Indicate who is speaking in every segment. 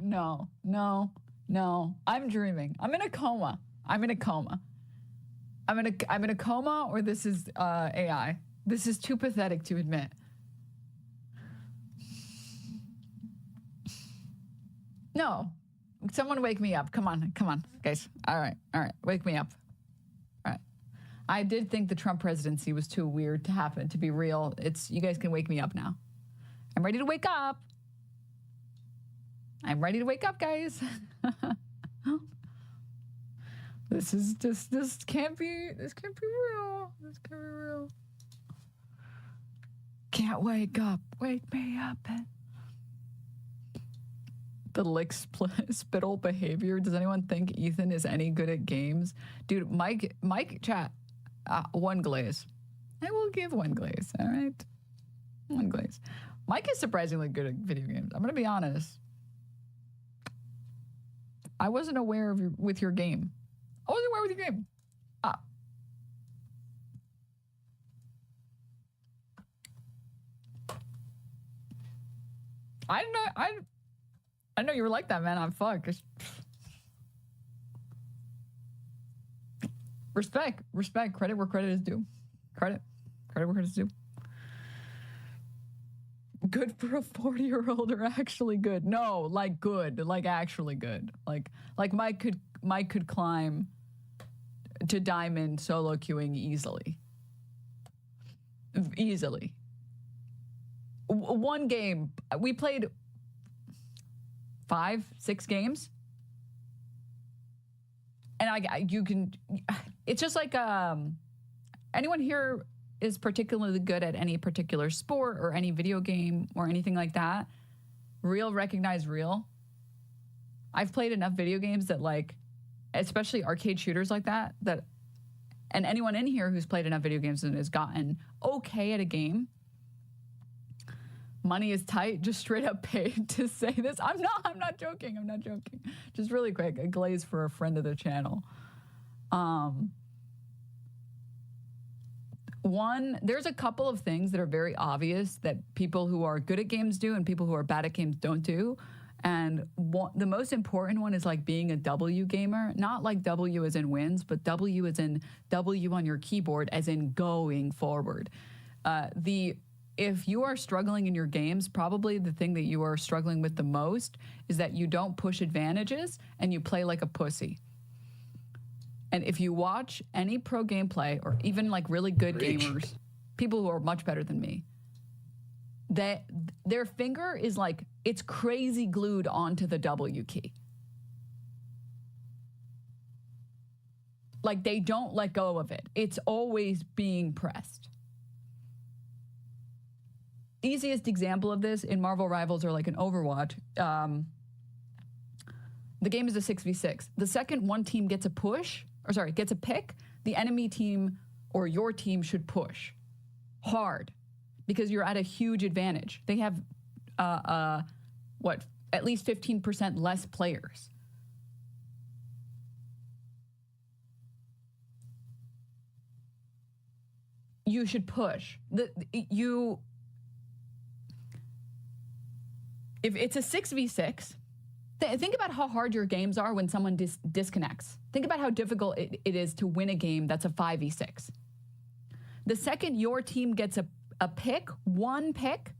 Speaker 1: No. I'm dreaming. I'm in a coma. I'm in a coma, or this is AI. This is too pathetic to admit. No. Someone wake me up. Come on, guys. All right. Wake me up. All right. I did think the Trump presidency was too weird to happen, to be real. You guys can wake me up now. I'm ready to wake up. I'm ready to wake up, guys. This can't be real. This can't be real. Can't wake up. Wake me up. The lick spittle behavior. Does anyone think Ethan is any good at games? Dude, Mike chat, 1 glaze. I will give 1 glaze, all right? 1 glaze. Mike is surprisingly good at video games. I'm going to be honest. I wasn't aware with your game. I wasn't aware with your game. I know you were like that, man. I'm fuck. Respect. Credit where credit is due. Credit where credit is due. Good for a 40-year-old or actually good? No, like good, like actually good. Like Mike could climb to diamond solo queuing easily. One game. We played 5, 6 games. And it's just like, anyone here is particularly good at any particular sport or any video game or anything like that? Real, recognize real. I've played enough video games that, like, especially arcade shooters like that, and anyone in here who's played enough video games and has gotten okay at a game, money is tight, just straight up paid to say this. I'm not joking. Just really quick, a glaze for a friend of the channel. There's a couple of things that are very obvious that people who are good at games do and people who are bad at games don't do. And the most important one is like being a W gamer, not like W as in wins, but W as in W on your keyboard as in going forward. If you are struggling in your games, probably the thing that you are struggling with the most is that you don't push advantages and you play like a pussy. And if you watch any pro gameplay or even like really good gamers, people who are much better than me, their finger is like, it's crazy glued onto the W key. Like they don't let go of it. It's always being pressed. Easiest example of this in Marvel Rivals or like an Overwatch, the game is a 6v6. The second one team gets a pick, the enemy team or your team should push hard because you're at a huge advantage. They have, at least 15% less players. You should push. If it's a 6v6, think about how hard your games are when someone disconnects. Think about how difficult it is to win a game that's a 5v6. The second your team gets a pick, one pick,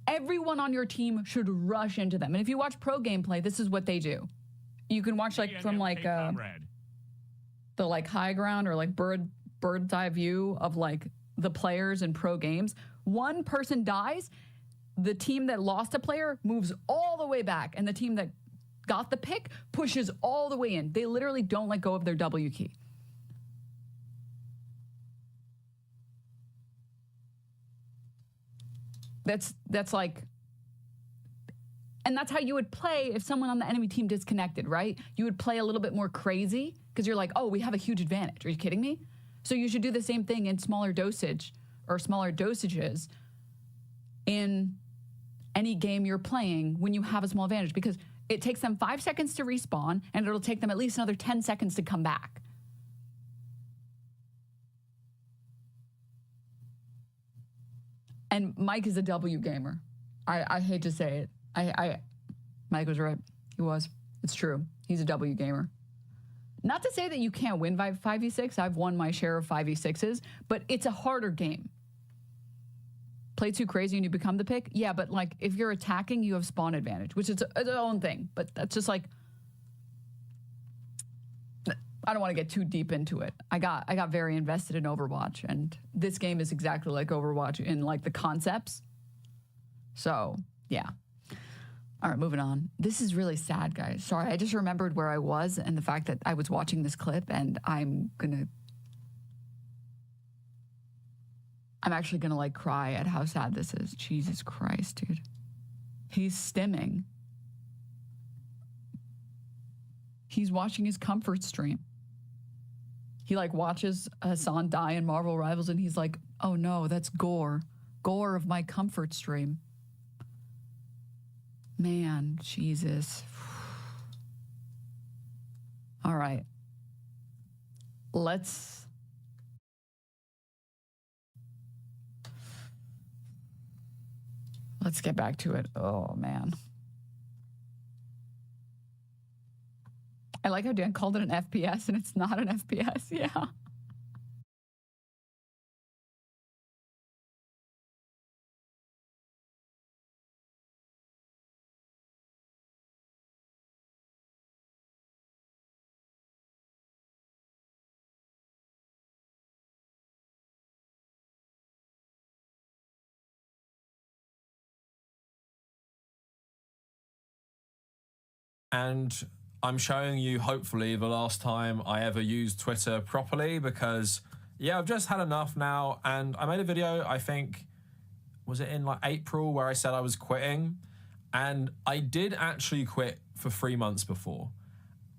Speaker 1: everyone on your team should rush into them. And if you watch pro gameplay, this is what they do. You can watch like from like the like high ground or like bird's eye view of like the players in pro games. One person dies, the team that lost a player moves all the way back, and the team that got the pick pushes all the way in. They literally don't let go of their W key. That's like, and that's how you would play if someone on the enemy team disconnected, right? You would play a little bit more crazy because you're like, oh, we have a huge advantage. Are you kidding me? So you should do the same thing in smaller dosage or smaller dosages in any game you're playing when you have a small advantage, because it takes them 5 seconds to respawn and it'll take them at least another 10 seconds to come back. And Mike is a W gamer. I hate to say it. Mike was right. He was. It's true. He's a W gamer. Not to say that you can't win 5v6. I've won my share of 5v6s, but it's a harder game. Play too crazy and you become the pick? Yeah, but like if you're attacking, you have spawn advantage, which is its own thing. But that's just like, I don't want to get too deep into it. I got very invested in Overwatch, and this game is exactly like Overwatch in like the concepts. So yeah. All right, moving on. This is really sad, guys. Sorry, I just remembered where I was and the fact that I was watching this clip, and I'm actually gonna like cry at how sad this is. Jesus Christ, dude. He's stimming. He's watching his comfort stream. He like watches Hassan die in Marvel Rivals, and he's like, oh no, that's gore. Gore of my comfort stream. Man, Jesus. All right. Let's get back to it. Oh, man. I like how Dan called it an FPS, and it's not an FPS. Yeah.
Speaker 2: And I'm showing you, hopefully, the last time I ever used Twitter properly, because, yeah, I've just had enough now. And I made a video, I think, was it in like April, where I said I was quitting? And I did actually quit for 3 months before.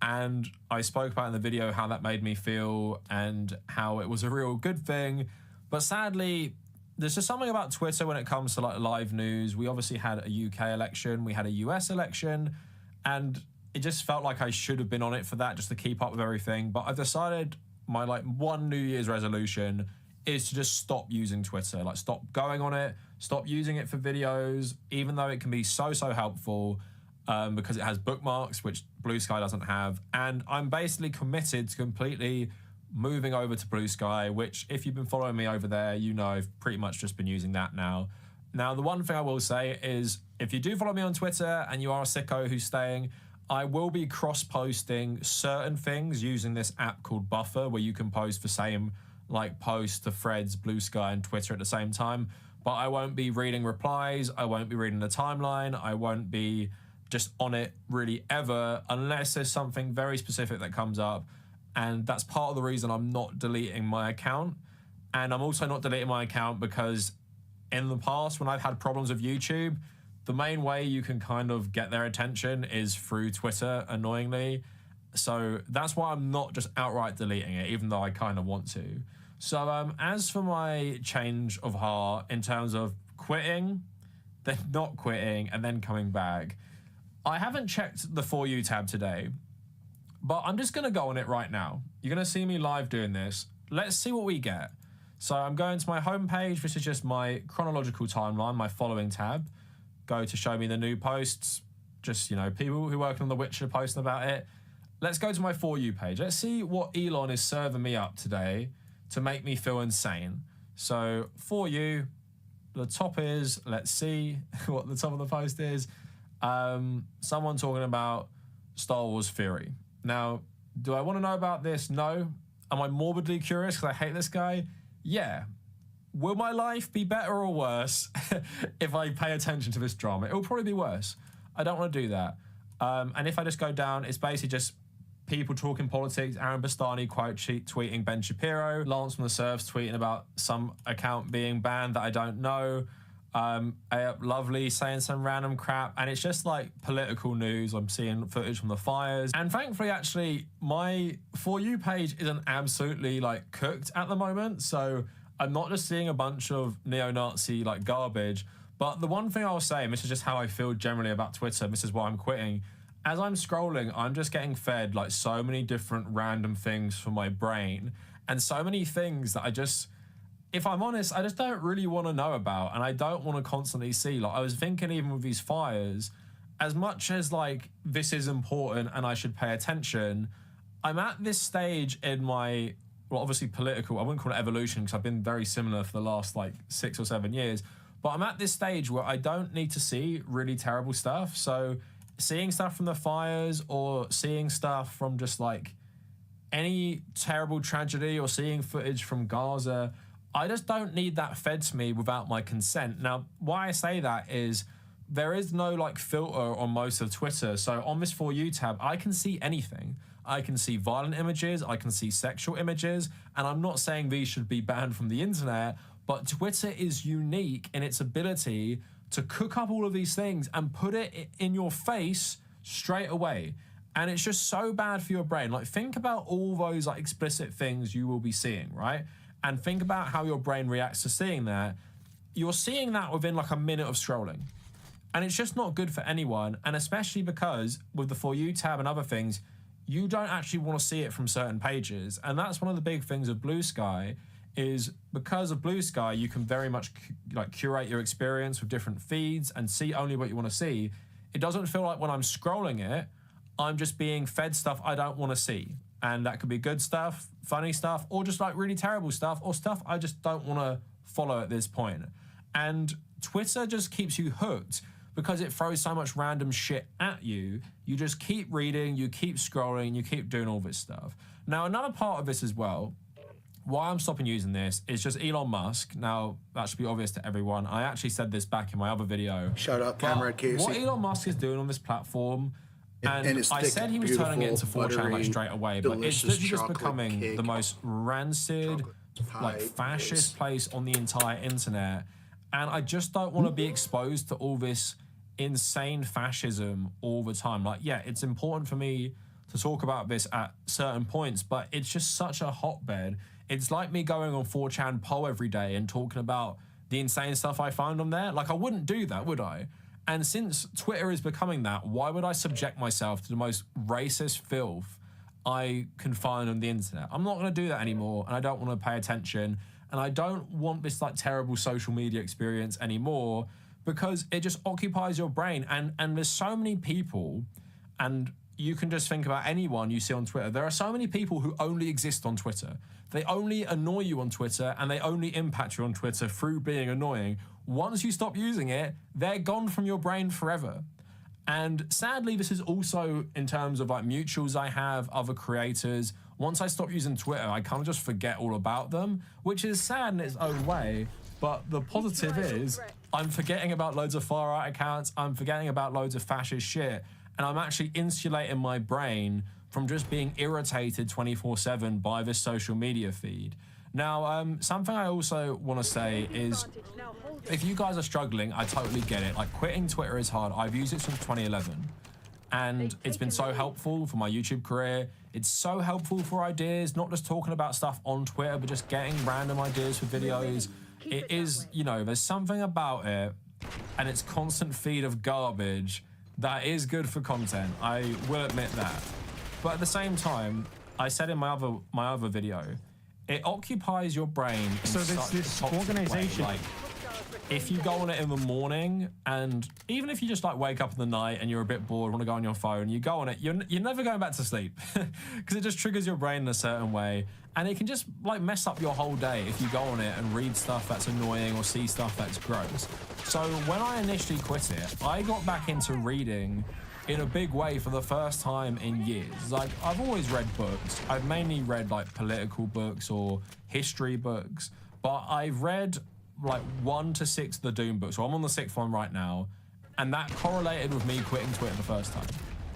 Speaker 2: And I spoke about in the video how that made me feel and how it was a real good thing. But sadly, there's just something about Twitter when it comes to like live news. We obviously had a UK election, we had a US election, and it just felt like I should have been on it for that, just to keep up with everything. But I've decided my like one New Year's resolution is to just stop using Twitter. Like stop going on it, stop using it for videos, even though it can be so helpful because it has bookmarks, which BlueSky doesn't have. And I'm basically committed to completely moving over to BlueSky, which if you've been following me over there, you know I've pretty much just been using that now. Now, the one thing I will say is if you do follow me on Twitter and you are a sicko who's staying, I will be cross-posting certain things using this app called Buffer, where you can post the same like post to Threads, BlueSky, and Twitter at the same time. But I won't be reading replies, I won't be reading the timeline, I won't be just on it really ever, unless there's something very specific that comes up. And that's part of the reason I'm not deleting my account. And I'm also not deleting my account because in the past, when I've had problems with YouTube, the main way you can kind of get their attention is through Twitter, annoyingly. So that's why I'm not just outright deleting it, even though I kind of want to. So as for my change of heart in terms of quitting, then not quitting, and then coming back, I haven't checked the For You tab today, but I'm just going to go on it right now. You're going to see me live doing this. Let's see what we get. So I'm going to my homepage, which is just my chronological timeline, my following tab. Go to show me the new posts. Just, you know, people who are working on The Witcher posting about it. Let's go to my For You page. Let's see what Elon is serving me up today to make me feel insane. So For You, the top is, let's see what the top of the post is. Someone talking about Star Wars Theory. Now, do I want to know about this? No. Am I morbidly curious because I hate this guy? Yeah. Will my life be better or worse if I pay attention to this drama? It will probably be worse. I don't want to do that. And if I just go down, it's basically just people talking politics. Aaron Bastani quote tweeting Ben Shapiro. Lance from the Surfs tweeting about some account being banned that I don't know. Lovely saying some random crap, and it's just like political news. I'm seeing footage from the fires, and thankfully actually my For You page isn't absolutely like cooked at the moment, so I'm not just seeing a bunch of neo-Nazi like garbage. But the one thing I'll say, and this is just how I feel generally about Twitter, and this is why I'm quitting, as I'm scrolling, I'm just getting fed like so many different random things from my brain, and so many things that I just, if I'm honest, I just don't really want to know about, and I don't want to constantly see. Like I was thinking even with these fires, as much as like this is important and I should pay attention, I'm at this stage in my, well, obviously political, I wouldn't call it evolution because I've been very similar for the last like 6 or 7 years, but I'm at this stage where I don't need to see really terrible stuff. So seeing stuff from the fires or seeing stuff from just like any terrible tragedy or seeing footage from Gaza, I just don't need that fed to me without my consent. Now, why I say that is there is no like filter on most of Twitter. So on this For You tab, I can see anything. I can see violent images, I can see sexual images, and I'm not saying these should be banned from the internet, but Twitter is unique in its ability to cook up all of these things and put it in your face straight away. And it's just so bad for your brain. Like, think about all those like explicit things you will be seeing, right? And think about how your brain reacts to seeing that. You're seeing that within like a minute of scrolling. And it's just not good for anyone. And especially because with the For You tab and other things, you don't actually want to see it from certain pages. And that's one of the big things of BlueSky, is because of BlueSky, you can very much like curate your experience with different feeds and see only what you want to see. It doesn't feel like when I'm scrolling it, I'm just being fed stuff I don't want to see. And that could be good stuff, funny stuff, or just like really terrible stuff, or stuff I just don't want to follow at this point. And Twitter just keeps you hooked because it throws so much random shit at you. You just keep reading, you keep scrolling, you keep doing all this stuff. Now, another part of this as well, why I'm stopping using this is just Elon Musk. Now, that should be obvious to everyone. I actually said this back in my other video.
Speaker 3: Shout out Cameron Casey.
Speaker 2: What Elon Musk is doing on this platform, and I
Speaker 3: thick,
Speaker 2: said he was turning it into 4chan like straight away, but it's literally just becoming
Speaker 3: cake,
Speaker 2: the most rancid, like fascist place on the entire internet. And I just don't want to be exposed to all this insane fascism all the time. Like, yeah, it's important for me to talk about this at certain points, but it's just such a hotbed. It's like me going on 4chan Poll every day and talking about the insane stuff I find on there. Like, I wouldn't do that, would I? And since Twitter is becoming that, why would I subject myself to the most racist filth I can find on the internet? I'm not going to do that anymore, and I don't want to pay attention, and I don't want this like terrible social media experience anymore because it just occupies your brain. And there's so many people, and you can just think about anyone you see on Twitter. There are so many people who only exist on Twitter. They only annoy you on Twitter, and they only impact you on Twitter through being annoying. Once you stop using it, they're gone from your brain forever. And sadly, this is also in terms of like mutuals I have, other creators. Once I stop using Twitter, I kind of just forget all about them, which is sad in its own way. But the positive is I'm forgetting about loads of far-right accounts. I'm forgetting about loads of fascist shit. And I'm actually insulating my brain from just being irritated 24/7 by this social media feed. Now, something I also want to say is, if you guys are struggling, I totally get it. Like, quitting Twitter is hard. I've used it since 2011, and it's been so helpful for my YouTube career. It's so helpful for ideas, not just talking about stuff on Twitter, but just getting random ideas for videos. It is, you know, there's something about it and its constant feed of garbage that is good for content. I will admit that. But at the same time, I said in my other video, it occupies your brain in
Speaker 4: so this organization,
Speaker 2: like, if you go on it in the morning, and even if you just like wake up in the night and you're a bit bored, want to go on your phone, you go on it, you're never going back to sleep because it just triggers your brain in a certain way, and it can just like mess up your whole day if you go on it and read stuff that's annoying or see stuff that's gross. So when I initially quit it, I got back into reading in a big way for the first time in years. Like, I've always read books. I've mainly read like political books or history books, but I've read like 1 to 6 of the Doom books. So I'm on the 6th one right now, and that correlated with me quitting Twitter the first time.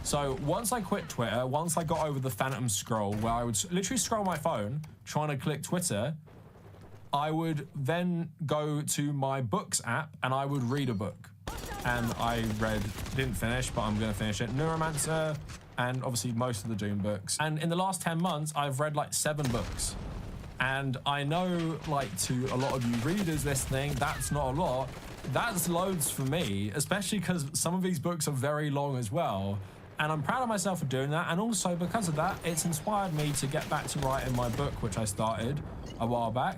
Speaker 2: So once I quit Twitter, once I got over the phantom scroll where I would literally scroll my phone trying to click Twitter, I would then go to my books app and I would read a book. And I didn't finish, but I'm going to finish it, Neuromancer, and obviously most of the Doom books. And in the last 10 months, I've read like 7 books. And I know, like, to a lot of you readers listening, that's not a lot. That's loads for me, especially because some of these books are very long as well. And I'm proud of myself for doing that. And also because of that, it's inspired me to get back to writing my book, which I started a while back.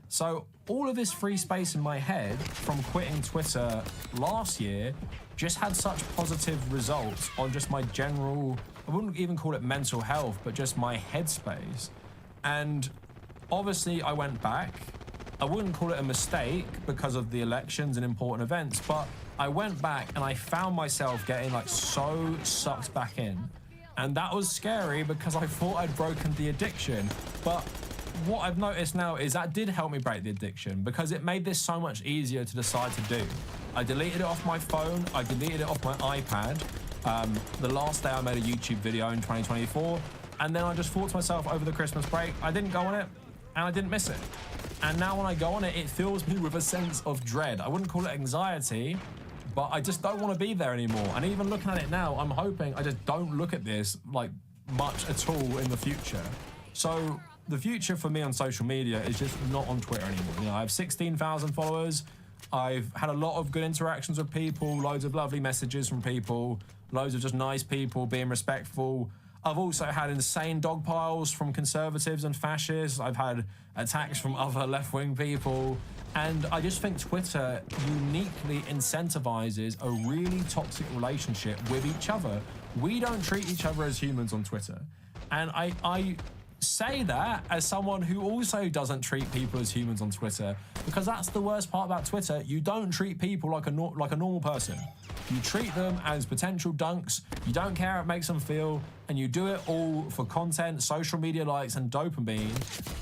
Speaker 2: So all of this free space in my head from quitting Twitter last year just had such positive results on just my general, I wouldn't even call it mental health, but just my headspace. And obviously I went back. I wouldn't call it a mistake because of the elections and important events, but I went back and I found myself getting like so sucked back in. And that was scary because I thought I'd broken the addiction. But what I've noticed now is that did help me break the addiction because it made this so much easier to decide to do. I deleted it off my phone. I deleted it off my iPad. The last day I made a YouTube video in 2024. And then I just thought to myself over the Christmas break, I didn't go on it and I didn't miss it. And now when I go on it, it fills me with a sense of dread. I wouldn't call it anxiety, but I just don't want to be there anymore. And even looking at it now, I'm hoping I just don't look at this like much at all in the future. So the future for me on social media is just not on Twitter anymore. You know, I have 16,000 followers. I've had a lot of good interactions with people, loads of lovely messages from people, loads of just nice people being respectful. I've also had insane dog piles from conservatives and fascists. I've had attacks from other left-wing people. And I just think Twitter uniquely incentivizes a really toxic relationship with each other. We don't treat each other as humans on Twitter. And I say that as someone who also doesn't treat people as humans on Twitter, because that's the worst part about Twitter. You don't treat people like a normal person. You treat them as potential dunks. You don't care how it makes them feel, and you do it all for content, social media likes, and dopamine.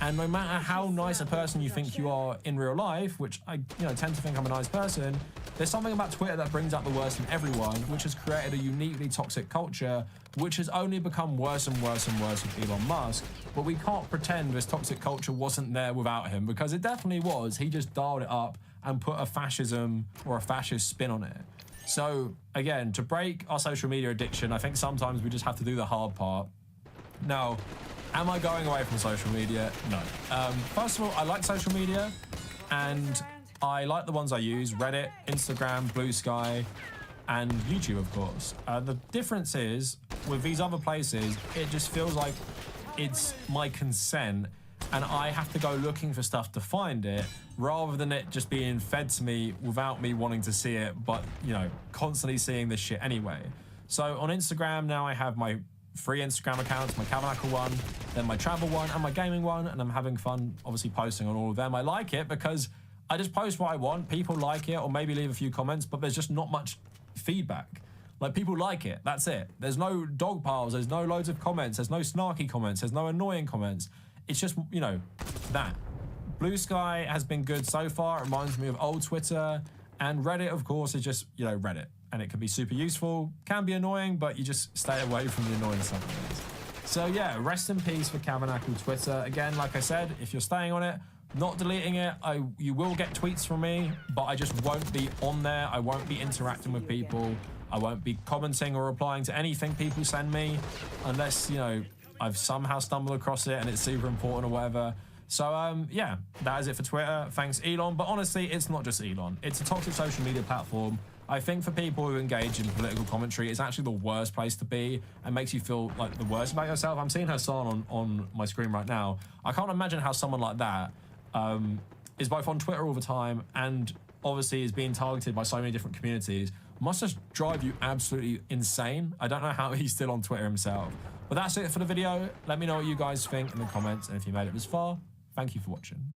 Speaker 2: And no matter how nice a person you think you are in real life, which I tend to think I'm a nice person, there's something about Twitter that brings out the worst in everyone, which has created a uniquely toxic culture, which has only become worse and worse and worse with Elon Musk. But we can't pretend this toxic culture wasn't there without him, because it definitely was. He just dialed it up and put a fascism or a fascist spin on it. So again, to break our social media addiction, I think sometimes we just have to do the hard part. Now, am I going away from social media? No. First of all, I like social media, and I like the ones I use: Reddit, Instagram, BlueSky, and YouTube, of course. The difference is, with these other places, it just feels like it's my consent, and I have to go looking for stuff to find it, rather than it just being fed to me without me wanting to see it, but, constantly seeing this shit anyway. So on Instagram now I have my free Instagram accounts, my Tabernacle one, then my travel one, and my gaming one, and I'm having fun, obviously, posting on all of them. I like it because I just post what I want, people like it, or maybe leave a few comments, but there's just not much feedback. Like, people like it, that's it. There's no dog piles, there's no loads of comments, there's no snarky comments, there's no annoying comments. It's just, that. BlueSky has been good so far. It reminds me of old Twitter. And Reddit, of course, is just, Reddit. And it can be super useful, can be annoying, but you just stay away from the annoying stuff. So yeah, rest in peace for Tabernacle Twitter. Again, like I said, if you're staying on it, not deleting it, you will get tweets from me, but I just won't be on there. I won't be interacting with people. I won't be commenting or replying to anything people send me, unless, I've somehow stumbled across it and it's super important or whatever. So, yeah, that is it for Twitter. Thanks, Elon. But honestly, it's not just Elon. It's a toxic social media platform. I think for people who engage in political commentary, it's actually the worst place to be and makes you feel like the worst about yourself. I'm seeing Hassan on my screen right now. I can't imagine how someone like that is both on Twitter all the time and obviously is being targeted by so many different communities. Must just drive you absolutely insane. I don't know how he's still on Twitter himself. But that's it for the video. Let me know what you guys think in the comments, and if you made it this far, thank you for watching.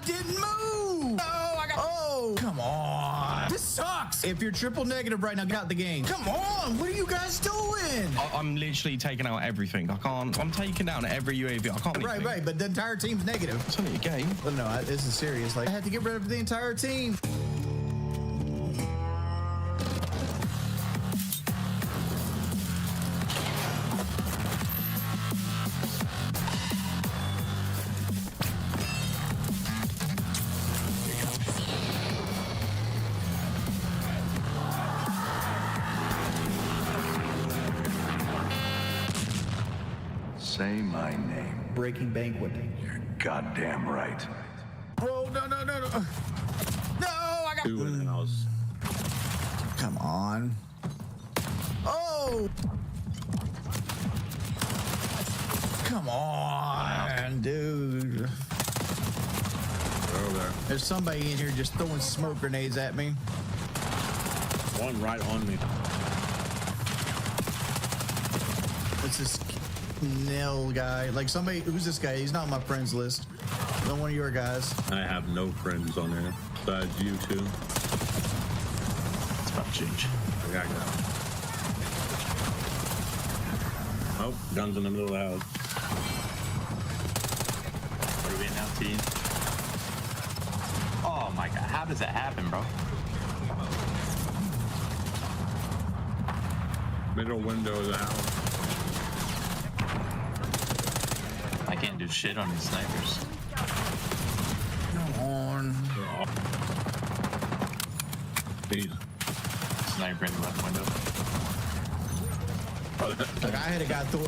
Speaker 3: didn't move. Oh, come on. This sucks. If you're triple negative right now, get out the game. Come on. What are you guys doing?
Speaker 5: I'm literally taking out everything. I can't. I'm taking down every UAV. I can't.
Speaker 3: Right. But the entire team's negative.
Speaker 5: It's only a game.
Speaker 3: Well, no, this is serious. Like, I had to get rid of the entire team.
Speaker 6: Say my name.
Speaker 3: Breaking Banquet.
Speaker 6: You're goddamn right.
Speaker 3: Oh, no. No, I got...
Speaker 7: Two in the house.
Speaker 3: Come on. Oh! Come on, dude.
Speaker 7: They're over there.
Speaker 3: There's somebody in here just throwing smoke grenades at me.
Speaker 7: One right on me.
Speaker 3: It's this Nell guy. Like, somebody... Who's this guy? He's not on my friends list. Not one of your guys.
Speaker 7: I have no friends on there besides you two.
Speaker 5: It's about to change.
Speaker 7: I got that. Oh, guns in the middle of the house.
Speaker 8: What are we in now, team? Oh my god, how does that happen, bro?
Speaker 7: Middle window of the house.
Speaker 8: I can't do shit on these snipers.
Speaker 3: Come on.
Speaker 7: Jeez.
Speaker 8: Sniper in the left window.
Speaker 3: Like, I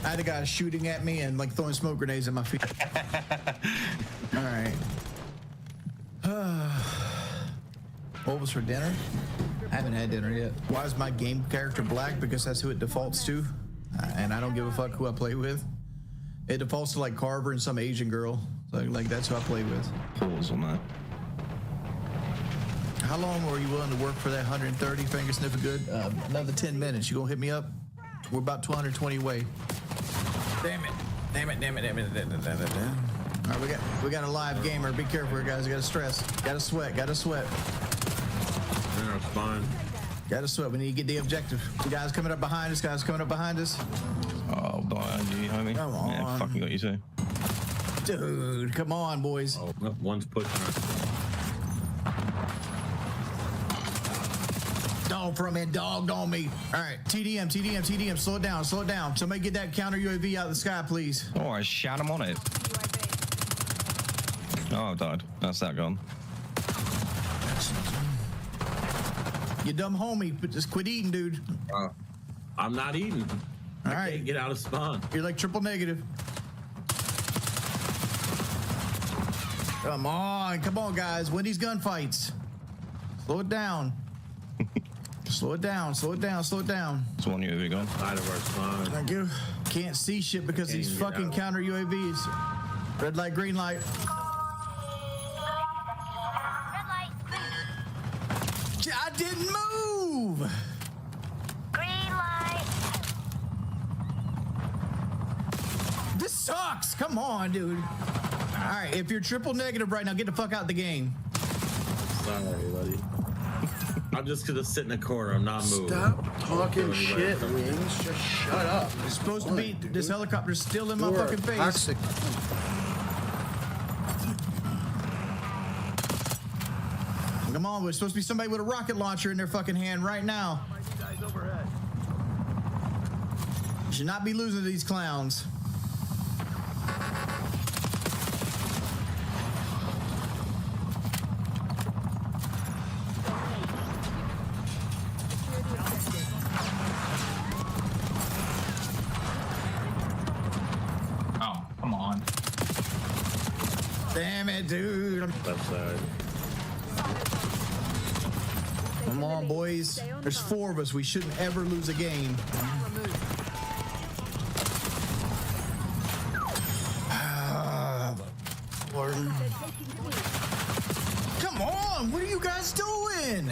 Speaker 3: had a guy shooting at me and like throwing smoke grenades at my feet. All right. What was for dinner? I haven't had dinner yet. Why is my game character black? Because that's who it defaults to. And I don't give a fuck who I play with. It defaults to like Carver and some Asian girl. So like that's who I play with.
Speaker 5: Pause on that.
Speaker 3: How long were you willing to work for that 130 finger sniffer good? Another 10 minutes. You gonna hit me up? We're about 220 away. Damn it. All right, we got a live gamer. Be careful, guys. Gotta stress. Gotta sweat.
Speaker 7: In our spine.
Speaker 3: Gotta sweat. We need to get the objective. The guys coming up behind us.
Speaker 5: Oh, die on you, homie.
Speaker 3: Come on.
Speaker 5: Yeah, fucking got you too.
Speaker 3: Dude, come on, boys.
Speaker 7: Oh, one's pushing us.
Speaker 3: Dog from it, dogged on me. All right, TDM. Slow it down. Somebody get that counter UAV out of the sky, please.
Speaker 5: Oh, I shot him on it. Oh, I died. That's that gone.
Speaker 3: You dumb homie, but just quit eating, dude.
Speaker 7: I'm not eating.
Speaker 3: All
Speaker 7: I
Speaker 3: right.
Speaker 7: can't get out of spawn.
Speaker 3: You're like triple negative. Come on, guys. Win these gunfights. Slow it down. Slow it down.
Speaker 5: It's one UAV gone.
Speaker 7: Side of our spawn.
Speaker 3: Thank you. Can't see shit because
Speaker 7: Can't
Speaker 3: these
Speaker 7: even get
Speaker 3: fucking
Speaker 7: out.
Speaker 3: counter UAVs. Red light, green light. I didn't move.
Speaker 9: Green light.
Speaker 3: This sucks. Come on, dude. All right, if you're triple negative right now, get the fuck out the game.
Speaker 7: Sorry, buddy. I'm just gonna sit in the corner. I'm not moving.
Speaker 10: Stop talking shit, Wings. Just shut up.
Speaker 3: It's supposed to be. This helicopter's still in my
Speaker 10: You're
Speaker 3: fucking face.
Speaker 10: toxic.
Speaker 3: Come on, we're supposed to be somebody with a rocket launcher in their fucking hand right now. You should not be losing to these clowns.
Speaker 8: Oh, come on.
Speaker 3: Damn it, dude.
Speaker 7: Left side.
Speaker 3: Come on, boys. There's 4 of us. We shouldn't ever lose a game. Come on. What are you guys doing?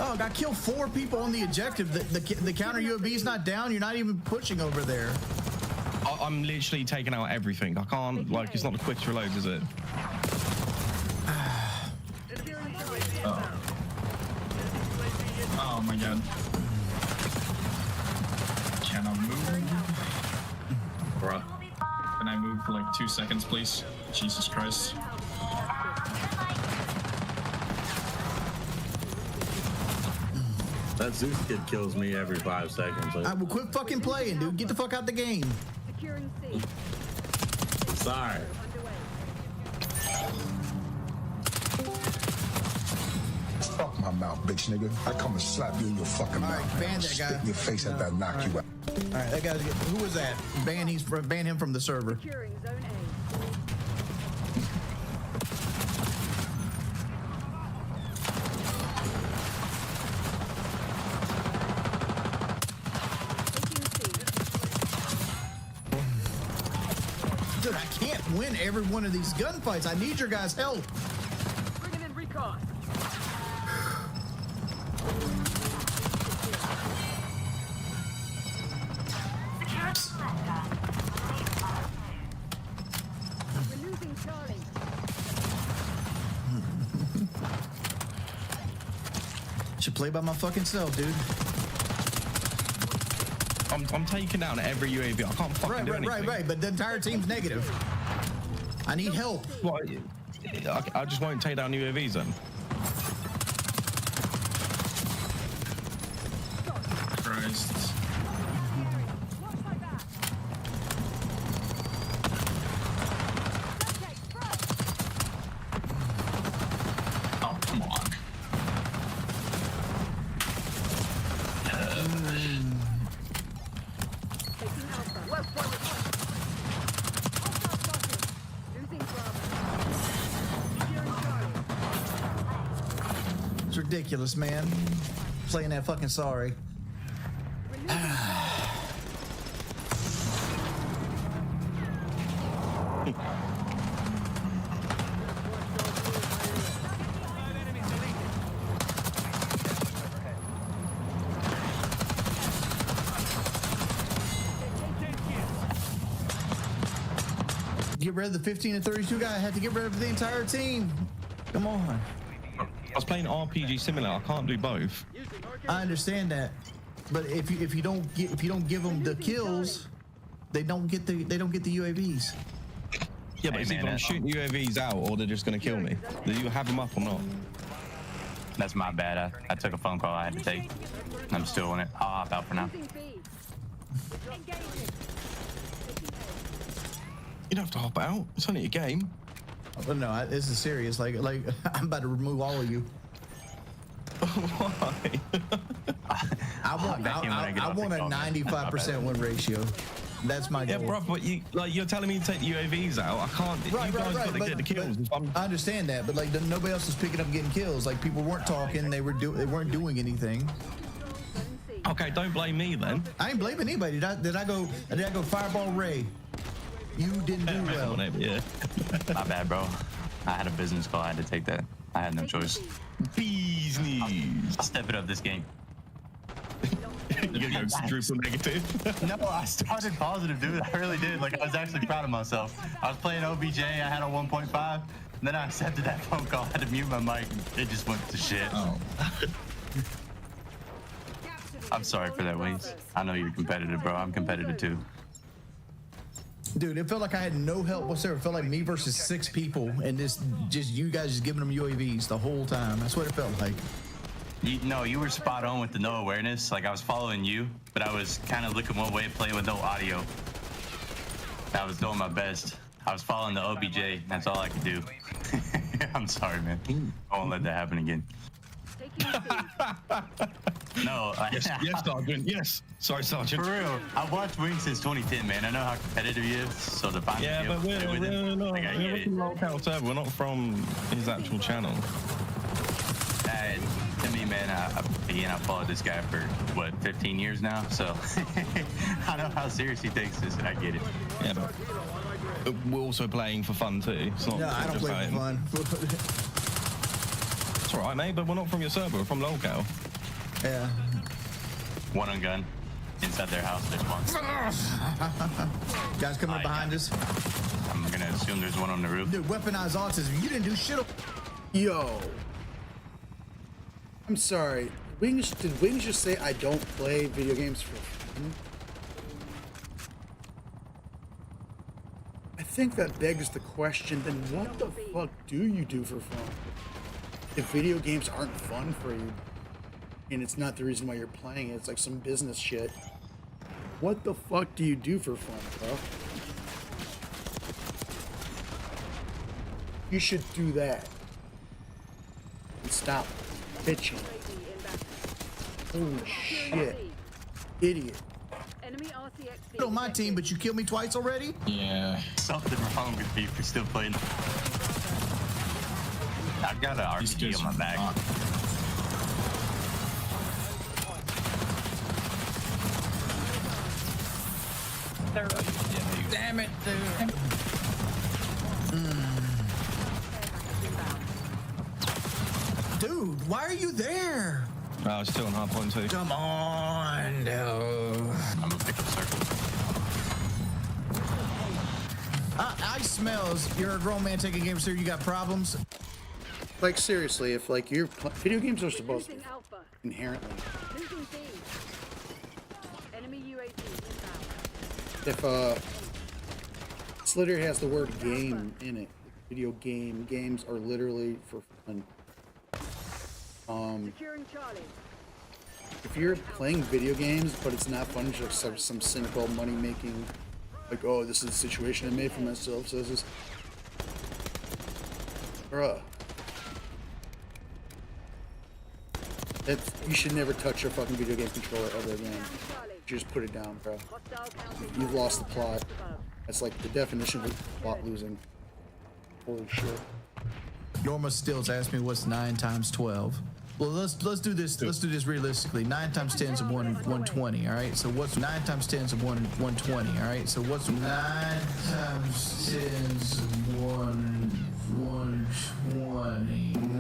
Speaker 3: Dog, I killed 4 people on the objective. The counter UAV is not down. You're not even pushing over there.
Speaker 5: I'm literally taking out everything. I can't, like, it's not the quick reload, is it?
Speaker 8: Oh my god. Can I move? Bruh. Can I move for like 2 seconds, please? Jesus Christ.
Speaker 7: That Zeus kid kills me every 5 seconds. Like,
Speaker 3: I will quit fucking playing, dude. Get the fuck out the game.
Speaker 7: I'm sorry.
Speaker 11: Fuck my mouth, bitch nigga. I come and slap you in your fucking mouth.
Speaker 3: All right, ban that
Speaker 11: Spit
Speaker 3: guy.
Speaker 11: in your face after I knock you out.
Speaker 3: All right, that guy's. Who was that? Ban him from the server. Dude, I can't win every one of these gunfights. I need your guys' help.
Speaker 9: Bringing in recon. We're losing Charlie.
Speaker 3: Should play by my fucking self, dude.
Speaker 5: I'm taking down every UAV. I can't fucking do anything.
Speaker 3: Right. But the entire team's negative. I need help.
Speaker 5: What? I just won't take down UAVs then.
Speaker 8: Christ. Oh, come on.
Speaker 3: It's ridiculous, man. Playing that fucking sorry. Get rid of the 15 and 32 guy. I had to get rid of the entire team. Come on.
Speaker 5: I was playing RPG Simulator. I can't do both.
Speaker 3: I understand that, but if you don't give them the kills, they don't get the UAVs.
Speaker 5: Yeah, but it's either I'm shooting UAVs out or they're just gonna kill me. Do you have them up or not?
Speaker 8: That's my bad. I took a phone call I had to take. I'm still in it. I'll hop out for now.
Speaker 5: You don't have to hop out. It's only a game.
Speaker 3: But no, this is serious. Like I'm about to remove all of you.
Speaker 5: Why?
Speaker 3: I want a 95% win ratio. That's my goal.
Speaker 5: Yeah, bro, but you're telling me to take the UAVs out. I can't. You guys got to get the kills.
Speaker 3: I understand that, but like nobody else was picking up and getting kills. Like people weren't talking. They weren't doing anything.
Speaker 5: Okay, don't blame me then.
Speaker 3: I ain't blaming anybody. Did I go Fireball Ray? You didn't do well.
Speaker 5: Yeah.
Speaker 8: My bad, bro. I had a business call. I had to take that. I had no choice.
Speaker 5: Business.
Speaker 8: I'll step it up this game.
Speaker 5: You're gonna go triple negative.
Speaker 8: No, I started positive, dude. I really did. Like, I was actually proud of myself. I was playing OBJ. I had a 1.5. And then I accepted that phone call. I had to mute my mic. It just went to shit.
Speaker 5: Oh.
Speaker 8: I'm sorry for that, Wings. I know you're competitive, bro. I'm competitive too.
Speaker 3: Dude, it felt like I had no help whatsoever. It felt like me versus 6 people, and just you guys just giving them UAVs the whole time. That's what it felt like.
Speaker 8: You were spot on with the no awareness. Like, I was following you, but I was kind of looking one way, playing with no audio. I was doing my best. I was following the OBJ. That's all I could do. I'm sorry, man. I won't let that happen again. No.
Speaker 5: Yes, Sergeant. Yes. Sorry, Sergeant.
Speaker 8: For real. I've watched Wings since 2010, man. I know how competitive he is. So to finally
Speaker 5: Yeah, but we're from local server. We're not from his actual channel.
Speaker 8: To me, man, I've followed this guy for, 15 years now? So I know how serious he takes this, and I get it.
Speaker 5: Yeah, but we're also playing for fun, too. It's not
Speaker 3: I don't play for fun.
Speaker 5: It's all right, mate, but we're not from your server. We're from local.
Speaker 3: Yeah.
Speaker 8: One on gun. Inside their house, there's one.
Speaker 3: Guys coming behind us.
Speaker 8: I'm gonna assume there's one on the roof.
Speaker 3: Dude, weaponized autism. You didn't do shit.
Speaker 10: Yo. I'm sorry. Did Wings just say I don't play video games for fun? I think that begs the question, then what the fuck do you do for fun? If video games aren't fun for you, and it's not the reason why you're playing it, it's like some business shit. What the fuck do you do for fun, bro? You should do that. And stop bitching. Holy shit. Idiot.
Speaker 3: You on my team, but you killed me twice already?
Speaker 2: Yeah.
Speaker 8: Something wrong with me for still playing. I've got an RPG on my back.
Speaker 3: Damn it, dude. Dude, why are you there?
Speaker 5: I was still on hard point too.
Speaker 3: Come on, dude.
Speaker 8: I'm gonna pick up circle.
Speaker 3: I smells. You're a grown man taking games serious. You got problems.
Speaker 10: Like seriously, if like your video games are supposed to be inherently. If this literally has the word game in it. Video games are literally for fun. If you're playing video games but it's not fun, just some cynical money making, like, oh, this is the situation I made for myself, so this is, bruh. You should never touch your fucking video game controller ever again. You just put it down, bro. You've lost the plot. That's like the definition of plot losing. Holy shit.
Speaker 3: Norma Stills asked me what's 9 times 12. Well, let's do this. Let's do this realistically. 9 times 10 is 120. All right. So what's 9 times 10 is 120. All right. So what's 9 times 10 is 120. 9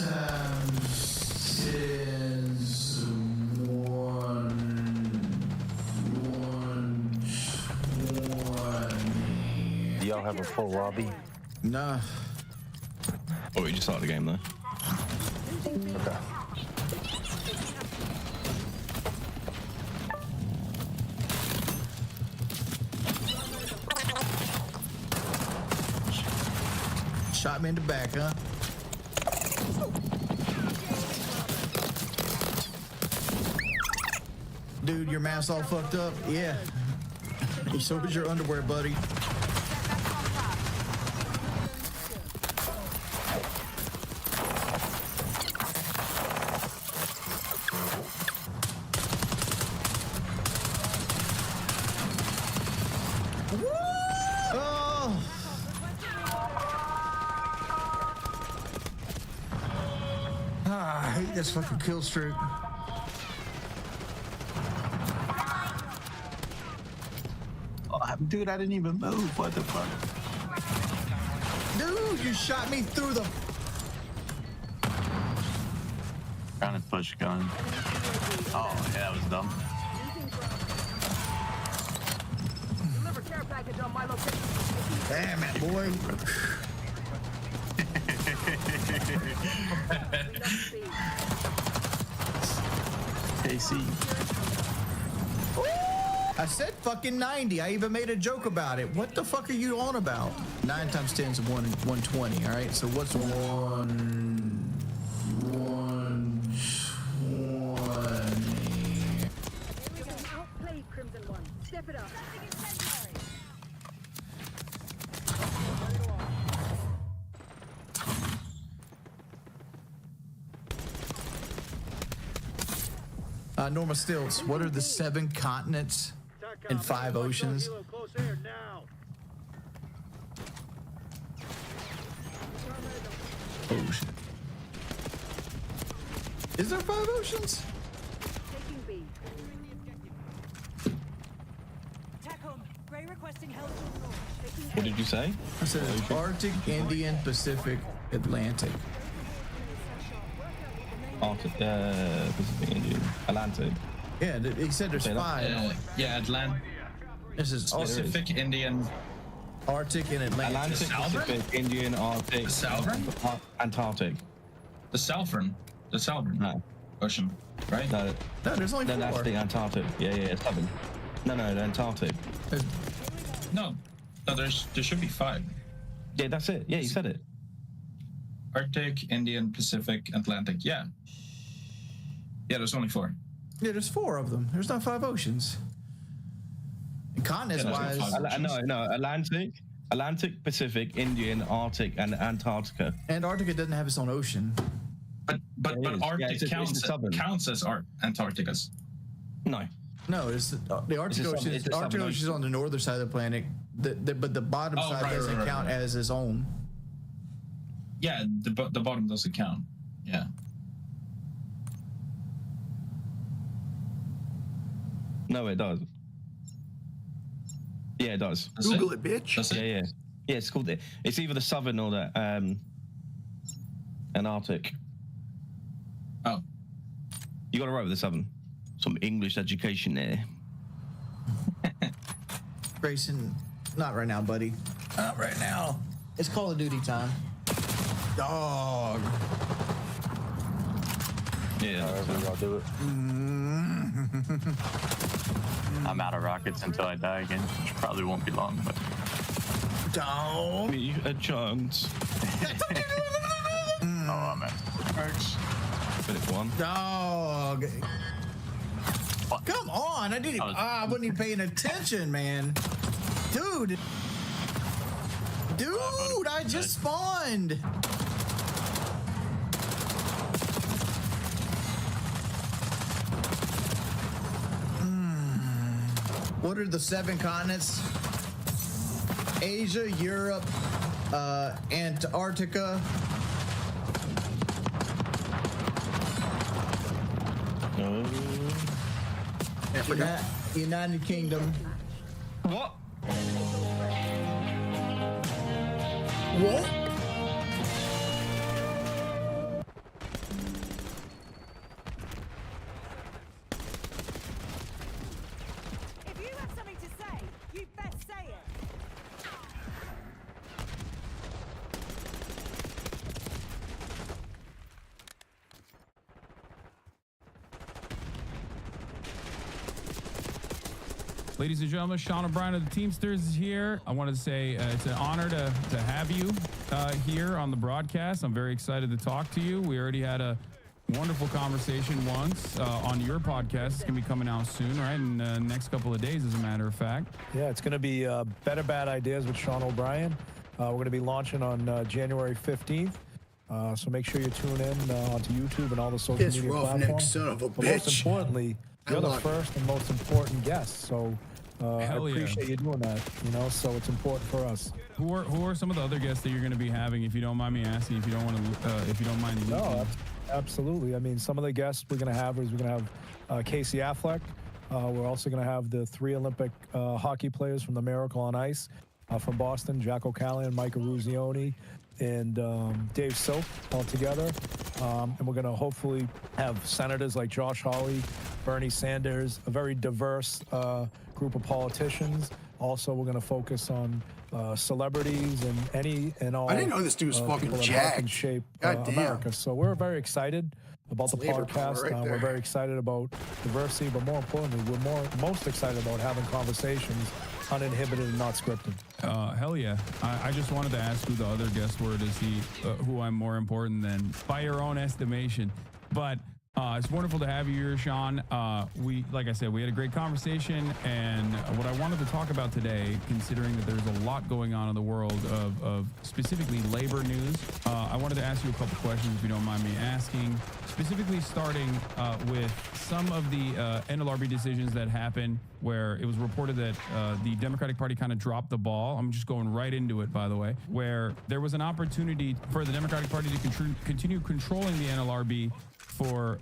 Speaker 3: times 10 is 120.
Speaker 5: Do y'all have a full lobby?
Speaker 3: Nah.
Speaker 5: Oh, we just started the game though.
Speaker 3: Okay. Shot me in the back, huh? Dude, your mask all fucked up? Yeah. So is your underwear, buddy. I hate this fucking kill streak.
Speaker 8: Oh, dude, I didn't even move. What the fuck?
Speaker 3: Dude, you shot me through the...
Speaker 8: Trying to push gun. Oh, yeah, that was dumb.
Speaker 3: Damn it, boy.
Speaker 8: AC.
Speaker 3: I said fucking 90. I even made a joke about it. What the fuck are you on about? 9 times 10 is 120, all right? So what's 120?
Speaker 9: Step it up.
Speaker 3: Norma Stilts, what are the 7 continents and 5 oceans? Ocean. Is there 5 oceans?
Speaker 5: What did you say?
Speaker 3: I said Arctic, Indian, Pacific, Atlantic.
Speaker 5: Arctic, Pacific, Indian, Atlantic.
Speaker 3: Yeah, he said there's 5.
Speaker 12: Yeah, Atlantic.
Speaker 3: This is
Speaker 12: Pacific, Indian,
Speaker 3: Arctic, and Atlantic.
Speaker 5: Atlantic, Pacific, Indian, Arctic,
Speaker 12: the Southern,
Speaker 5: Antarctic.
Speaker 12: The Southern Ocean, right?
Speaker 5: No,
Speaker 3: there's only 4.
Speaker 5: That's the Antarctic. Yeah, Southern. No, the Antarctic.
Speaker 12: No, there should be 5.
Speaker 5: Yeah, that's it. Yeah, you said it.
Speaker 12: Arctic, Indian, Pacific, Atlantic. Yeah, there's only 4.
Speaker 3: Yeah, there's 4 of them. There's not 5 oceans. And continents-wise,
Speaker 5: no. Atlantic, Pacific, Indian, Arctic, and Antarctica.
Speaker 3: Antarctica doesn't have its own ocean.
Speaker 12: But Arctic counts as Antarctica's.
Speaker 5: No,
Speaker 3: it's the Arctic Ocean. The Arctic Ocean is on the northern side of the planet, but the bottom side doesn't count as its own.
Speaker 12: Yeah, the bottom doesn't count. Yeah.
Speaker 5: No, it does. Yeah, it does.
Speaker 10: Google it, bitch.
Speaker 5: Yeah. Yeah, it's called. It's either the southern or the Antarctic.
Speaker 12: Oh.
Speaker 5: You got to write with the southern. Some English education there.
Speaker 3: Grayson, not right now, buddy. Not right now. It's Call of Duty time. Dog.
Speaker 5: Yeah.
Speaker 8: I'll do it. I'm out of rockets until I die again, which probably won't be long, but.
Speaker 3: Don't.
Speaker 5: Me a chance.
Speaker 8: Oh, I'm at.
Speaker 5: Finish one.
Speaker 3: Dog. What? Come on. I wasn't even paying attention, man. Dude, I just spawned. What are the 7 continents? Asia, Europe, Antarctica. United Kingdom.
Speaker 5: What?
Speaker 3: What?
Speaker 9: If you have something to say, you best say it.
Speaker 13: Ladies and gentlemen, Sean O'Brien of the Teamsters is here. I wanted to say it's an honor to have you here on the broadcast. I'm very excited to talk to you. We already had a wonderful conversation once on your podcast. It's going to be coming out soon, right? In the next couple of days, as a matter of fact.
Speaker 4: Yeah, it's going to be Better Bad Ideas with Sean O'Brien. We're going to be launching on January 15th. So make sure you tune in onto YouTube and all the social media platforms.
Speaker 10: Son of a
Speaker 4: but
Speaker 10: bitch.
Speaker 4: most importantly, you're the first and most important guest. So I appreciate you doing that, so it's important for us.
Speaker 13: Who are some of the other guests that you're going to be having, if you don't mind me asking, if you don't mind leaking?
Speaker 4: No, absolutely. I mean, some of the guests we're going to have Casey Affleck. We're also going to have the 3 Olympic hockey players from the Miracle on Ice from Boston, Jack O'Callaghan, Mike Eruzione, and Dave Silk all together. And we're going to hopefully have senators like Josh Hawley, Bernie Sanders, a very diverse group of politicians. Also, we're going to focus on celebrities and any and all.
Speaker 10: I didn't know this dude was fucking jacked.
Speaker 4: Shape America. So we're very excited about the podcast. We're very excited about diversity, but more importantly, we're most excited about having conversations uninhibited and not scripted.
Speaker 13: Hell yeah. I just wanted to ask who the other guests were to see who I'm more important than by your own estimation. But it's wonderful to have you here, Sean. Like I said, we had a great conversation, and what I wanted to talk about today, considering that there's a lot going on in the world of specifically labor news, I wanted to ask you a couple questions, if you don't mind me asking, specifically starting with some of the NLRB decisions that happened where it was reported that the Democratic Party kind of dropped the ball. I'm just going right into it, by the way, where there was an opportunity for the Democratic Party to continue controlling the NLRB for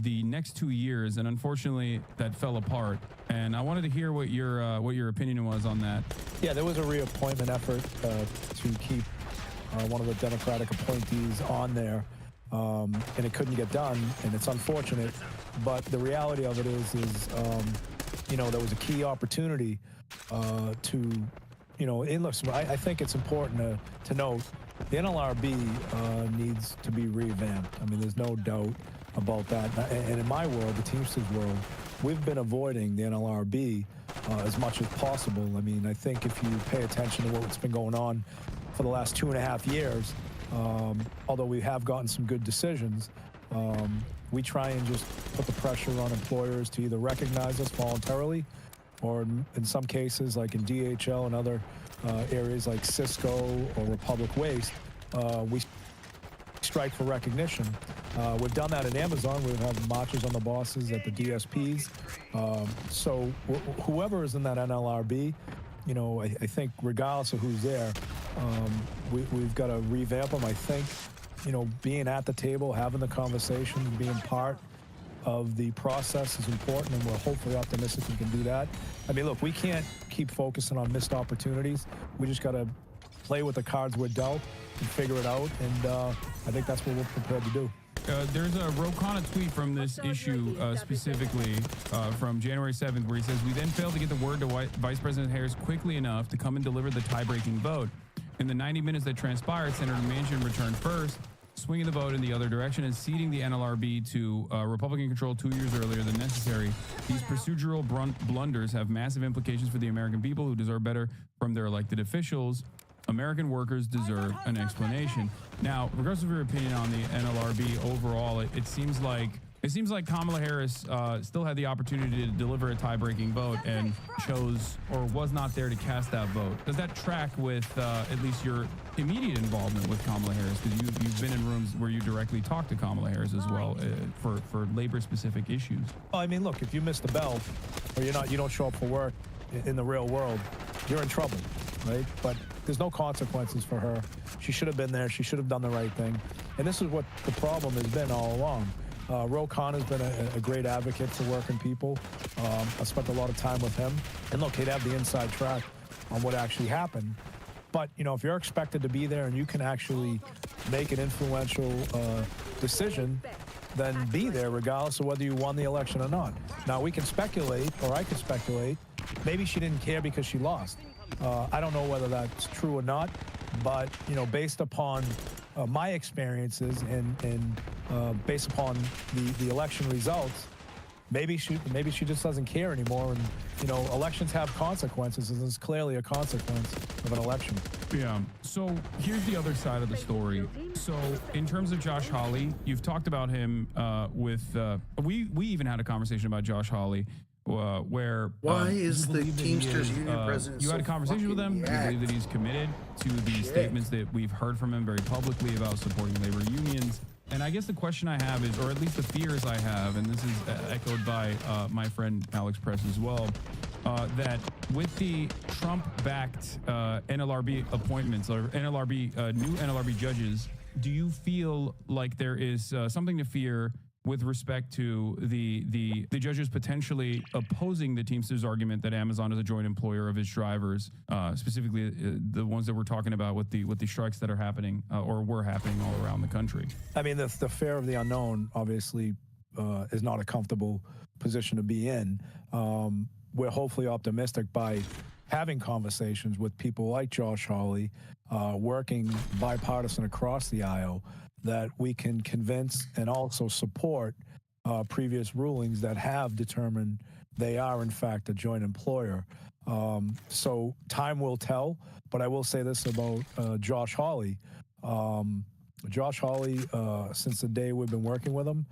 Speaker 13: the next 2 years, and unfortunately that fell apart. And I wanted to hear what your opinion was on that.
Speaker 4: Yeah, there was a reappointment effort to keep one of the Democratic appointees on there. and it couldn't get done, and it's unfortunate. But the reality of it is you know, there was a key opportunity to, you know, and listen, I think it's important to note the NLRB needs to be revamped. I mean, there's no doubt about that. And in my world, the Teamsters world, we've been avoiding the NLRB as much as possible. I mean, I think if you pay attention to what's been going on for the last 2.5 years, although we have gotten some good decisions, we try and just put the pressure on employers to either recognize us voluntarily, or in some cases, like in DHL and other areas like Cisco or Republic Waste, we strike for recognition. We've done that at Amazon. We have marches on the bosses at the DSPs. So whoever is in that NLRB, you know, I think regardless of who's there, we've got to revamp them. I think, you know, being at the table, having the conversation, being part of the process is important, and we're hopefully optimistic we can do that. I mean, look, we can't keep focusing on missed opportunities. We just got to play with the cards we're dealt and figure it out, and I think that's what we're prepared to do.
Speaker 13: There's a Rokana tweet from this issue specifically from January 7th where he says, "We then failed to get the word to Vice President Harris quickly enough to come and deliver the tie-breaking vote. In the 90 minutes that transpired, Senator Manchin returned first, swinging the vote in the other direction and ceding the NLRB to Republican control 2 years earlier than necessary. These procedural blunders have massive implications for the American people who deserve better from their elected officials. American workers deserve an explanation." Now, regardless of your opinion on the NLRB overall, it seems like Kamala Harris still had the opportunity to deliver a tie-breaking vote and chose or was not there to cast that vote. Does that track with at least your immediate involvement with Kamala Harris? Because you've been in rooms where you directly talk to Kamala Harris as well for labor-specific issues.
Speaker 4: Well, I mean, look, if you miss the bell or you don't show up for work in the real world, you're in trouble, right? But there's no consequences for her. She should have been there. She should have done the right thing. And this is what the problem has been all along. Ro Khan has been a great advocate for working people. I spent a lot of time with him. And look, he'd have the inside track on what actually happened. But, you know, if you're expected to be there and you can actually make an influential decision, then be there regardless of whether you won the election or not. Now, we can speculate, or I could speculate, maybe she didn't care because she lost. I don't know whether that's true or not, but, you know, based upon my experiences and based upon the election results, maybe she just doesn't care anymore. And, you know, elections have consequences, and there's clearly a consequence of an election.
Speaker 13: Yeah. So here's the other side of the story. So in terms of Josh Hawley, you've talked about him with we even had a conversation about Josh Hawley. Where
Speaker 10: why is the Teamsters Union president?
Speaker 13: You had a conversation with him. You believe that he's committed to the statements that we've heard from him very publicly about supporting labor unions. And I guess the question I have is, or at least the fears I have, and this is echoed by my friend Alex Press as well, that with the Trump-backed NLRB appointments or new NLRB judges, do you feel like there is something to fear with respect to the judges potentially opposing the Teamsters argument that Amazon is a joint employer of its drivers, specifically the ones that we're talking about with the strikes that are happening or were happening all around the country?
Speaker 4: I mean, the fear of the unknown obviously is not a comfortable position to be in. We're hopefully optimistic by having conversations with people like Josh Hawley, working bipartisan across the aisle, that we can convince and also support previous rulings that have determined they are, in fact, a joint employer. So time will tell, but I will say this about Josh Hawley. Josh Hawley, since the day we've been working with him,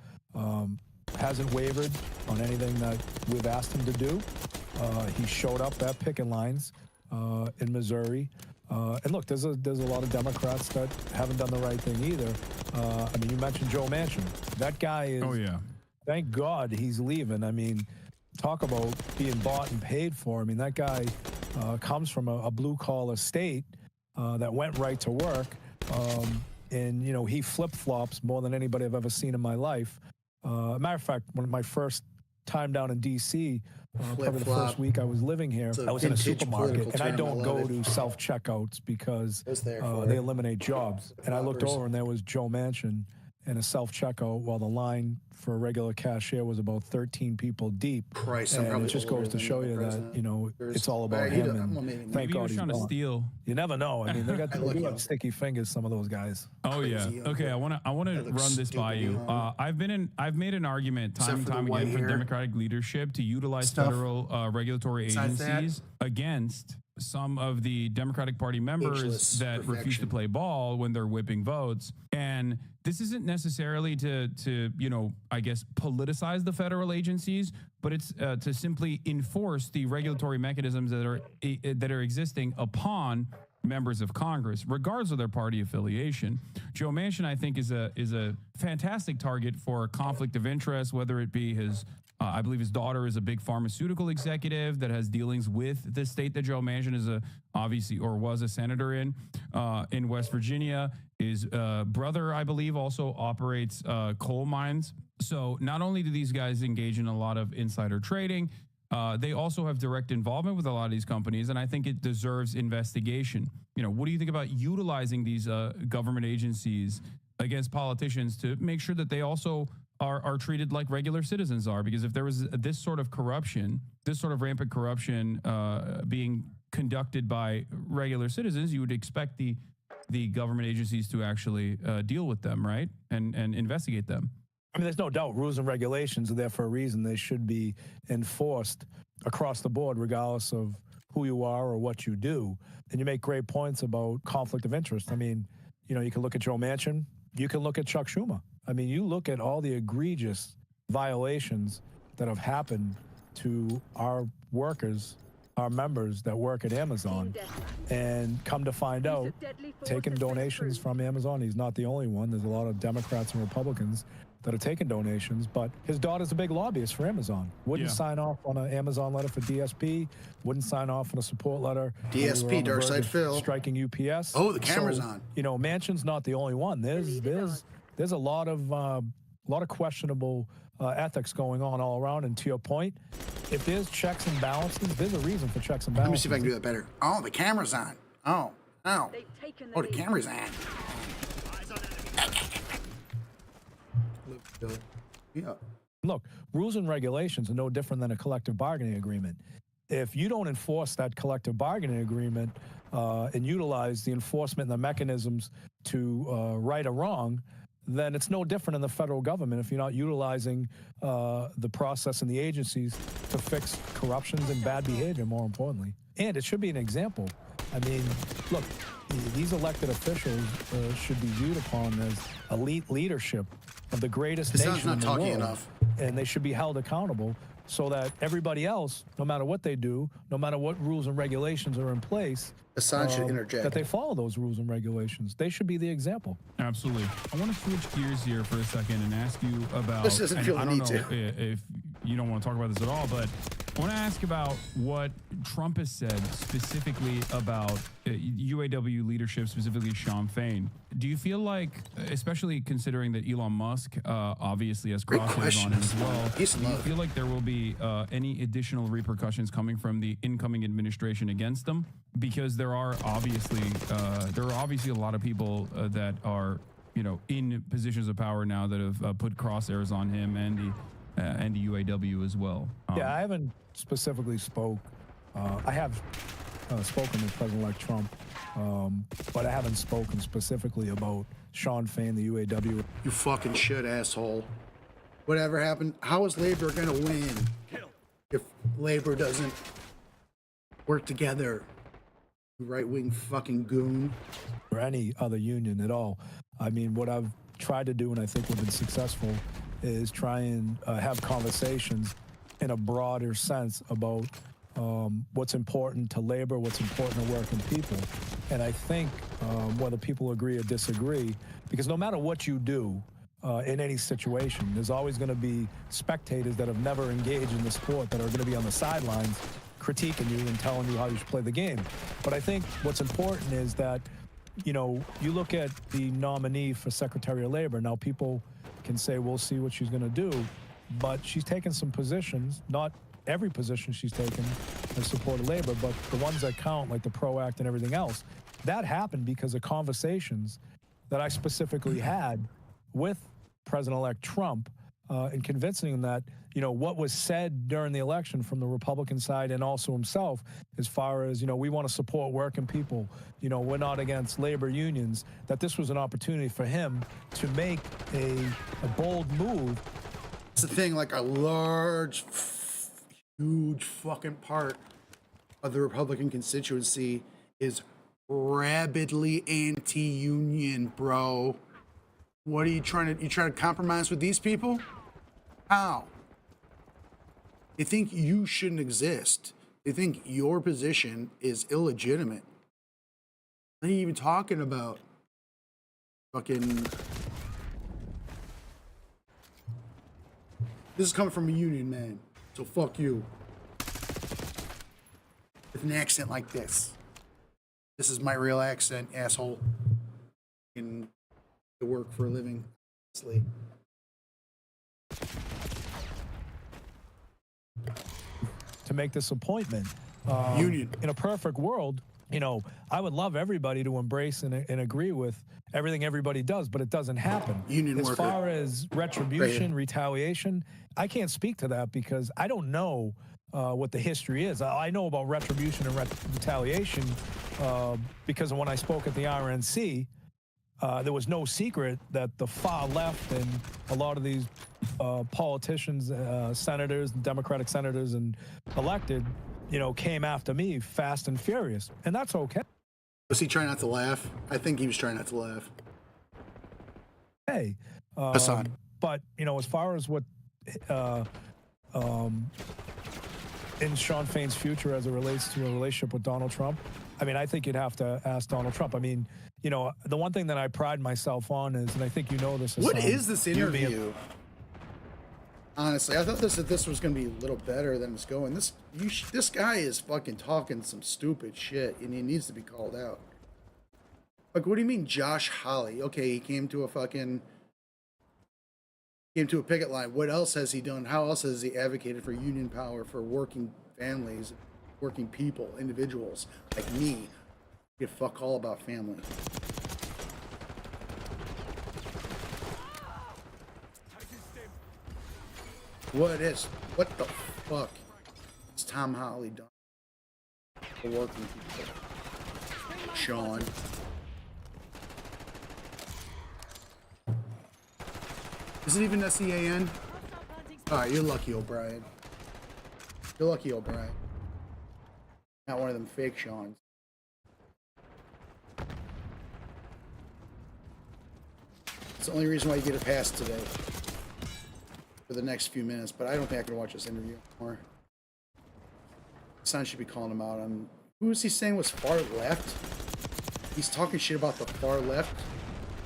Speaker 4: hasn't wavered on anything that we've asked him to do. He showed up at picket lines in Missouri. And look, there's a lot of Democrats that haven't done the right thing either. I mean, you mentioned Joe Manchin. That guy is. Oh yeah. Thank God he's leaving. I mean, talk about being bought and paid for. I mean, that guy comes from a blue-collar state that went right to work, and you know, he flip-flops more than anybody I've ever seen in my life. Matter of fact, when my first time down in D.C., probably the first week I was living here, I was in a supermarket, and I don't go to self-checkouts because they eliminate jobs. And I looked over, and there was Joe Manchin, in a self-checkout while the line for a regular cashier was about 13 people deep.
Speaker 10: Christ, I'm
Speaker 4: and
Speaker 10: probably
Speaker 4: it just
Speaker 10: older
Speaker 4: goes to
Speaker 10: than
Speaker 4: show
Speaker 10: the
Speaker 4: you that,
Speaker 10: president.
Speaker 4: you know,
Speaker 10: There's-
Speaker 4: it's all about
Speaker 10: he
Speaker 4: him.
Speaker 10: don't-
Speaker 4: And
Speaker 10: well, maybe
Speaker 4: thank
Speaker 13: Maybe he
Speaker 4: God
Speaker 13: was
Speaker 4: he's
Speaker 13: trying to
Speaker 4: gone.
Speaker 13: steal.
Speaker 4: You never know. I mean, they got
Speaker 10: look young.
Speaker 4: sticky fingers, some of those guys.
Speaker 13: Oh yeah.
Speaker 10: Crazy,
Speaker 13: Okay, I want to
Speaker 10: looks
Speaker 13: run this by
Speaker 10: stupid,
Speaker 13: you.
Speaker 10: you know?
Speaker 13: I've made an argument time
Speaker 10: Except
Speaker 13: and
Speaker 10: for the
Speaker 13: time
Speaker 10: white
Speaker 13: again for
Speaker 10: hair.
Speaker 13: Democratic leadership to utilize
Speaker 10: Stuff.
Speaker 13: federal regulatory
Speaker 10: Besides that-
Speaker 13: agencies against some of the Democratic Party members
Speaker 10: Ageless
Speaker 13: that refuse to
Speaker 10: perfection.
Speaker 13: play ball when they're whipping votes. And this isn't necessarily to you know, I guess politicize the federal agencies, but it's to simply enforce the regulatory mechanisms that are existing upon members of Congress, regardless of their party affiliation. Joe Manchin, I think, is a fantastic target for a conflict of interest, whether it be his I believe his daughter is a big pharmaceutical executive that has dealings with the state that Joe Manchin is obviously or was a senator in West Virginia. His brother, I believe, also operates coal mines. So not only do these guys engage in a lot of insider trading, they also have direct involvement with a lot of these companies, and I think it deserves investigation. You know, what do you think about utilizing these government agencies against politicians to make sure that they also are treated like regular citizens are? Because if there was this sort of corruption, this sort of rampant corruption being conducted by regular citizens, you would expect the government agencies to actually deal with them, right? And investigate them.
Speaker 4: I mean, there's no doubt rules and regulations are there for a reason. They should be enforced across the board, regardless of who you are or what you do. And you make great points about conflict of interest. I mean, you know, you can look at Joe Manchin, you can look at Chuck Schumer. I mean, you look at all the egregious violations that have happened to our workers, our members that work at Amazon, and come to find out, taking donations from Amazon. He's not the only one. There's a lot of Democrats and Republicans that are taking donations, but his daughter's a big lobbyist for Amazon. Wouldn't sign off on an Amazon letter for DSP, wouldn't sign off on a support letter.
Speaker 10: DSP, Dark Side Phil.
Speaker 4: Striking UPS.
Speaker 10: Oh, the camera's on.
Speaker 4: You know, Manchin's not the only one. There's a lot of questionable ethics going on all around. And to your point, if there's checks and balances, there's a reason for checks and balances.
Speaker 10: Let me see if I can do that better. Oh, the camera's on. Oh, the camera's on. Yeah.
Speaker 4: Look, rules and regulations are no different than a collective bargaining agreement. If you don't enforce that collective bargaining agreement and utilize the enforcement and the mechanisms to right a wrong, then it's no different in the federal government if you're not utilizing the process and the agencies to fix corruptions and bad behavior, more importantly. And it should be an example. I mean, look, these elected officials should be viewed upon as elite leadership of the greatest nation in the world.
Speaker 10: Enough.
Speaker 4: And they should be held accountable so that everybody else, no matter what they do, no matter what rules and regulations are in place,
Speaker 10: Hassan should interject.
Speaker 4: that they follow those rules and regulations. They should be the example.
Speaker 13: Absolutely. I want to switch gears here for a second and ask you about.
Speaker 10: This doesn't feel
Speaker 13: I
Speaker 10: the
Speaker 13: don't
Speaker 10: need
Speaker 13: know
Speaker 10: to.
Speaker 13: if you don't want to talk about this at all, but I want to ask about what Trump has said specifically about UAW leadership, specifically Sean Fain. Do you feel like, especially considering that Elon Musk obviously has crosshairs on him as well, do you feel like there will be any additional repercussions coming from the incoming administration against them? Because there are obviously a lot of people that are, you know, in positions of power now that have put crosshairs on him and the UAW as well.
Speaker 4: Yeah, I haven't specifically spoke. I have spoken to President-elect Trump, but I haven't spoken specifically about Sean Fain, the UAW.
Speaker 10: You fucking should, asshole. Whatever happened, how is labor gonna win if labor doesn't work together? You right-wing fucking goon.
Speaker 4: Or any other union at all. I mean, what I've tried to do, and I think we've been successful, is try and have conversations in a broader sense about what's important to labor, what's important to working people. And I think whether people agree or disagree, because no matter what you do in any situation, there's always going to be spectators that have never engaged in the sport that are going to be on the sidelines critiquing you and telling you how you should play the game. But I think what's important is that, you know, you look at the nominee for Secretary of Labor. Now, people can say, we'll see what she's going to do, but she's taken some positions, not every position she's taken in support of labor, but the ones that count, like the PRO Act and everything else. That happened because of conversations that I specifically had with President-elect Trump and convincing him that, you know, what was said during the election from the Republican side and also himself, as far as, you know, we want to support working people, you know, we're not against labor unions, that this was an opportunity for him to make a bold move.
Speaker 10: It's the thing, like a large, huge fucking part of the Republican constituency is rabidly anti-union, bro. What are you trying to compromise with these people? How? They think you shouldn't exist. They think your position is illegitimate. What are you even talking about? Fucking... This is coming from a union man, so fuck you. With an accent like this. This is my real accent, asshole. In to work for a living, honestly.
Speaker 4: To make this appointment.
Speaker 10: Union.
Speaker 4: In a perfect world, you know, I would love everybody to embrace and agree with everything everybody does, but it doesn't happen.
Speaker 10: Union
Speaker 4: as
Speaker 10: worker.
Speaker 4: far as retribution, retaliation, I can't speak to that because I don't know what the history is. I know about retribution and retaliation because when I spoke at the RNC, there was no secret that the far left and a lot of these politicians, senators, Democratic senators and elected, you know, came after me fast and furious. And that's okay.
Speaker 10: Was he trying not to laugh? I think he was trying not to laugh.
Speaker 4: Hey.
Speaker 10: Hassan.
Speaker 4: But, you know, as far as what in Sean Fain's future as it relates to a relationship with Donald Trump, I mean, I think you'd have to ask Donald Trump. I mean, you know, the one thing that I pride myself on is, and I think you know this, Hassan,
Speaker 10: what is this interview? Honestly, I thought this was going to be a little better than it's going. This guy is fucking talking some stupid shit, and he needs to be called out. Like, what do you mean, Josh Hawley? Okay, he came to a picket line. What else has he done? How else has he advocated for union power for working families, working people, individuals like me? Give fuck all about family. What the fuck is Tom Hawley done for working people? Sean. Is it even SEAN? Alright, you're lucky, O'Brien. You're lucky, O'Brien. Not one of them fake Seans. It's the only reason why you get a pass today. For the next few minutes, but I don't think I can watch this interview anymore. Son should be calling him out on... Who is he saying was far left? He's talking shit about the far left.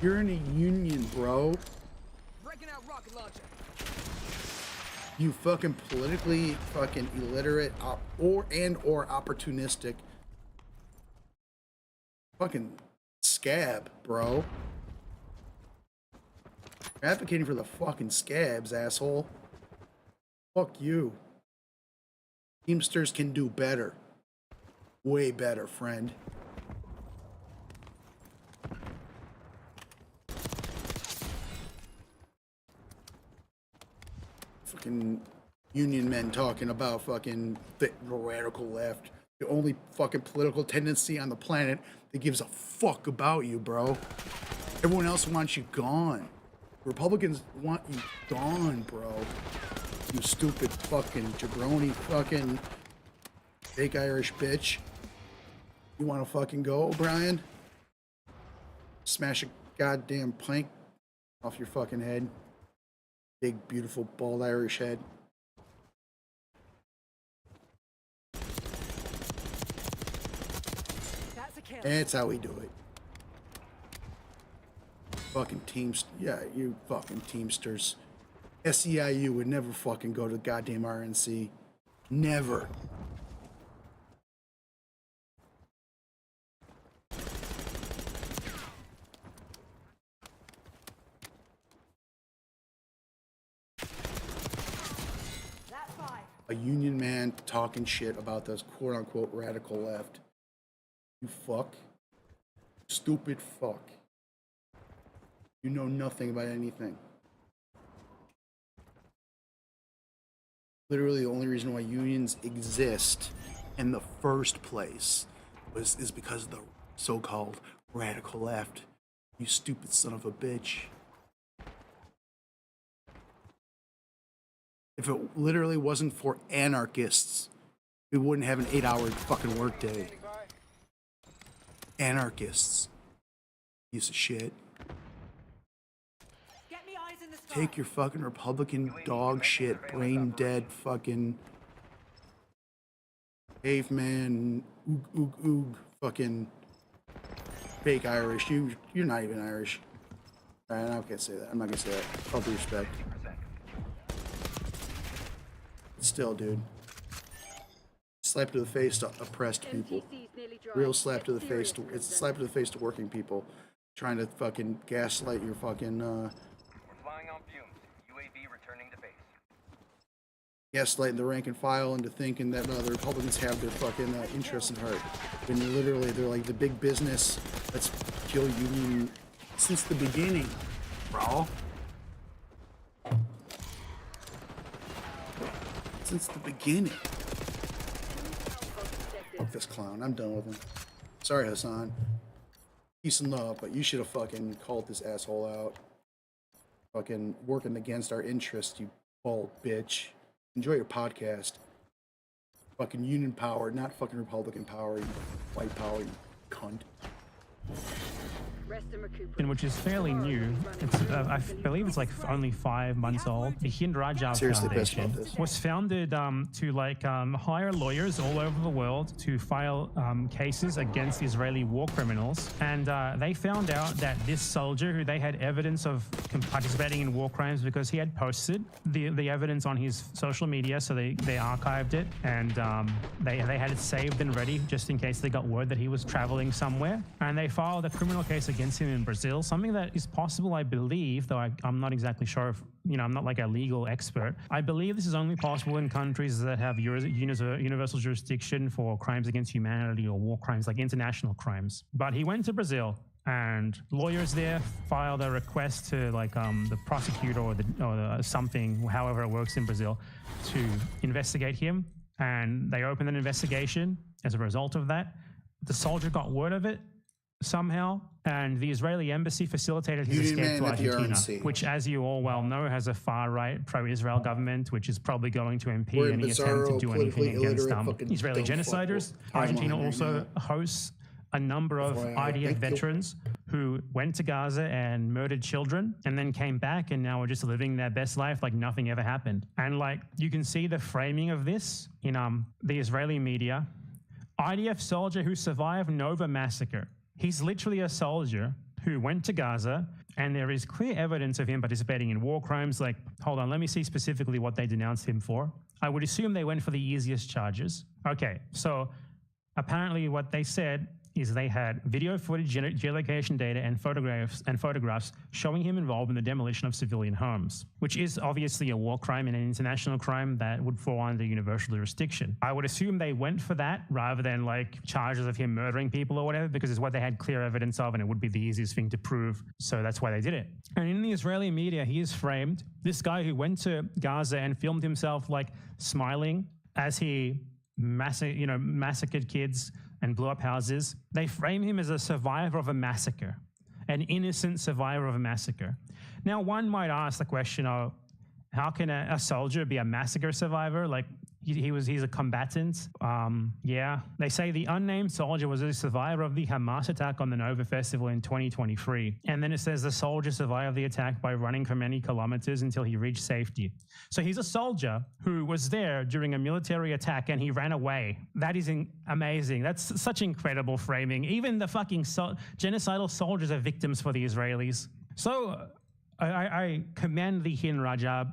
Speaker 10: You're in a union, bro.
Speaker 9: Breaking out rocket launcher.
Speaker 10: You fucking politically fucking illiterate or opportunistic fucking scab, bro. You're advocating for the fucking scabs, asshole. Fuck you. Teamsters can do better. Way better, friend. Fucking union men talking about fucking the radical left. The only fucking political tendency on the planet that gives a fuck about you, bro. Everyone else wants you gone. Republicans want you gone, bro. You stupid fucking jabroni fucking fake Irish bitch. You want to fucking go, O'Brien? Smash a goddamn plank off your fucking head. Big, beautiful, bald Irish head.
Speaker 9: That's a kill.
Speaker 10: That's how we do it. Fucking teams, yeah, you fucking Teamsters. SEIU would never fucking go to the goddamn RNC. Never.
Speaker 9: That's 5.
Speaker 10: A union man talking shit about this quote-unquote radical left. You fuck. Stupid fuck. You know nothing about anything. Literally, the only reason why unions exist in the first place is because of the so-called radical left. You stupid son of a bitch. If it literally wasn't for anarchists, we wouldn't have an 8-hour fucking workday. Anarchists. Piece of shit. Take your fucking Republican dog shit, brain dead fucking caveman, oog, fucking fake Irish. You're not even Irish. Alright, I can't say that. I'm not gonna say that. All due respect. Still, dude. Slap to the face to oppressed people. Real slap to the face. It's a slap to the face to working people. Trying to fucking gaslight your fucking,
Speaker 14: Flying on fumes. UAV returning to base.
Speaker 10: gaslighting the rank and file into thinking that the Republicans have their fucking interests in heart. When literally they're like the big business. Let's kill union since the beginning, bro. Since the beginning. Fuck this clown. I'm done with him. Sorry, Hassan. Peace and love, but you should have fucking called this asshole out. Fucking working against our interests, you bald bitch. Enjoy your podcast. Fucking union power, not fucking Republican power, you white power, you cunt.
Speaker 15: Which is fairly new. It's, I believe it's like only 5 months old. The Hind Rajab Foundation was founded to hire lawyers all over the world to file cases against Israeli war criminals. And they found out that this soldier, who they had evidence of participating in war crimes because he had posted the evidence on his social media, so they archived it, and they had it saved and ready just in case they got word that he was traveling somewhere. And they filed a criminal case against him in Brazil, something that is possible, I believe, though I'm not exactly sure if, I'm not like a legal expert. I believe this is only possible in countries that have universal jurisdiction for crimes against humanity or war crimes, like international crimes. But he went to Brazil, and lawyers there filed a request to the prosecutor or something, however it works in Brazil, to investigate him. And they opened an investigation. As a result of that, the soldier got word of it somehow, and the Israeli embassy facilitated his escape to Argentina, which, as you all well know, has a far-right pro-Israel government, which is probably going to impede any attempt to do anything against Israeli genociders. Argentina also hosts a number of IDF veterans who went to Gaza and murdered children and then came back and now are just living their best life like nothing ever happened. And you can see the framing of this in the Israeli media. IDF soldier who survived Nova massacre. He's literally a soldier who went to Gaza, and there is clear evidence of him participating in war crimes. Hold on, let me see specifically what they denounced him for. I would assume they went for the easiest charges. Okay, so apparently what they said is they had video footage, geolocation data, and photographs showing him involved in the demolition of civilian homes, which is obviously a war crime and an international crime that would fall under universal jurisdiction. I would assume they went for that rather than charges of him murdering people or whatever, because it's what they had clear evidence of and it would be the easiest thing to prove. So that's why they did it. And in the Israeli media, he is framed, this guy who went to Gaza and filmed himself smiling as he massacred kids and blew up houses. They frame him as a survivor of a massacre, an innocent survivor of a massacre. Now, one might ask the question of, how can a soldier be a massacre survivor? He's a combatant. Yeah. They say the unnamed soldier was a survivor of the Hamas attack on the Nova Festival in 2023. And then it says the soldier survived the attack by running for many kilometers until he reached safety. So he's a soldier who was there during a military attack and he ran away. That is amazing. That's such incredible framing. Even the fucking genocidal soldiers are victims for the Israelis. So I commend the Hind Rajab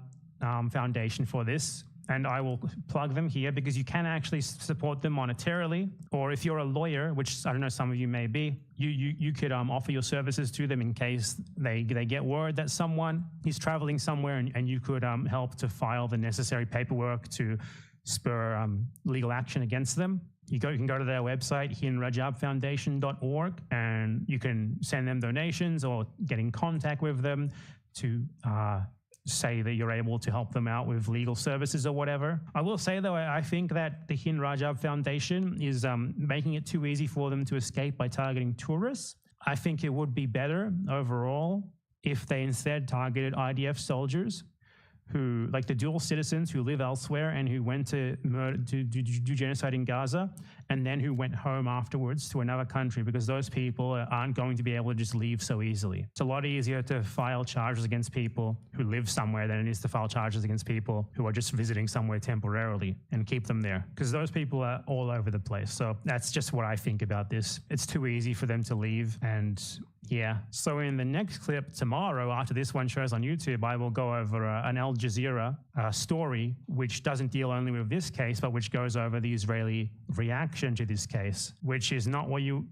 Speaker 15: Foundation for this. And I will plug them here because you can actually support them monetarily, or if you're a lawyer, which I don't know, some of you may be, you could offer your services to them in case they get word that someone is traveling somewhere, and you could help to file the necessary paperwork to spur legal action against them. You can go to their website, hindrajabfoundation.org, and you can send them donations or get in contact with them to say that you're able to help them out with legal services or whatever. I will say, though, I think that the Hind Rajab Foundation is making it too easy for them to escape by targeting tourists. I think it would be better overall if they instead targeted IDF soldiers who, like the dual citizens who live elsewhere and who went to do genocide in Gaza, and then who went home afterwards to another country, because those people aren't going to be able to just leave so easily. It's a lot easier to file charges against people who live somewhere than it is to file charges against people who are just visiting somewhere temporarily and keep them there, because those people are all over the place. So that's just what I think about this. It's too easy for them to leave, and yeah. So in the next clip tomorrow, after this one shows on YouTube, I will go over an Al Jazeera story, which doesn't deal only with this case, but which goes over the Israeli reaction to this case, which is not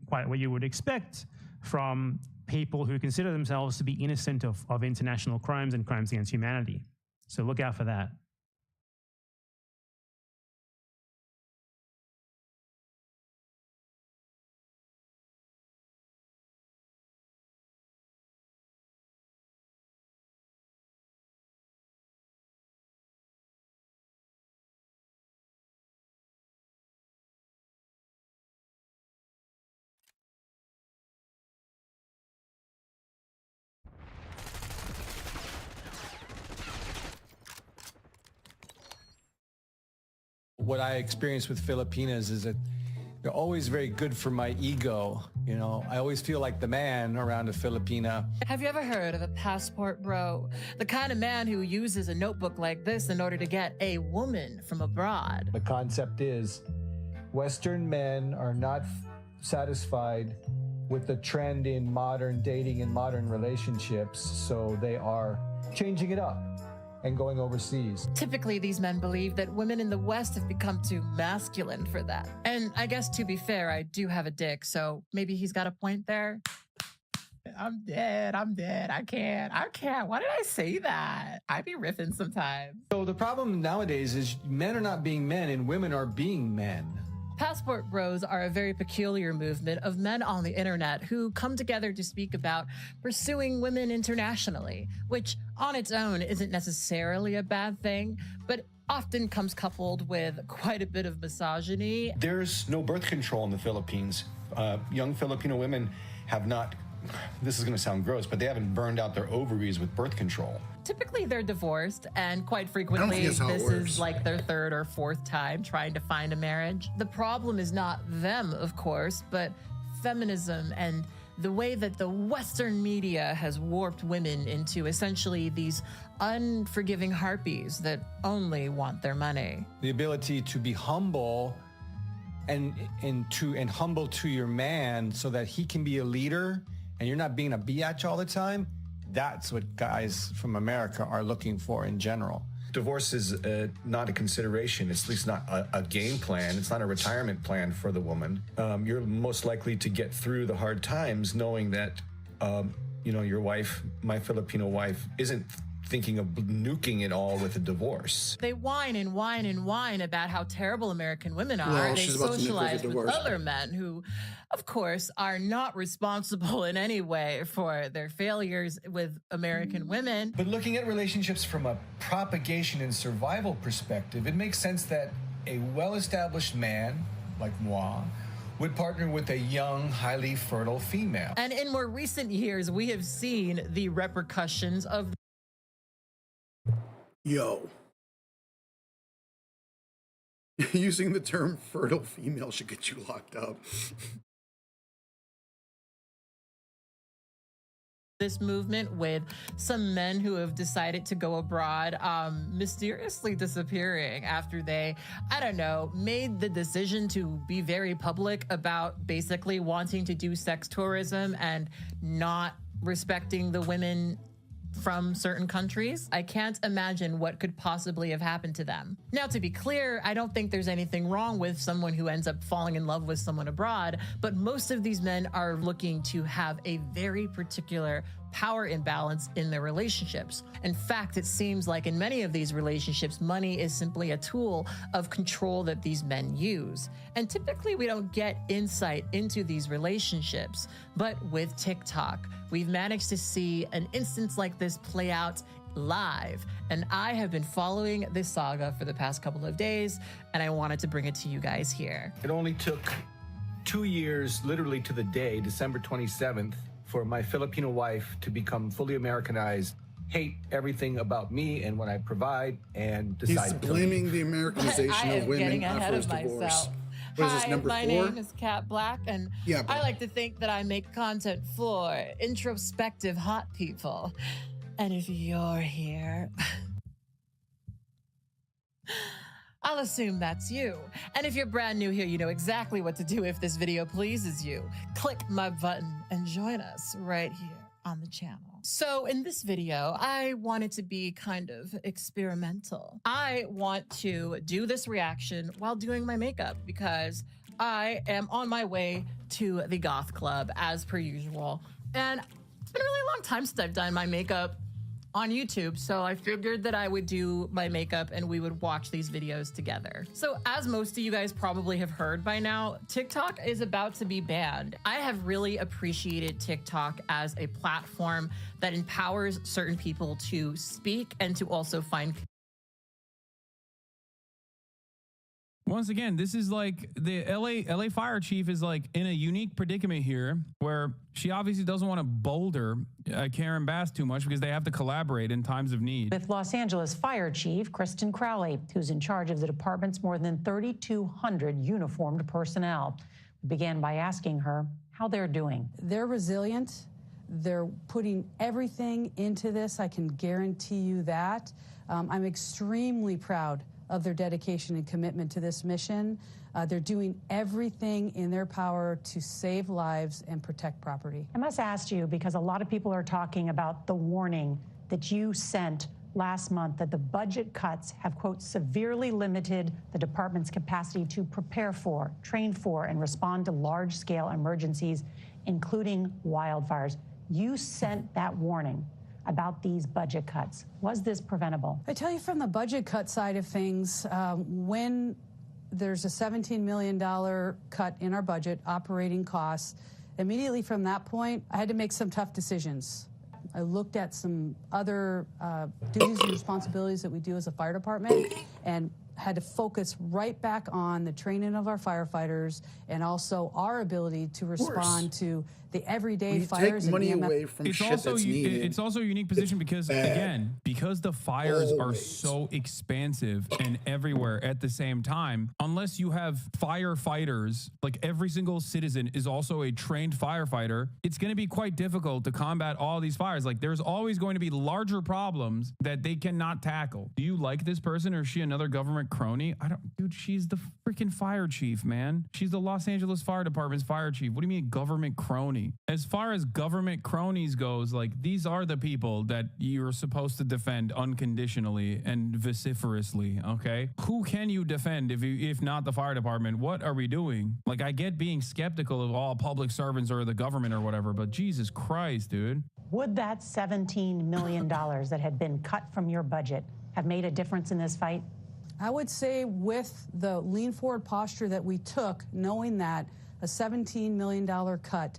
Speaker 15: quite what you would expect from people who consider themselves to be innocent of international crimes and crimes against humanity. So look out for that.
Speaker 16: What I experience with Filipinas is that they're always very good for my ego. You know, I always feel like the man around a Filipina.
Speaker 17: Have you ever heard of a passport bro? The kind of man who uses a notebook like this in order to get a woman from abroad.
Speaker 16: The concept is Western men are not satisfied with the trend in modern dating and modern relationships, so they are changing it up and going overseas.
Speaker 17: Typically, these men believe that women in the West have become too masculine for that. And I guess, to be fair, I do have a dick, so maybe he's got a point there. I'm dead. I can't. Why did I say that? I be riffing sometimes.
Speaker 16: So the problem nowadays is men are not being men and women are being men.
Speaker 17: Passport bros are a very peculiar movement of men on the internet who come together to speak about pursuing women internationally, which on its own isn't necessarily a bad thing, but often comes coupled with quite a bit of misogyny.
Speaker 18: There's no birth control in the Philippines. Young Filipino women have not, this is going to sound gross, but they haven't burned out their ovaries with birth control.
Speaker 17: Typically, they're divorced, and quite frequently, this is like their third or fourth time trying to find a marriage. The problem is not them, of course, but feminism and the way that the Western media has warped women into essentially these unforgiving harpies that only want their money.
Speaker 16: The ability to be humble and humble to your man so that he can be a leader and you're not being a biatch all the time. That's what guys from America are looking for in general.
Speaker 18: Divorce is not a consideration. It's at least not a game plan. It's not a retirement plan for the woman. You're most likely to get through the hard times knowing that, your wife, my Filipino wife, isn't thinking of nuking it all with a divorce.
Speaker 17: They whine and whine and whine about how terrible American women are.
Speaker 10: Well,
Speaker 17: they
Speaker 10: she's about to nuke
Speaker 17: socialize
Speaker 10: with a
Speaker 17: with
Speaker 10: divorce.
Speaker 17: other men who, of course, are not responsible in any way for their failures with American women.
Speaker 16: But looking at relationships from a propagation and survival perspective, it makes sense that a well-established man like moi would partner with a young, highly fertile female.
Speaker 17: And in more recent years, we have seen the repercussions of
Speaker 10: Yo. Using the term fertile female should get you locked up.
Speaker 17: this movement with some men who have decided to go abroad mysteriously disappearing after they, I don't know, made the decision to be very public about basically wanting to do sex tourism and not respecting the women from certain countries. I can't imagine what could possibly have happened to them. Now, to be clear, I don't think there's anything wrong with someone who ends up falling in love with someone abroad, but most of these men are looking to have a very particular power imbalance in their relationships. In fact, it seems like in many of these relationships, money is simply a tool of control that these men use. And typically we don't get insight into these relationships, but with TikTok, we've managed to see an instance like this play out live. And I have been following this saga for the past couple of days, and I wanted to bring it to you guys here.
Speaker 18: It only took 2 years, literally to the day, December 27th, for my Filipino wife to become fully Americanized, hate everything about me and what I provide, and decide
Speaker 10: He's blaming the Americanization of women after his divorce. What is this, number
Speaker 17: my
Speaker 10: 4?
Speaker 17: name is Kat Black, and
Speaker 10: Yeah,
Speaker 17: I like to think that I make content for introspective hot people. And if you're here, I'll assume that's you. And if you're brand new here, you know exactly what to do if this video pleases you. Click my button and join us right here on the channel. So in this video, I want it to be kind of experimental. I want to do this reaction while doing my makeup because I am on my way to the goth club as per usual. And it's been a really long time since I've done my makeup on YouTube, so I figured that I would do my makeup and we would watch these videos together. So as most of you guys probably have heard by now, TikTok is about to be banned. I have really appreciated TikTok as a platform that empowers certain people to speak and to also find.
Speaker 13: Once again, this is like the LA fire chief is like in a unique predicament here where she obviously doesn't want to boulder Karen Bass too much because they have to collaborate in times of need.
Speaker 19: With Los Angeles Fire Chief Kristen Crowley, who's in charge of the department's more than 3,200 uniformed personnel. We began by asking her how they're doing.
Speaker 20: They're resilient. They're putting everything into this. I can guarantee you that. I'm extremely proud of their dedication and commitment to this mission. They're doing everything in their power to save lives and protect property.
Speaker 19: I must ask you, because a lot of people are talking about the warning that you sent last month that the budget cuts have, quote, severely limited the department's capacity to prepare for, train for, and respond to large-scale emergencies, including wildfires. You sent that warning about these budget cuts. Was this preventable?
Speaker 20: I tell you, from the budget cut side of things, when there's a $17 million cut in our budget, operating costs, immediately from that point, I had to make some tough decisions. I looked at some other duties and responsibilities that we do as a fire department and had to focus right back on the training of our firefighters and also our ability to respond to the everyday fires.
Speaker 10: Take money away from
Speaker 13: it's
Speaker 10: shit
Speaker 13: also
Speaker 10: that's needed.
Speaker 13: It's also a unique position because again, because the fires are so expansive and everywhere at the same time, unless you have firefighters, like every single citizen is also a trained firefighter, it's going to be quite difficult to combat all these fires. Like there's always going to be larger problems that they cannot tackle. Do you like this person or is she another government crony? I don't, dude, she's the freaking fire chief, man. She's the Los Angeles Fire Department's fire chief. What do you mean government crony? As far as government cronies goes, like these are the people that you're supposed to defend unconditionally and vociferously, okay? Who can you defend if not the fire department? What are we doing? Like I get being skeptical of all public servants or the government or whatever, but Jesus Christ, dude.
Speaker 19: Would that $17 million that had been cut from your budget have made a difference in this fight?
Speaker 20: I would say with the lean forward posture that we took, knowing that a $17 million cut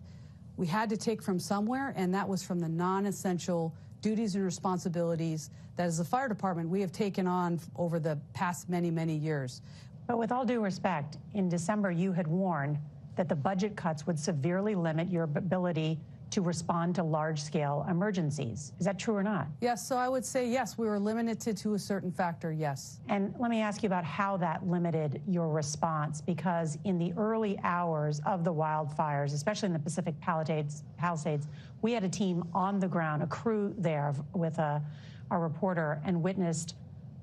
Speaker 20: we had to take from somewhere, and that was from the non-essential duties and responsibilities that as a fire department we have taken on over the past many, many years.
Speaker 19: But with all due respect, in December you had warned that the budget cuts would severely limit your ability to respond to large-scale emergencies. Is that true or not?
Speaker 20: Yes, so I would say yes, we were limited to a certain factor, yes.
Speaker 19: And let me ask you about how that limited your response, because in the early hours of the wildfires, especially in the Pacific Palisades, we had a team on the ground, a crew there with our reporter, and witnessed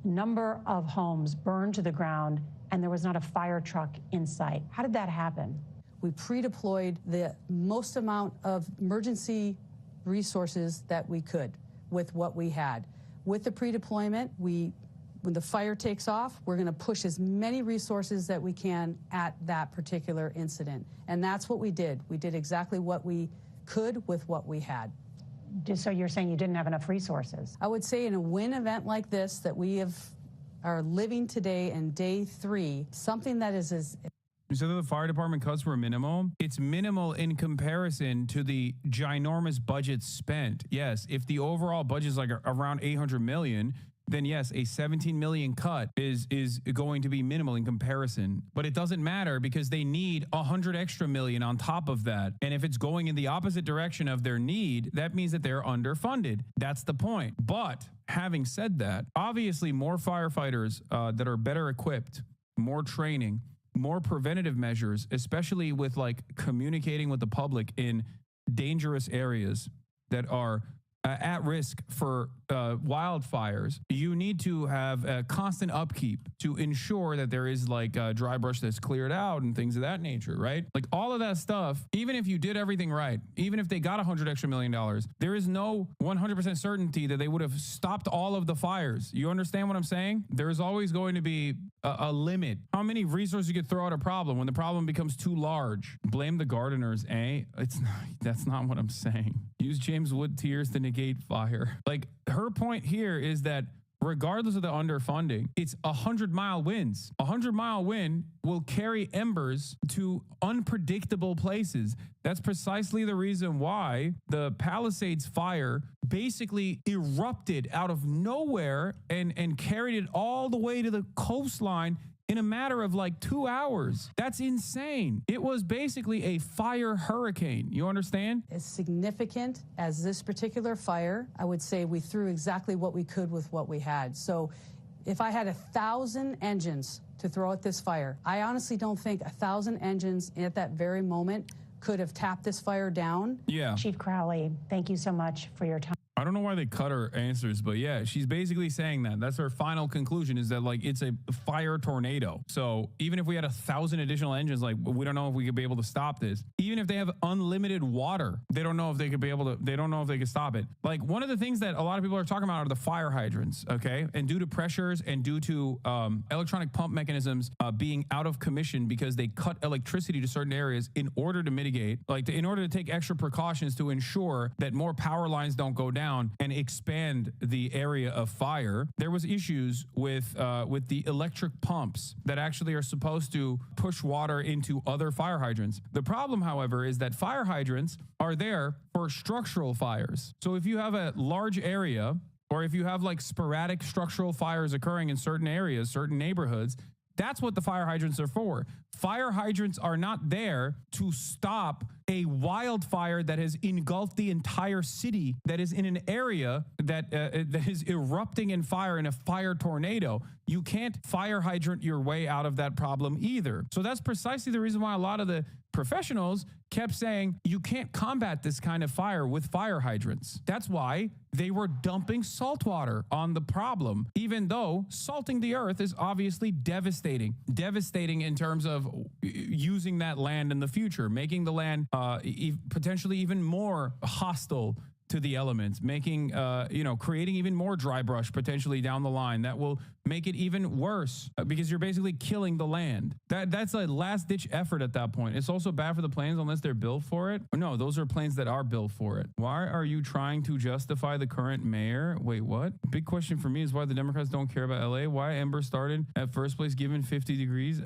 Speaker 19: a number of homes burned to the ground, and there was not a fire truck in sight. How did that happen?
Speaker 20: We pre-deployed the most amount of emergency resources that we could with what we had. With the pre-deployment, when the fire takes off, we're going to push as many resources that we can at that particular incident. And that's what we did. We did exactly what we could with what we had.
Speaker 19: So you're saying you didn't have enough resources?
Speaker 20: I would say in a win event like this that we are living today in day 3, something that is as...
Speaker 13: You said that the fire department cuts were minimal. It's minimal in comparison to the ginormous budgets spent. Yes, if the overall budget is like around 800 million, then yes, a 17 million cut is going to be minimal in comparison. But it doesn't matter because they need 100 extra million on top of that. And if it's going in the opposite direction of their need, that means that they're underfunded. That's the point. But having said that, obviously more firefighters that are better equipped, more training, more preventative measures, especially with like communicating with the public in dangerous areas that are at risk for wildfires. You need to have a constant upkeep to ensure that there is like dry brush that's cleared out and things of that nature, right? Like all of that stuff, even if you did everything right, even if they got $100 million extra, there is no 100% certainty that they would have stopped all of the fires. You understand what I'm saying? There is always going to be a limit. How many resources you could throw at a problem when the problem becomes too large? Blame the gardeners, eh? It's not, that's not what I'm saying. Use James Wood tears to negate fire. Like her point here is that regardless of the underfunding, it's 100-mile winds. A 100-mile wind will carry embers to unpredictable places. That's precisely the reason why the Palisades fire basically erupted out of nowhere and carried it all the way to the coastline in a matter of like 2 hours. That's insane. It was basically a fire hurricane. You understand?
Speaker 20: As significant as this particular fire, I would say we threw exactly what we could with what we had. So if I had 1,000 engines to throw at this fire, I honestly don't think 1,000 engines at that very moment could have tapped this fire down.
Speaker 13: Yeah.
Speaker 19: Chief Crowley, thank you so much for your time.
Speaker 13: I don't know why they cut her answers, but yeah, she's basically saying that. That's her final conclusion, is that like it's a fire tornado. So even if we had 1,000 additional engines, like we don't know if we could be able to stop this. Even if they have unlimited water, they don't know if they could be able to, they don't know if they could stop it. Like one of the things that a lot of people are talking about are the fire hydrants, okay? And due to pressures and due to electronic pump mechanisms being out of commission because they cut electricity to certain areas in order to mitigate, like in order to take extra precautions to ensure that more power lines don't go down and expand the area of fire. There was issues with the electric pumps that actually are supposed to push water into other fire hydrants. The problem, however, is that fire hydrants are there for structural fires. So if you have a large area, or if you have like sporadic structural fires occurring in certain areas, certain neighborhoods, that's what the fire hydrants are for. Fire hydrants are not there to stop a wildfire that has engulfed the entire city, that is in an area that is erupting in fire in a fire tornado. You can't fire hydrant your way out of that problem either. So that's precisely the reason why a lot of the professionals kept saying you can't combat this kind of fire with fire hydrants. That's why they were dumping salt water on the problem, even though salting the earth is obviously devastating. Devastating in terms of using that land in the future, making the land potentially even more hostile to the elements, making, creating even more dry brush potentially down the line that will make it even worse because you're basically killing the land. That's a last ditch effort at that point. It's also bad for the planes unless they're built for it. No, those are planes that are built for it. Why are you trying to justify the current mayor? Wait, what? Big question for me is why the Democrats don't care about LA. Why Ember started at first place given 50 degrees?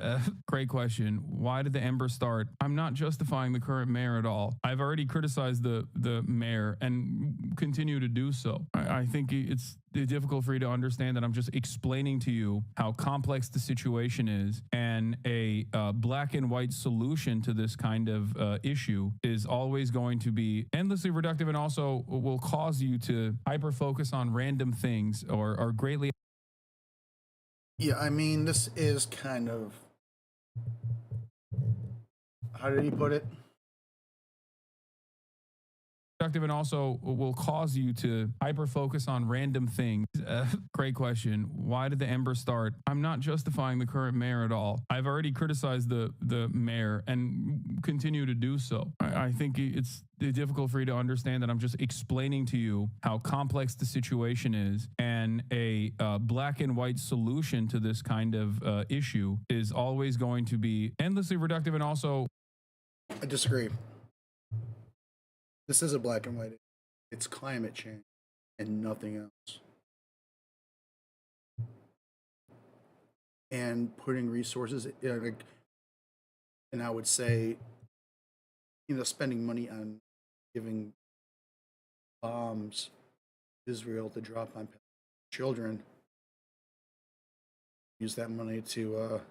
Speaker 13: Great question. Why did the Ember start? I'm not justifying the current mayor at all. I've already criticized the mayor and continue to do so. I think it's difficult for you to understand that I'm just explaining to you how complex the situation is, and a black and white solution to this kind of issue is always going to be endlessly reductive and also will cause you to hyper focus on random things or greatly.
Speaker 10: Yeah, I mean, this is kind of, how did he put it?
Speaker 13: And also will cause you to hyper focus on random things. Great question. Why did the Ember start? I'm not justifying the current mayor at all. I've already criticized the mayor and continue to do so. I think it's difficult for you to understand that I'm just explaining to you how complex the situation is, and a black and white solution to this kind of issue is always going to be endlessly reductive and also.
Speaker 10: I disagree. This is a black and white. It's climate change and nothing else. And putting resources, like And I would say, spending money on giving bombs to Israel to drop on children, use that money to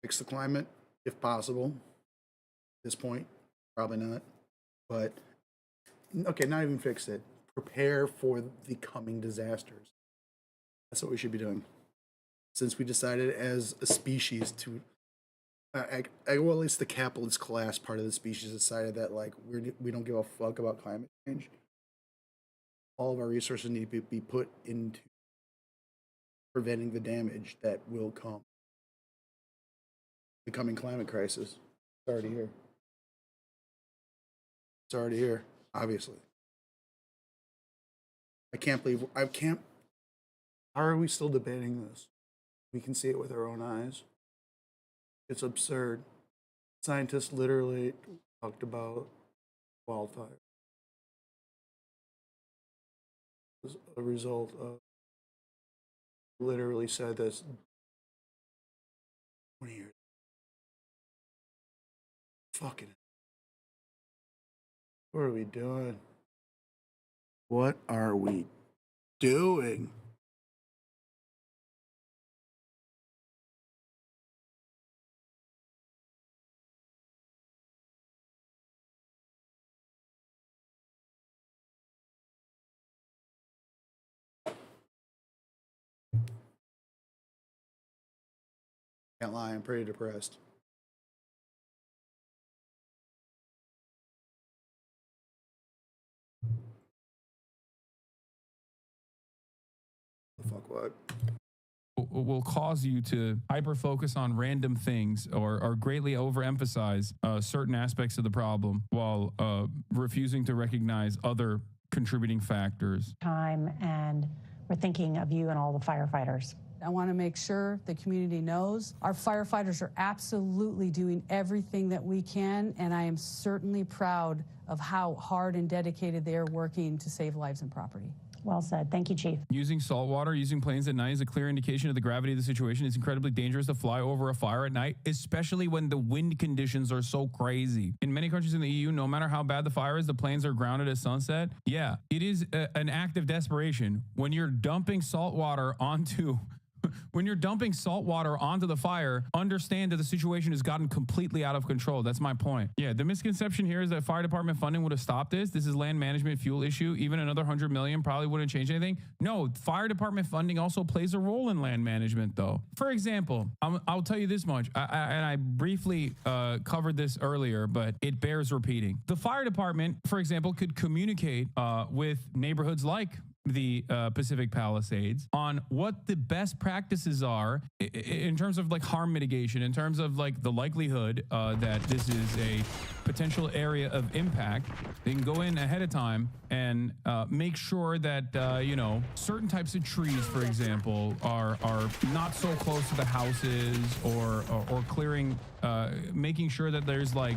Speaker 10: fix the climate, if possible. At this point, probably not. But, okay, not even fix it. Prepare for the coming disasters. That's what we should be doing. Since we decided as a species to, well, at least the capitalist class part of the species decided that, like, we don't give a fuck about climate change. All of our resources need to be put into preventing the damage that will come. The coming climate crisis. It's already here. It's already here, obviously. How are we still debating this? We can see it with our own eyes. It's absurd. Scientists literally talked about wildfire as a result of, literally said this 20 years. Fucking. What are we doing? What are we doing? Can't lie, I'm pretty depressed. The fuck what?
Speaker 13: Will cause you to hyper focus on random things or greatly overemphasize certain aspects of the problem while refusing to recognize other contributing factors.
Speaker 19: Time, and we're thinking of you and all the firefighters.
Speaker 20: I want to make sure the community knows our firefighters are absolutely doing everything that we can, and I am certainly proud of how hard and dedicated they are working to save lives and property.
Speaker 19: Well said. Thank you, Chief.
Speaker 13: Using salt water, using planes at night is a clear indication of the gravity of the situation. It's incredibly dangerous to fly over a fire at night, especially when the wind conditions are so crazy. In many countries in the EU, no matter how bad the fire is, the planes are grounded at sunset. Yeah, it is an act of desperation when you're dumping salt water onto the fire. Understand that the situation has gotten completely out of control. That's my point. Yeah, the misconception here is that fire department funding would have stopped this. This is land management fuel issue. Even another 100 million probably wouldn't change anything. No, fire department funding also plays a role in land management, though. For example, I'll tell you this much, and I briefly covered this earlier, but it bears repeating. The fire department, for example, could communicate with neighborhoods like the Pacific Palisades on what the best practices are in terms of like harm mitigation, in terms of like the likelihood that this is a potential area of impact. They can go in ahead of time and make sure that certain types of trees, for example, are not so close to the houses, or clearing, making sure that there's like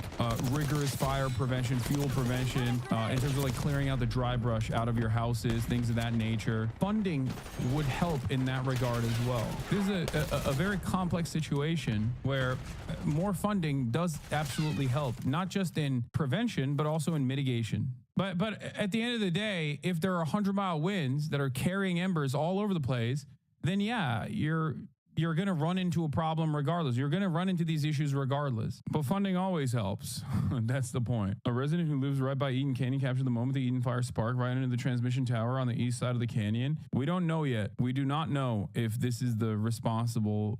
Speaker 13: rigorous fire prevention, fuel prevention, in terms of like clearing out the dry brush out of your houses, things of that nature. Funding would help in that regard as well. This is a very complex situation where more funding does absolutely help, not just in prevention, but also in mitigation. But at the end of the day, if there are 100-mile winds that are carrying embers all over the place, then yeah, you're going to run into a problem regardless. You're going to run into these issues regardless. But funding always helps. That's the point. A resident who lives right by Eaton Canyon captured the moment the Eaton fire sparked right into the transmission tower on the east side of the canyon. We don't know yet. We do not know if this is the responsible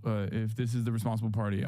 Speaker 13: party.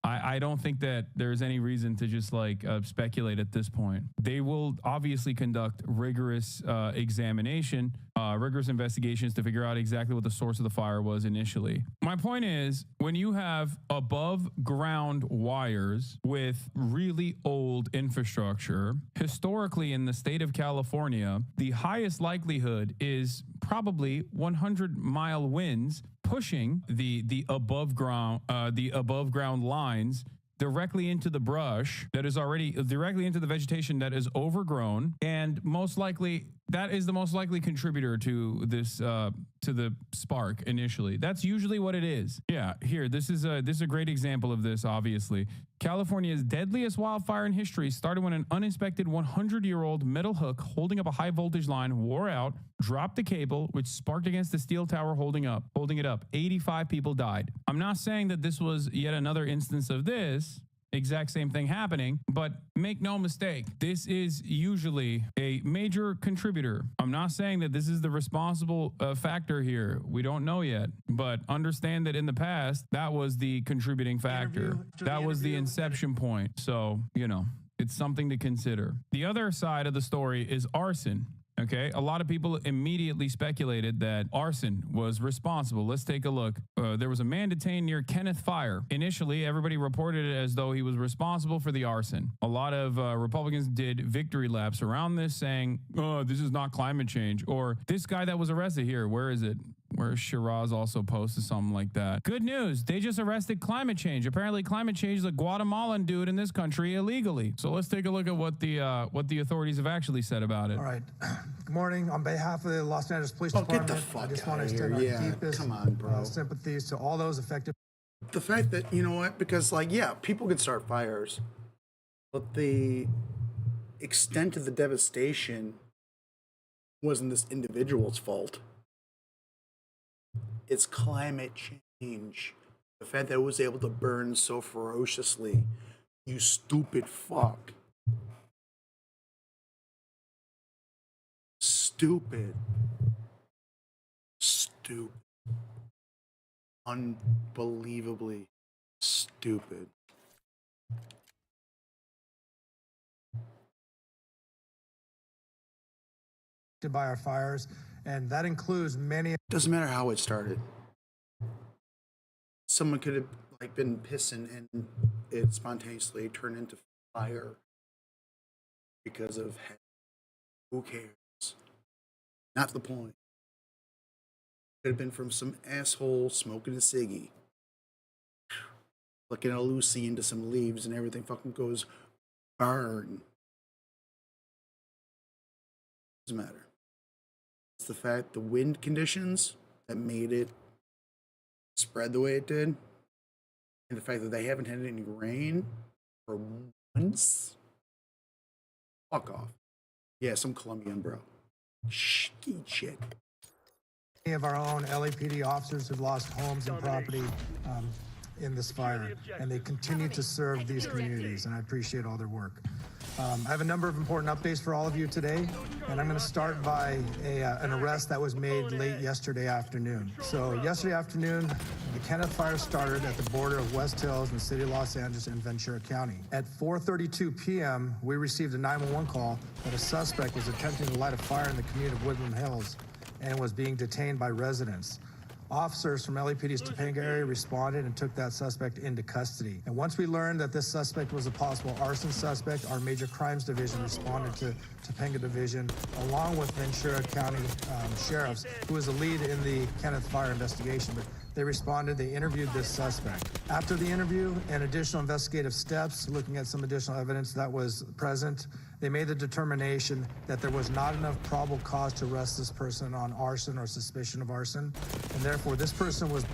Speaker 13: I don't think that there's any reason to just like speculate at this point. They will obviously conduct rigorous examination, rigorous investigations to figure out exactly what the source of the fire was initially. My point is, when you have above ground wires with really old infrastructure, historically in the state of California, the highest likelihood is probably 100-mile winds pushing the above ground lines directly into the brush that is already directly into the vegetation that is overgrown, and most likely that is the most likely contributor to this to the spark initially. That's usually what it is. Yeah, here, this is a great example of this, obviously. California's deadliest wildfire in history started when an uninspected 100-year-old metal hook holding up a high voltage line wore out, dropped the cable, which sparked against the steel tower holding it up. 85 people died. I'm not saying that this was yet another instance of this exact same thing happening, but make no mistake, this is usually a major contributor. I'm not saying that this is the responsible factor here. We don't know yet, but understand that in the past, that was the contributing factor. That was the inception point. So, you know, it's something to consider. The other side of the story is arson. Okay, a lot of people immediately speculated that arson was responsible. Let's take a look. There was a man detained near Kenneth Fire. Initially, everybody reported it as though he was responsible for the arson. A lot of Republicans did victory laps around this, saying, "Oh, this is not climate change," or "This guy that was arrested here, where is it?" Where Shiraz also posted something like that. Good news, they just arrested climate change. Apparently climate change is a Guatemalan dude in this country illegally. So let's take a look at what the authorities have actually said about it.
Speaker 21: All right. Good morning. On behalf of the Los Angeles Police Department, I just want to extend our deepest sympathies to all those affected.
Speaker 10: The fact that, you know what, because like, yeah, people can start fires, but the extent of the devastation wasn't this individual's fault. It's climate change. The fact that it was able to burn so ferociously. You stupid fuck. Stupid. Stupid. Unbelievably stupid.
Speaker 21: By our fires, and that includes many.
Speaker 10: Doesn't matter how it started. Someone could have like been pissing and it spontaneously turned into fire because of who cares? Not the point. Could have been from some asshole smoking a ciggy, looking at Lucy into some leaves and everything fucking goes burn. Doesn't matter. It's the fact the wind conditions that made it spread the way it did, and the fact that they haven't had any rain for months. Fuck off. Yeah, some Colombian bro. Eat shit.
Speaker 21: Many of our own LAPD officers have lost homes and property in this fire, and they continue to serve these communities, and I appreciate all their work. I have a number of important updates for all of you today, and I'm going to start by an arrest that was made late yesterday afternoon. So yesterday afternoon, the Kenneth Fire started at the border of West Hills in the city of Los Angeles and Ventura County. At 4:32 p.m., we received a 911 call that a suspect was attempting to light a fire in the community of Woodland Hills and was being detained by residents. Officers from LAPD's Topanga area responded and took that suspect into custody. And once we learned that this suspect was a possible arson suspect, our Major Crimes Division responded to Topanga Division, along with Ventura County sheriffs, who was the lead in the Kenneth Fire investigation. But they responded, they interviewed this suspect. After the interview and additional investigative steps, looking at some additional evidence that was present, they made the determination that there was not enough probable cause to arrest this person on arson or suspicion of arson, and therefore this person was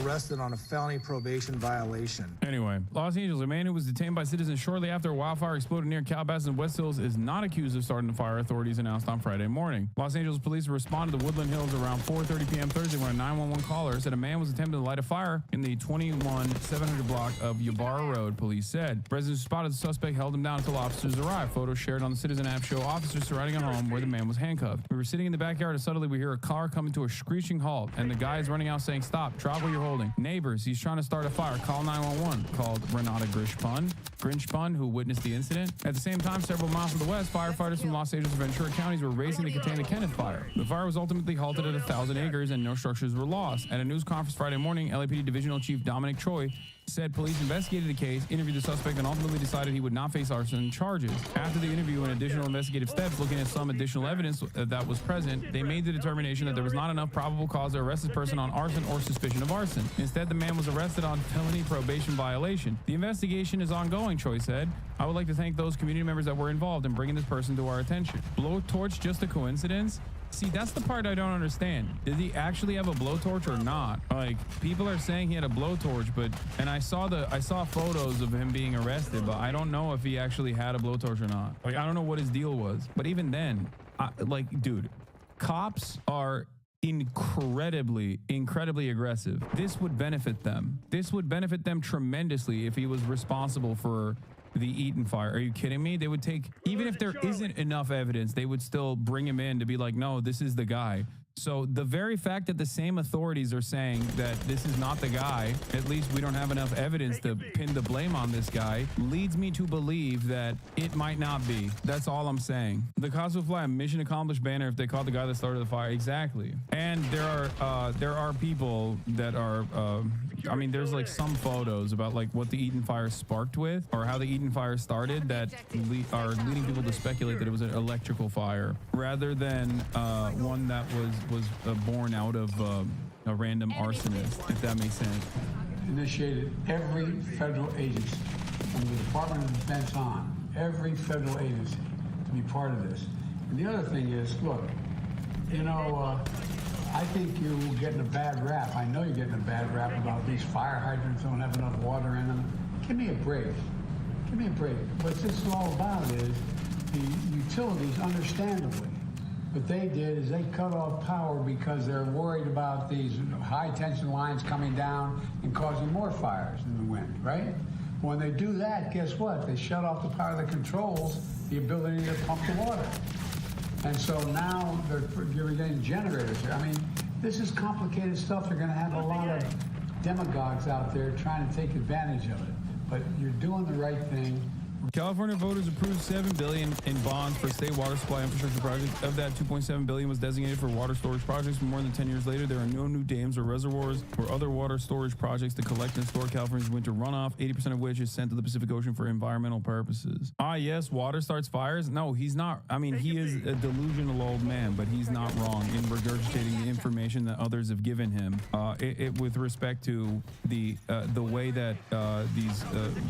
Speaker 21: arrested on a felony probation violation.
Speaker 13: Anyway, Los Angeles, a man who was detained by citizens shortly after a wildfire exploded near Calabasas and West Hills is not accused of starting the fire, authorities announced on Friday morning. Los Angeles police responded to Woodland Hills around 4:30 p.m. Thursday when a 911 caller said a man was attempting to light a fire in the 21700 block of Ybarra Road, police said. Residents who spotted the suspect held him down until officers arrived. Photos shared on the Citizen app show officers surrounding a home where the man was handcuffed. We were sitting in the backyard and suddenly we hear a car coming to a screeching halt, and the guy is running out saying, "Stop, drop what you're holding." Neighbors, he's trying to start a fire. Call 911, called Renata Grinchpun, who witnessed the incident. At the same time, several miles to the west, firefighters from Los Angeles and Ventura counties were racing to contain the Kenneth fire. The fire was ultimately halted at 1,000 acres and no structures were lost. At a news conference Friday morning, LAPD Divisional Chief Dominic Choi said police investigated the case, interviewed the suspect, and ultimately decided he would not face arson charges. After the interview and additional investigative steps, looking at some additional evidence that was present, they made the determination that there was not enough probable cause to arrest this person on arson or suspicion of arson. Instead, the man was arrested on felony probation violation. The investigation is ongoing, Choi said. I would like to thank those community members that were involved in bringing this person to our attention. Blowtorch just a coincidence? See, that's the part I don't understand. Did he actually have a blowtorch or not? Like, people are saying he had a blowtorch, and I saw photos of him being arrested, but I don't know if he actually had a blowtorch or not. Like, I don't know what his deal was. But even then, dude, cops are incredibly aggressive. This would benefit them. This would benefit them tremendously if he was responsible for the Eaton fire. Are you kidding me? They would take, even if there isn't enough evidence, they would still bring him in to be like, no, this is the guy. So the very fact that the same authorities are saying that this is not the guy, at least we don't have enough evidence to pin the blame on this guy, leads me to believe that it might not be. That's all I'm saying. The cops will fly a mission accomplished banner if they caught the guy that started the fire. Exactly. And there are people that are, I mean, there's like some photos about like what the Eaton fire sparked with, or how the Eaton fire started, that are leading people to speculate that it was an electrical fire rather than one that was born out of a random arsonist, if that makes sense.
Speaker 1: Initiated every federal agency, from the Department of Defense on, every federal agency to be part of this. And the other thing is, look, you know, I think you're getting a bad rap. I know you're getting a bad rap about these fire hydrants don't have enough water in them. Give me a break. Give me a break. What this is all about is the utilities, understandably. What they did is they cut off power because they're worried about these high tension lines coming down and causing more fires in the wind, right? When they do that, guess what? They shut off the power that controls the ability to pump the water. And so now you're getting generators here. I mean, this is complicated stuff. You're going to have a lot of demagogues out there trying to take advantage of it. But you're doing the right thing.
Speaker 13: California voters approved $7 billion in bonds for state water supply infrastructure projects. Of that, $2.7 billion was designated for water storage projects. More than 10 years later, there are no new dams or reservoirs or other water storage projects to collect and store California's winter runoff, 80% of which is sent to the Pacific Ocean for environmental purposes. Ah, yes, water starts fires. No, he's not. I mean, he is a delusional old man, but he's not wrong in regurgitating the information that others have given him. With respect to the way that these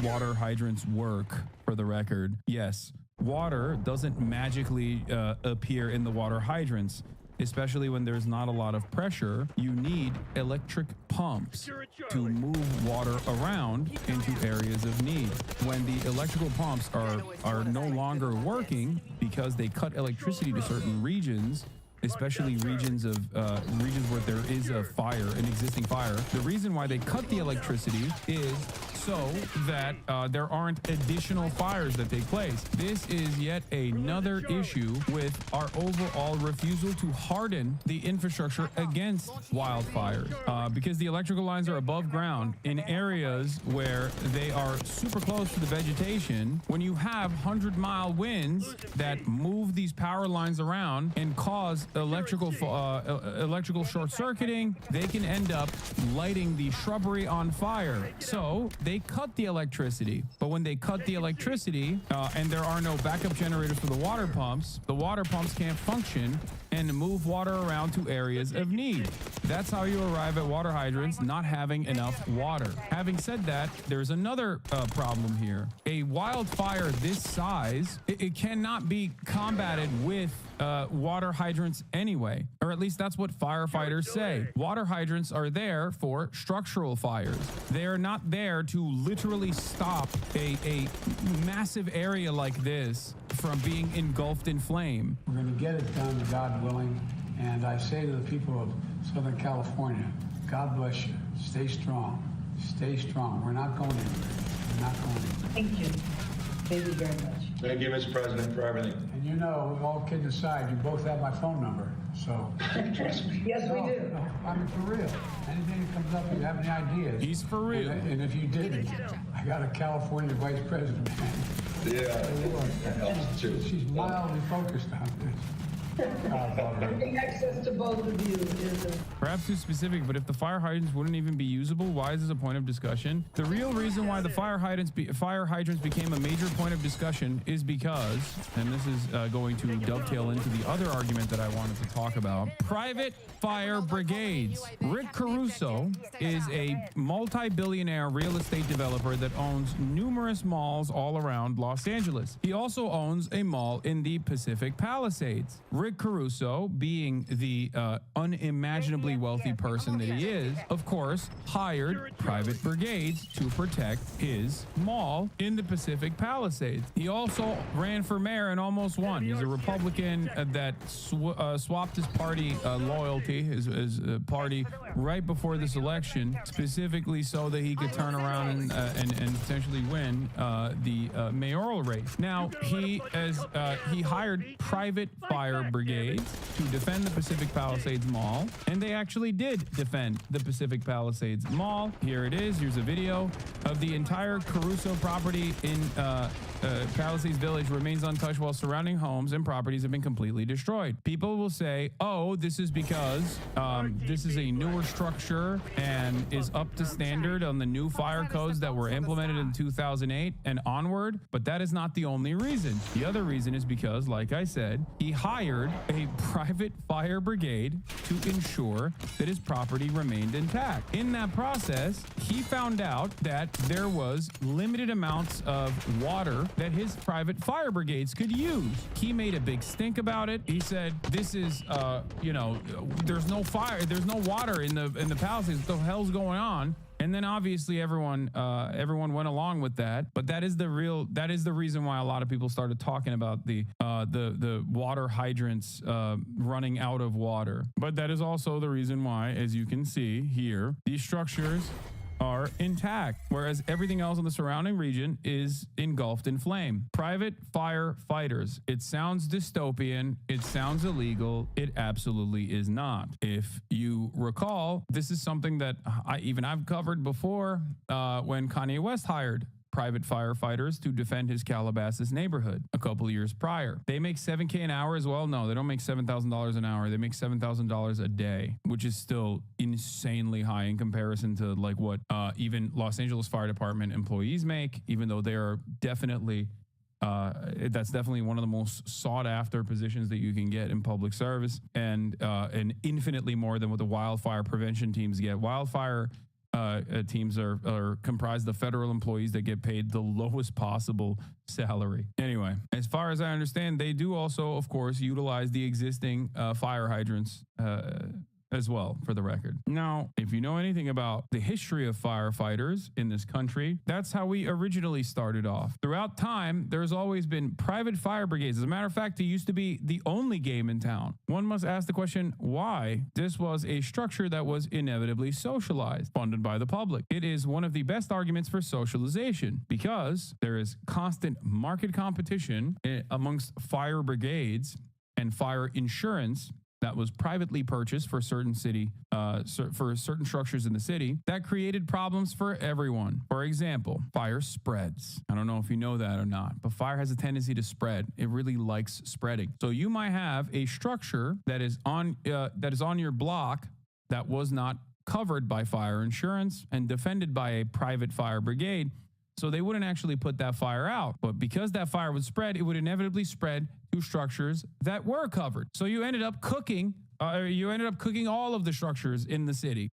Speaker 13: water hydrants work. For the record, yes, water doesn't magically appear in the water hydrants, especially when there's not a lot of pressure. You need electric pumps to move water around into areas of need. When the electrical pumps are no longer working because they cut electricity to certain regions, especially regions where there is a fire, an existing fire. The reason why they cut the electricity is so that there aren't additional fires that take place. This is yet another issue with our overall refusal to harden the infrastructure against wildfires, because the electrical lines are above ground in areas where they are super close to the vegetation. When you have 100-mile winds that move these power lines around and cause electrical short-circuiting, they can end up lighting the shrubbery on fire. So they cut the electricity. But when they cut the electricity and there are no backup generators for the water pumps can't function and move water around to areas of need. That's how you arrive at water hydrants not having enough water. Having said that, there's another problem here. A wildfire this size, it cannot be combated with water hydrants anyway, or at least that's what firefighters say. Water hydrants are there for structural fires. They are not there to literally stop a massive area like this from being engulfed in flame.
Speaker 1: We're going to get it done, God willing. And I say to the people of Southern California, God bless you. Stay strong. Stay strong. We're not going anywhere. We're not going anywhere.
Speaker 22: Thank you. Thank you very much.
Speaker 18: Thank you, Mr. President, for everything.
Speaker 1: And you know, all kidding aside, you both have my phone number, so.
Speaker 22: Trust me. Yes, we do.
Speaker 1: No, I mean, for real. Anything that comes up, if you have any ideas.
Speaker 13: He's for real.
Speaker 1: And if you didn't, I got a California vice president, man.
Speaker 18: Yeah, that helps too.
Speaker 1: She's mildly focused on this.
Speaker 22: Having access to both of you is a
Speaker 13: Perhaps too specific, but if the fire hydrants wouldn't even be usable, why is this a point of discussion? The real reason why the fire hydrants became a major point of discussion is because, and this is going to dovetail into the other argument that I wanted to talk about, private fire brigades. Rick Caruso is a multi-billionaire real estate developer that owns numerous malls all around Los Angeles. He also owns a mall in the Pacific Palisades. Rick Caruso, being the unimaginably wealthy person that he is, of course, hired private brigades to protect his mall in the Pacific Palisades. He also ran for mayor and almost won. He's a Republican that swapped his party loyalty, his party, right before this election, specifically so that he could turn around and potentially win the mayoral race. Now, he hired private fire brigades to defend the Pacific Palisades Mall, and they actually did defend the Pacific Palisades Mall. Here it is. Here's a video of the entire Caruso property in Palisades Village remains untouched while surrounding homes and properties have been completely destroyed. People will say, oh, this is because this is a newer structure and is up to standard on the new fire codes that were implemented in 2008 and onward, but that is not the only reason. The other reason is because, like I said, he hired a private fire brigade to ensure that his property remained intact. In that process, he found out that there was limited amounts of water that his private fire brigades could use. He made a big stink about it. He said, this is, there's no fire, there's no water in the Palisades. What the hell's going on? And then obviously everyone went along with that. But that is the reason why a lot of people started talking about the water hydrants running out of water. But that is also the reason why, as you can see here, these structures are intact, whereas everything else in the surrounding region is engulfed in flame. Private firefighters. It sounds dystopian. It sounds illegal. It absolutely is not. If you recall, this is something that I've covered before when Kanye West hired private firefighters to defend his Calabasas neighborhood a couple of years prior. They make $7,000 an hour as well. No, they don't make $7,000 an hour. They make $7,000 a day, which is still insanely high in comparison to like what even Los Angeles Fire Department employees make, even though they are definitely that's definitely one of the most sought after positions that you can get in public service, and infinitely more than what the wildfire prevention teams get. Wildfire teams are comprised of federal employees that get paid the lowest possible salary. Anyway, as far as I understand, they do also, of course, utilize the existing fire hydrants as well, for the record. Now, if you know anything about the history of firefighters in this country, that's how we originally started off. Throughout time, there's always been private fire brigades. As a matter of fact, it used to be the only game in town. One must ask the question, why? This was a structure that was inevitably socialized, funded by the public. It is one of the best arguments for socialization because there is constant market competition amongst fire brigades and fire insurance that was privately purchased for certain for certain structures in the city that created problems for everyone. For example, fire spreads. I don't know if you know that or not, but fire has a tendency to spread. It really likes spreading. So you might have a structure that is on your block that was not covered by fire insurance and defended by a private fire brigade. So they wouldn't actually put that fire out. But because that fire would spread, it would inevitably spread to structures that were covered. So you ended up cooking all of the structures in the city.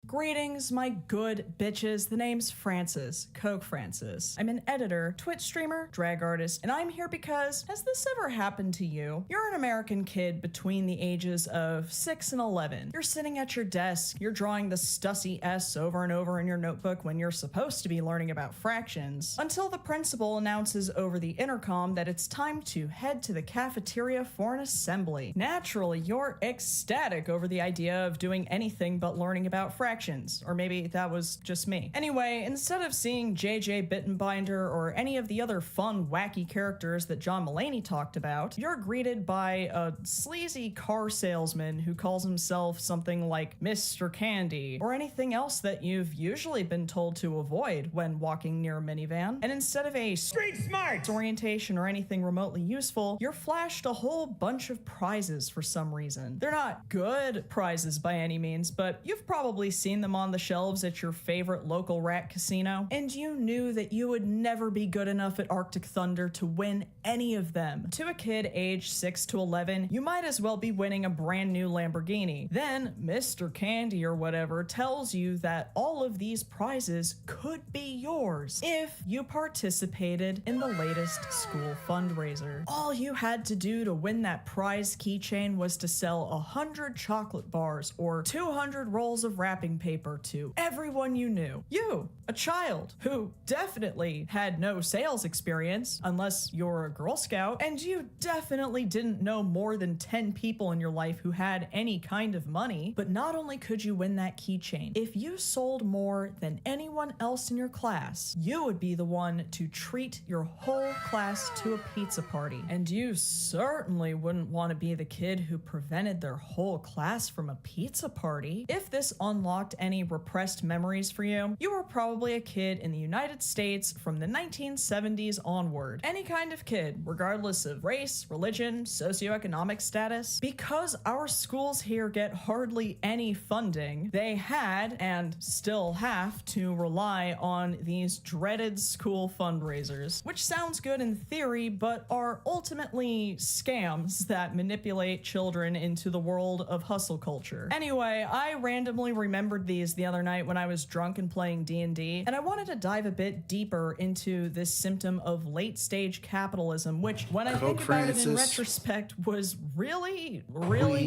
Speaker 6: Greetings, my good bitches. The name's Francis, Coke Francis. I'm an editor, Twitch streamer, drag artist, and I'm here because, has this ever happened to you? You're an American kid between the ages of 6 and 11. You're sitting at your desk, you're drawing the Stussy S over and over in your notebook when you're supposed to be learning about fractions, until the principal announces over the intercom that it's time to head to the cafeteria for an assembly. Naturally, you're ecstatic over the idea of doing anything but learning about fractions reactions, or maybe that was just me. Anyway, instead of seeing JJ Bittenbinder or any of the other fun, wacky characters that John Mulaney talked about, you're greeted by a sleazy car salesman who calls himself something like Mr. Candy, or anything else that you've usually been told to avoid when walking near a minivan. And instead of a street smart orientation or anything remotely useful, you're flashed a whole bunch of prizes for some reason. They're not good prizes by any means, but you've probably seen them on the shelves at your favorite local rat casino, and you knew that you would never be good enough at Arctic Thunder to win any of them. To a kid aged 6 to 11, you might as well be winning a brand new Lamborghini. Then Mr. Candy or whatever tells you that all of these prizes could be yours if you participated in the latest school fundraiser. All you had to do to win that prize keychain was to sell 100 chocolate bars or 200 rolls of wrapping paper to everyone you knew. You, a child who definitely had no sales experience unless you're a Girl Scout, and you definitely didn't know more than 10 people in your life who had any kind of money. But not only could you win that keychain, if you sold more than anyone else in your class, you would be the one to treat your whole class to a pizza party. And you certainly wouldn't want to be the kid who prevented their whole class from a pizza party. If this unlocked any repressed memories for you, you were probably a kid in the United States from the 1970s onward. Any kind of kid, regardless of race, religion, socioeconomic status. Because our schools here get hardly any funding, they had and still have to rely on these dreaded school fundraisers, which sounds good in theory, but are ultimately scams that manipulate children into the world of hustle culture. Anyway, I randomly remembered these the other night when I was drunk and playing D&D, and I wanted to dive a bit deeper into this symptom of late-stage capitalism, which, when I think about it in retrospect, was really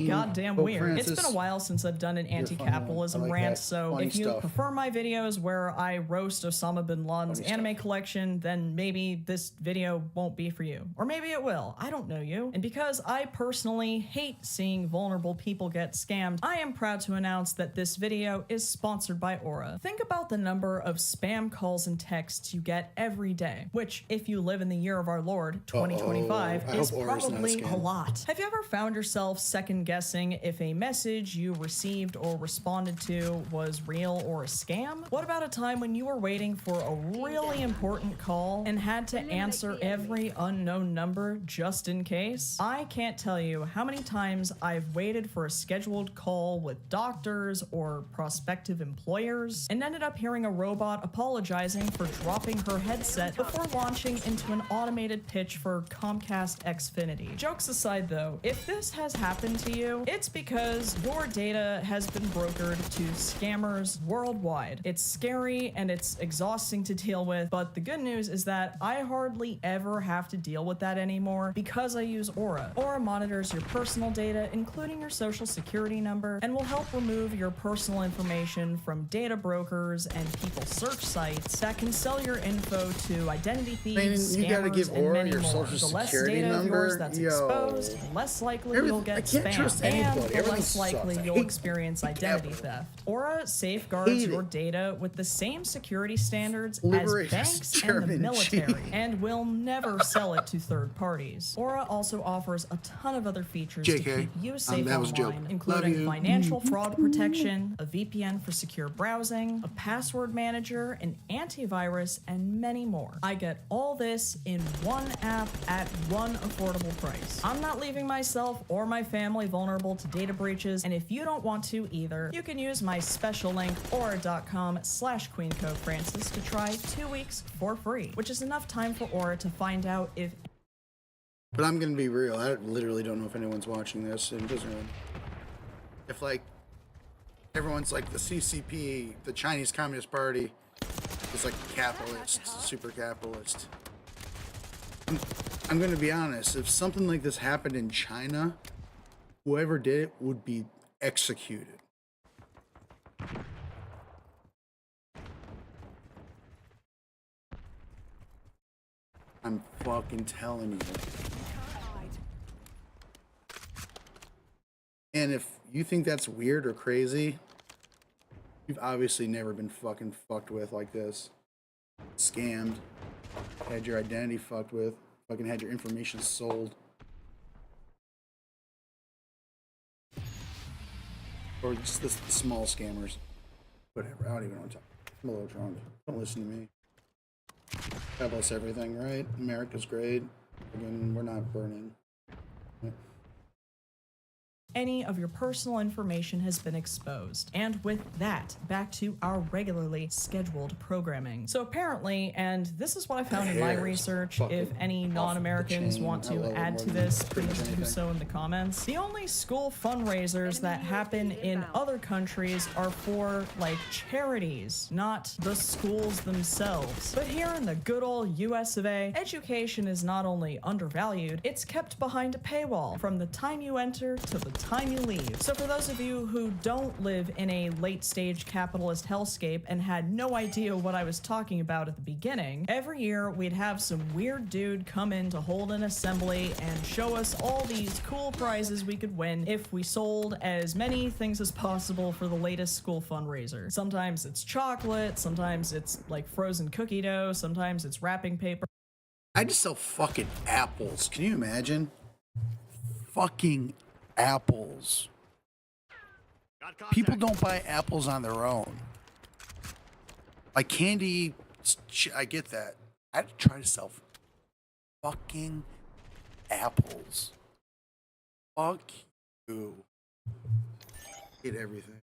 Speaker 6: goddamn weird. It's been a while since I've done an anti-capitalism rant, so if you prefer my videos where I roast Osama bin Laden's anime collection, then maybe this video won't be for you. Or maybe it will. I don't know you. And because I personally hate seeing vulnerable people get scammed, I am proud to announce that this video is sponsored by Aura. Think about the number of spam calls and texts you get every day, which, if you live in the year of our Lord, 2025, is probably a lot. Have you ever found yourself second guessing if a message you received or responded to was real or a scam? What about a time when you were waiting for a really important call and had to answer every unknown number just in case? I can't tell you how many times I've waited for a scheduled call with doctors or prospective employers and ended up hearing a robot apologizing for dropping her headset before launching into an automated pitch for Comcast Xfinity. Jokes aside though, if this has happened to you, it's because your data has been brokered to scammers worldwide. It's scary and it's exhausting to deal with, but the good news is that I hardly ever have to deal with that anymore because I use Aura. Aura monitors your personal data, including your social security number, and will help remove your personal information from data brokers and people search sites that can sell your info to identity thieves,
Speaker 10: you gotta give
Speaker 6: scammers, and
Speaker 10: Aura
Speaker 6: many
Speaker 10: your
Speaker 6: more.
Speaker 10: social
Speaker 6: The less
Speaker 10: security
Speaker 6: data of yours
Speaker 10: number?
Speaker 6: that's
Speaker 10: Yo.
Speaker 6: exposed, the less likely you'll get
Speaker 10: I can't trust
Speaker 6: spammed, and
Speaker 10: anybody.
Speaker 6: the
Speaker 10: Everything
Speaker 6: less likely
Speaker 10: sucks. I
Speaker 6: you'll
Speaker 10: hate
Speaker 6: experience identity theft. Aura safeguards
Speaker 10: Hate
Speaker 6: your
Speaker 10: it.
Speaker 6: data with the same security standards as
Speaker 10: Liberate
Speaker 6: banks and the
Speaker 10: German
Speaker 6: military,
Speaker 10: cheese.
Speaker 6: and will never sell it to third parties. Aura also offers a ton of other features to
Speaker 10: JK,
Speaker 6: keep you safe
Speaker 10: that was a joke.
Speaker 6: online,
Speaker 10: Love
Speaker 6: including
Speaker 10: you.
Speaker 6: financial fraud protection, a VPN for secure browsing, a password manager, an antivirus, and many more. I get all this in one app at one affordable price. I'm not leaving myself or my family vulnerable to data breaches, and if you don't want to either, you can use my special link aura.com/QueenCodeFrancis to try 2 weeks for free, which is enough time for Aura to find out if.
Speaker 10: But I'm gonna be real. I literally don't know if anyone's watching this. And doesn't. If like everyone's like the CCP, the Chinese Communist Party, is like capitalist, super capitalist. I'm gonna be honest. If something like this happened in China, whoever did it would be executed. I'm fucking telling you. And if you think that's weird or crazy, You've obviously never been fucking fucked with like this. Scammed. Had your identity fucked with. Fucking had your information sold. Or just the small scammers. Whatever, I don't even want to talk. I'm a little drunk. Don't listen to me. God bless everything, right? America's great. Again, we're not burning.
Speaker 6: Any of your personal information has been exposed. And with that, back to our regularly scheduled programming. So apparently, and this is what I found in my research, if any non-Americans want to add to this, please do so in the comments. The only school fundraisers that happen in other countries are for, like, charities, not the schools themselves. But here in the good old US of A, education is not only undervalued, it's kept behind a paywall from the time you enter to the time you leave. So for those of you who don't live in a late-stage capitalist hellscape and had no idea what I was talking about at the beginning, every year we'd have some weird dude come in to hold an assembly and show us all these cool prizes we could win if we sold as many things as possible for the latest school fundraiser. Sometimes it's chocolate, sometimes it's like frozen cookie dough, sometimes it's wrapping paper.
Speaker 10: I just sell fucking apples. Can you imagine? Fucking apples. People don't buy apples on their own. Like candy, I get that. I'd try to sell fucking apples. Fuck you. Get everything.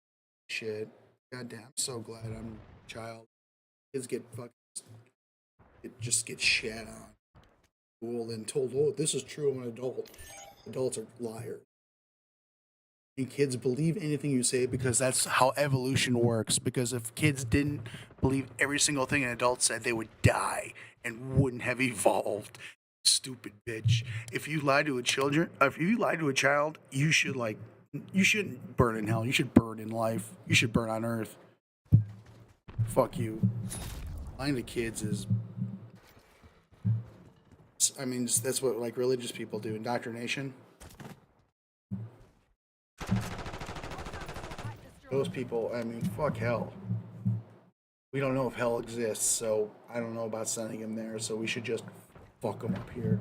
Speaker 10: Shit. Goddamn. I'm so glad I'm a child. Kids get fucking. It just gets shat on. School and told, oh, this is true. I'm an adult. Adults are liars. And kids believe anything you say because that's how evolution works. Because if kids didn't believe every single thing an adult said, they would die and wouldn't have evolved. Stupid bitch. If you lie to a child, you shouldn't burn in hell. You should burn in life. You should burn on earth. Fuck you. Lying to kids is, I mean, that's what like religious people do. Indoctrination. Those people, I mean, fuck hell. We don't know if hell exists, so I don't know about sending him there, so we should just fuck him up here.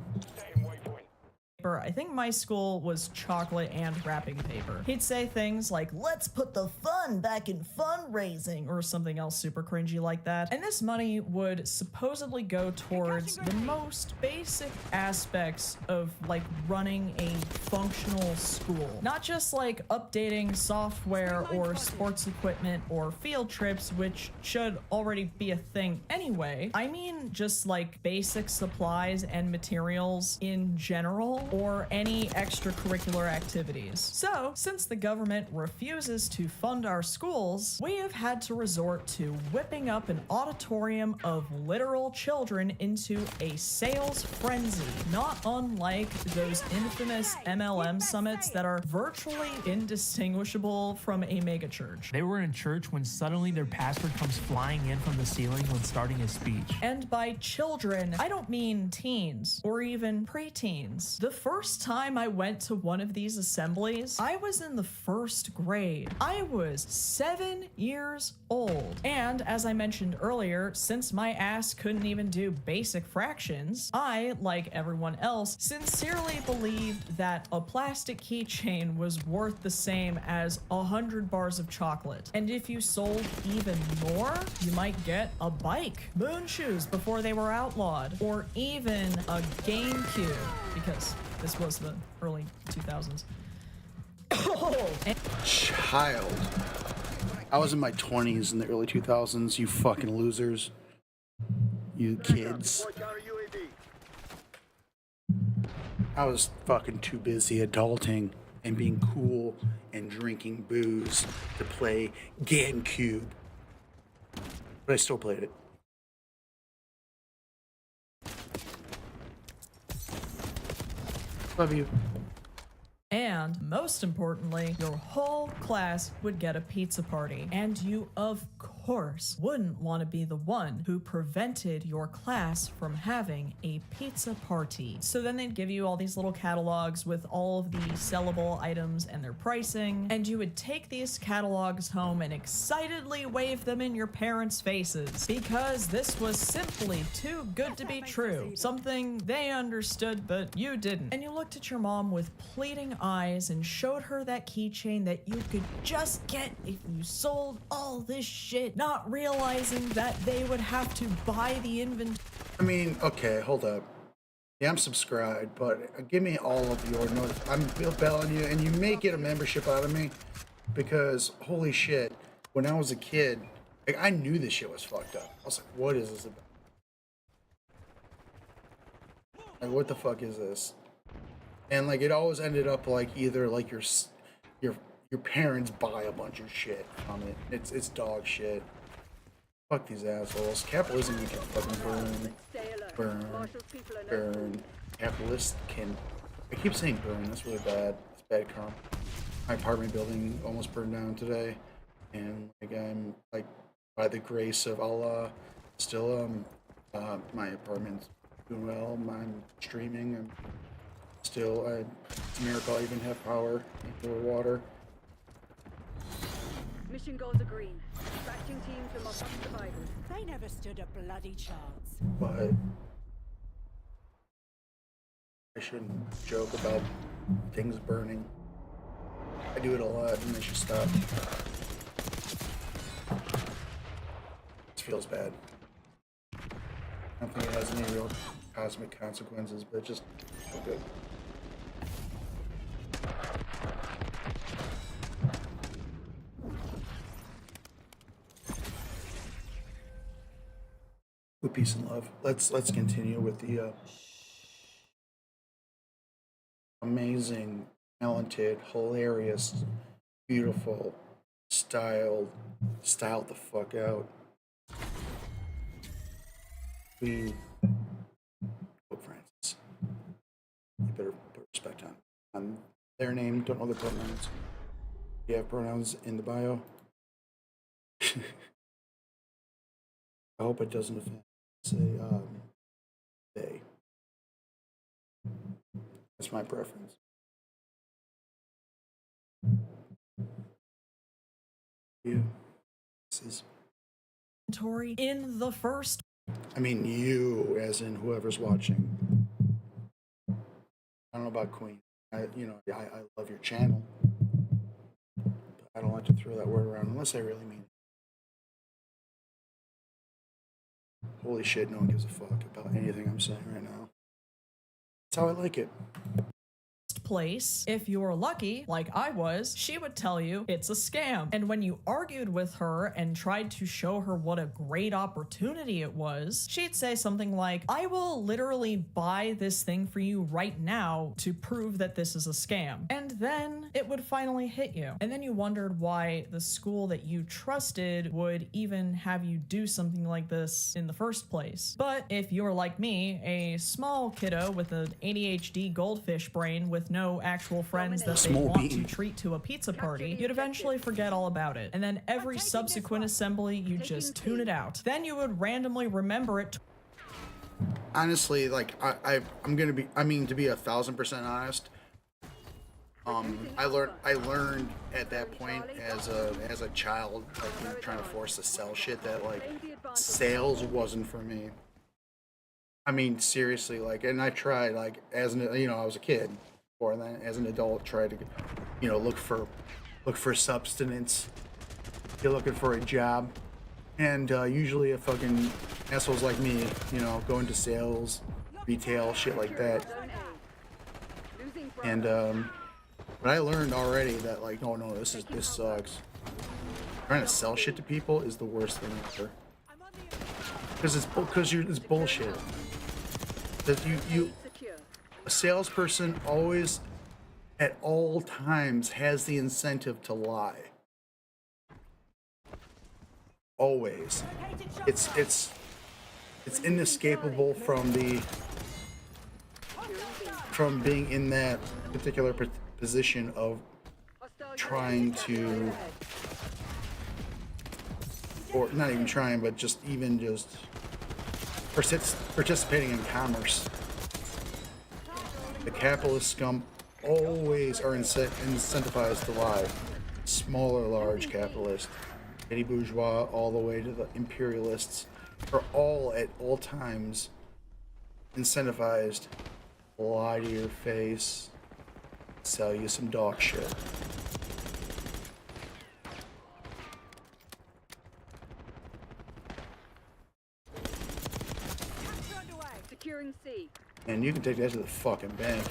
Speaker 6: I think my school was chocolate and wrapping paper. He'd say things like, let's put the fun back in fundraising, or something else super cringy like that. And this money would supposedly go towards the most basic aspects of like running a functional school. Not just like updating software or sports equipment or field trips, which should already be a thing anyway. I mean just like basic supplies and materials in general, or any extracurricular activities. So, since the government refuses to fund our schools, we have had to resort to whipping up an auditorium of literal children into a sales frenzy, not unlike those infamous MLM summits that are virtually indistinguishable from a megachurch.
Speaker 7: They were in church when suddenly their pastor comes flying in from the ceiling when starting his speech.
Speaker 6: And by children, I don't mean teens or even preteens. The first time I went to one of these assemblies, I was in the first grade. I was 7 years old. And as I mentioned earlier, since my ass couldn't even do basic fractions, I, like everyone else, sincerely believed that a plastic keychain was worth the same as 100 bars of chocolate. And if you sold even more, you might get a bike, moon shoes before they were outlawed, or even a GameCube, because this was the early 2000s.
Speaker 10: Child. I was in my 20s in the early 2000s, you fucking losers. You kids. I was fucking too busy adulting and being cool and drinking booze to play GameCube. But I still played it. Love you.
Speaker 6: And most importantly, your whole class would get a pizza party. And you, of course, course, wouldn't want to be the one who prevented your class from having a pizza party. So then they'd give you all these little catalogs with all of the sellable items and their pricing, and you would take these catalogs home and excitedly wave them in your parents' faces because this was simply too good to be true. Something they understood, but you didn't. And you looked at your mom with pleading eyes and showed her that keychain that you could just get if you sold all this shit, not realizing that they would have to buy the inventory.
Speaker 10: I mean, okay, hold up. Yeah, I'm subscribed, but give me all of your notifications. I'm belling you, and you may get a membership out of me because, holy shit, when I was a kid, like, I knew this shit was fucked up. I was like, what is this about? Like, what the fuck is this? And like, it always ended up like either like your parents buy a bunch of shit from it. It's dog shit. Fuck these assholes. Capitalism can fucking burn. Capitalists can. I keep saying burn. That's really bad. It's bad karma. My apartment building almost burned down today, and like I'm like, by the grace of Allah, still my apartment's doing well. I'm streaming. I'm still. It's a miracle I even have power or water.
Speaker 9: Mission goals are green. Dispatching teams from our survivors. They never stood a bloody chance.
Speaker 10: But I shouldn't joke about things burning. I do it a lot, and I should stop. It feels bad. I don't think it has any real cosmic consequences, but it just feels good. With peace and love. Let's continue with the amazing, talented, hilarious, beautiful, styled the fuck out. Queen Pope Francis. You better put respect on their name. Don't know their pronouns. You have pronouns in the bio. I hope it doesn't offend. Say they. That's my preference. You. This is
Speaker 6: In the first.
Speaker 10: I mean you, as in whoever's watching. I don't know about Queen. I love your channel. But I don't like to throw that word around unless I really mean it. Holy shit, no one gives a fuck about anything I'm saying right now. That's how I like it.
Speaker 6: Place, if you're lucky, like I was, she would tell you it's a scam. And when you argued with her and tried to show her what a great opportunity it was, she'd say something like, I will literally buy this thing for you right now to prove that this is a scam. And then it would finally hit you. And then you wondered why the school that you trusted would even have you do something like this in the first place. But if you're like me, a small kiddo with an ADHD goldfish brain with no actual friends that they want to treat to a pizza party, you'd eventually forget all about it. And then every subsequent assembly, you just tune it out. Then you would randomly remember it.
Speaker 10: Honestly, like I'm gonna be. I mean, to be 1,000% honest, I learned at that point as a child, like trying to force to sell shit, that like sales wasn't for me. I mean, seriously, like, and I tried, like, as an, I was a kid. And then as an adult, try to, look for substance. You're looking for a job, and usually a fucking assholes like me, go into sales, retail, shit like that. And but I learned already that, like, no, this sucks. Trying to sell shit to people is the worst thing ever. Because it's bullshit. That a salesperson always, at all times, has the incentive to lie. Always. It's inescapable from being in that particular position of trying to or not even trying, but just participating in commerce. The capitalist scum always are incentivized to lie. Small or large capitalist, petty bourgeois, all the way to the imperialists, are all at all times incentivized to lie to your face, sell you some dog shit.
Speaker 9: Securing C.
Speaker 10: And you can take that to the fucking bank,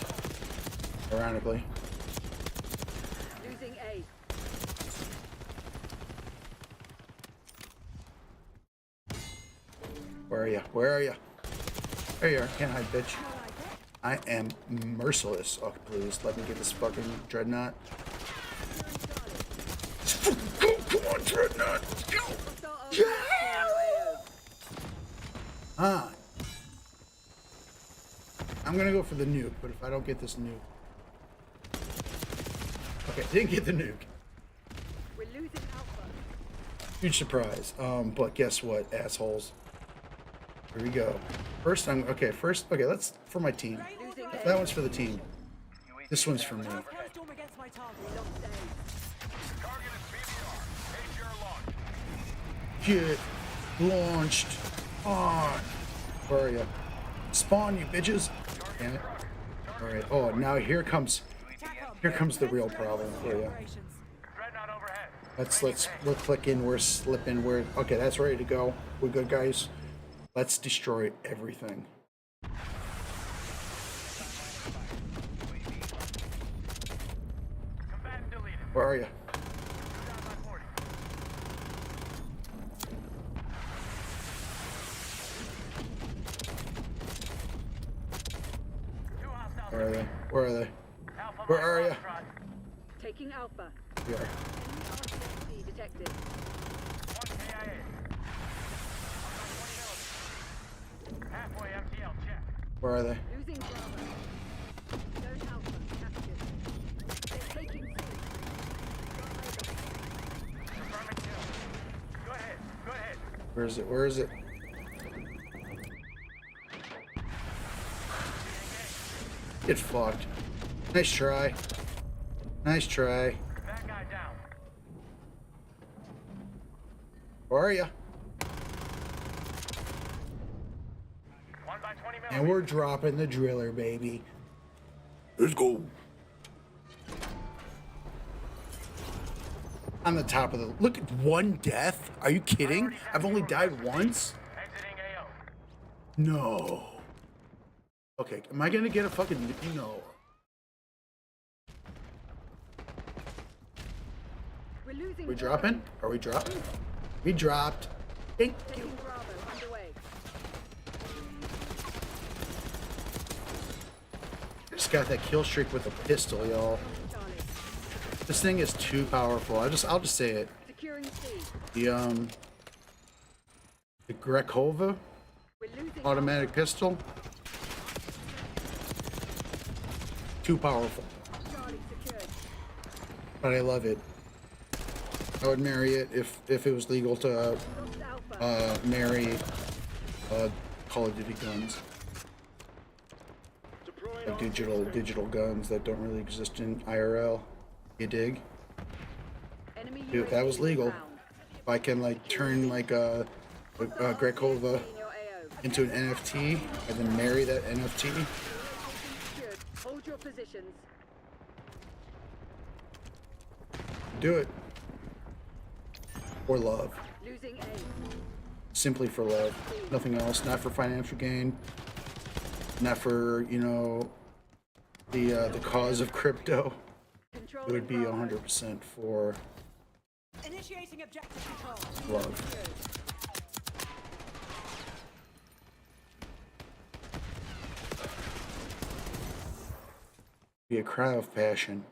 Speaker 10: ironically.
Speaker 9: Losing A.
Speaker 10: Where are you? Where are you? There you are. Can't hide, bitch. I am merciless. Oh, please, let me get this fucking dreadnought. Come on, dreadnought. Let's go. Yeah! I'm gonna go for the nuke, but if I don't get this nuke... Okay, didn't get the nuke.
Speaker 9: We're losing Alpha.
Speaker 10: Huge surprise. But guess what, assholes? Here we go. First, okay, let's, for my team. That one's for the team. This one's for me. Get launched on. Where are you? Spawn, you bitches. Damn it. Alright, oh, now here comes the real problem for you. We're clicking, we're slipping, okay, that's ready to go. We're good, guys. Let's destroy everything. Where are you? Where are they? Where are they? Where are you?
Speaker 9: Taking Alpha.
Speaker 10: Yeah.
Speaker 9: RCXD detected.
Speaker 14: Halfway MTL check.
Speaker 10: Where are they?
Speaker 9: Losing Bravo. Zone Alpha captured. They're taking C.
Speaker 14: Confirming kill. Go ahead. Go ahead.
Speaker 10: Where is it? Where is it? Get fucked. Nice try. Nice try.
Speaker 14: That guy down.
Speaker 10: Where are you?
Speaker 14: 1 by 20 mil.
Speaker 10: And we're dropping the driller, baby. Let's go. On the top of the... Look at one death. Are you kidding? I've only died once?
Speaker 14: Exiting AO.
Speaker 10: No. Okay, am I gonna get a fucking... No.
Speaker 9: We're losing
Speaker 10: We dropping? Are we dropping? We dropped. Thank you.
Speaker 9: Taking Bravo underway.
Speaker 10: I just got that kill streak with a pistol, y'all. This thing is too powerful. I'll just say it.
Speaker 9: Securing C.
Speaker 10: The Grekova automatic pistol. Too powerful. But I love it. I would marry it if it was legal to marry Call of Duty guns. Like digital guns that don't really exist in IRL. You dig? Dude, if that was legal, if I can like turn like a Grekova into an NFT and then marry that NFT.
Speaker 9: Hold your positions.
Speaker 10: Do it. For love.
Speaker 9: Losing A.
Speaker 10: Simply for love. Nothing else. Not for financial gain. Not for, you know, the cause of crypto. It would be 100% for
Speaker 9: Initiating objective control.
Speaker 10: love. Be a cry of passion.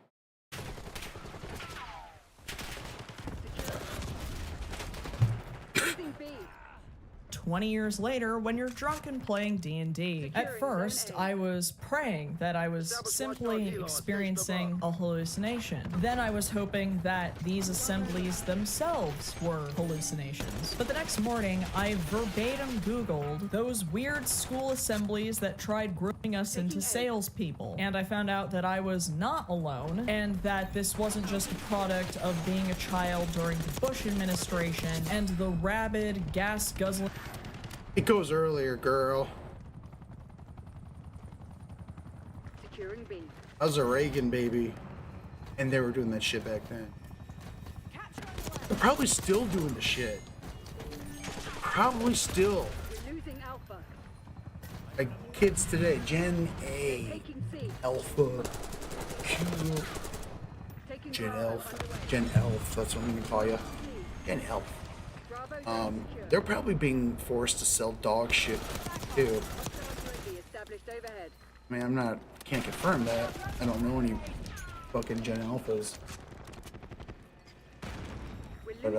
Speaker 6: 20 years later when you're drunk and playing D&D. At first, I was praying that I was simply experiencing a hallucination. Then I was hoping that these assemblies themselves were hallucinations. But the next morning, I verbatim Googled those weird school assemblies that tried grooming us into salespeople, and I found out that I was not alone, and that this wasn't just a product of being a child during the Bush administration and the rabid, gas-guzzling...
Speaker 10: It goes earlier, girl.
Speaker 9: Securing B.
Speaker 10: I was a Reagan baby, and they were doing that shit back then. They're probably still doing the shit. Probably still.
Speaker 9: We're losing Alpha.
Speaker 10: Like kids today, Gen A,
Speaker 9: Taking C.
Speaker 10: Alpha, Q, Gen Alpha, Gen Elf, that's what I'm gonna call you. Gen Elf. They're probably being forced to sell dog shit too. I mean, can't confirm that. I don't know any fucking Gen Alphas. But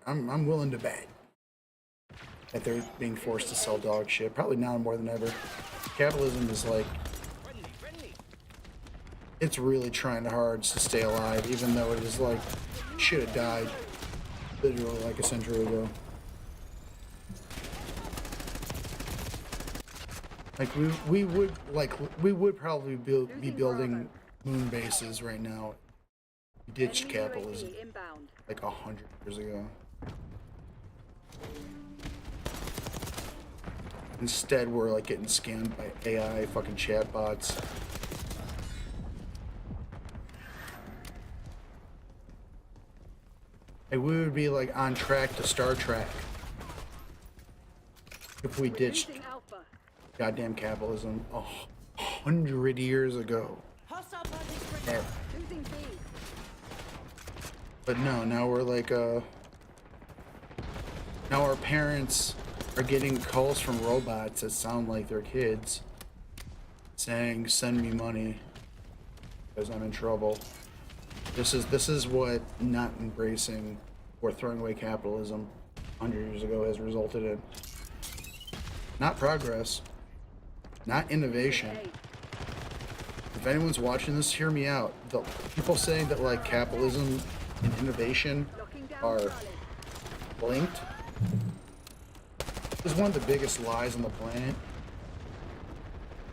Speaker 10: I'm willing to bet that they're being forced to sell dog shit. Probably now more than ever. Capitalism is like, it's really trying hard to stay alive, even though it is like, should have died literally like a century ago. Like we would probably be building moon bases right now. We ditched capitalism like 100 years ago. Instead, we're like getting scammed by AI fucking chatbots. Like, we would be like on track to Star Trek if we ditched goddamn capitalism 100 years ago. Yeah. But no, now we're like now our parents are getting calls from robots that sound like their kids saying, "Send me money because I'm in trouble." This is what not embracing or throwing away capitalism 100 years ago has resulted in. Not progress, not innovation. If anyone's watching this, hear me out. The people saying that like capitalism and innovation are linked is one of the biggest lies on the planet.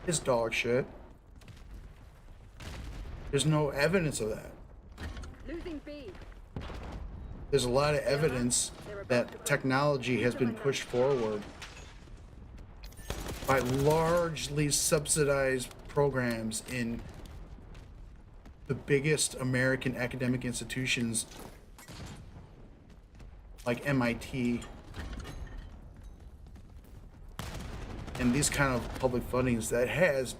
Speaker 10: It's dog shit. There's no evidence of that. There's a lot of evidence that technology has been pushed forward by largely subsidized programs in the biggest American academic institutions like MIT and these kind of public fundings that has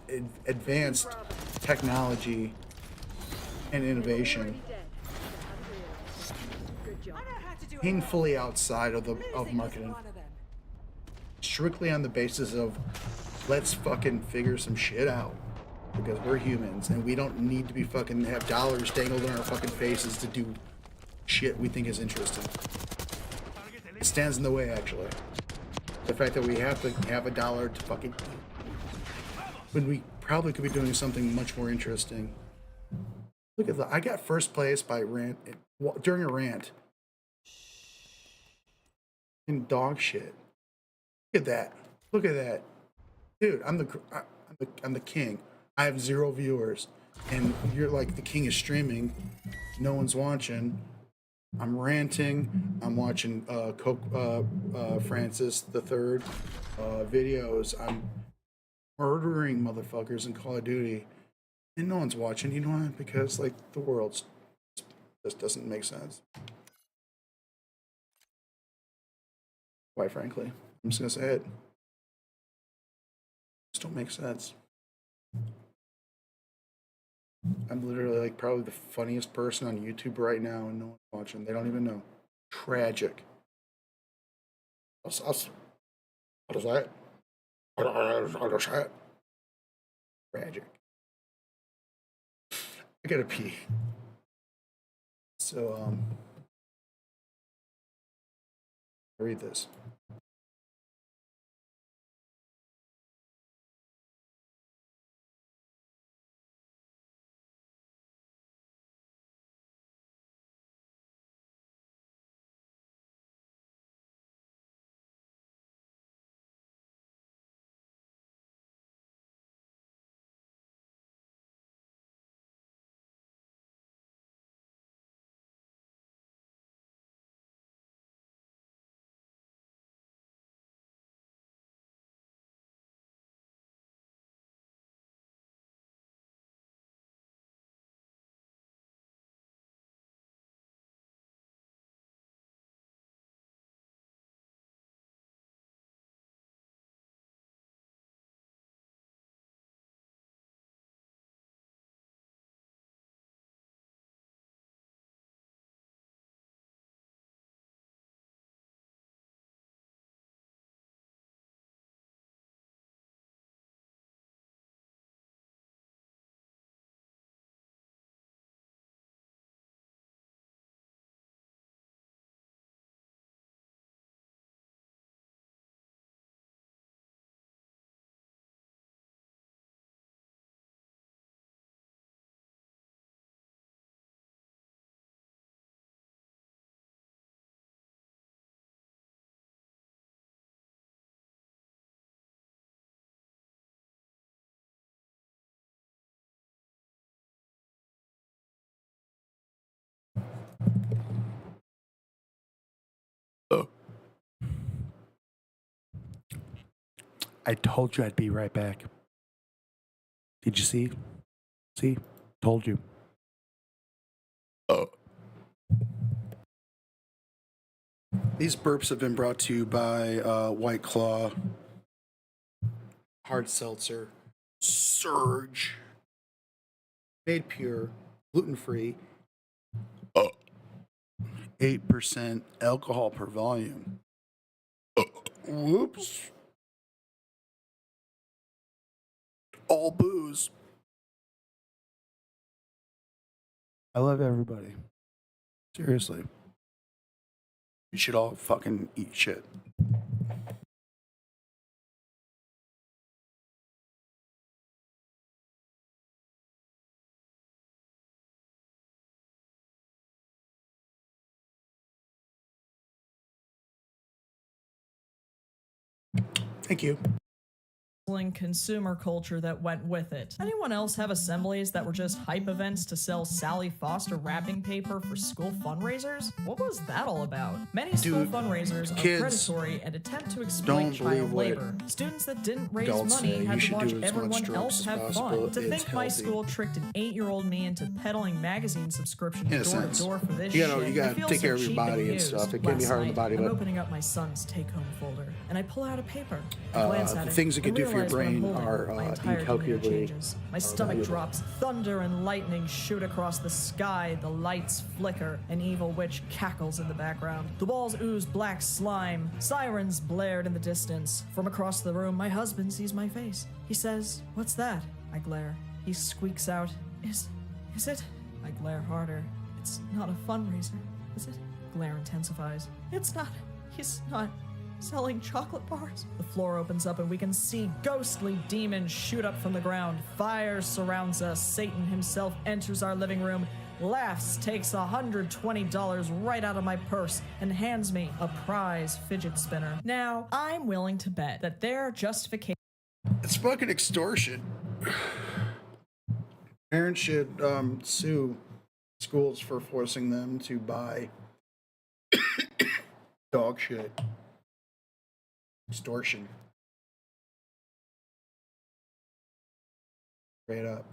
Speaker 10: advanced technology and innovation painfully outside of marketing, strictly on the basis of let's fucking figure some shit out because we're humans and we don't need to be fucking have dollars dangled in our fucking faces to do shit we think is interesting. It stands in the way, actually. The fact that we have to have a dollar to fucking eat when we probably could be doing something much more interesting. Look at that. I got first place by rant during a rant. In dog shit. Look at that. Look at that. Dude, I'm the king. I have 0 viewers. And you're like, the king is streaming. No one's watching. I'm ranting. I'm watching Francis the Third videos. I'm murdering motherfuckers in Call of Duty. And no one's watching. You know why? Because like the world just doesn't make sense. Quite frankly, I'm just gonna say it. Just don't make sense. I'm literally like probably the funniest person on YouTube right now, and no one's watching. They don't even know. Tragic. What is that? What is that? Tragic. I gotta pee. So Read this. I told you I'd be right back. Did you see? See? Told you. These burps have been brought to you by White Claw, Hard Seltzer, Surge, made pure, gluten-free, 8% alcohol per volume. Whoops. All booze. I love everybody. Seriously. You should all fucking eat shit. Thank you.
Speaker 6: Consumer culture that went with it. Anyone else have assemblies that were just hype events to sell Sally Foster wrapping paper for school fundraisers? What was that all about? Many school fundraisers are predatory and attempt to exploit child labor. Students that didn't raise money had to watch everyone else have fun. To think my school tricked an 8-year-old me into peddling magazine subscriptions door to door for this
Speaker 10: you
Speaker 6: shit.
Speaker 10: gotta take care of your body and stuff. It can be hard on the body,
Speaker 6: I'm
Speaker 10: but
Speaker 6: opening up my son's take-home folder and I pull out a paper. I glance at
Speaker 10: the
Speaker 6: it.
Speaker 10: things it can do for your brain are incalculably.
Speaker 6: My stomach drops. Thunder and lightning shoot across the sky. The lights flicker. An evil witch cackles in the background. The walls ooze black slime. Sirens blared in the distance. From across the room, my husband sees my face. He says, "What's that?" I glare. He squeaks out, Is it?" I glare harder. "It's not a fundraiser, is it?" Glare intensifies. "It's not. He's not selling chocolate bars." The floor opens up and we can see ghostly demons shoot up from the ground. Fire surrounds us. Satan himself enters our living room, laughs, takes $120 right out of my purse, and hands me a prize fidget spinner. Now, I'm willing to bet that their justification...
Speaker 10: It's fucking extortion. Parents should sue schools for forcing them to buy dog shit. Extortion. Straight up.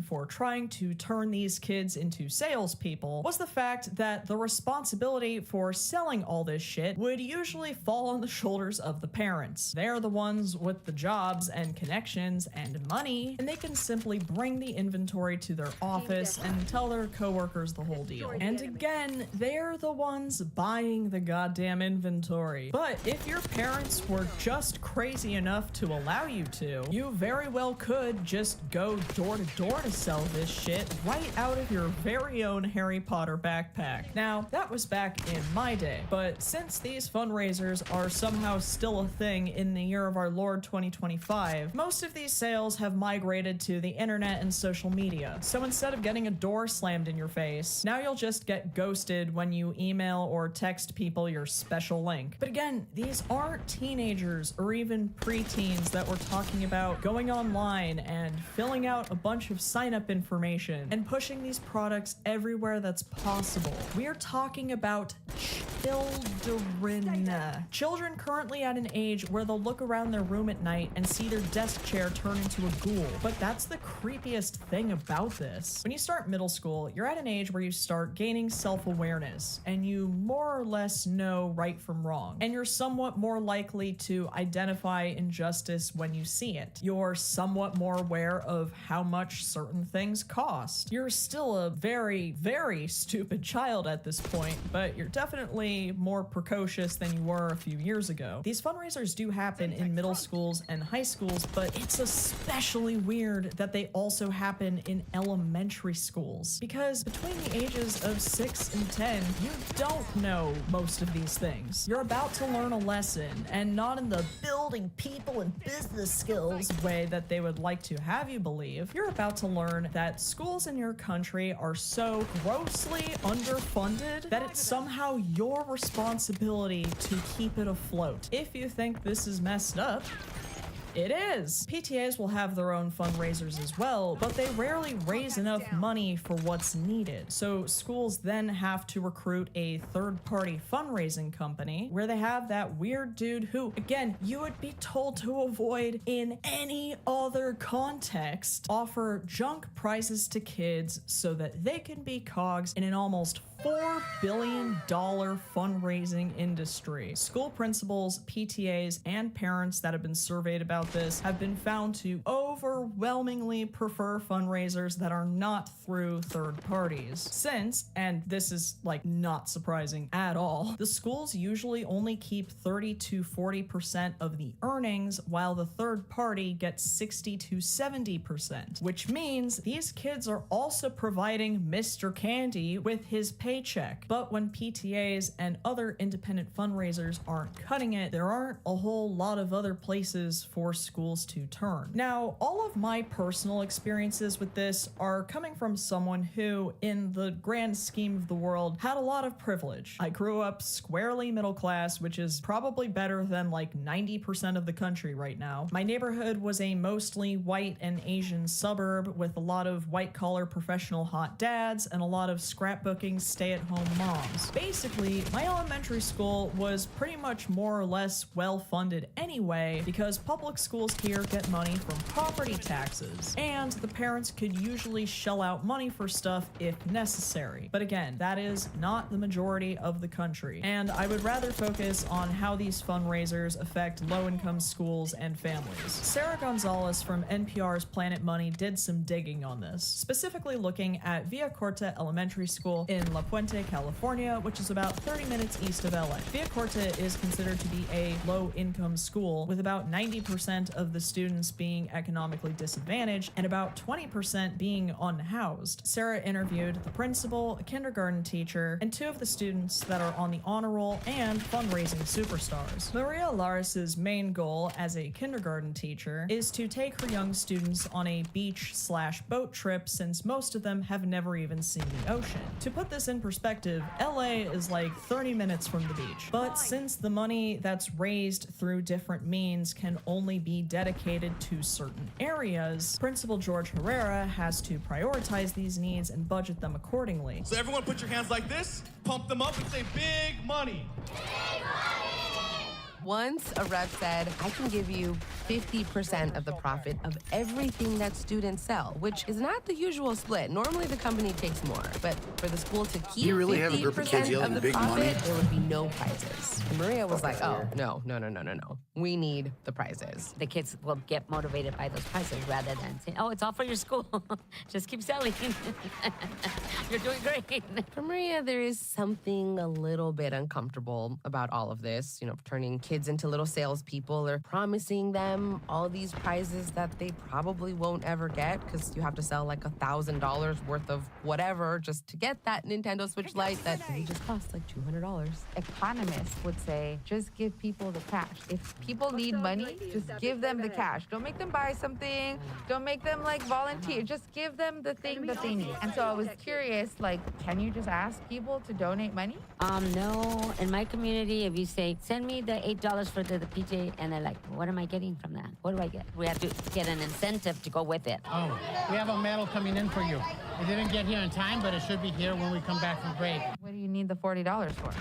Speaker 6: For trying to turn these kids into salespeople was the fact that the responsibility for selling all this shit would usually fall on the shoulders of the parents. They're the ones with the jobs and connections and money, and they can simply bring the inventory to their office and tell their coworkers the whole deal. And again, they're the ones buying the goddamn inventory. But if your parents were just crazy enough to allow you to, you very well could just go door to a door to sell this shit right out of your very own Harry Potter backpack. Now, that was back in my day, but since these fundraisers are somehow still a thing in the year of our Lord 2025, most of these sales have migrated to the internet and social media. So instead of getting a door slammed in your face, now you'll just get ghosted when you email or text people your special link. But again, these aren't teenagers or even preteens that we're talking about going online and filling out a bunch of sign-up information and pushing these products everywhere that's possible. We are talking about children. Children currently at an age where they'll look around their room at night and see their desk chair turn into a ghoul. But that's the creepiest thing about this. When you start middle school, you're at an age where you start gaining self-awareness and you more or less know right from wrong. And you're somewhat more likely to identify injustice when you see it. You're somewhat more aware of how much certain things cost. You're still a very, very stupid child at this point, but you're definitely more precocious than you were a few years ago. These fundraisers do happen in middle schools and high schools, but it's especially weird that they also happen in elementary schools. Because between the ages of 6 and 10, you don't know most of these things. You're about to learn a lesson, and not in the building people and business skills way that they would like to have you believe. You're about to learn that schools in your country are so grossly underfunded that it's somehow your responsibility to keep it afloat. If you think this is messed up, it is. PTAs will have their own fundraisers as well, but they rarely raise enough money for what's needed. So schools then have to recruit a third-party fundraising company where they have that weird dude who, again, you would be told to avoid in any other context, offer junk prizes to kids so that they can be cogs in an almost $4 billion fundraising industry. School principals, PTAs, and parents that have been surveyed about this have been found to overwhelmingly prefer fundraisers that are not through third parties. Since, and this is like not surprising at all, the schools usually only keep 30 to 40% of the earnings while the third party gets 60 to 70%, which means these kids are also providing Mr. Candy with his paycheck. But when PTAs and other independent fundraisers aren't cutting it, there aren't a whole lot of other places for schools to turn. Now, all of my personal experiences with this are coming from someone who, in the grand scheme of the world, had a lot of privilege. I grew up squarely middle class, which is probably better than like 90% of the country right now. My neighborhood was a mostly white and Asian suburb with a lot of white-collar professional hot dads and a lot of scrapbooking stay-at-home moms. Basically, my elementary school was pretty much more or less well-funded anyway because public schools here get money from property taxes, and the parents could usually shell out money for stuff if necessary. But again, that is not the majority of the country, and I would rather focus on how these fundraisers affect low-income schools and families. Sarah Gonzalez from NPR's Planet Money did some digging on this, specifically looking at Villa Corta Elementary School in La Puente, California, which is about 30 minutes east of LA. Villa Corta is considered to be a low-income school, with about 90% of the students being economically disadvantaged and about 20% being unhoused. Sarah interviewed the principal, a kindergarten teacher, and 2 of the students that are on the honor roll and fundraising superstars. Maria Laris's main goal as a kindergarten teacher is to take her young students on a beach/boat trip, since most of them have never even seen the ocean. To put this in perspective, LA is like 30 minutes from the beach. But since the money that's raised through different means can only be dedicated to certain areas, Principal George Herrera has to prioritize these needs and budget them accordingly.
Speaker 2: So everyone put your hands like this, pump them up and say big money.
Speaker 11: Once a rep said, I can give you 50% of the profit of everything that students sell, which is not the usual split. Normally the company takes more, but for the school to keep
Speaker 10: You really have a group of kids
Speaker 11: 50%
Speaker 10: yelling
Speaker 11: of the
Speaker 10: big
Speaker 11: profit,
Speaker 10: money?
Speaker 11: there would be no prizes. And Maria was like, oh, no. We need the prizes.
Speaker 23: The kids will get motivated by those prizes rather than say, oh, it's all for your school. Just keep selling.
Speaker 11: You're doing great. For Maria, there is something a little bit uncomfortable about all of this. You know, turning kids into little salespeople or promising them all these prizes that they probably won't ever get because you have to sell like $1,000 worth of whatever just to get that Nintendo Switch Lite that maybe just costs like $200.
Speaker 8: Economists would say, just give people the cash. If people need money, just give them the cash. Don't make them buy something. Don't make them like volunteer. Just give them the thing that they need. And so I was curious, like, can you just ask people to donate money?
Speaker 12: No. In my community, if you say, send me the $8 for the PJ, and they're like, what am I getting from that? What do I get? We have to get an incentive to go with it.
Speaker 23: Oh, we have a medal coming in for you. It didn't get here in time, but it should be here when we come back from break.
Speaker 8: What do you need the $40 for?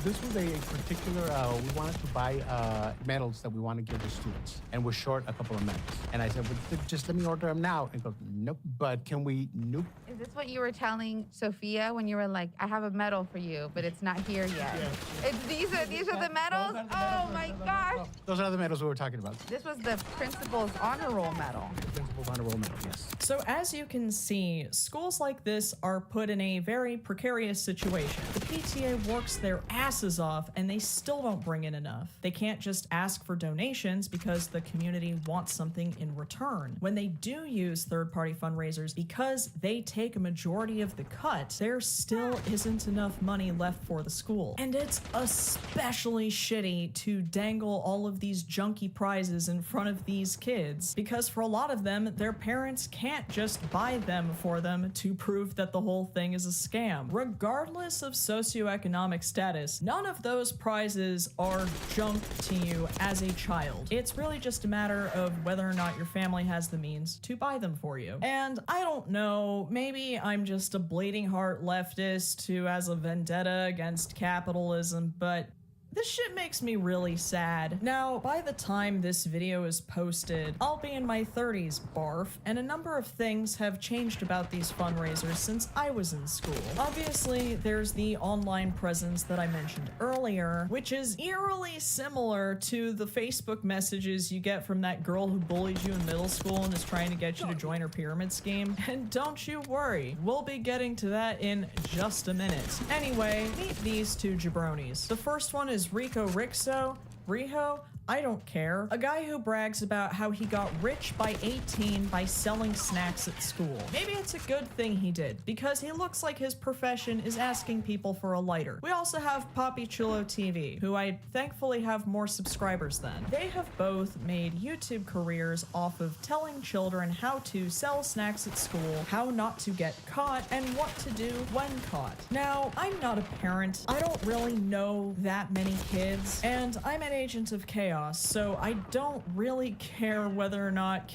Speaker 23: This was a particular, we wanted to buy medals that we want to give the students, and we're short a couple of medals. And I said, well, just let me order them now. And he goes, nope, but can we, nope.
Speaker 8: Is this what you were telling Sophia when you were like, I have a medal for you, but it's not here yet? Yeah. These are the medals? Oh my gosh.
Speaker 23: Those are the medals we were talking about.
Speaker 8: This was the principal's honor roll medal.
Speaker 23: The principal's honor roll medal, yes.
Speaker 6: So as you can see, schools like this are put in a very precarious situation. The PTA works their asses off and they still don't bring in enough. They can't just ask for donations because the community wants something in return. When they do use third-party fundraisers, because they take a majority of the cut, there still isn't enough money left for the school. And it's especially shitty to dangle all of these junky prizes in front of these kids, because for a lot of them, their parents can't just buy them for them to prove that the whole thing is a scam. Regardless of socioeconomic status, none of those prizes are junk to you as a child. It's really just a matter of whether or not your family has the means to buy them for you. And I don't know, maybe I'm just a bleeding heart leftist who has a vendetta against capitalism, but this shit makes me really sad. Now, by the time this video is posted, I'll be in my 30s, barf, and a number of things have changed about these fundraisers since I was in school. Obviously, there's the online presence that I mentioned earlier, which is eerily similar to the Facebook messages you get from that girl who bullied you in middle school and is trying to get you to join her pyramid scheme. And don't you worry, we'll be getting to that in just a minute. Anyway, meet these two jabronis. The first one is Rico Riho, I don't care. A guy who brags about how he got rich by 18 by selling snacks at school. Maybe it's a good thing he did, because he looks like his profession is asking people for a lighter. We also have Poppy Chulo TV, who I thankfully have more subscribers than. They have both made YouTube careers off of telling children how to sell snacks at school, how not to get caught, and what to do when caught. Now, I'm not a parent. I don't really know that many kids, and I'm an agent of chaos. So I don't really care whether or not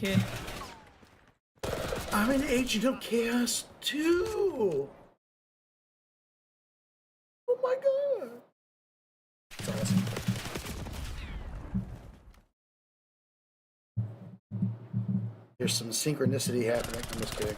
Speaker 10: I'm an agent of chaos too. Oh my god. That's awesome. There's some synchronicity happening. I'm just kidding.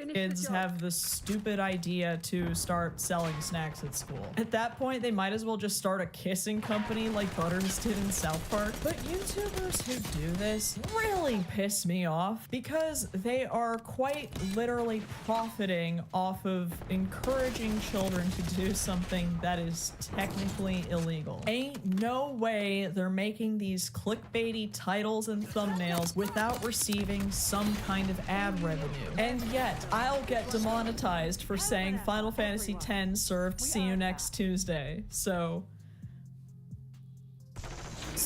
Speaker 6: kids have the stupid idea to start selling snacks at school. At that point, they might as well just start a kissing company like Butters did in South Park. But YouTubers who do this really piss me off because they are quite literally profiting off of encouraging children to do something that is technically illegal. Ain't no way they're making these clickbaity titles and thumbnails without receiving some kind of ad revenue. And yet, I'll get demonetized for saying Final Fantasy X served see you next Tuesday. So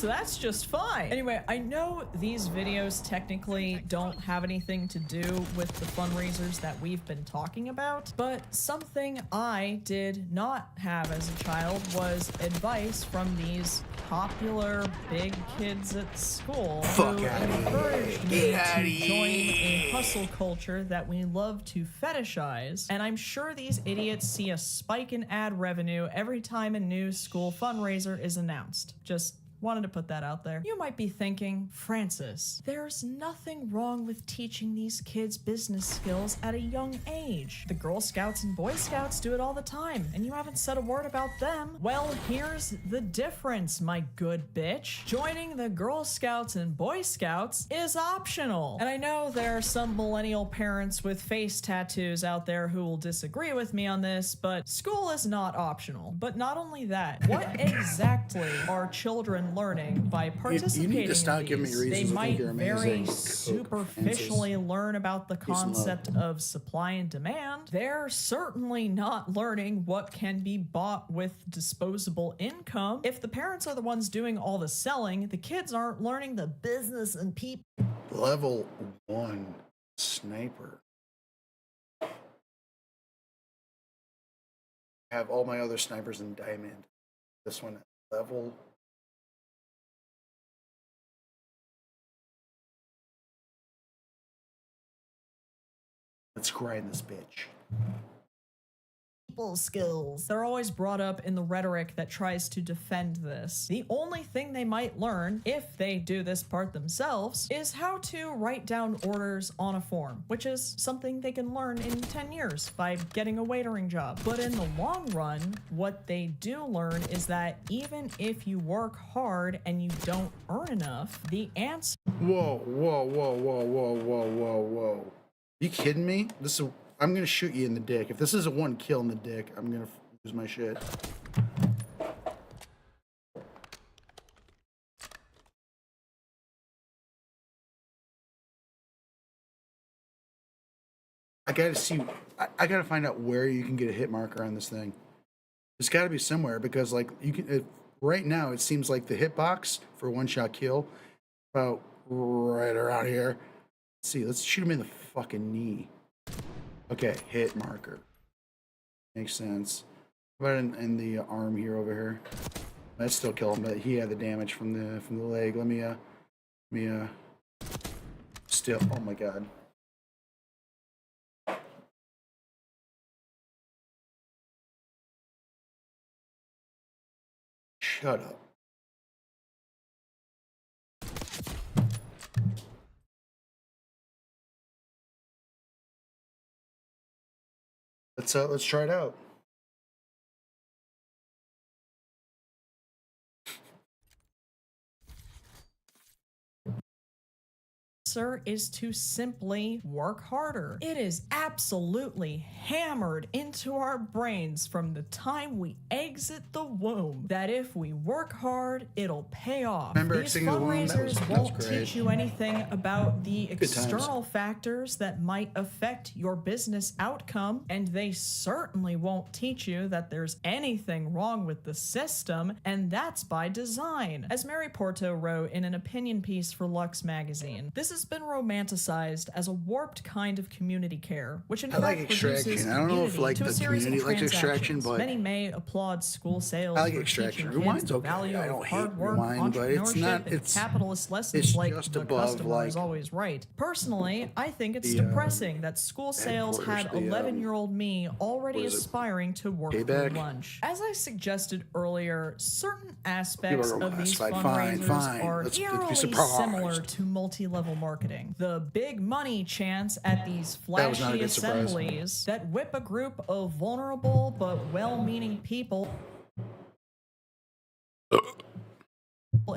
Speaker 6: that's just fine. Anyway, I know these videos technically don't have anything to do with the fundraisers that we've been talking about, but something I did not have as a child was advice from these popular big kids at school who encouraged me to join a hustle culture that we love to fetishize, and I'm sure these idiots see a spike in ad revenue every time a new school fundraiser is announced. Just Wanted to put that out there. You might be thinking, Francis, there's nothing wrong with teaching these kids business skills at a young age. The Girl Scouts and Boy Scouts do it all the time, and you haven't said a word about them. Well, here's the difference, my good bitch. Joining the Girl Scouts and Boy Scouts is optional. And I know there are some millennial parents with face tattoos out there who will disagree with me on this, but school is not optional. But not only that, what exactly are children learning by participating
Speaker 10: You need to stop
Speaker 6: in
Speaker 10: giving me
Speaker 6: these?
Speaker 10: reasons
Speaker 6: They
Speaker 10: to think
Speaker 6: might
Speaker 10: you're
Speaker 6: very
Speaker 10: amazing.
Speaker 6: superficially learn about the
Speaker 10: Peace and love.
Speaker 6: concept of supply and demand. They're certainly not learning what can be bought with disposable income. If the parents are the ones doing all the selling, the kids aren't learning the business and people.
Speaker 10: Level 1 sniper. I have all my other snipers in diamond. This one level. Let's grind this bitch.
Speaker 6: People skills. They're always brought up in the rhetoric that tries to defend this. The only thing they might learn, if they do this part themselves, is how to write down orders on a form, which is something they can learn in 10 years by getting a waitering job. But in the long run, what they do learn is that even if you work hard and you don't earn enough, the answer—
Speaker 10: Whoa, whoa, whoa, whoa, whoa, whoa, whoa, whoa. You kidding me? I'm gonna shoot you in the dick. If this is a one kill in the dick, I'm gonna lose my shit. I gotta see. I gotta find out where you can get a hit marker on this thing. There's got to be somewhere because, like, you can. Right now, it seems like the hitbox for one shot kill about right around here. Let's see. Let's shoot him in the fucking knee. Okay, hit marker. Makes sense. How about in the arm here over here? That still kill him, but he had the damage from the leg. Let me still. Oh my god. Shut up. Let's try it out.
Speaker 6: Is to simply work harder. It is absolutely hammered into our brains from the time we exit the womb that if we work hard, it'll pay off.
Speaker 10: Remember
Speaker 6: These
Speaker 10: exiting the womb?
Speaker 6: fundraisers won't teach you anything about the
Speaker 10: Good
Speaker 6: external factors that might affect your business outcome, and they certainly won't teach you that there's anything wrong with the system, and that's by design. As Mary Porto wrote in an opinion piece for Lux magazine, this has been romanticized as a warped kind of community care, which in
Speaker 10: I like
Speaker 6: fact
Speaker 10: Extraction.
Speaker 6: reduces
Speaker 10: I don't know if,
Speaker 6: community
Speaker 10: like,
Speaker 6: to a
Speaker 10: the
Speaker 6: series of
Speaker 10: community likes Extraction,
Speaker 6: transactions.
Speaker 10: but
Speaker 6: Many may applaud school sales
Speaker 10: I like
Speaker 6: for
Speaker 10: Extraction.
Speaker 6: teaching kids
Speaker 10: Rewind's
Speaker 6: the
Speaker 10: okay.
Speaker 6: value
Speaker 10: I
Speaker 6: of
Speaker 10: don't hate
Speaker 6: hard work,
Speaker 10: Rewind, but it's
Speaker 6: entrepreneurship,
Speaker 10: not.
Speaker 6: and
Speaker 10: It's
Speaker 6: capitalist lessons
Speaker 10: it's
Speaker 6: like
Speaker 10: just
Speaker 6: the
Speaker 10: above,
Speaker 6: customer is
Speaker 10: like,
Speaker 6: always right. Personally, I think it's
Speaker 10: the,
Speaker 6: depressing that school sales had
Speaker 10: headquarters, the,
Speaker 6: 11-year-old me already
Speaker 10: what is it?
Speaker 6: aspiring to work through
Speaker 10: Payback?
Speaker 6: lunch. As I suggested earlier, certain
Speaker 10: People
Speaker 6: aspects
Speaker 10: are
Speaker 6: of these
Speaker 10: classified.
Speaker 6: fundraisers
Speaker 10: Fine.
Speaker 6: are
Speaker 10: Let's be
Speaker 6: eerily
Speaker 10: surprised.
Speaker 6: similar to multi-level marketing. The big money chance at these
Speaker 10: That was not a
Speaker 6: flashy
Speaker 10: good surprise.
Speaker 6: assemblies that whip a group of vulnerable but well-meaning people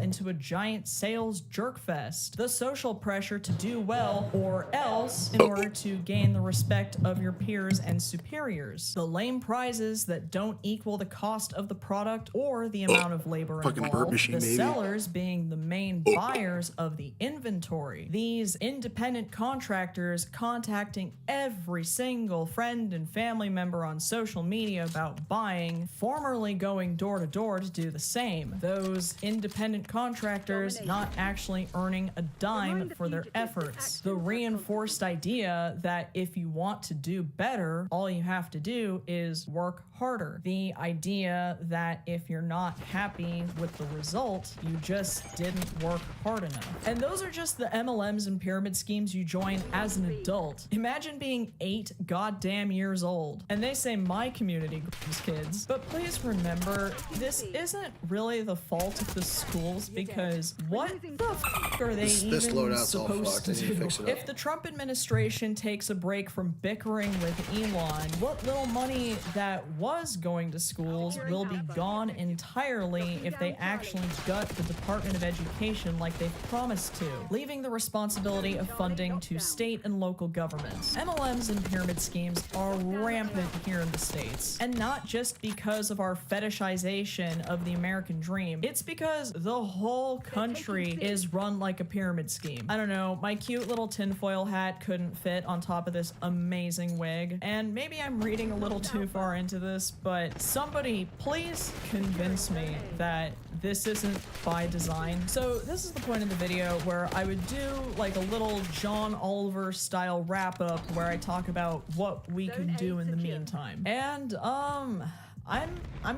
Speaker 6: into a giant sales jerkfest. The social pressure to do well or else in order to gain the respect of your peers and superiors. The lame prizes that don't equal the cost of the product or the amount of labor
Speaker 10: Fucking burp
Speaker 6: involved.
Speaker 10: machine,
Speaker 6: The
Speaker 10: baby.
Speaker 6: sellers being the main buyers of the inventory. These independent contractors contacting every single friend and family member on social media about buying, formerly going door to door to do the same. Those independent contractors not actually earning a dime for their efforts. The reinforced idea that if you want to do better, all you have to do is work harder. The idea that if you're not happy with the result, you just didn't work hard enough. And those are just the MLMs and pyramid schemes you join as an adult. Imagine being 8 goddamn years old. And they say my community grooms kids, but please remember, this isn't really the fault of the school schools because what the f are they
Speaker 10: This
Speaker 6: even
Speaker 10: loadout's all
Speaker 6: supposed
Speaker 10: fucked.
Speaker 6: to
Speaker 10: I need to
Speaker 6: do?
Speaker 10: fix it up.
Speaker 6: If the Trump administration takes a break from bickering with Elon, what little money that was going to schools will be gone entirely if they actually gut the Department of Education like they've promised to, leaving the responsibility of funding to state and local governments. MLMs and pyramid schemes are rampant here in the States, and not just because of our fetishization of the American dream. It's because the whole country is run like a pyramid scheme. I don't know, my cute little tinfoil hat couldn't fit on top of this amazing wig, and maybe I'm reading a little too far into this, but somebody please convince me that this isn't by design. So this is the point in the video where I would do like a little John Oliver style wrap up where I talk about what we can do in the meantime. And I'm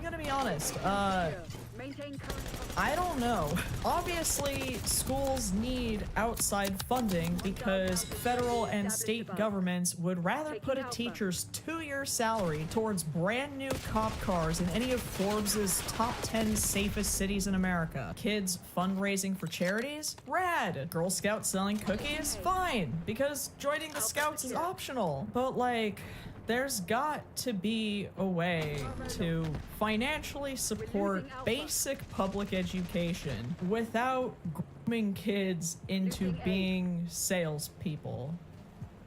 Speaker 6: gonna be honest, I don't know. Obviously, schools need outside funding because federal and state governments would rather put a teacher's 2-year salary towards brand new cop cars in any of Forbes's top 10 safest cities in America. Kids fundraising for charities? Rad. Girl Scouts selling cookies? Fine, because joining the Scouts is optional. But like, there's got to be a way to financially support basic public education without grooming kids into being salespeople.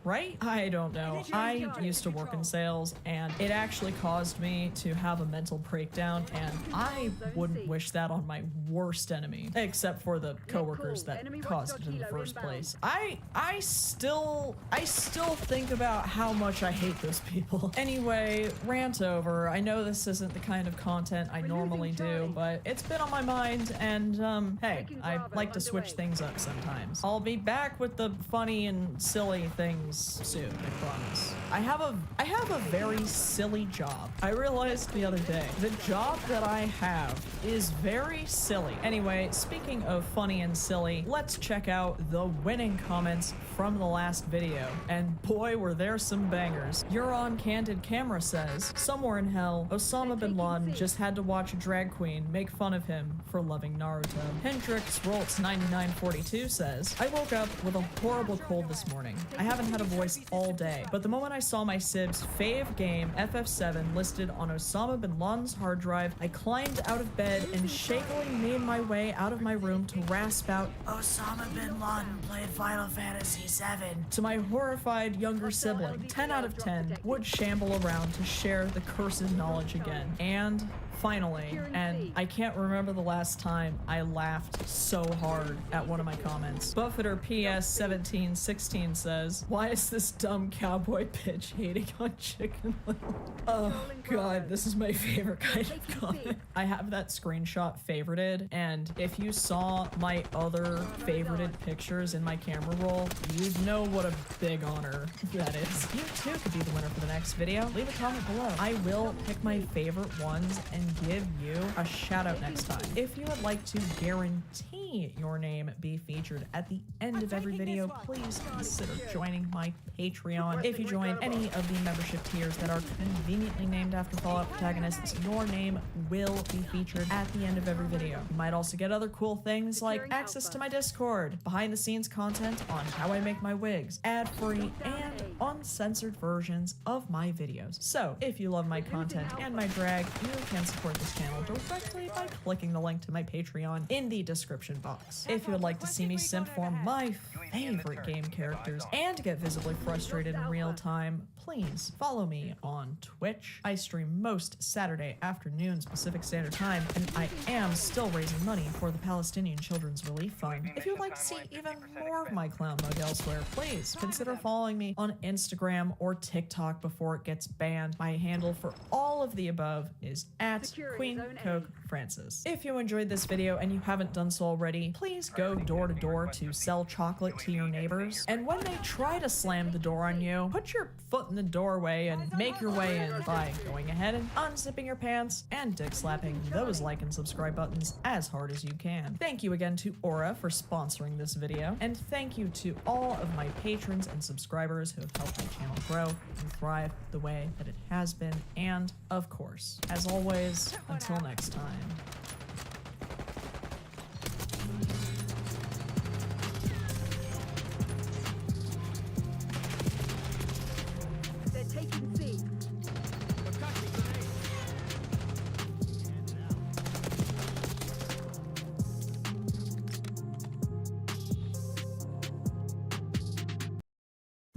Speaker 6: Right? I don't know. I used to work in sales and it actually caused me to have a mental breakdown, and I wouldn't wish that on my worst enemy, except for the coworkers that caused it in the first place. I still think about how much I hate those people. Anyway, rant over. I know this isn't the kind of content I normally do, but it's been on my mind, and hey, I like to switch things up sometimes. I'll be back with the funny and silly things soon, I promise. I have a very silly job. I realized the other day, the job that I have is very silly. Anyway, speaking of funny and silly, let's check out the winning comments from the last video. And boy, were there some bangers. You're on Candid Camera says, somewhere in hell, Osama bin Laden just had to watch a drag queen make fun of him for loving Naruto. Hendrix Roltz 9942 says, I woke up with a horrible cold this morning. I haven't had a voice all day, but the moment I saw my Sib's fave game FF7 listed on Osama bin Laden's hard drive, I climbed out of bed and shakily made my way out of my room to rasp out, Osama bin Laden played Final Fantasy VII to my horrified younger sibling. 10 out of 10 would shamble around to share the cursed knowledge again. And finally, and I can't remember the last time I laughed so hard at one of my comments. Buffeter PS1716 says, why is this dumb cowboy bitch hating on Chicken Little? Oh god, this is my favorite kind of comment. I have that screenshot favorited, and if you saw my other favorited pictures in my camera roll, you'd know what a big honor that is. You too could be the winner for the next video. Leave a comment below. I will pick my favorite ones and give you a shout out next time. If you would like to guarantee your name be featured at the end of every video, please consider joining my Patreon. If you join any of the membership tiers that are conveniently named after Fallout protagonists, your name will be featured at the end of every video. You might also get other cool things like access to my Discord, behind the scenes content on how I make my wigs, ad-free and uncensored versions of my videos. So if you love my content and my drag, you can support this channel directly by clicking the link to my Patreon in the description box. If you would like to see me simp for my favorite game characters and get visibly frustrated in real time, please follow me on Twitch. I stream most Saturday afternoons Pacific Standard Time, and I am still raising money for the Palestinian Children's Relief Fund. If you'd like to see even more of my clown mug elsewhere, please consider following me on Instagram or TikTok before it gets banned. My handle for all of the above is at Queen Coke Francis. If you enjoyed this video and you haven't done so already, please go door to door to sell chocolate to your neighbors. And when they try to slam the door on you, put your foot in the doorway and make your way in by going ahead and unzipping your pants and dick slapping those like and subscribe buttons as hard as you can. Thank you again to Aura for sponsoring this video, and thank you to all of my patrons and subscribers who have helped my channel grow and thrive the way that it has been. And of course, as always, until next time.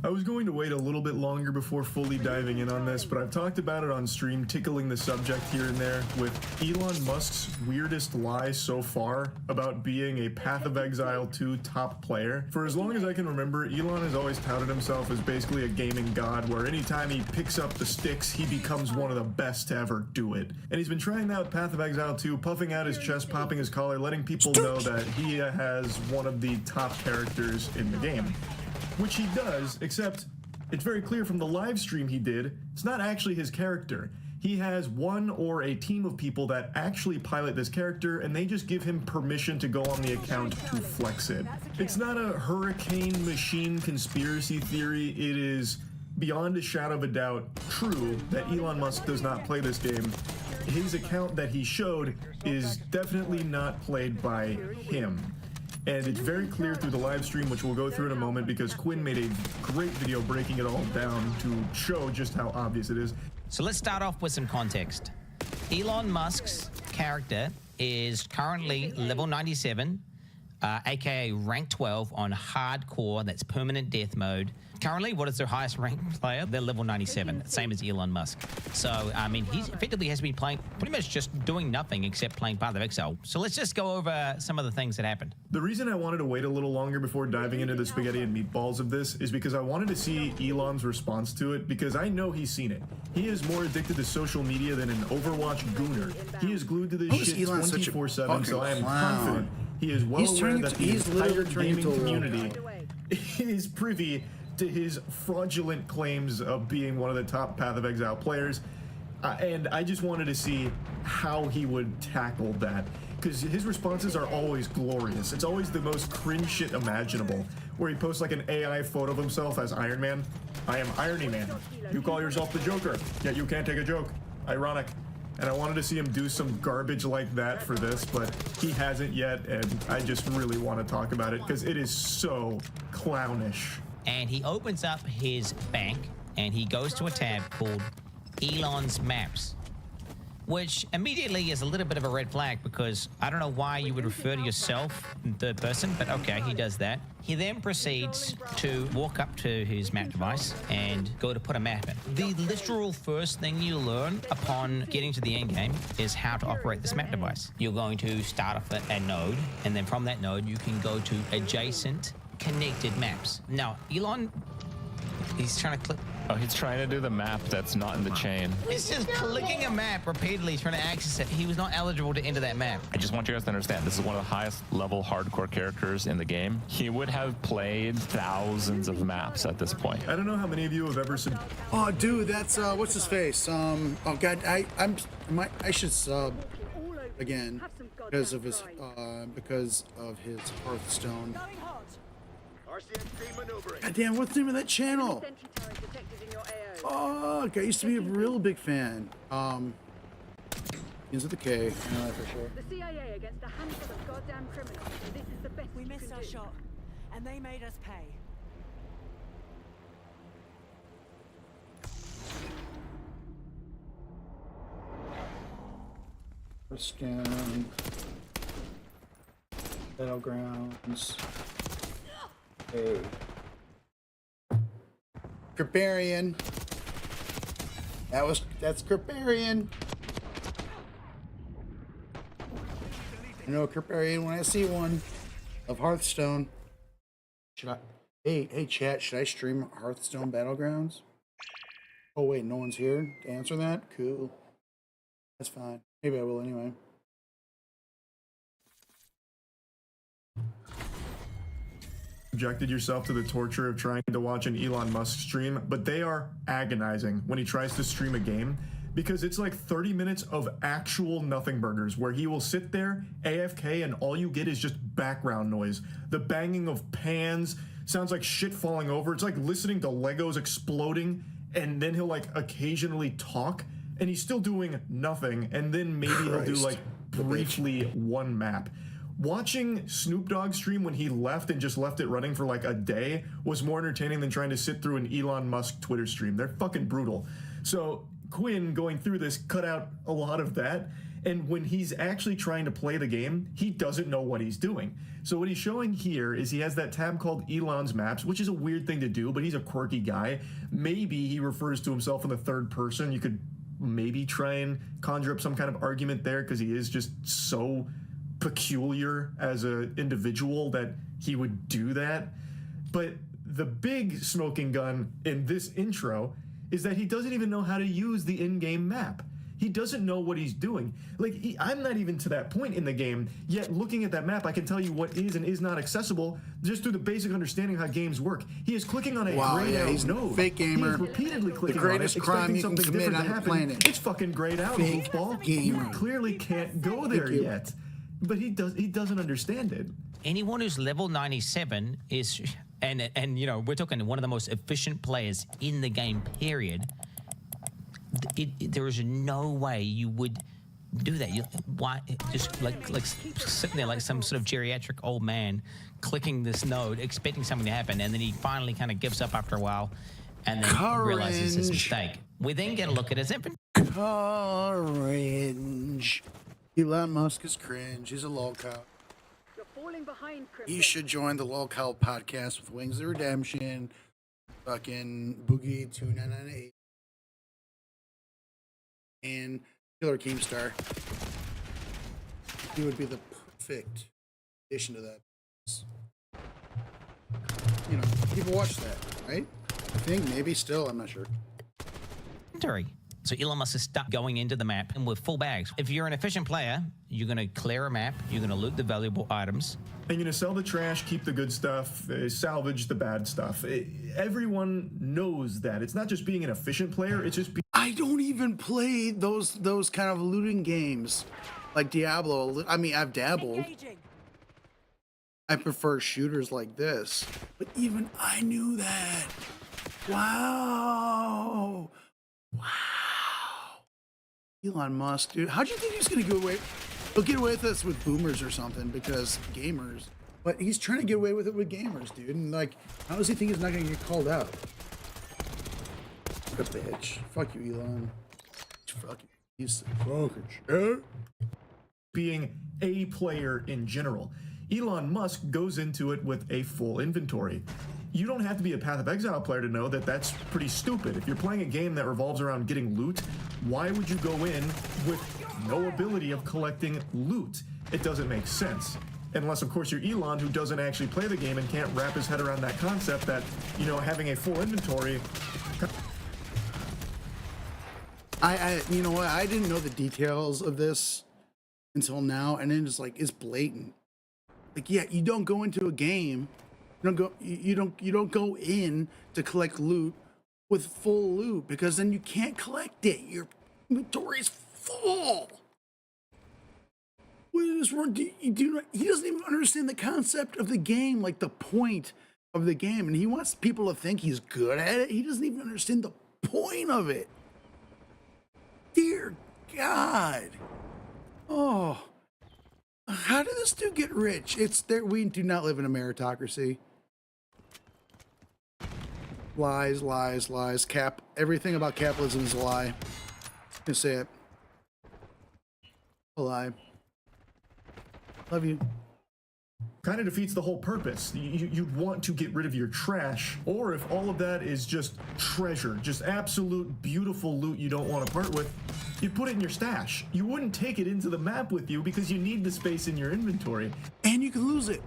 Speaker 3: I was going to wait a little bit longer before fully diving in on this, but I've talked about it on stream, tickling the subject here and there, with Elon Musk's weirdest lie so far about being a Path of Exile 2 top player. For as long as I can remember, Elon has always touted himself as basically a gaming god, where anytime he picks up the sticks, he becomes one of the best to ever do it. And he's been trying that with Path of Exile 2, puffing out his chest, popping his collar, letting people know that he has one of the top characters in the game. Which he does, except it's very clear from the live stream he did, it's not actually his character. He has one or a team of people that actually pilot this character, and they just give him permission to go on the account to flex it. It's not a hurricane machine conspiracy theory. It is beyond a shadow of a doubt true that Elon Musk does not play this game. His account that he showed is definitely not played by him. And it's very clear through the live stream, which we'll go through in a moment, because Quinn made a great video breaking it all down to show just how obvious it is.
Speaker 4: So let's start off with some context. Elon Musk's character is currently level 97, aka rank 12 on hardcore, that's permanent death mode. Currently, what is their highest ranked player? They're level 97, same as Elon Musk. So, I mean, he effectively has been playing, pretty much just doing nothing except playing Path of Exile. So let's just go over some of the things that happened.
Speaker 3: The reason I wanted to wait a little longer before diving into the spaghetti and meatballs of this is because I wanted to see Elon's response to it, because I know he's seen it. He is more addicted to social media than an Overwatch gooner. He is glued to this shit 24/7, so I am confident he is well aware that the entire gaming community is privy to his fraudulent claims of being one of the top Path of Exile players, and I just wanted to see how he would tackle that, because his responses are always glorious. It's always the most cringe shit imaginable, where he posts like an AI photo of himself as Iron Man. I am Irony Man. You call yourself the Joker, yet you can't take a joke. Ironic. And I wanted to see him do some garbage like that for this, but he hasn't yet, and I just really want to talk about it because it is so clownish.
Speaker 4: And he opens up his bank and he goes to a tab called Elon's Maps, which immediately is a little bit of a red flag, because I don't know why you would refer to yourself in third person, but okay, he does that. He then proceeds to walk up to his map device and go to put a map in. The literal first thing you learn upon getting to the end game is how to operate this map device. You're going to start off at a node, and then from that node you can go to adjacent connected maps. Now, Elon, he's trying to click.
Speaker 5: Oh, he's trying to do the map that's not in the chain.
Speaker 4: He's just clicking a map repeatedly, trying to access it. He was not eligible to enter that map.
Speaker 5: I just want you guys to understand, this is one of the highest level hardcore characters in the game. He would have played thousands of maps at this point.
Speaker 3: I don't know how many of you have ever sub.
Speaker 10: Oh, dude, that's what's his face? Oh God, I should sub again because of his Hearthstone. God damn, what's the name of that channel? Oh, I used to be a real big fan. Begins with a K. I know that for sure.
Speaker 9: The CIA against a handful of goddamn criminals. This is the best we missed our shot, and they made us pay.
Speaker 10: Hearthstone. Battlegrounds. Hey. Kriparian. That's Kriparian. I know Kriparian when I see one of Hearthstone. Should I? Hey, chat. Should I stream Hearthstone Battlegrounds? Oh wait, no one's here to answer that. Cool. That's fine. Maybe I will anyway.
Speaker 3: Subjected yourself to the torture of trying to watch an Elon Musk stream, but they are agonizing when he tries to stream a game, because it's like 30 minutes of actual nothing burgers where he will sit there AFK and all you get is just background noise. The banging of pans sounds like shit falling over. It's like listening to Legos exploding, and then he'll like occasionally talk and he's still doing nothing, and then maybe he'll do like briefly one map. Watching Snoop Dogg stream when he left and just left it running for like a day was more entertaining than trying to sit through an Elon Musk Twitter stream. They're fucking brutal. So Quinn going through this cut out a lot of that, And when he's actually trying to play the game, he doesn't know what he's doing. So what he's showing here is he has that tab called Elon's Maps, which is a weird thing to do, but he's a quirky guy. Maybe he refers to himself in the third person. You could maybe try and conjure up some kind of argument there because he is just so peculiar as an individual that he would do that. But the big smoking gun in this intro is that he doesn't even know how to use the in-game map. He doesn't know what he's doing. Like, I'm not even to that point in the game, yet looking at that map, I can tell you what is and is not accessible just through the basic understanding of how games work. He is clicking on a grayed out
Speaker 10: he's
Speaker 3: node.
Speaker 10: a fake gamer.
Speaker 3: He is repeatedly clicking
Speaker 10: The greatest
Speaker 3: on it,
Speaker 10: crime
Speaker 3: expecting
Speaker 10: you can
Speaker 3: something
Speaker 10: commit
Speaker 3: different to
Speaker 10: on the
Speaker 3: happen.
Speaker 10: planet.
Speaker 3: It's fucking grayed out,
Speaker 10: Fake
Speaker 3: goofball.
Speaker 10: gamer.
Speaker 3: You clearly can't go there yet. But he doesn't understand it.
Speaker 4: Anyone who's level 97 is, and you know, we're talking one of the most efficient players in the game, period. There is no way you would do that. Why just like sitting there like some sort of geriatric old man clicking this node, expecting something to happen, and then he finally kind of gives up after a while, and then realizes his mistake. We then get a look at his inventory.
Speaker 10: Cringe. Elon Musk is cringe. He's a lolcow.
Speaker 9: You're falling behind, Chris.
Speaker 10: You should join the lolcow podcast with Wings of Redemption, fucking Boogie 2998, and Killer Keemstar. He would be the perfect addition to that. You know, people watch that, right? I think maybe still, I'm not sure.
Speaker 4: So Elon Musk is stuck going into the map and with full bags. If you're an efficient player, you're going to clear a map, you're going to loot the valuable items.
Speaker 3: And you're going to sell the trash, keep the good stuff, salvage the bad stuff. Everyone knows that. It's not just being an efficient player, it's just
Speaker 10: I don't even play those kind of looting games like Diablo. I mean, I've dabbled. I prefer shooters like this. But even I knew that. Wow. Wow. Elon Musk, dude. How'd you think he was going to go away? He'll get away with this with boomers or something because gamers. But he's trying to get away with it with gamers, dude. And like, how does he think he's not going to get called out? What a bitch. Fuck you, Elon. Fuck you. He's fucking shit.
Speaker 3: Being a player in general. Elon Musk goes into it with a full inventory. You don't have to be a Path of Exile player to know that that's pretty stupid. If you're playing a game that revolves around getting loot, why would you go in with no ability of collecting loot? It doesn't make sense. Unless, of course, you're Elon, who doesn't actually play the game and can't wrap his head around that concept that, you know, having a full inventory...
Speaker 10: you know what? I didn't know the details of this until now, and then it's like, it's blatant. Like, yeah, you don't go into a game... You don't go in to collect loot with full loot because then you can't collect it. Your inventory is full. What is wrong? He doesn't even understand the concept of the game, like the point of the game, and he wants people to think he's good at it. He doesn't even understand the point of it. Dear God. Oh. How did this dude get rich? It's there. We do not live in a meritocracy. Lies, lies, lies. Everything about capitalism is a lie. I'm gonna say it. A lie. Love you.
Speaker 3: Kind of defeats the whole purpose. You'd want to get rid of your trash, or if all of that is just treasure, just absolute beautiful loot you don't want to part with, you'd put it in your stash. You wouldn't take it into the map with you because you need the space in your inventory.
Speaker 10: And you can lose it.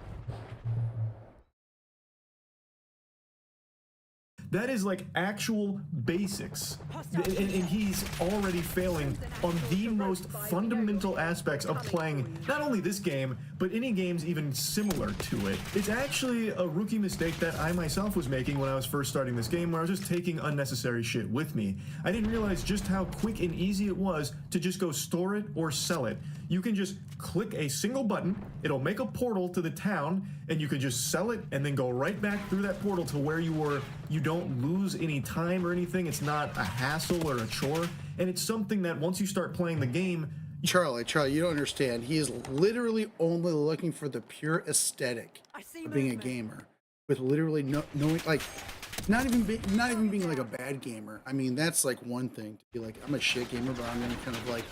Speaker 3: That is like actual basics. And he's already failing on the most fundamental aspects of playing not only this game, but any games even similar to it. It's actually a rookie mistake that I myself was making when I was first starting this game, where I was just taking unnecessary shit with me. I didn't realize just how quick and easy it was to just go store it or sell it. You can just click a single button, it'll make a portal to the town, and you can just sell it and then go right back through that portal to where you were. You don't lose any time or anything. It's not a hassle or a chore. And it's something that once you start playing the game...
Speaker 10: Charlie, you don't understand. He is literally only looking for the pure aesthetic of being a gamer. With literally knowing, like, not even being like a bad gamer. I mean, that's like one thing to be like, I'm a shit gamer, but I'm gonna kind of like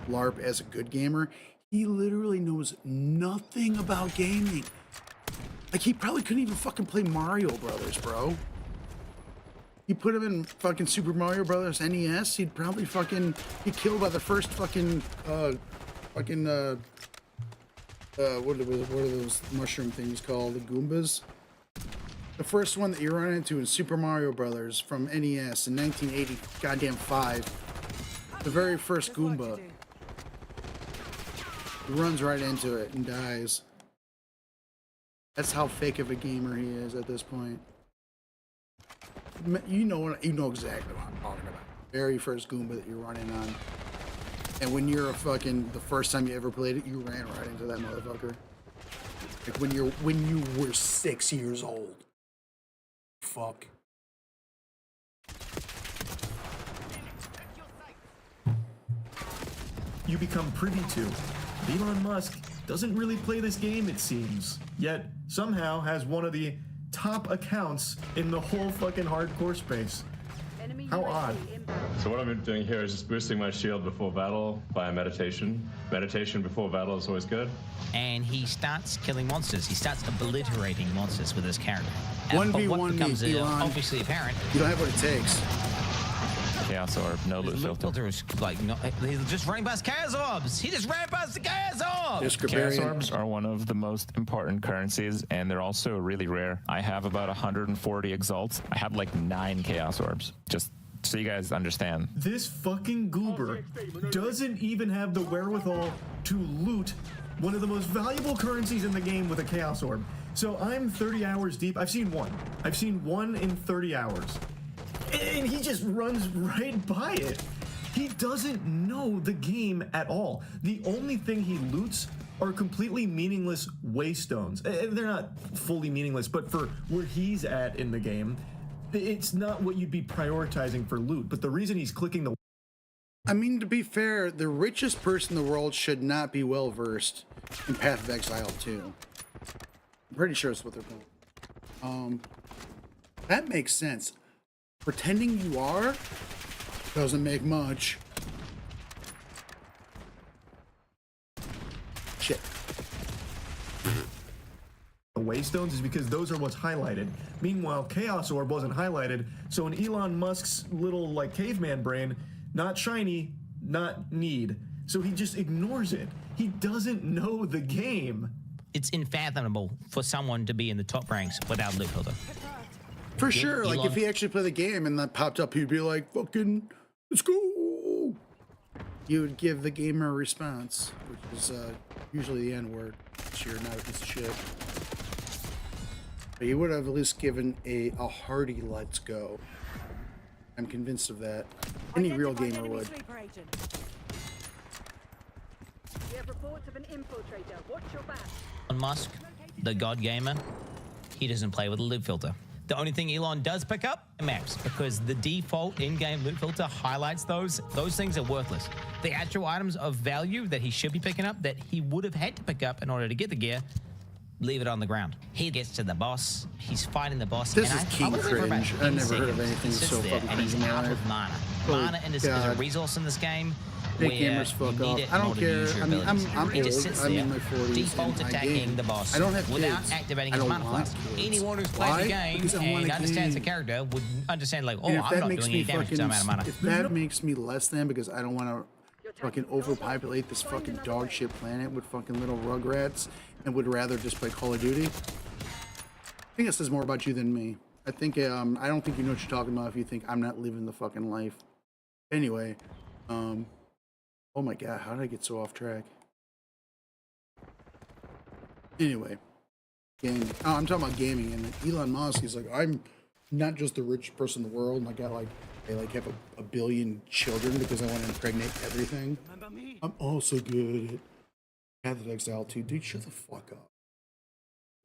Speaker 10: LARP as a good gamer. He literally knows nothing about gaming. Like, he probably couldn't even fucking play Mario Brothers, bro. You put him in fucking Super Mario Brothers NES, he'd probably fucking be killed by the first fucking what are those mushroom things called? The Goombas? The first one that you run into in Super Mario Brothers from NES in 1980, goddamn 5. The very first Goomba. He runs right into it and dies. That's how fake of a gamer he is at this point. You know exactly what I'm talking about. Very first Goomba that you're running on. And when you're the first time you ever played it, you ran right into that motherfucker. Like when you were 6 years old. Fuck.
Speaker 3: You become privy to. Elon Musk doesn't really play this game, it seems, yet somehow has one of the top accounts in the whole fucking hardcore space. How odd.
Speaker 15: So what I've been doing here is just boosting my shield before battle via meditation. Meditation before battle is always good.
Speaker 4: And he starts killing monsters. He starts obliterating monsters with his character.
Speaker 10: 1v1
Speaker 4: becomes
Speaker 10: me, Elon.
Speaker 4: obviously apparent.
Speaker 10: You don't have what it takes.
Speaker 5: Chaos Orb, no loot filter.
Speaker 4: Is like, no, he's just running past Chaos Orbs. He just ran past the Chaos Orbs.
Speaker 5: Chaos Orbs are one of the most important currencies, and they're also really rare. I have about 140 exalts. I have like 9 Chaos Orbs. Just so you guys understand.
Speaker 3: This fucking goober doesn't even have the wherewithal to loot one of the most valuable currencies in the game with a Chaos Orb. So I'm 30 hours deep. I've seen one. I've seen one in 30 hours. And he just runs right by it. He doesn't know the game at all. The only thing he loots are completely meaningless waystones. They're not fully meaningless, but for where he's at in the game, it's not what you'd be prioritizing for loot. But the reason he's clicking the...
Speaker 10: I mean, to be fair, the richest person in the world should not be well versed in Path of Exile 2. I'm pretty sure that's what they're doing. That makes sense. Pretending you are doesn't make much. Shit.
Speaker 3: The waystones is because those are what's highlighted. Meanwhile, Chaos Orb wasn't highlighted, so in Elon Musk's little like caveman brain, not shiny, not need. So he just ignores it. He doesn't know the game.
Speaker 4: It's unfathomable for someone to be in the top ranks without loot filter.
Speaker 10: For sure, like if he actually played the game and that popped up, he'd be like, fucking, let's go. You would give the gamer a response, which is usually the N-word, which you're not a piece of shit. But you would have at least given a hearty let's go. I'm convinced of that. Any real gamer would.
Speaker 9: We have reports of an infiltrator. Watch your back.
Speaker 4: On Musk, the god gamer, he doesn't play with a loot filter. The only thing Elon does pick up are maps, because the default in-game loot filter highlights those. Those things are worthless. The actual items of value that he should be picking up, that he would have had to pick up in order to get the gear, leave it on the ground. He gets to the boss. He's fighting the boss.
Speaker 10: This is king cringe. I've never heard of anything so fucking
Speaker 4: and he's
Speaker 10: cringe in my
Speaker 4: out
Speaker 10: life.
Speaker 4: of mana.
Speaker 10: Oh,
Speaker 4: Mana is a
Speaker 10: God.
Speaker 4: resource in this game.
Speaker 10: Big
Speaker 4: where
Speaker 10: gamers fuck
Speaker 4: you need
Speaker 10: off.
Speaker 4: it
Speaker 10: I
Speaker 4: in
Speaker 10: don't
Speaker 4: order to
Speaker 10: care.
Speaker 4: use your
Speaker 10: I mean,
Speaker 4: abilities.
Speaker 10: I'm
Speaker 4: He just
Speaker 10: old.
Speaker 4: sits
Speaker 10: I'm
Speaker 4: there,
Speaker 10: in my 40s.
Speaker 4: default
Speaker 10: and I
Speaker 4: attacking
Speaker 10: game.
Speaker 4: the boss
Speaker 10: I don't have
Speaker 4: without
Speaker 10: kids.
Speaker 4: activating
Speaker 10: I
Speaker 4: his
Speaker 10: don't
Speaker 4: mana
Speaker 10: want
Speaker 4: flask.
Speaker 10: kids.
Speaker 4: Anyone who's played
Speaker 10: Why?
Speaker 4: the game
Speaker 10: Because I want
Speaker 4: and
Speaker 10: a
Speaker 4: understands the
Speaker 10: game.
Speaker 4: character would understand, like, oh,
Speaker 10: And if
Speaker 4: I'm
Speaker 10: that
Speaker 4: not
Speaker 10: makes
Speaker 4: doing
Speaker 10: me
Speaker 4: any damage to
Speaker 10: fucking,
Speaker 4: the amount of mana.
Speaker 10: if that makes me less than because I don't want to fucking overpopulate this fucking dog shit planet with fucking little rugrats and would rather just play Call of Duty, I think it says more about you than me. I think I don't think you know what you're talking about if you think I'm not living the fucking life. Anyway, oh my god, how did I get so off track? Anyway, gaming. Oh, I'm talking about gaming, and Elon Musk, he's like, I'm not just the richest person in the world, and I got like, I like have a billion children because I want to impregnate everything. I'm also good at Path of Exile 2. Dude, shut the fuck up.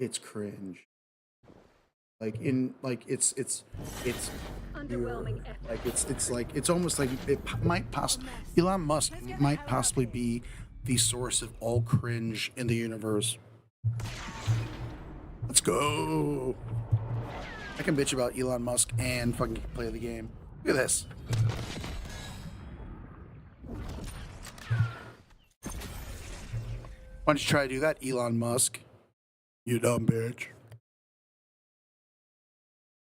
Speaker 10: It's cringe. Like it's
Speaker 9: Underwhelming effort.
Speaker 10: like it's like it's almost like it might Elon Musk might possibly be the source of all cringe in the universe. Let's go. I can bitch about Elon Musk and fucking play the game. Look at this. Why don't you try to do that, Elon Musk? You dumb bitch.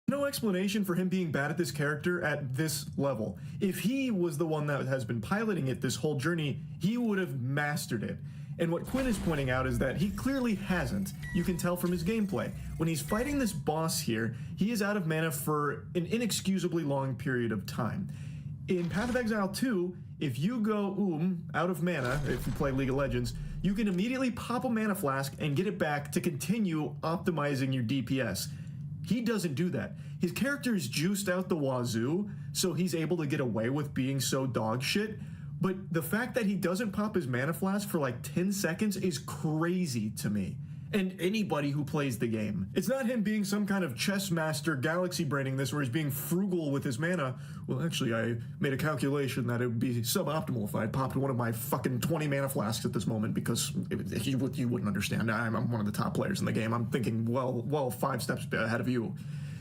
Speaker 3: No explanation for him being bad at this character at this level. If he was the one that has been piloting it this whole journey, he would have mastered it. And what Quinn is pointing out is that he clearly hasn't. You can tell from his gameplay. When he's fighting this boss here, he is out of mana for an inexcusably long period of time. In Path of Exile 2, if you go out of mana, if you play League of Legends, you can immediately pop a mana flask and get it back to continue optimizing your DPS. He doesn't do that. His character is juiced out the wazoo, so he's able to get away with being so dog shit. But the fact that he doesn't pop his mana flask for like 10 seconds is crazy to me. And anybody who plays the game. It's not him being some kind of chess master galaxy braining this where he's being frugal with his mana. Well, actually, I made a calculation that it would be suboptimal if I had popped one of my fucking 20 mana flasks at this moment because you wouldn't understand. I'm one of the top players in the game. I'm thinking, well, 5 steps ahead of you.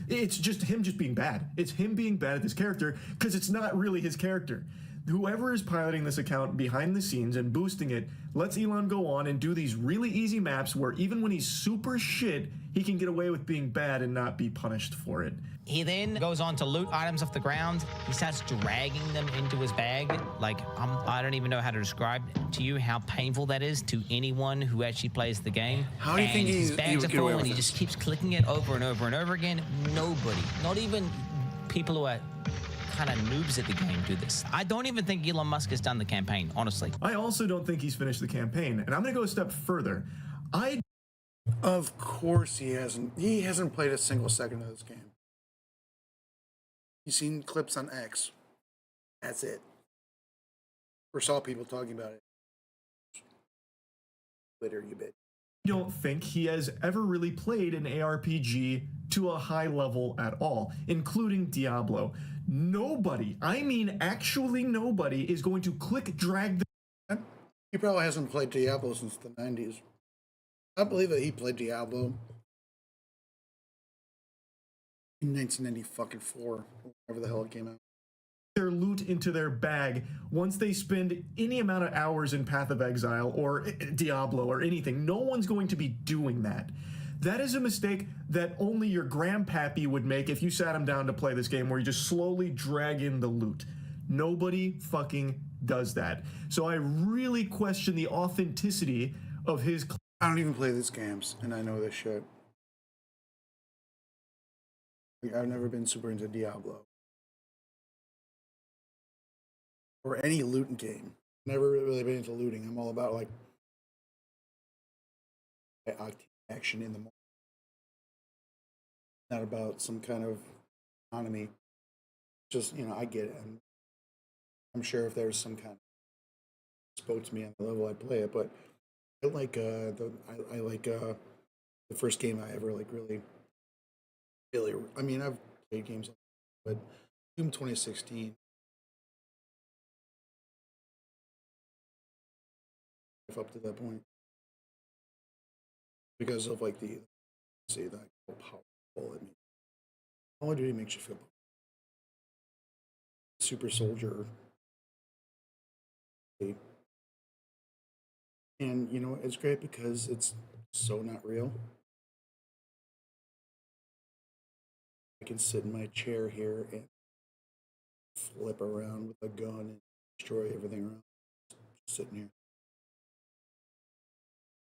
Speaker 3: It's just him just being bad. It's him being bad at this character because it's not really his character. Whoever is piloting this account behind the scenes and boosting it lets Elon go on and do these really easy maps where even when he's super shit, he can get away with being bad and not be punished for it.
Speaker 4: He then goes on to loot items off the ground. He starts dragging them into his bag. Like, I don't even know how to describe to you how painful that is to anyone who actually plays the game.
Speaker 10: How do you think
Speaker 4: his
Speaker 10: he
Speaker 4: bags are
Speaker 10: would get away
Speaker 4: full
Speaker 10: with
Speaker 4: and he
Speaker 10: this?
Speaker 4: just keeps clicking it over and over and over again. Nobody, not even people who are kind of noobs at the game do this. I don't even think Elon Musk has done the campaign, honestly.
Speaker 3: I also don't think he's finished the campaign, and I'm going to go a step further.
Speaker 10: Of course he hasn't. He hasn't played a single second of this game. He's seen clips on X. That's it. Or saw people talking about it. Twitter, you bitch.
Speaker 3: I don't think he has ever really played an ARPG to a high level at all, including Diablo. Nobody, I mean actually nobody, is going to drag the...
Speaker 10: He probably hasn't played Diablo since the 90s. I believe that he played Diablo in 1994, whenever the hell it came out.
Speaker 3: Their loot into their bag once they spend any amount of hours in Path of Exile or Diablo or anything. No one's going to be doing that. That is a mistake that only your grandpappy would make if you sat him down to play this game where you just slowly drag in the loot. Nobody fucking does that. So I really question the authenticity of his...
Speaker 10: I don't even play these games, and I know this shit. Like, I've never been super into Diablo. Or any looting game. Never really been into looting. I'm all about, like, action in the morning. Not about some kind of economy. Just, you know, I get it. I'm sure if there's some kind of spoke to me on the level I play it, but I like the first game I ever like really. I mean, I've played games, but Doom 2016. Up to that point because of like the powerful. I mean, Call of Duty makes you feel super soldier. And you know, it's great because it's so not real. I can sit in my chair here and flip around with a gun and destroy everything around. Just sitting here.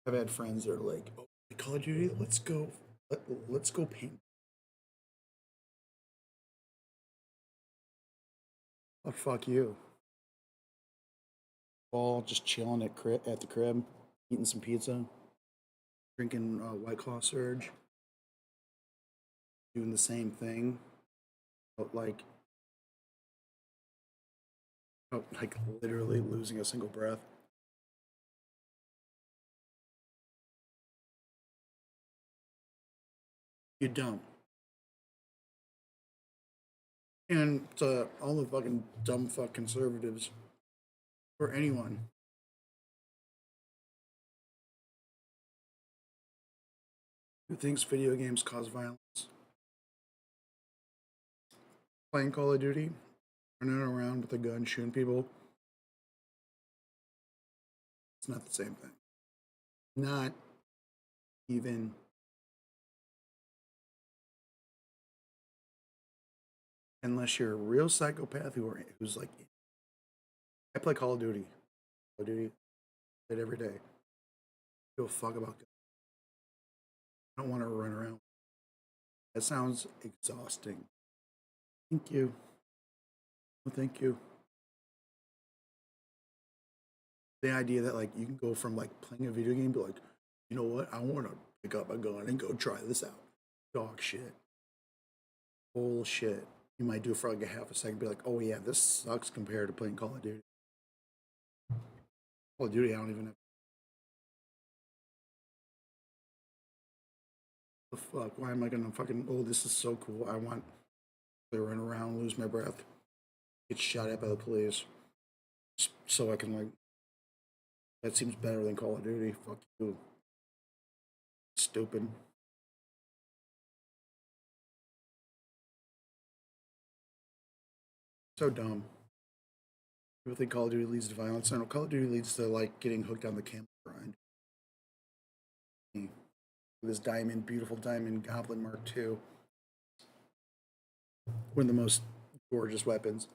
Speaker 10: I've had friends that are like, "Oh, Call of Duty, let's go paint." Oh, fuck you. All just chilling at the crib, eating some pizza, drinking White Claw Surge, doing the same thing, but like literally losing a single breath. You don't. And to all the fucking dumb fuck conservatives, or anyone, who thinks video games cause violence, playing Call of Duty, running around with a gun, shooting people. It's not the same thing. Not even. Unless you're a real psychopath who's like, I play Call of Duty. Call of Duty, play it every day. Give a fuck about guns. I don't want to run around. That sounds exhausting. Thank you. Well, thank you. The idea that like you can go from like playing a video game to like, you know what? I want to pick up a gun and go try this out. Dog shit. Bullshit. You might do it for like a half a second, be like, oh yeah, this sucks compared to playing Call of Duty. Call of Duty, I don't even have. The fuck? Why am I gonna fucking? Oh, this is so cool. I want to run around, lose my breath, get shot at by the police, so I can like. That seems better than Call of Duty. Fuck you. Stupid. So dumb. People think Call of Duty leads to violence. I know Call of Duty leads to like getting hooked on the camera grind. This diamond, beautiful diamond Goblin Mark II. One of the most gorgeous weapons.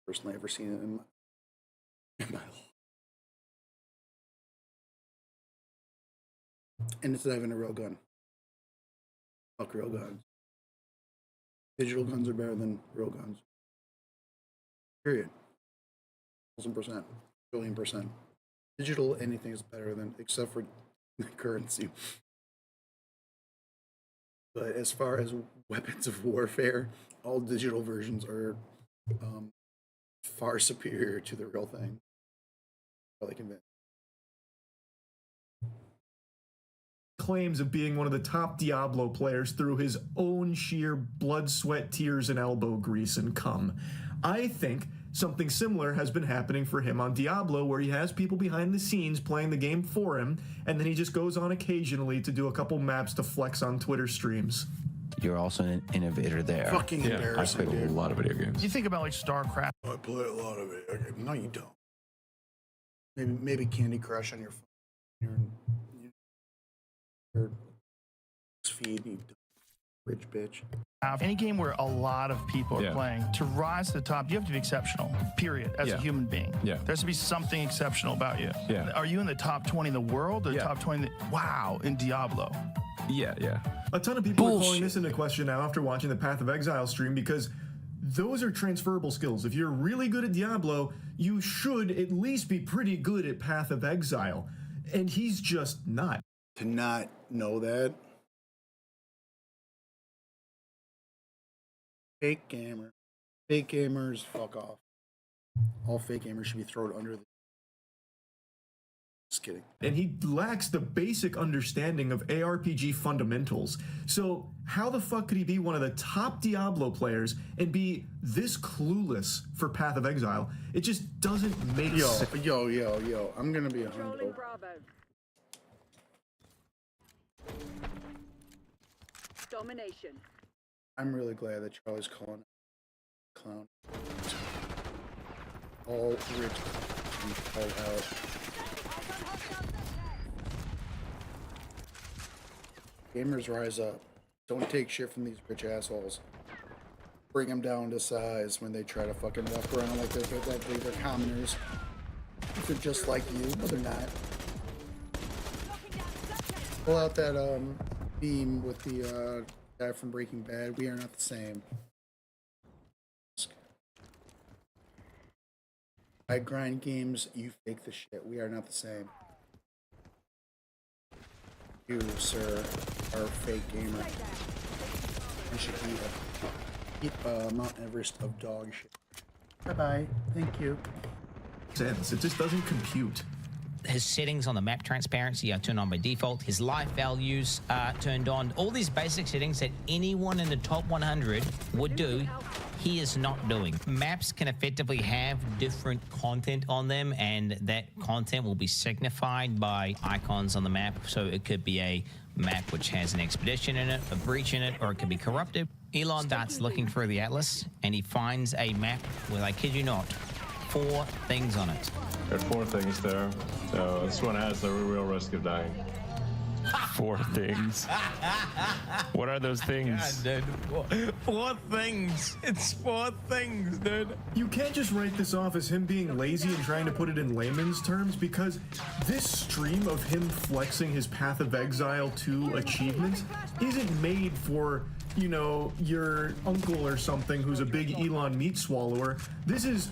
Speaker 10: Personally, ever seen it in my life. And it's not even a real gun. Fuck real guns. Digital guns are better than real guns. Period. 1,000%. Billion%. Digital, anything is better than, except for currency. But as far as weapons of warfare, all digital versions are far superior to the real thing. Probably convinced.
Speaker 3: Claims of being one of the top Diablo players through his own sheer blood, sweat, tears, and elbow grease and cum. I think something similar has been happening for him on Diablo, where he has people behind the scenes playing the game for him, and then he just goes on occasionally to do a couple maps to flex on Twitter streams.
Speaker 16: You're also an innovator there.
Speaker 10: Fucking embarrassing,
Speaker 16: I played a lot of video games.
Speaker 17: You think about like StarCraft.
Speaker 10: I play a lot of video games. No, you don't. Maybe Candy Crush on your phone. Your feed, you rich bitch.
Speaker 17: Any game where a lot of people are playing, to rise to the top, you have to be exceptional, period, as a human being. There has to be something exceptional about you. Are you in the top 20 in the world or top 20? Wow, in Diablo.
Speaker 3: A ton of people are calling this into question now after watching the Path of Exile stream, because those are transferable skills. If you're really good at Diablo, you should at least be pretty good at Path of Exile. And he's just not.
Speaker 10: To not know that. Fake gamer. Fake gamers, fuck off. All fake gamers should be thrown under the... Just kidding.
Speaker 3: And he lacks the basic understanding of ARPG fundamentals. So how the fuck could he be one of the top Diablo players and be this clueless for Path of Exile? It just doesn't make sense.
Speaker 10: Yo. I'm gonna be a humble.
Speaker 9: Domination.
Speaker 10: I'm really glad that you're always calling it clown. All rich called out. Gamers rise up. Don't take shit from these rich assholes. Bring them down to size when they try to fucking walk around like they're commoners. They're just like you. No, they're not. Pull out that beam with the guy from Breaking Bad. We are not the same. I grind games, you fake the shit. We are not the same. You, sir, are a fake gamer. You should eat Mount Everest of dog shit. Bye-bye. Thank you.
Speaker 3: It just doesn't compute.
Speaker 4: His settings on the map transparency are turned on by default. His life values are turned on. All these basic settings that anyone in the top 100 would do, he is not doing. Maps can effectively have different content on them, and that content will be signified by icons on the map. So it could be a map which has an expedition in it, a breach in it, or it could be corrupted. Elon starts looking through the atlas, and he finds a map with, I kid you not, 4 things on it.
Speaker 15: There are 4 things there, so this one has the real risk of dying.
Speaker 5: 4 things. What are those things?
Speaker 4: God, dude. 4 things. It's 4 things, dude.
Speaker 3: You can't just write this off as him being lazy and trying to put it in layman's terms, because this stream of him flexing his Path of Exile 2 achievements isn't made for, you know, your uncle or something who's a big Elon meat swallower. This is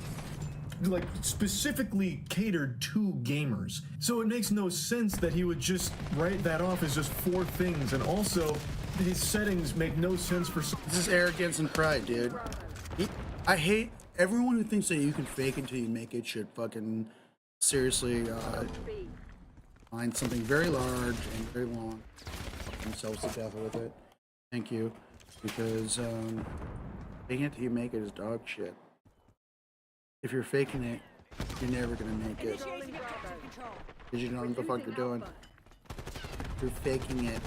Speaker 3: like specifically catered to gamers. So it makes no sense that he would just write that off as just 4 things, and also his settings make no sense for.
Speaker 10: This is arrogance and pride, dude. I hate everyone who thinks that you can fake until you make it should fucking seriously find something very large and very long, themselves to death with it. Thank you, because faking it till you make it is dog shit. If you're faking it, you're never gonna make it. Because you don't know what the fuck you're doing. You're faking it.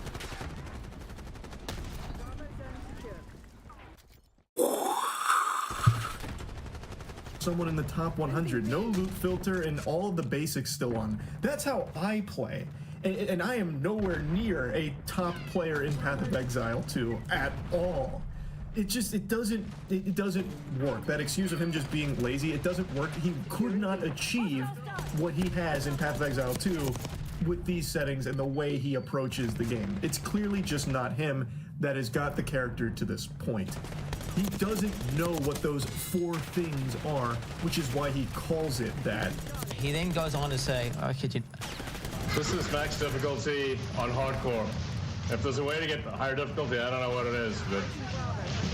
Speaker 3: Someone in the top 100, no loot filter, and all of the basics still on. That's how I play. And I am nowhere near a top player in Path of Exile 2 at all. It doesn't work. That excuse of him just being lazy, it doesn't work. He could not achieve what he has in Path of Exile 2 with these settings and the way he approaches the game. It's clearly just not him that has got the character to this point. He doesn't know what those 4 things are, which is why he calls it that.
Speaker 4: He then goes on to say, oh, kid you.
Speaker 15: This is max difficulty on hardcore. If there's a way to get higher difficulty, I don't know what it is, but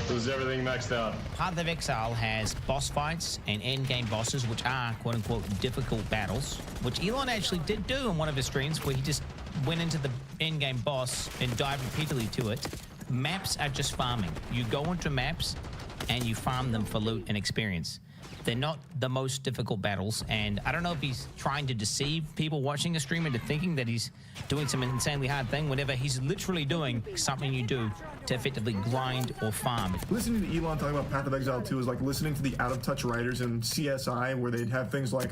Speaker 15: this is everything maxed out.
Speaker 4: Path of Exile has boss fights and end-game bosses, which are quote-unquote difficult battles, which Elon actually did do in one of his streams, where he just went into the end-game boss and dived repeatedly to it. Maps are just farming. You go into maps and you farm them for loot and experience. They're not the most difficult battles, and I don't know if he's trying to deceive people watching a stream into thinking that he's doing some insanely hard thing, whenever he's literally doing something you do to effectively grind or farm.
Speaker 3: Listening to Elon talk about Path of Exile 2 is like listening to the out-of-touch writers in CSI, where they'd have things like,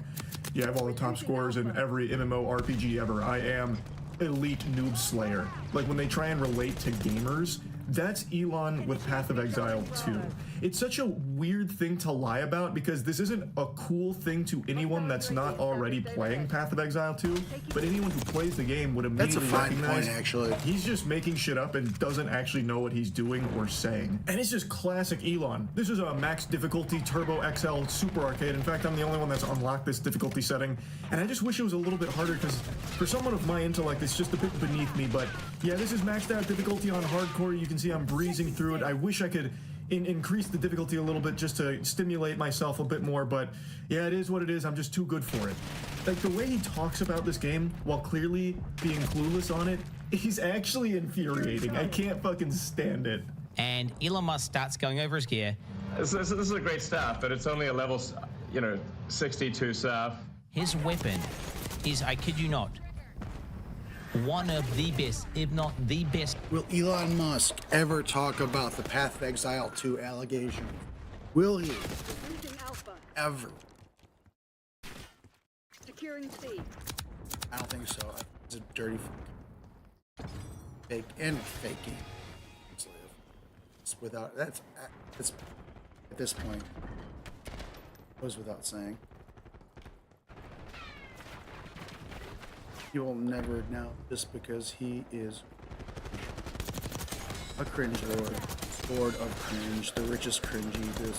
Speaker 3: yeah, I have all the top scores in every MMORPG ever. I am elite noob slayer. Like, when they try and relate to gamers, that's Elon with Path of Exile 2. It's such a weird thing to lie about, because this isn't a cool thing to anyone that's not already playing Path of Exile 2, but anyone who plays the game would immediately recognize
Speaker 10: actually.
Speaker 3: He's just making shit up and doesn't actually know what he's doing or saying. And it's just classic Elon. This is a max difficulty Turbo XL Super Arcade. In fact, I'm the only one that's unlocked this difficulty setting, and I just wish it was a little bit harder, because for someone of my intellect, it's just a bit beneath me. But yeah, this is maxed out difficulty on hardcore. You can see I'm breezing through it. I wish I could increase the difficulty a little bit just to stimulate myself a bit more, but yeah, it is what it is. I'm just too good for it. Like, the way he talks about this game while clearly being clueless on it, he's actually infuriating. I can't fucking stand it.
Speaker 4: And Elon Musk starts going over his gear.
Speaker 15: This is a great staff, but it's only a level, 62 staff.
Speaker 4: His weapon is, I kid you not, one of the best, if not the best.
Speaker 10: Will Elon Musk ever talk about the Path of Exile 2 allegation? Will he? Ever?
Speaker 9: Securing C.
Speaker 10: I don't think so. It's a dirty fake and fake game. It's without, it's at this point, goes without saying. You will never know, just because he is a cringe lord of cringe, the richest cringy.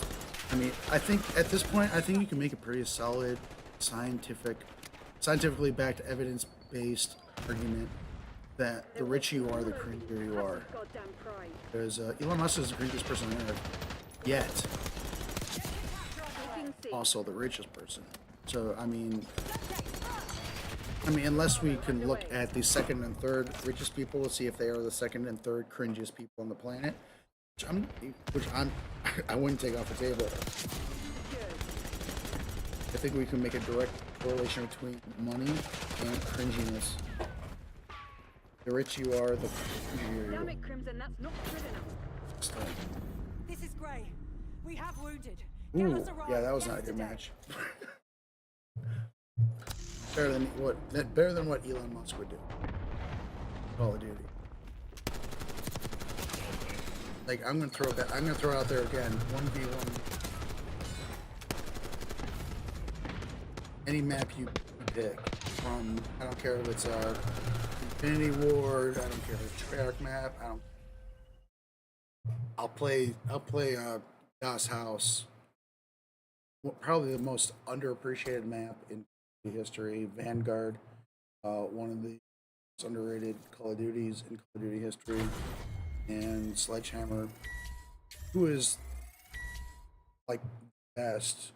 Speaker 10: I mean, I think at this point, I think you can make a pretty solid, scientifically backed, evidence-based argument that the richer you are, the cringier you are. Because Elon Musk is the cringiest person on earth, yet also the richest person. So I mean, unless we can look at the second and third richest people to see if they are the second and third cringiest people on the planet, which I wouldn't take off the table. I think we can make a direct correlation between money and cringiness. The rich you are, the cringier you are.
Speaker 9: Damn it, Crimson, that's not good enough. This is Gray. We have wounded.
Speaker 10: Ooh, yeah, that was not a good match. better than what Elon Musk would do. Call of Duty. Like I'm gonna throw it out there again. 1v1. Any map you pick, from I don't care if it's Infinity Ward, I don't care if it's Treyarch map. I'll play Das House. Probably the most underappreciated map in history. Vanguard, one of the most underrated Call of Duties in Call of Duty history, and Sledgehammer, who is like best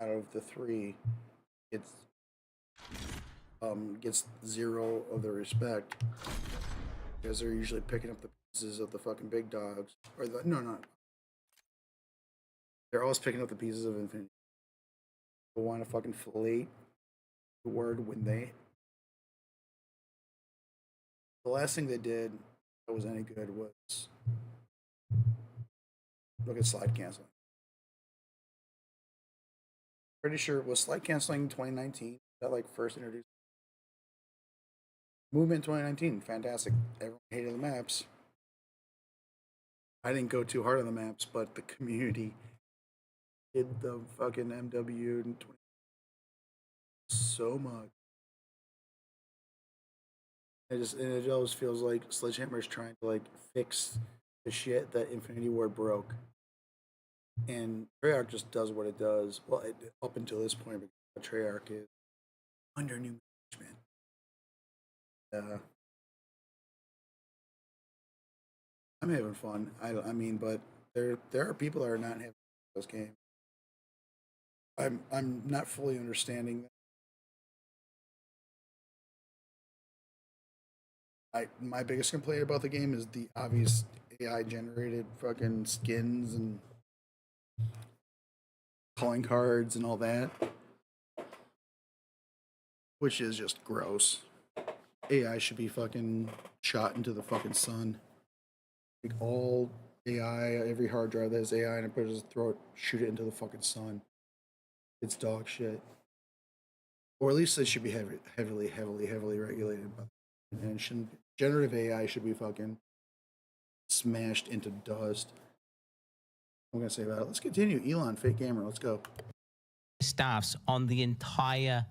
Speaker 10: out of the three. Gets zero of the respect because they're usually picking up the pieces of the fucking big dogs, or they're always picking up the pieces of Infinity. They want to fucking fillet the word when the last thing they did that was any good was look at slide canceling. Pretty sure it was slide canceling 2019 that like first introduced movement 2019. Fantastic. Everyone hated the maps. I didn't go too hard on the maps, but the community did the fucking MW in so much. It always feels like Sledgehammer's trying to like fix the shit that Infinity Ward broke. And Treyarch just does what it does. Well, up until this point, because Treyarch is under new management. I'm having fun. I mean, but there are people that are not having those games. I'm not fully understanding that. My biggest complaint about the game is the obvious AI generated fucking skins and calling cards and all that, which is just gross. AI should be fucking shot into the fucking sun. Like all AI, every hard drive that has AI and it, just throw it, shoot it into the fucking sun. It's dog shit. Or at least it should be heavily regulated. And generative AI should be fucking smashed into dust. I'm gonna say about it. Let's continue. Elon, fake gamer. Let's go.
Speaker 4: Staffs on the entire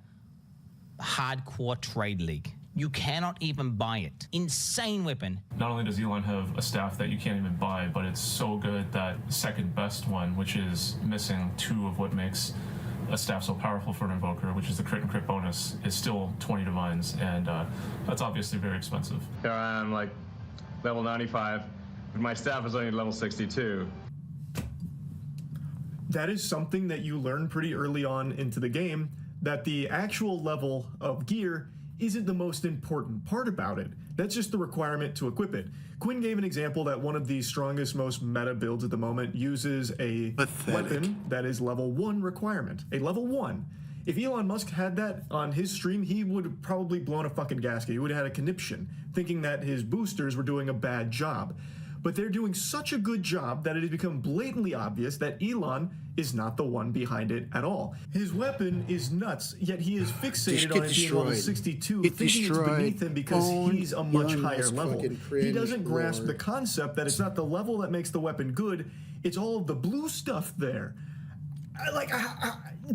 Speaker 4: hardcore trade league. You cannot even buy it. Insane weapon.
Speaker 19: Not only does Elon have a staff that you can't even buy, but it's so good that second best one, which is missing 2 of what makes a staff so powerful for an invoker, which is the crit and crit bonus, is still 20 divines, and that's obviously very expensive.
Speaker 15: Here I am, like level 95, but my staff is only level 62.
Speaker 3: That is something that you learn pretty early on into the game, that the actual level of gear isn't the most important part about it. That's just the requirement to equip it. Quinn gave an example that one of the strongest, most meta builds at the moment uses a weapon that is level 1 requirement. A level 1. If Elon Musk had that on his stream, he would have probably blown a fucking gasket. He would have had a conniption, thinking that his boosters were doing a bad job. But they're doing such a good job that it has become blatantly obvious that Elon is not the one behind it at all. His weapon is nuts, yet he is fixated on it being level 62, thinking it's beneath him because he's a much higher level. He doesn't grasp the concept that it's not the level that makes the weapon good, it's all of the blue stuff there.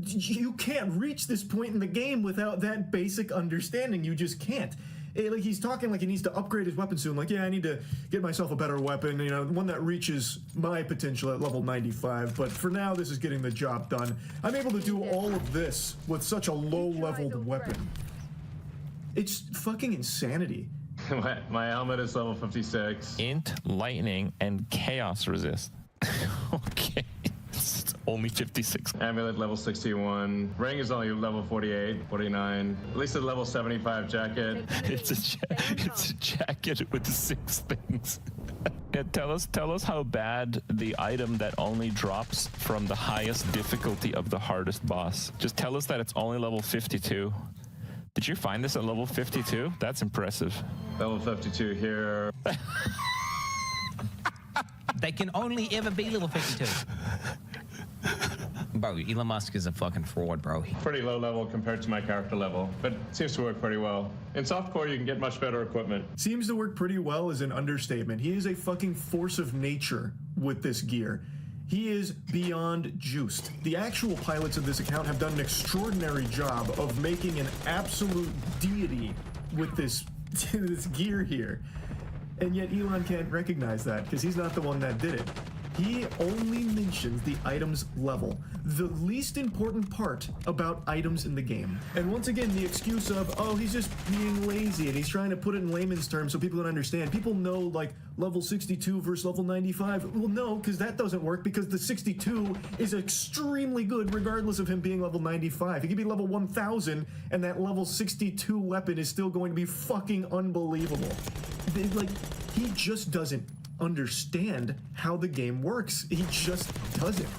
Speaker 3: You can't reach this point in the game without that basic understanding. You just can't. Like he's talking like he needs to upgrade his weapon soon. Like, yeah, I need to get myself a better weapon, you know, one that reaches my potential at level 95. But for now, this is getting the job done. I'm able to do all of this with such a low-leveled weapon. It's fucking insanity.
Speaker 15: My helmet is level 56.
Speaker 5: Int, lightning, and chaos resist. Okay. It's only 56.
Speaker 15: Amulet level 61. Ring is only level 48, 49. At least a level 75 jacket.
Speaker 5: It's a jacket with 6 things. Yeah, tell us how bad the item that only drops from the highest difficulty of the hardest boss. Just tell us that it's only level 52. Did you find this at level 52? That's impressive.
Speaker 15: Level 52 here.
Speaker 4: They can only ever be level 52. Bro, Elon Musk is a fucking fraud, bro.
Speaker 15: Pretty low level compared to my character level, but it seems to work pretty well. In softcore, you can get much better equipment.
Speaker 3: Seems to work pretty well is an understatement. He is a fucking force of nature with this gear. He is beyond juiced. The actual pilots of this account have done an extraordinary job of making an absolute deity with this gear here. And yet Elon can't recognize that because he's not the one that did it. He only mentions the item's level, the least important part about items in the game. And once again, the excuse of, oh, he's just being lazy and he's trying to put it in layman's terms so people can understand. People know like level 62 versus level 95. Well, no, because that doesn't work because the 62 is extremely good regardless of him being level 95. He could be level 1000 and that level 62 weapon is still going to be fucking unbelievable. Like, he just doesn't understand how the game works. He just doesn't.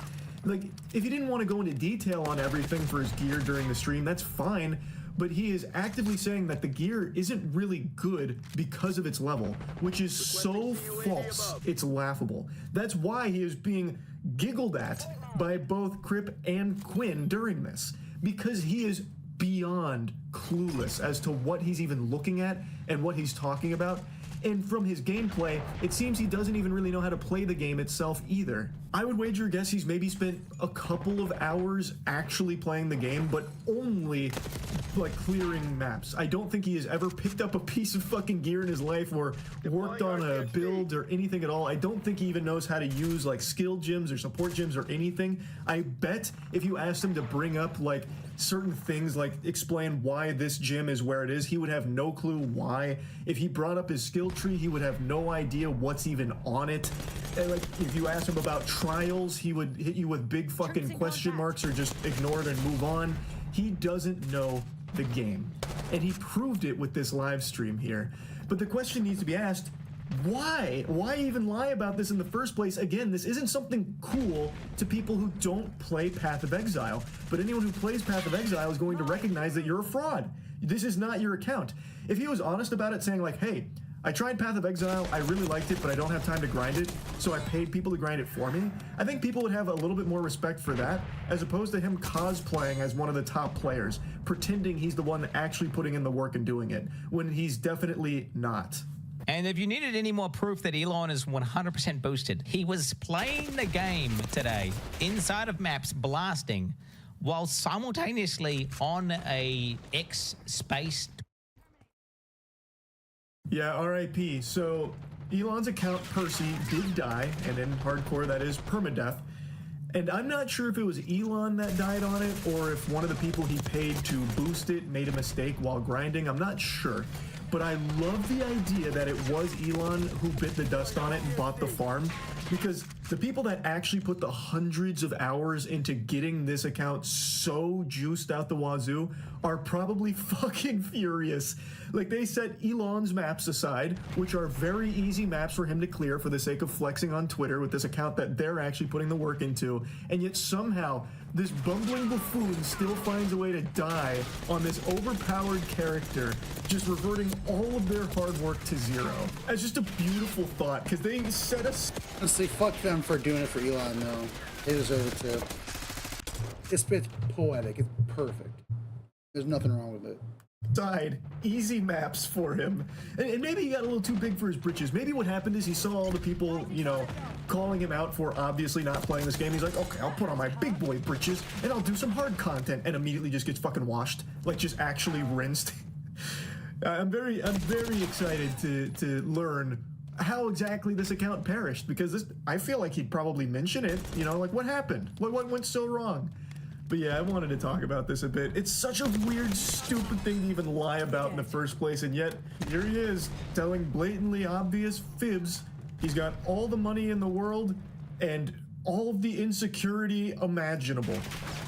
Speaker 3: Like, if he didn't want to go into detail on everything for his gear during the stream, that's fine, but he is actively saying that the gear isn't really good because of its level, which is so false, it's laughable. That's why he is being giggled at by both Crip and Quinn during this, because he is beyond clueless as to what he's even looking at and what he's talking about. And from his gameplay, it seems he doesn't even really know how to play the game itself either. I would wager a guess he's maybe spent a couple of hours actually playing the game, but only like clearing maps. I don't think he has ever picked up a piece of fucking gear in his life or worked on a build or anything at all. I don't think he even knows how to use like skill gems or support gems or anything. I bet if you asked him to bring up like certain things, like explain why this gem is where it is, he would have no clue why. If he brought up his skill tree, he would have no idea what's even on it. And like if you asked him about trials, he would hit you with big fucking question marks or just ignore it and move on. He doesn't know the game, and he proved it with this live stream here. But the question needs to be asked, why? Why even lie about this in the first place? Again, this isn't something cool to people who don't play Path of Exile, but anyone who plays Path of Exile is going to recognize that you're a fraud. This is not your account. If he was honest about it, saying like, hey, I tried Path of Exile, I really liked it, but I don't have time to grind it, so I paid people to grind it for me, I think people would have a little bit more respect for that, as opposed to him cosplaying as one of the top players, pretending he's the one actually putting in the work and doing it, when he's definitely not.
Speaker 4: And if you needed any more proof that Elon is 100% boosted, he was playing the game today inside of maps, blasting, while simultaneously on a X space.
Speaker 3: Yeah, RIP. So Elon's account, Percy, did die, and in hardcore that is permadeath. And I'm not sure if it was Elon that died on it or if one of the people he paid to boost it made a mistake while grinding. I'm not sure. But I love the idea that it was Elon who bit the dust on it and bought the farm, because the people that actually put the hundreds of hours into getting this account so juiced out the wazoo are probably fucking furious. Like, they set Elon's maps aside, which are very easy maps for him to clear for the sake of flexing on Twitter with this account that they're actually putting the work into, and yet somehow this bumbling buffoon still finds a way to die on this overpowered character, just reverting all of their hard work to zero. It's just a beautiful thought, because they set us...
Speaker 10: Honestly, fuck them for doing it for Elon, though. They deserve it too. It's poetic. It's perfect. There's nothing wrong with it.
Speaker 3: Side easy maps for him, and maybe he got a little too big for his britches. Maybe what happened is he saw all the people, you know, calling him out for obviously not playing this game. He's like, okay, I'll put on my big boy britches and I'll do some hard content, and immediately just gets fucking washed, like just actually rinsed. I'm very excited to learn how exactly this account perished, because this, I feel like he'd probably mention it, you know, like what happened, what went so wrong. But yeah, I wanted to talk about this a bit. It's such a weird, stupid thing to even lie about in the first place, and yet here he is, telling blatantly obvious fibs. He's got all the money in the world and all of the insecurity imaginable.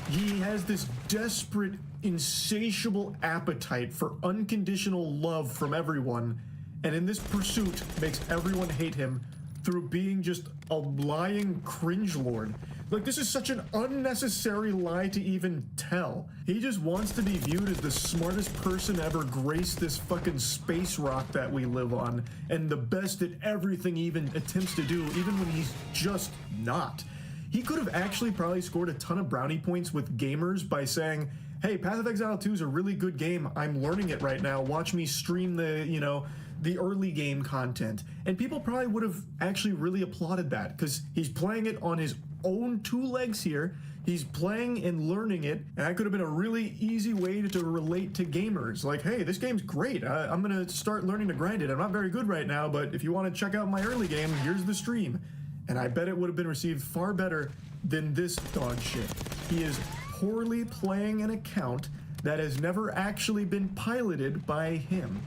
Speaker 3: He has this desperate, insatiable appetite for unconditional love from everyone, and in this pursuit makes everyone hate him through being just a lying cringe lord. Like, this is such an unnecessary lie to even tell. He just wants to be viewed as the smartest person ever graced this fucking space rock that we live on, and the best at everything he even attempts to do, even when he's just not. He could have actually probably scored a ton of brownie points with gamers by saying, hey, Path of Exile 2 is a really good game. I'm learning it right now. Watch me stream the, you know, the early game content. And people probably would have actually really applauded that, because he's playing it on his own two legs here. He's playing and learning it, and that could have been a really easy way to relate to gamers. Like, hey, this game's great. I'm gonna start learning to grind it. I'm not very good right now, but if you want to check out my early game, here's the stream. And I bet it would have been received far better than this dog shit. He is poorly playing an account that has never actually been piloted by him.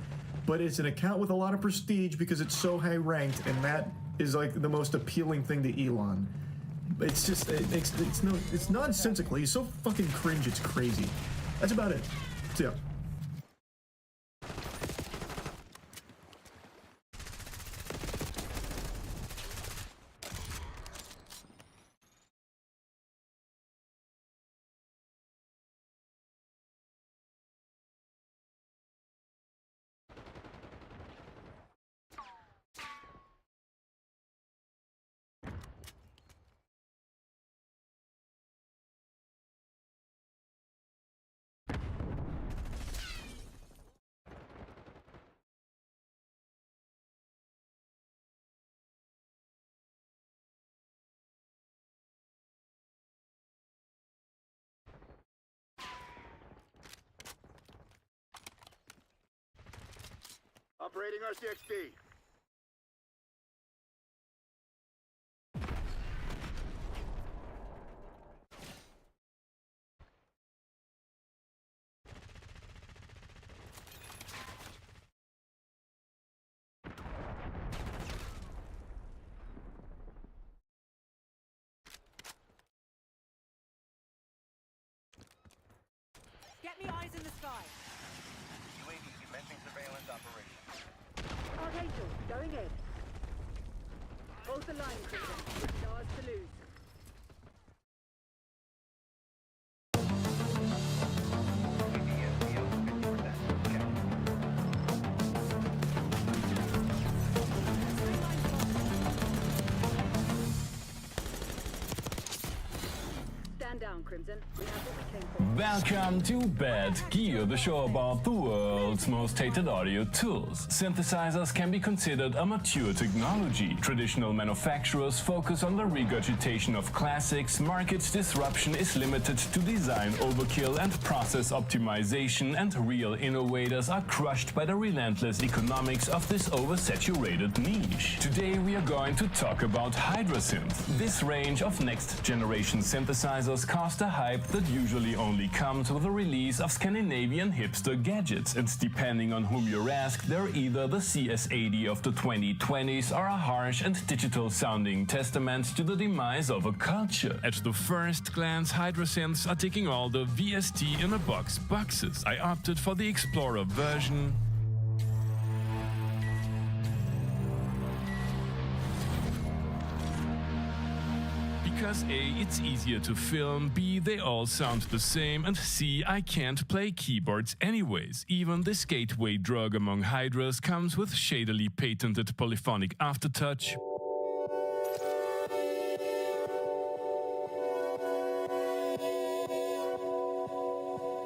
Speaker 3: But it's an account with a lot of prestige because it's so high ranked, and that is like the most appealing thing to Elon. It's just, it's nonsensical. He's so fucking cringe, it's crazy. That's about it. See ya.
Speaker 18: Operating RCXP.
Speaker 9: Get me eyes in the sky.
Speaker 14: UAV commencing surveillance operation.
Speaker 9: Archangel, going in. Hold the line, Crimson. It's ours to lose. Stand down, Crimson. We have what we came for.
Speaker 20: Welcome to Bad Gear, the show about the world's most hated audio tools. Synthesizers can be considered a mature technology. Traditional manufacturers focus on the regurgitation of classics, market disruption is limited to design overkill and process optimization, and real innovators are crushed by the relentless economics of this oversaturated niche. Today we are going to talk about HydraSynth. This range of next-generation synthesizers caused a hype that usually only comes with the release of Scandinavian hipster gadgets, and depending on whom you ask, they're either the CS80 of the 2020s or a harsh and digital-sounding testament to the demise of a culture. At the first glance, HydraSynths are ticking all the VST in a box boxes. I opted for the Explorer version, because A, it's easier to film, B, they all sound the same, and C, I can't play keyboards anyways. Even this gateway drug among Hydras comes with shadily patented polyphonic aftertouch,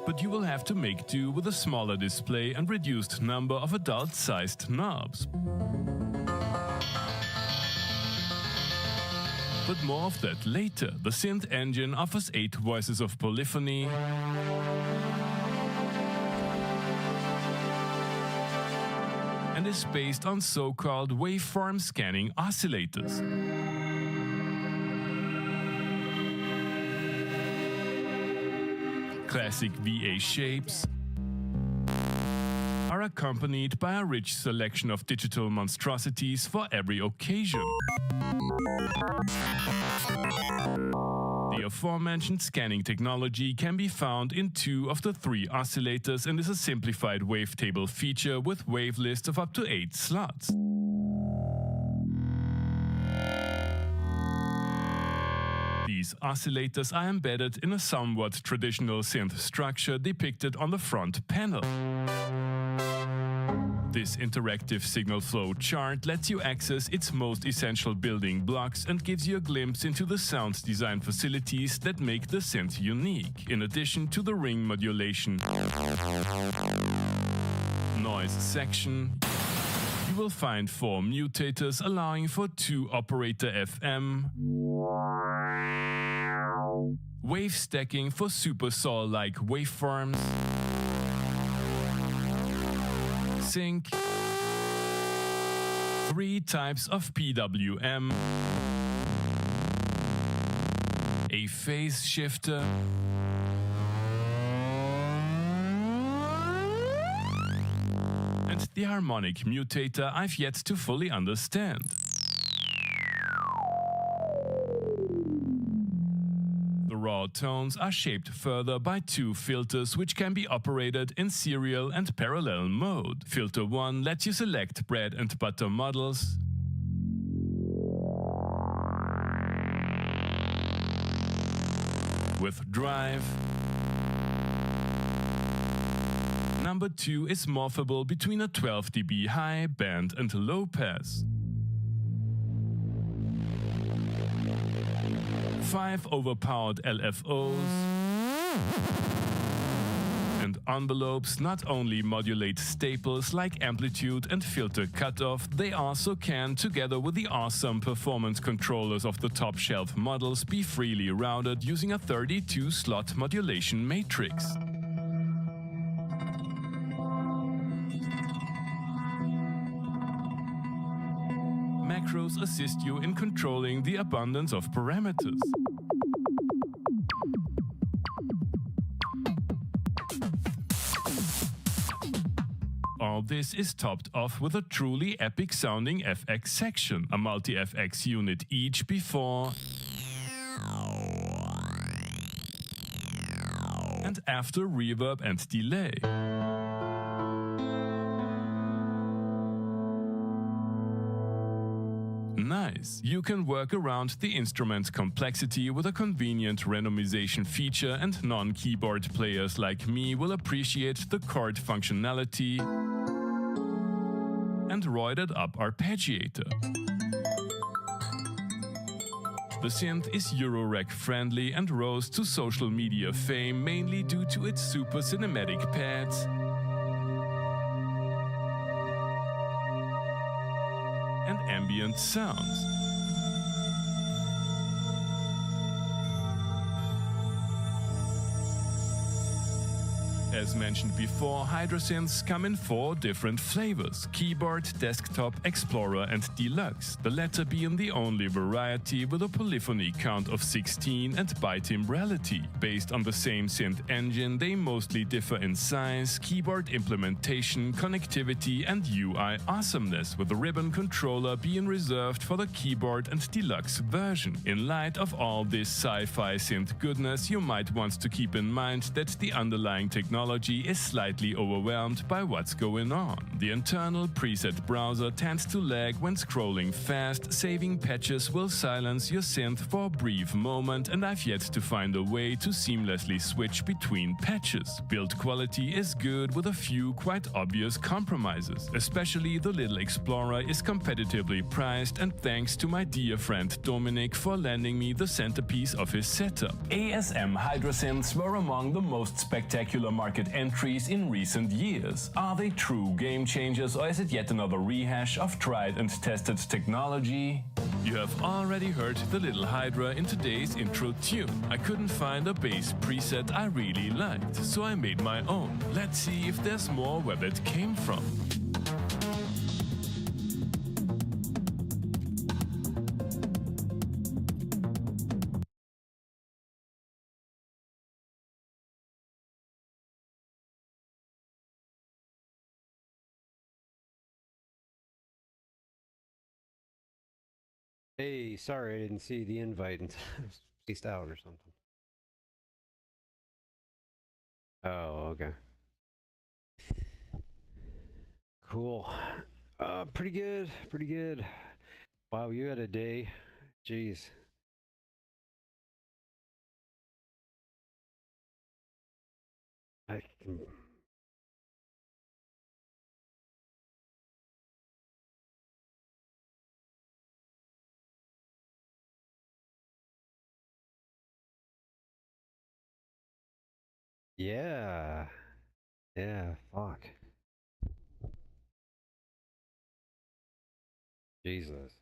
Speaker 20: but you will have to make do with a smaller display and reduced number of adult-sized knobs. But more of that later. The synth engine offers 8 voices of polyphony, and is based on so-called waveform scanning oscillators. Classic VA shapes are accompanied by a rich selection of digital monstrosities for every occasion. The aforementioned scanning technology can be found in 2 of the 3 oscillators and is a simplified wavetable feature with wave lists of up to 8 slots. These These oscillators are embedded in a somewhat traditional synth structure depicted on the front panel. This interactive signal flow chart lets you access its most essential building blocks and gives you a glimpse into the sound design facilities that make the synth unique, in addition to the ring modulation. Noise section. You will find 4 mutators allowing for 2 operator FM, wave stacking for super saw-like waveforms, sync, 3 types of PWM, a phase shifter, and the harmonic mutator I've yet to fully understand. The raw tones are shaped further by 2 filters which can be operated in serial and parallel mode. Filter 1 lets you select bread and butter models, with drive. Number 2 is morphable between a 12 dB high, band and low pass. 5 overpowered LFOs. And envelopes not only modulate staples like amplitude and filter cutoff, they also can, together with the awesome performance controllers of the top-shelf models, be freely routed using a 32-slot modulation matrix. Macros assist you in controlling the abundance of parameters. All this is topped off with a truly epic-sounding FX section, a multi-FX unit each before and after reverb and delay. Nice. You can work around the instrument's complexity with a convenient randomization feature, and non-keyboard players like me will appreciate the chord functionality and roided up arpeggiator. The synth is Eurorack friendly and rose to social media fame mainly due to its super cinematic pads and ambient sounds. As mentioned before, Hydrasynths come in 4 different flavors: Keyboard, Desktop, Explorer and Deluxe, the latter being the only variety with a polyphony count of 16 and bitimbrality. Based on the same synth engine, they mostly differ in size, keyboard implementation, connectivity and UI awesomeness, with the ribbon controller being reserved for the Keyboard and Deluxe version. In light of all this sci-fi synth goodness, you might want to keep in mind that the underlying technology is slightly overwhelmed by what's going on. The internal preset browser tends to lag when scrolling fast. Saving patches will silence your synth for a brief moment, and I've yet to find a way to seamlessly switch between patches. Build quality is good with a few quite obvious compromises. Especially the little Explorer is competitively priced, and thanks to my dear friend Dominic for lending me the centerpiece of his setup. ASM Hydrasynths were among the most spectacular market entries in recent years. Are they true game changers, or is it yet another rehash of tried and tested technology?
Speaker 13: You have already heard the little Hydra in today's intro tune. I couldn't find a bass preset I really liked, so I made my own. Let's see if there's more where it came from.
Speaker 1: Hey, sorry I didn't see the invite and spaced out or something. Oh, okay. Cool. Pretty good, pretty good. Wow, you had a day. Jeez. Yeah. Yeah, fuck. Jesus.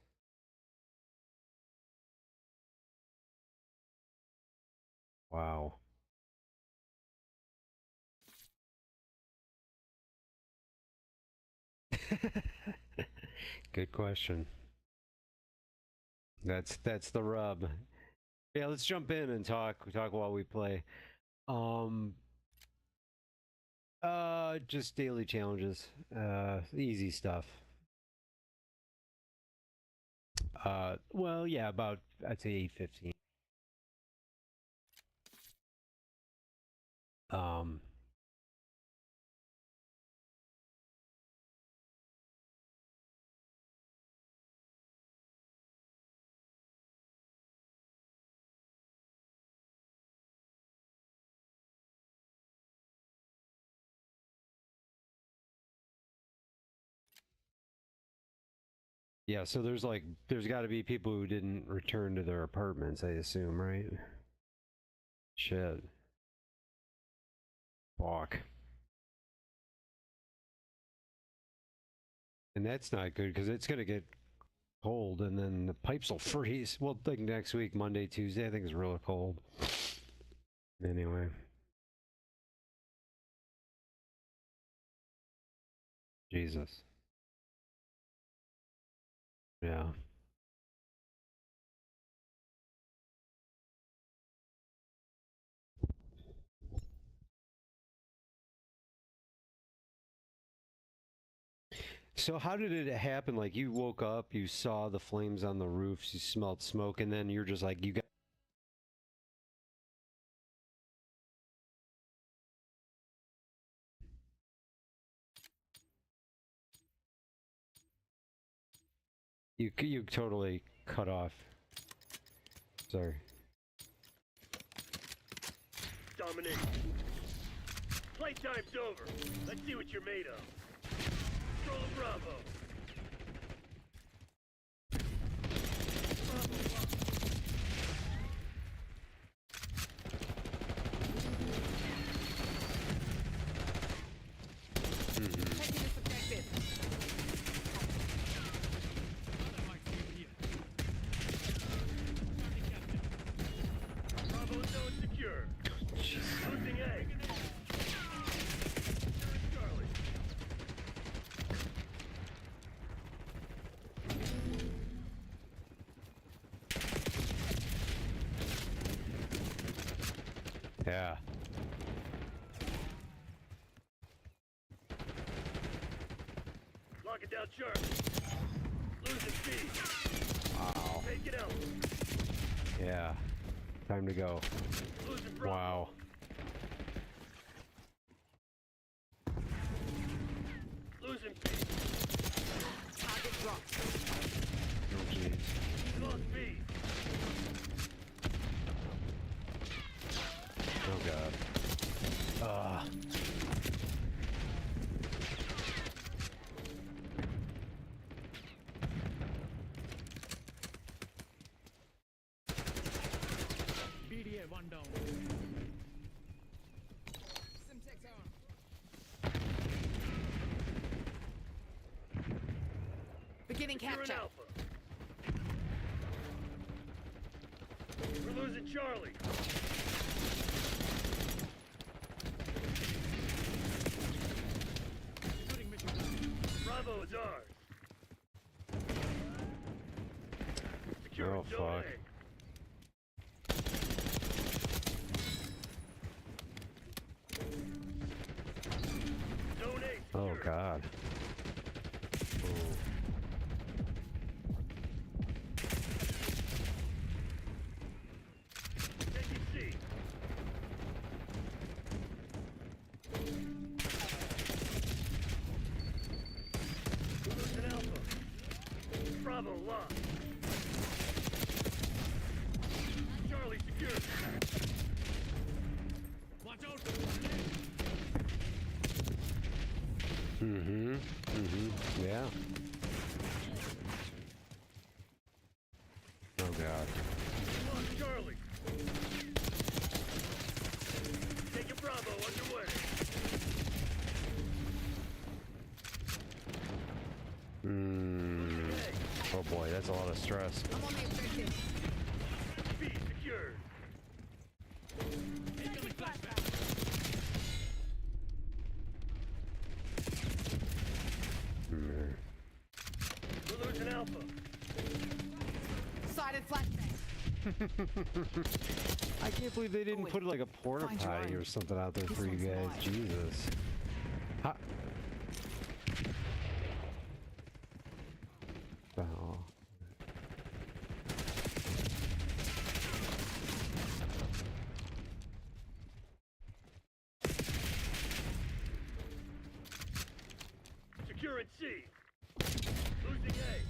Speaker 1: Wow. Good question. That's the rub. Yeah, let's jump in and talk while we play. Just daily challenges. Easy stuff. Well, yeah, about I'd say 8:15. Yeah, so there's got to be people who didn't return to their apartments, I assume, right? Shit. Fuck. And that's not good because it's gonna get cold and then the pipes will freeze. Well, like next week, Monday, Tuesday, I think it's really cold. Anyway. Jesus. Yeah. So how did it happen? Like you woke up, you saw the flames on the roofs, you smelled smoke, and then you're just like, you got... You totally cut off. Sorry.
Speaker 18: Dominic. Playtime's over. Let's see what you're made of. Control Bravo. Bravo zone secure. Losing egg. Charlie.
Speaker 1: Yeah.
Speaker 18: Lock it down sharp. Losing speed.
Speaker 1: Wow.
Speaker 18: Take it out.
Speaker 1: Yeah. Time to go.
Speaker 18: Losing Bravo.
Speaker 1: Wow.
Speaker 18: Losing speed. Target dropped.
Speaker 1: Oh, jeez.
Speaker 18: Lost speed.
Speaker 1: Oh, God.
Speaker 18: BDA, one down.
Speaker 11: Beginning capture.
Speaker 18: Alpha. We're losing Charlie. Bravo is ours. Secure
Speaker 1: Oh,
Speaker 18: zone
Speaker 1: fuck.
Speaker 18: A. Zone A
Speaker 1: Oh,
Speaker 18: secure.
Speaker 1: God. Oh.
Speaker 18: Taking C. Losing Alpha. Bravo lost. Charlie secure. Watch out.
Speaker 1: Yeah. Oh god.
Speaker 18: Come on, Charlie. Taking Bravo underway.
Speaker 1: Oh boy, that's a lot of stress.
Speaker 18: I'm on the objective. B secured. Incoming flashback. We're losing Alpha.
Speaker 9: Sighted flashbang.
Speaker 1: I can't believe they didn't put like a porta potty or something out there for you guys. Jesus. Oh.
Speaker 18: Securing C. Losing A.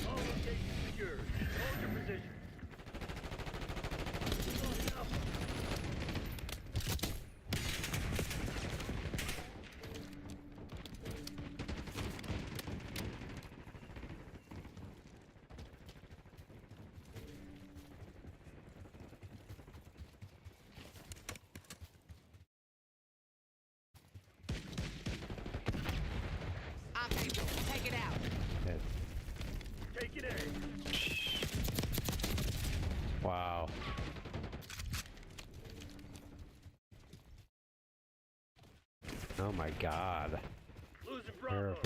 Speaker 18: All locations secured. Hold your positions. We lost Alpha.
Speaker 9: Archangel, take it out.
Speaker 18: Taking A.
Speaker 1: Wow. Oh my god.
Speaker 18: Losing Bravo.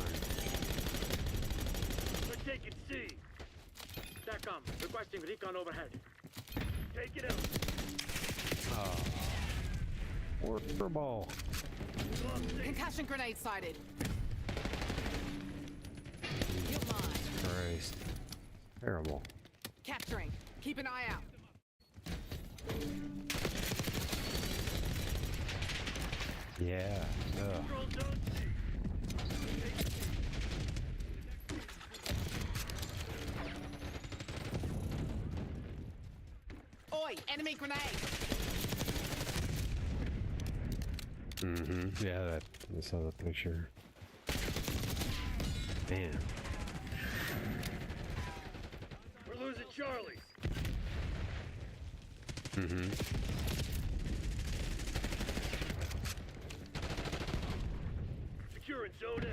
Speaker 18: We're taking C. SATCOM, requesting recon overhead. Take it out.
Speaker 1: Oh. Orbital.
Speaker 9: Concussion grenade sighted. You're mine.
Speaker 1: Christ. Terrible.
Speaker 9: Capturing. Keep an eye out.
Speaker 1: Yeah. Ugh.
Speaker 18: Control zone C.
Speaker 9: Oi, enemy grenade.
Speaker 1: Yeah, I saw that picture. Man.
Speaker 18: We're losing Charlie. Securing zone A.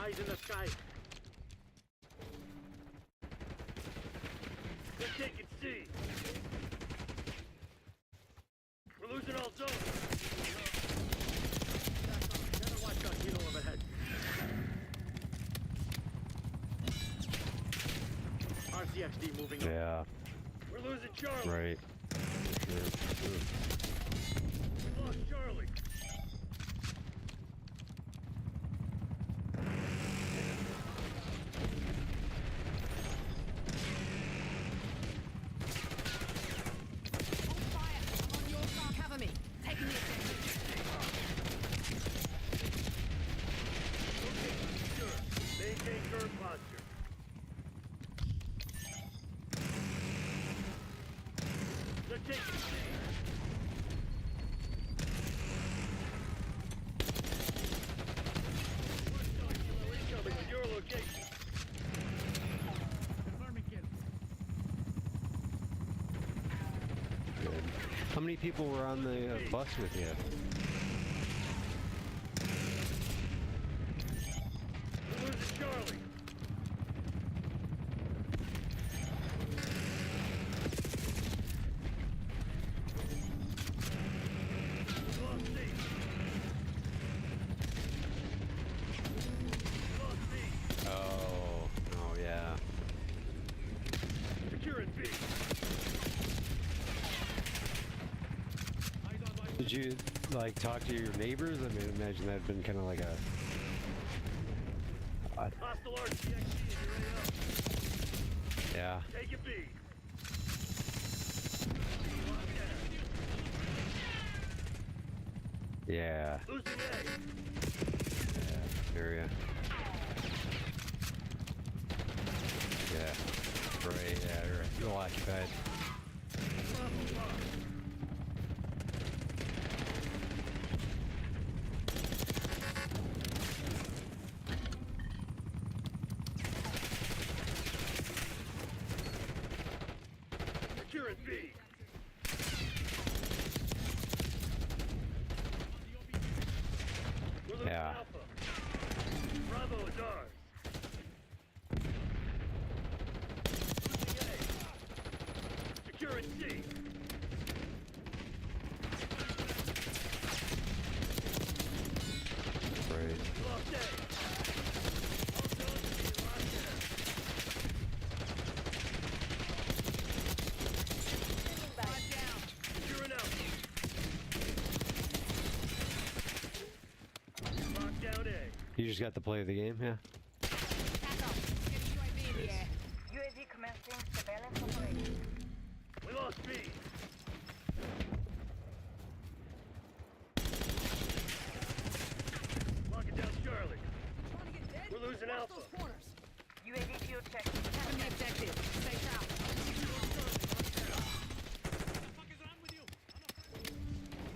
Speaker 18: Eyes in the sky. They're taking C. We're losing all zones. Never watch us, helo overhead. RCXD moving up.
Speaker 1: Yeah.
Speaker 18: We're losing Charlie.
Speaker 1: Right.
Speaker 18: We lost Charlie.
Speaker 9: Cover me. Taking the objective.
Speaker 18: Maintain current posture. They're taking C. Incoming with your location.
Speaker 1: How many people were on the bus with you?
Speaker 18: We're losing Charlie. Lost C. Lost B.
Speaker 1: Oh, yeah.
Speaker 18: Securing B.
Speaker 1: Did you like talk to your neighbors? I mean, imagine that'd been kind of like a.
Speaker 18: Hostile RCXD in your AO.
Speaker 1: Yeah.
Speaker 18: Take it B.
Speaker 1: Yeah. Area. Yeah. Right, yeah, you're all occupied.
Speaker 18: Securing B. We're losing
Speaker 1: Yeah.
Speaker 18: Alpha. Bravo is ours. Losing A. Securing C.
Speaker 1: Right.
Speaker 18: Lost A. All zones being locked down. Locked down. Securing Alpha. Locked down A.
Speaker 1: You just got the play of the game, yeah?
Speaker 14: UAV commencing surveillance operation.
Speaker 18: We lost B. Locking down Charlie. We're losing Alpha.
Speaker 14: UAV field check.
Speaker 9: Having the objective. Stay sharp.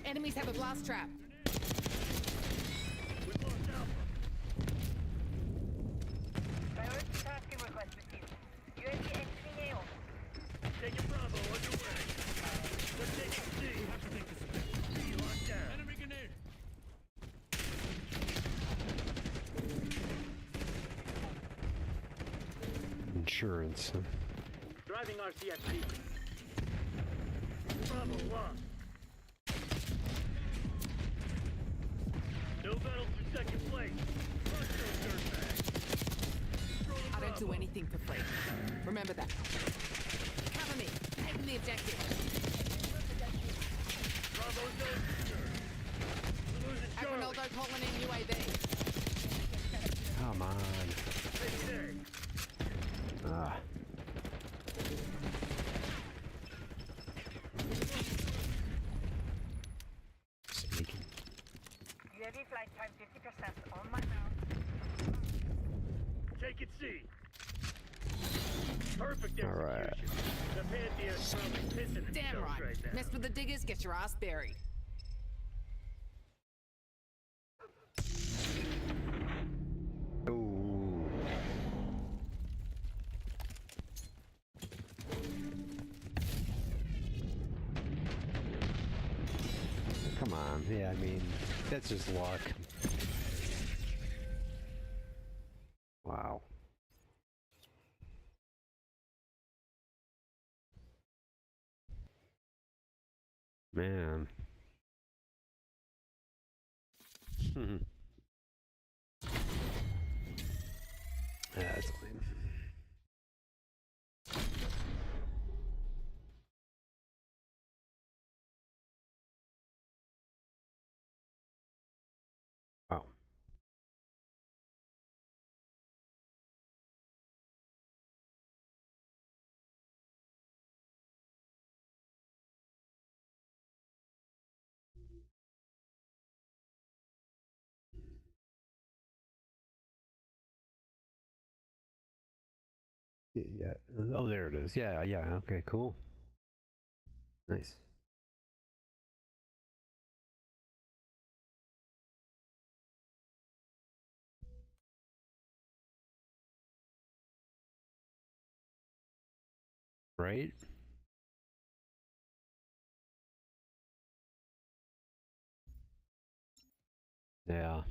Speaker 9: Enemies have a blast trap.
Speaker 18: We've lost Alpha.
Speaker 14: Priority tasking request received. UAV entering AO.
Speaker 18: Taking Bravo underway. We're taking C. C locked down. Enemy grenade.
Speaker 1: Insurance.
Speaker 18: Driving RCXD. Bravo lost. No battles for second place. Crush those dirtbags.
Speaker 9: I don't do anything for free. Remember that. Cover me. Taking the objective.
Speaker 18: Bravo zone secured. We're losing Charlie.
Speaker 9: Ronaldo calling in UAV.
Speaker 1: Come on.
Speaker 18: Taking A.
Speaker 1: Ah. Sneaky.
Speaker 14: UAV flight time 50% on my mount.
Speaker 18: Take it C. Perfect
Speaker 1: All right.
Speaker 18: execution. The Pantheon's probably pissing
Speaker 9: Damn
Speaker 18: themselves
Speaker 9: right.
Speaker 18: now.
Speaker 9: Mess with the diggers, get your ass buried.
Speaker 1: Ooh. Come on. Yeah, I mean, that's just luck. Wow. Man. That's lame. Wow. Yeah. Oh, there it is. Yeah, yeah. Okay, cool. Nice. Right? Yeah.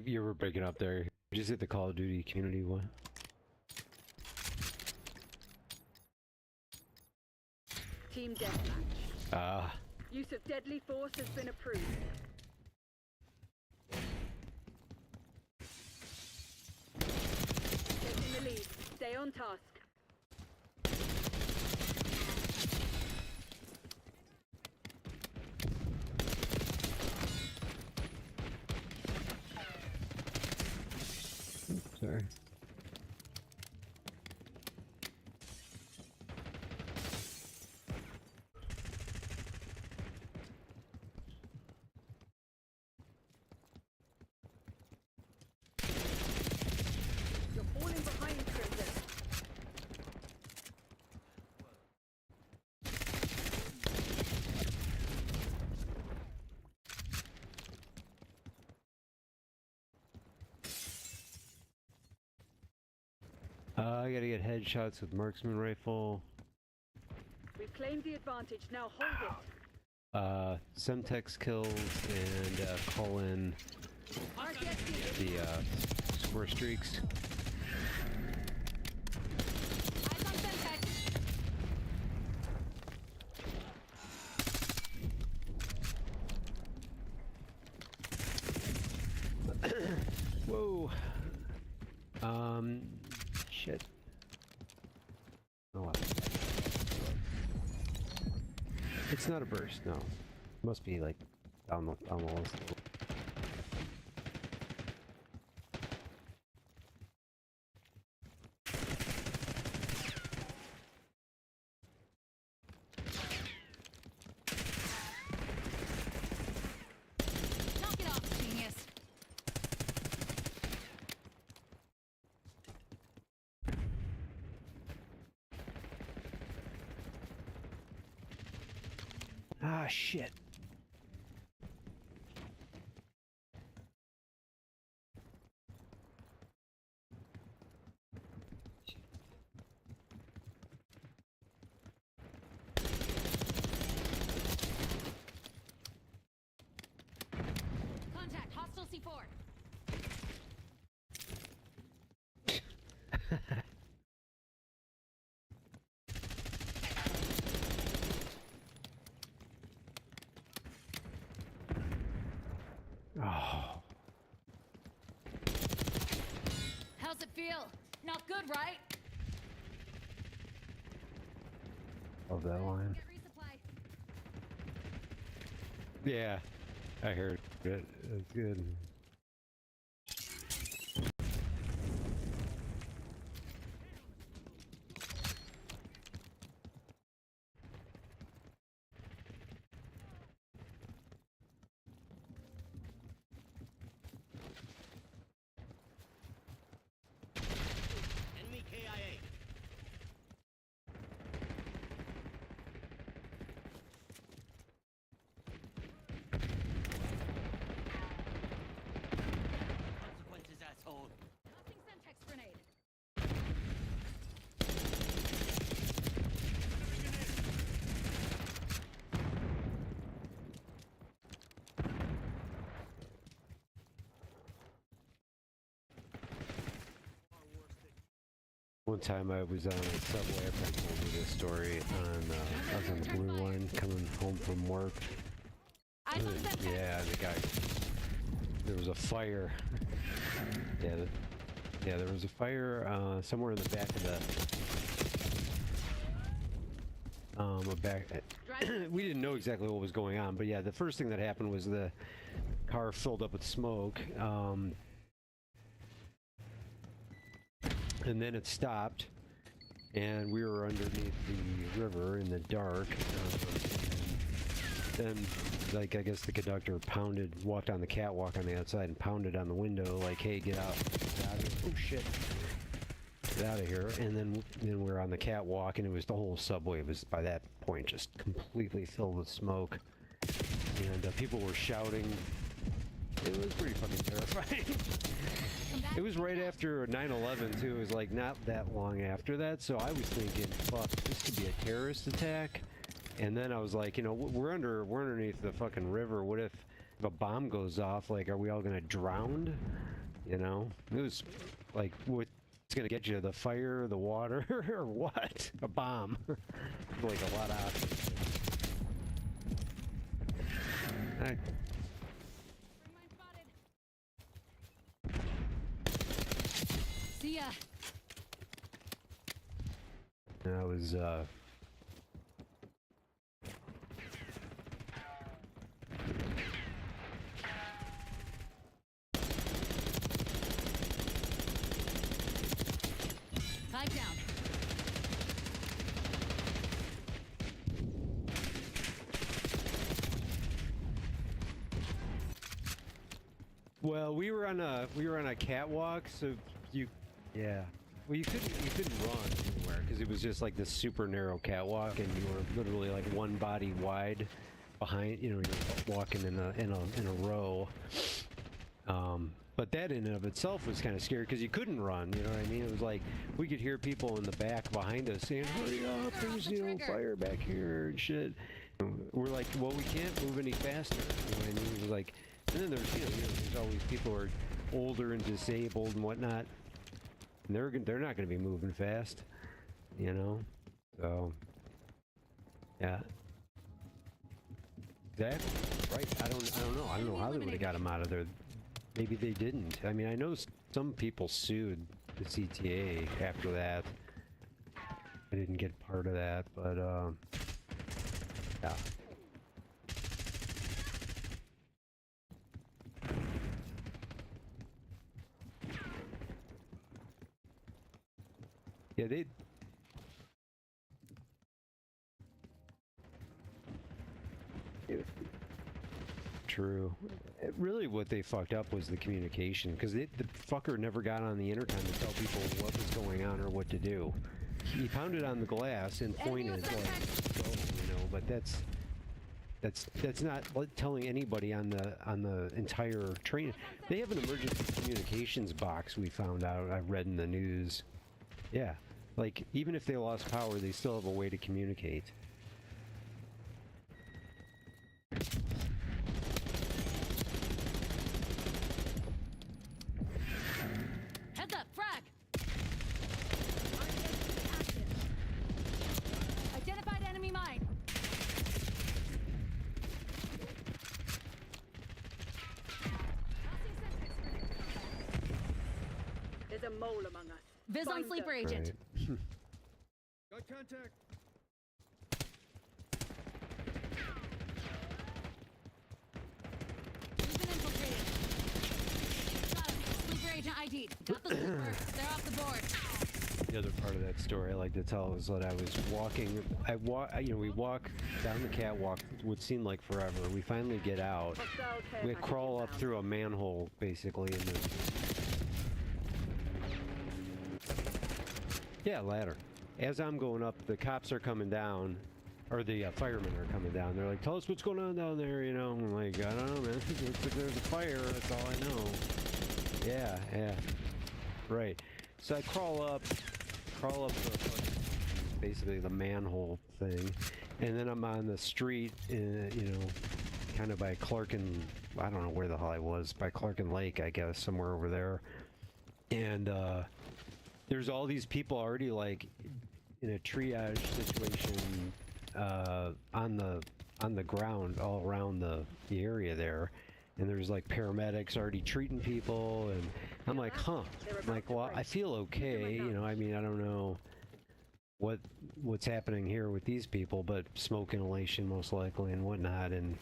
Speaker 1: You were breaking up there. Just hit the Call of Duty community one.
Speaker 9: Team deathmatch. Use of deadly force has been approved. Taking the lead. Stay on task.
Speaker 1: I gotta get headshots with marksman rifle.
Speaker 9: We've claimed the advantage. Now hold it.
Speaker 1: Semtex kills and call in the score streaks. Whoa. Shit. Oh, well. It's not a burst, no. Must be like down the list.
Speaker 7: Knock it off, genius.
Speaker 1: Ah, shit.
Speaker 7: Contact, hostile C4.
Speaker 1: Oh.
Speaker 7: How's it feel? Not good, right?
Speaker 1: Love that line.
Speaker 7: Get resupply.
Speaker 1: Yeah, I heard it. It's good.
Speaker 18: Enemy KIA. Consequences, asshole.
Speaker 7: Tossing Semtex grenade.
Speaker 1: One time I was on a subway, I probably told you this story, I was on the blue line coming home from work. Yeah, the guy, there was a fire. Yeah, there was a fire somewhere in the back of the we didn't know exactly what was going on, but yeah, the first thing that happened was the car filled up with smoke. And then it stopped, and we were underneath the river in the dark. Then, like, I guess the conductor walked on the catwalk on the outside and pounded on the window, like, "Hey, get out! Get out of here. Oh shit! Get out of here!" And then we were on the catwalk, and it was the whole subway was by that point just completely filled with smoke, and people were shouting. It was pretty fucking terrifying. It was right after 9/11 too. It was like not that long after that, so I was thinking, fuck, this could be a terrorist attack. And then I was like, you know, we're underneath the fucking river. What if a bomb goes off? Like, are we all gonna drown? You know, it was like, what's gonna get you? The fire, the water, or what? A bomb? Like a lot of options.
Speaker 7: See ya.
Speaker 1: That was
Speaker 7: Five down.
Speaker 1: well, we were on a catwalk, so yeah. Well, you couldn't run anywhere because it was just like this super narrow catwalk, and you were literally like one body wide behind. You know, you're walking in a row. But that in and of itself was kind of scary because you couldn't run, you know what I mean? It was like we could hear people in the back behind us saying, hurry up, there's, you know, fire back here and shit. We're like, well, we can't move any faster, you know what I mean? It was like, and then there's, you know, there's always people who are older and disabled and whatnot. And they're not going to be moving fast, you know? So, yeah. Exactly. Right. I don't know. I don't know how they would have got him out of there. Maybe they didn't. I mean, I know some people sued the CTA after that. I didn't get part of that, but yeah. Yeah, they. True. Really, what they fucked up was the communication, because the fucker never got on the intercom to tell people what was going on or what to do. He pounded on the glass and pointed, like, go, you know. But that's not telling anybody on the entire train. They have an emergency communications box. We found out. I read in the news. Yeah, like even if they lost power, they still have a way to communicate.
Speaker 7: Heads up, frag! Identified enemy mine.
Speaker 9: There's a mole among us.
Speaker 7: Viz on sleeper agent.
Speaker 1: Right.
Speaker 18: Got contact.
Speaker 7: We've been infiltrated. Got him. Sleeper agent ID'd. Got the sleepers. They're off the board.
Speaker 1: The other part of that story I like to tell is that I was walking. You know, we walk down the catwalk. It would seem like forever. We finally get out. We crawl up through a manhole, basically, in the. Yeah, ladder. As I'm going up, the cops are coming down, or the firemen are coming down. They're like, "Tell us what's going on down there," you know. I'm like, "I don't know, man. Looks like there's a fire. That's all I know." Yeah, right. So I crawl up basically the manhole thing, and then I'm on the street, you know, kind of by Clark and I don't know where the hell I was, by Clark and Lake, I guess, somewhere over there, and there's all these people already like in a triage situation on the ground all around the area there, and there's like paramedics already treating people, and I'm like, huh. I'm like, well, I feel okay, you know. I mean, I don't know what's happening here with these people, but smoke inhalation most likely and whatnot. And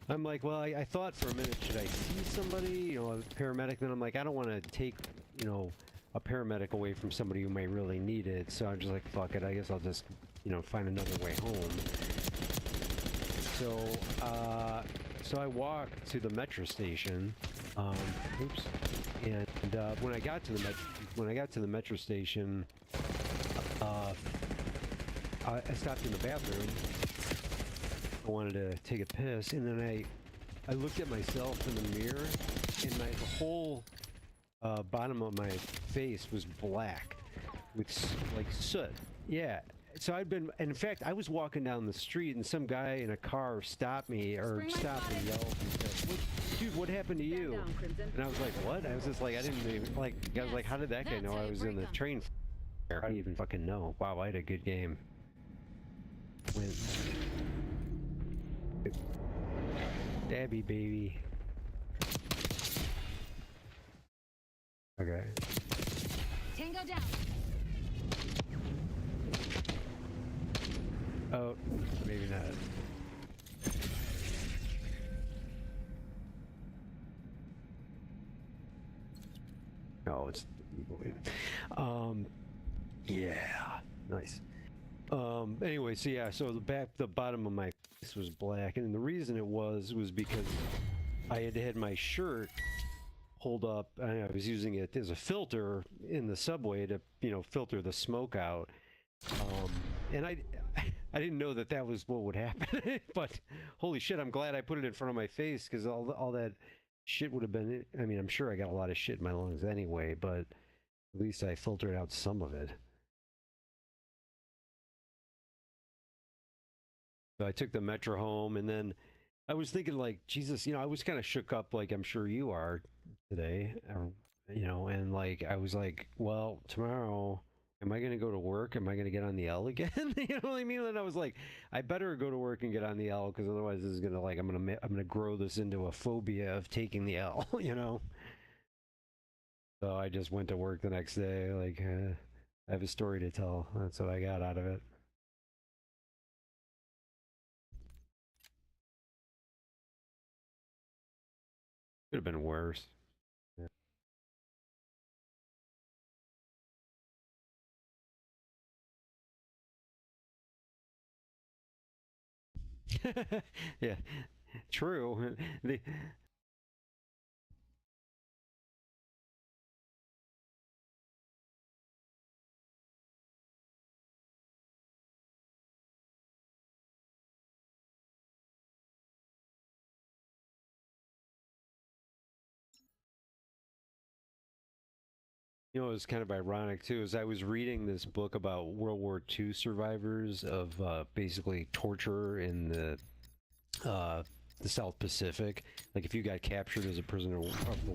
Speaker 1: I'm like, well, I thought for a minute, should I see somebody, you know, a paramedic? Then I'm like, I don't want to take, you know, a paramedic away from somebody who might really need it. So I'm just like, fuck it. I guess I'll just, you know, find another way home. So I walked to the metro station. Oops. And when I got to the metro station, I stopped in the bathroom. I wanted to take a piss, and then I looked at myself in the mirror, and the whole bottom of my face was black with like soot. Yeah. So in fact, I was walking down the street, and some guy in a car stopped me, or stopped and yelled and said, "Dude, what happened to you?" And I was like, "What?" I was just like, I didn't even, like, I was like, how did that guy know I was in the train? I don't even fucking know. Wow, I had a good game. Dabby, baby. Okay.
Speaker 7: Tango down.
Speaker 1: Oh, maybe not. No, it's yeah, nice. Anyway, so yeah, so the bottom of my face was black, and the reason it was because I had my shirt hold up, and I was using it as a filter in the subway to, you know, filter the smoke out. And I didn't know that was what would happen, but holy shit, I'm glad I put it in front of my face, because all that shit would have been. I mean, I'm sure I got a lot of shit in my lungs anyway, but at least I filtered out some of it. So I took the metro home, and then I was thinking, like, Jesus, I was kind of shook up, like I'm sure you are today, and like I was like, well, tomorrow, am I going to go to work? Am I going to get on the L again? You know what I mean? And I was like, I better go to work and get on the L, because otherwise this is gonna, like, I'm gonna grow this into a phobia of taking the L. So I just went to work the next day, like, I have a story to tell. That's what I got out of it. Could have been worse. Yeah. Yeah, true. It was kind of ironic too, as I was reading this book about World War II survivors of basically torture in the South Pacific. Like, if you got captured as a prisoner of the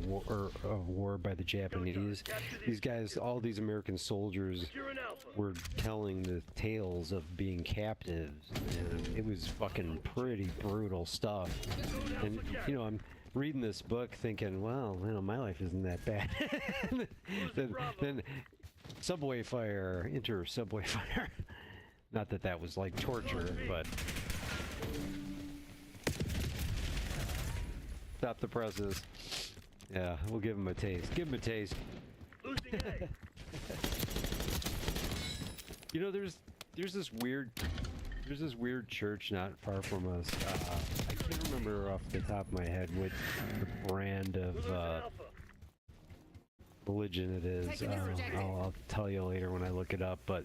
Speaker 1: war by the Japanese, these guys, all these American soldiers, were telling the tales of being captives, and it was fucking pretty brutal stuff. And I'm reading this book thinking, well, my life isn't that bad. then subway fire, enter subway fire. Not that that was like torture, but stop the presses. Yeah, we'll give him a taste. Give him a taste. There's this weird church not far from us. I can't remember off the top of my head what the brand of religion it is. I'll tell you later when I look it up, but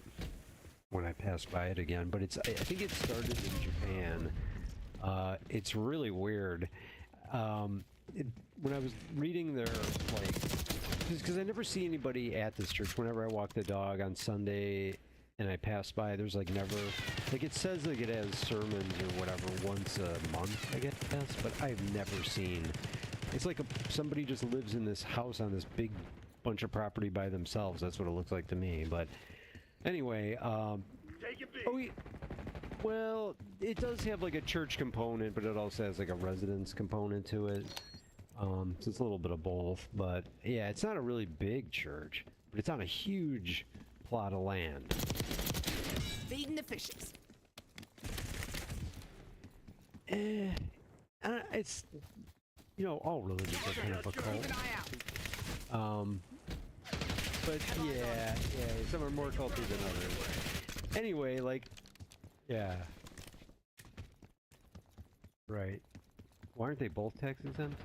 Speaker 1: when I pass by it again. But I think it started in Japan. It's really weird. When I was reading their, like, because I never see anybody at this church. Whenever I walk the dog on Sunday and I pass by, there's like never, like, it says like it has sermons or whatever once a month, I guess, but I've never seen. It's like somebody just lives in this house on this big bunch of property by themselves. That's what it looks like to me. But anyway, well, it does have like a church component, but it also has like a residence component to it. So it's a little bit of both. But yeah, it's not a really big church, but it's on a huge plot of land.
Speaker 2: Feeding the fishes.
Speaker 1: It's, all religions are kind of a cult. But yeah, some are more culty than others. Anyway, like, yeah. Right. Why aren't they both tax exempt?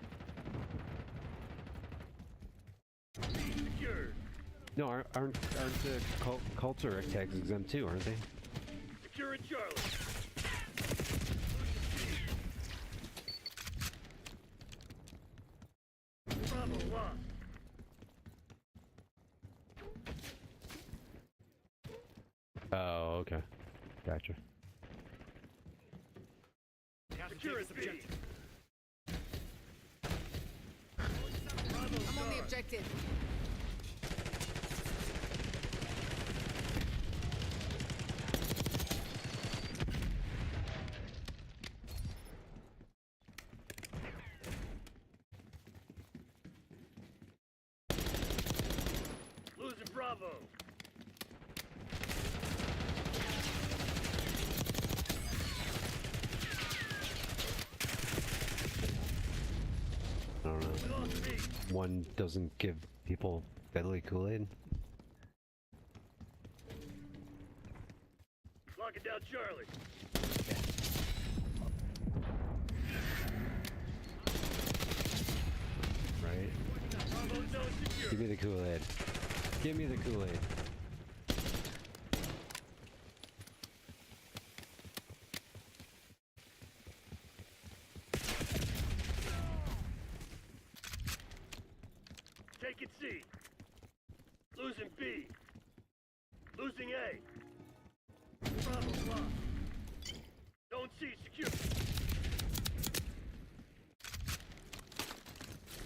Speaker 1: No, aren't the cults are tax exempt too, aren't they?
Speaker 18: Securing Charlie. Bravo lost.
Speaker 1: Oh, okay. Gotcha.
Speaker 18: Secure objective.
Speaker 2: I'm on the objective.
Speaker 18: Losing Bravo.
Speaker 1: I don't know. One doesn't give people deadly Kool-Aid.
Speaker 18: Locking down Charlie.
Speaker 1: Right? Give me the Kool-Aid. Give me the Kool-Aid.
Speaker 18: taking C. Losing B. Losing A. Bravo lost. Zone C secure.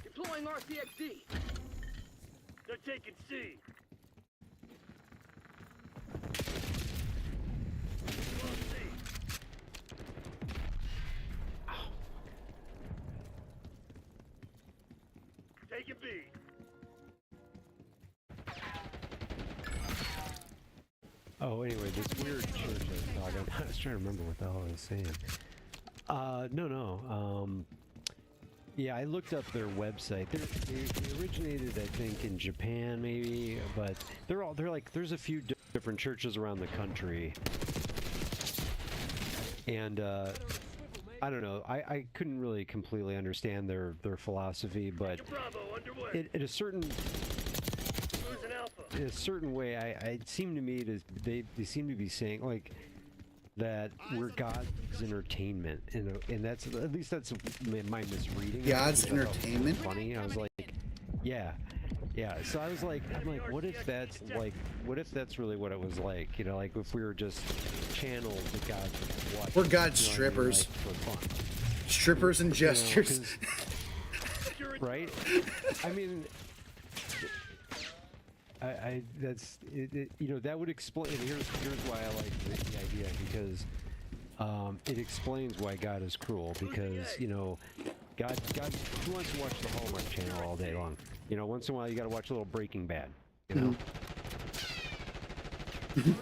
Speaker 18: Deploying RCXD. They're taking C. Lost C. Taking B.
Speaker 1: Oh, anyway, this weird church I was talking about. I was trying to remember what the hell I was saying. No. Yeah, I looked up their website. They originated, I think, in Japan, maybe, but they're like, there's a few different churches around the country, and I don't know. I couldn't really completely understand their philosophy, but at a certain way, it seemed to me they seem to be saying like that we're God's entertainment, and that's at least that's my misreading.
Speaker 10: God's entertainment.
Speaker 1: Funny. I was like, yeah. So I'm like, what if that's really what it was like? You know, like if we were just channeled to God's watch.
Speaker 10: We're God's strippers.
Speaker 1: Like, for fun.
Speaker 10: Strippers and gestures.
Speaker 1: Right? I mean, that's it, you know, that would explain. And here's why I like the idea, because it explains why God is cruel. Because you know, God, who wants to watch the Hallmark Channel all day long? You know, once in a while you got to watch a little Breaking Bad. You know.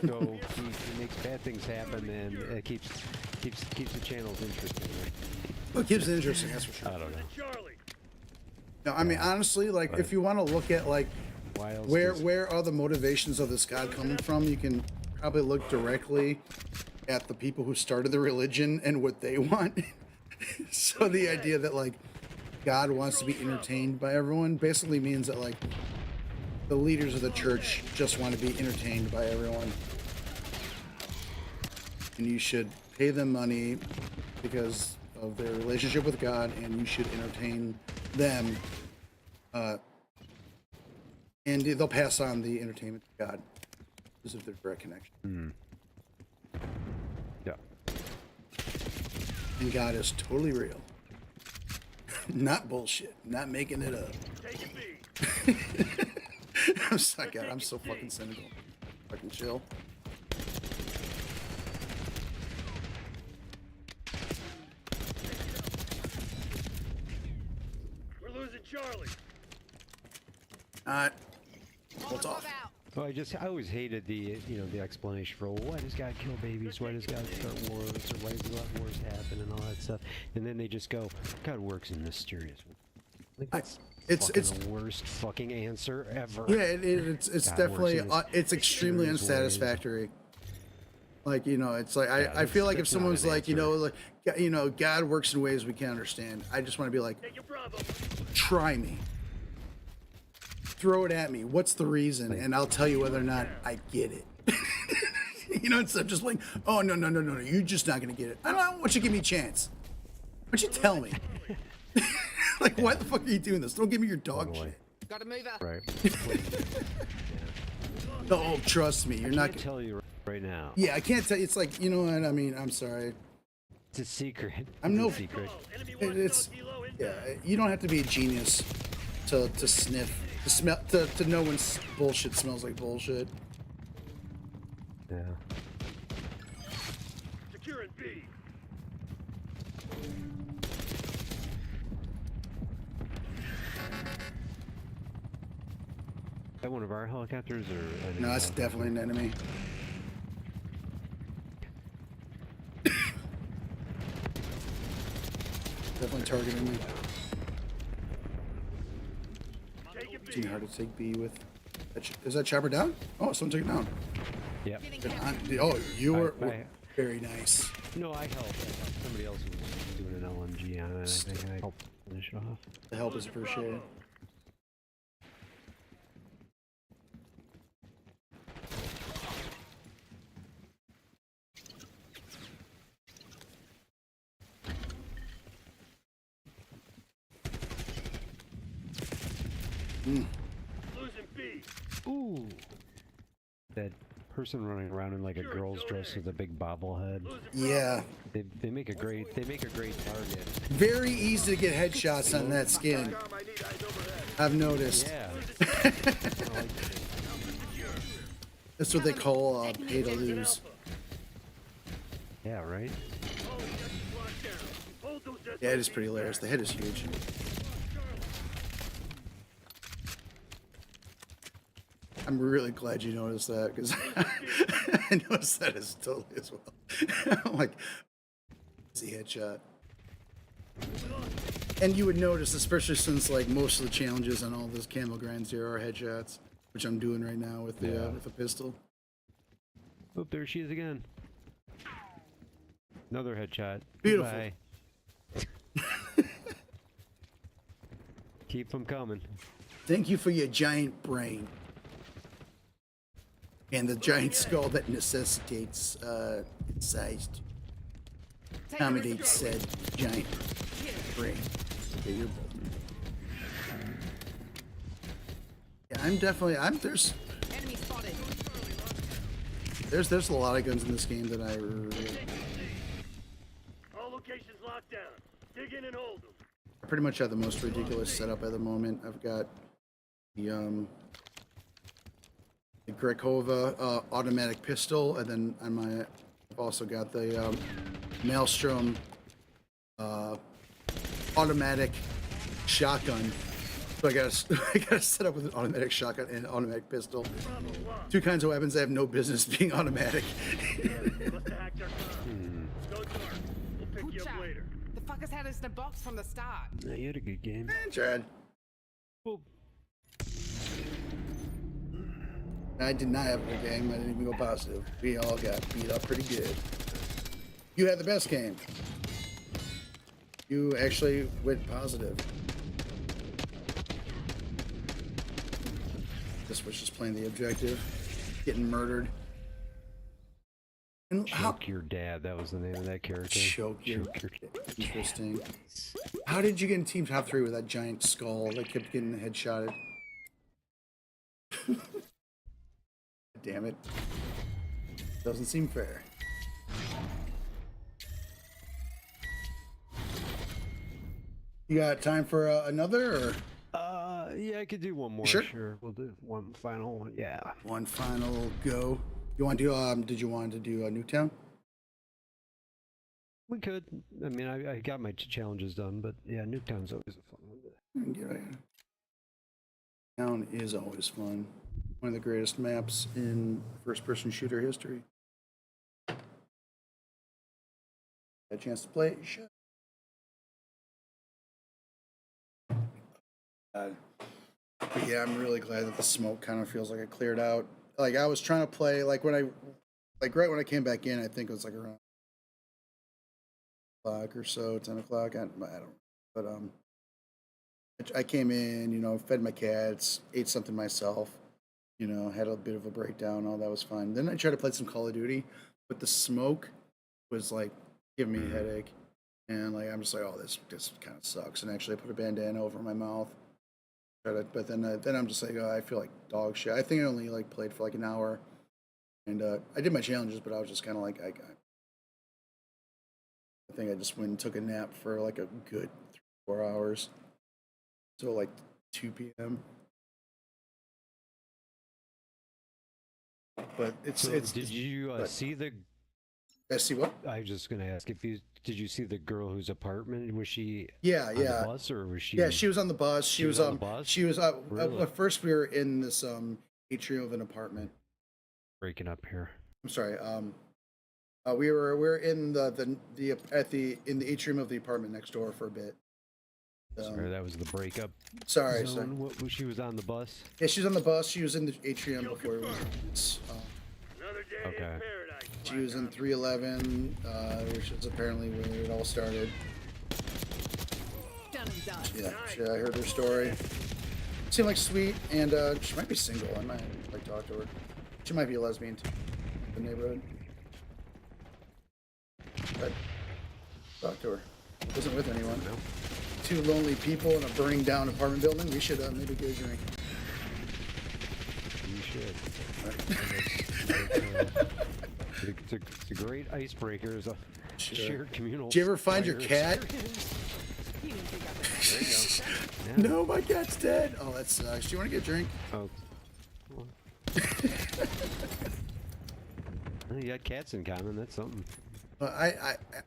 Speaker 1: So he makes bad things happen, and it keeps the channels interesting. Right?
Speaker 10: Well, it keeps it interesting. That's for sure.
Speaker 1: I don't know.
Speaker 10: No, I mean honestly, like if you want to look at like where are the motivations of this God coming from, you can probably look directly at the people who started the religion and what they want. So the idea that like God wants to be entertained by everyone basically means that like the leaders of the church just want to be entertained by everyone, and you should pay them money because of their relationship with God, and you should entertain them, and they'll pass on the entertainment to God because of their direct connection.
Speaker 1: Yeah.
Speaker 10: And God is totally real. Not bullshit. Not making it up. I'm sorry, God, I'm so fucking cynical. Fucking chill.
Speaker 18: We're losing Charlie.
Speaker 10: What's off?
Speaker 1: Well, I always hated the explanation for why does God kill babies, why does God start wars, or why does he let wars happen, and all that stuff, and then they just go, God works in mysterious ways. Like, it's the worst fucking answer ever.
Speaker 10: Yeah, it's definitely it's extremely unsatisfactory. Like, you know, it's like I feel like if someone's like, God works in ways we can't understand, I just want to be like, try me. Throw it at me. What's the reason? And I'll tell you whether or not I get it. You know, instead of just like, oh, no, you're just not going to get it. I don't want you to give me a chance. Why don't you tell me? Like, why the fuck are you doing this? Don't give me your dog shit.
Speaker 2: Gotta move out.
Speaker 1: Right.
Speaker 10: Oh, trust me. You're not going to
Speaker 1: tell you right now.
Speaker 10: Yeah, I can't tell you. It's like, you know what? I mean, I'm sorry.
Speaker 1: It's a secret.
Speaker 10: I'm no
Speaker 1: secret.
Speaker 10: Yeah, you don't have to be a genius to sniff. To know when bullshit smells like bullshit.
Speaker 1: Yeah.
Speaker 18: Securing B.
Speaker 1: Is that one of our helicopters or?
Speaker 10: No, that's definitely an enemy. Definitely targeting me. It's hard to take B with. Is that chopper down? Oh, someone took it down.
Speaker 1: Yep.
Speaker 10: Oh, you were very nice.
Speaker 1: No, I helped. Somebody else was doing an LMG on it. I think I helped finish it off.
Speaker 10: The help is appreciated.
Speaker 1: Ooh. That person running around in like a girl's dress with a big bobblehead.
Speaker 10: Yeah.
Speaker 1: They make a great target.
Speaker 10: Very easy to get headshots on that skin. I've noticed.
Speaker 1: Yeah.
Speaker 10: That's what they call pay to lose.
Speaker 1: Yeah, right?
Speaker 10: Yeah, it is pretty hilarious. The head is huge. I'm really glad you noticed that, because I noticed that as totally as well. I'm like, easy headshot. And you would notice, especially since like most of the challenges on all those camo grinds here are headshots, which I'm doing right now with the pistol.
Speaker 1: Oh, there she is again. Another headshot.
Speaker 10: Beautiful.
Speaker 1: Goodbye. Keep them coming.
Speaker 10: Thank you for your giant brain. And the giant skull that necessitates its size to accommodate said giant brain. Okay, you're both. Yeah, there's a lot of guns in this game that I really...
Speaker 18: All locations locked down. Dig in and hold them.
Speaker 10: I pretty much have the most ridiculous setup at the moment. I've got the Grekova automatic pistol, and then I've also got the Maelstrom automatic shotgun. So I gotta set up with an automatic shotgun and an automatic pistol. Two kinds of weapons that have no business being automatic.
Speaker 2: The fuckers had us in a box from the start.
Speaker 1: Yeah, you had a good game.
Speaker 10: Chad. I did not have a good game. I didn't even go positive. We all got beat up pretty good. You had the best game. You actually went positive. This was just playing the objective. Getting murdered. And
Speaker 1: Choke your dad. That was the name of that character.
Speaker 10: Choke your dad. Interesting. How did you get in team top 3 with that giant skull that kept getting headshotted? Damn it. Doesn't seem fair. You got time for another, or?
Speaker 1: Yeah, I could do one more.
Speaker 10: Sure.
Speaker 1: Sure, we'll do one final one. Yeah.
Speaker 10: One final go. You want to do? Did you want to do Nuketown?
Speaker 1: We could. I mean, I got my challenges done, but yeah, Nuketown's always a fun one.
Speaker 10: Town is always fun. One of the greatest maps in first-person shooter history. Got a chance to play it? You should. But yeah, I'm really glad that the smoke kind of feels like it cleared out. Like I was trying to play, like right when I came back in, I think it was like around 10 o'clock or so, 10 o'clock. I don't know, but I came in, you know, fed my cats, ate something myself, you know, had a bit of a breakdown. All that was fine. Then I tried to play some Call of Duty, but the smoke was like giving me a headache, and like I'm just like, oh, this kind of sucks. And actually, I put a bandana over my mouth. But then I'm just like, oh, I feel like dog shit. I think I only like played for like an hour, and I did my challenges, but I was just kind of like, I think I just went and took a nap for like a good 3-4 hours, so like 2 p.m. But it's.
Speaker 1: Did you see the?
Speaker 10: I see what?
Speaker 1: I was just gonna ask if you did you see the girl whose apartment was she?
Speaker 10: Yeah,
Speaker 1: on
Speaker 10: yeah.
Speaker 1: the bus, or was she?
Speaker 10: Yeah, she was on the bus. She was
Speaker 1: on the bus.
Speaker 10: She was.
Speaker 1: Really?
Speaker 10: At first, we were in this atrium of an apartment.
Speaker 1: Breaking up here.
Speaker 10: I'm sorry. We were in the atrium of the apartment next door for a bit.
Speaker 1: Sorry, that was the breakup.
Speaker 10: Sorry.
Speaker 1: What, she was on the bus.
Speaker 10: Yeah, she was on the bus. She was in the atrium before we went.
Speaker 1: Okay.
Speaker 10: She was in 311, which is apparently where it all started. Yeah, I heard her story. Seemed like sweet, and she might be single. I might like talk to her. She might be a lesbian too. In the neighborhood. But talk to her. Wasn't with anyone.
Speaker 1: No.
Speaker 10: 2 lonely people in a burning down apartment building. We should maybe get a drink.
Speaker 1: shit. It's a great icebreaker. It's a shared communal.
Speaker 10: Did you ever find your
Speaker 1: fire
Speaker 10: cat?
Speaker 1: experience. There you go.
Speaker 10: No, my cat's dead. Oh, that sucks. Do you want to get a drink?
Speaker 1: Oh. You got cats in common. That's something.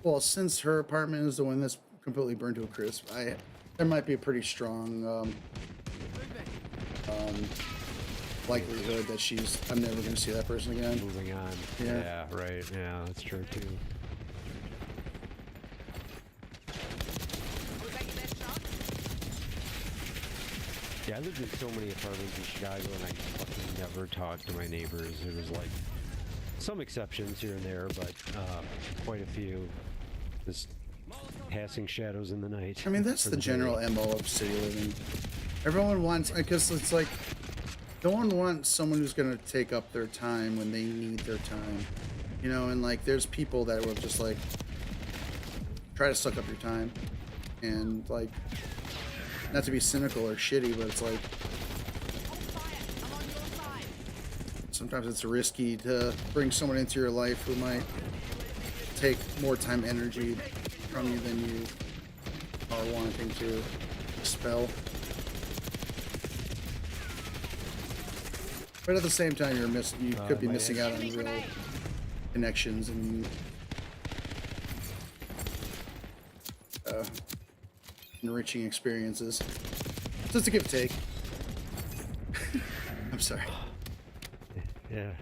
Speaker 10: Well, since her apartment is the one that's completely burned to a crisp, there might be a pretty strong likelihood that I'm never going to see that person again.
Speaker 1: Moving on. Yeah, right. Yeah, that's true too. Yeah, I lived in so many apartments in Chicago, and I fucking never talked to my neighbors. It was like some exceptions here and there, but quite a few. Just passing shadows in the night.
Speaker 10: I mean, that's the general MO of city living. Everyone wants, because it's like, no one wants someone who's going to take up their time when they need their time. You know, and like, there's people that will just like try to suck up your time. And like, not to be cynical or shitty, but it's like, sometimes it's risky to bring someone into your life who might take more time, energy from you than you are wanting to expel. But at the same time, you could be missing out on real connections and enriching experiences. So it's a give and take. I'm sorry.
Speaker 1: Yeah.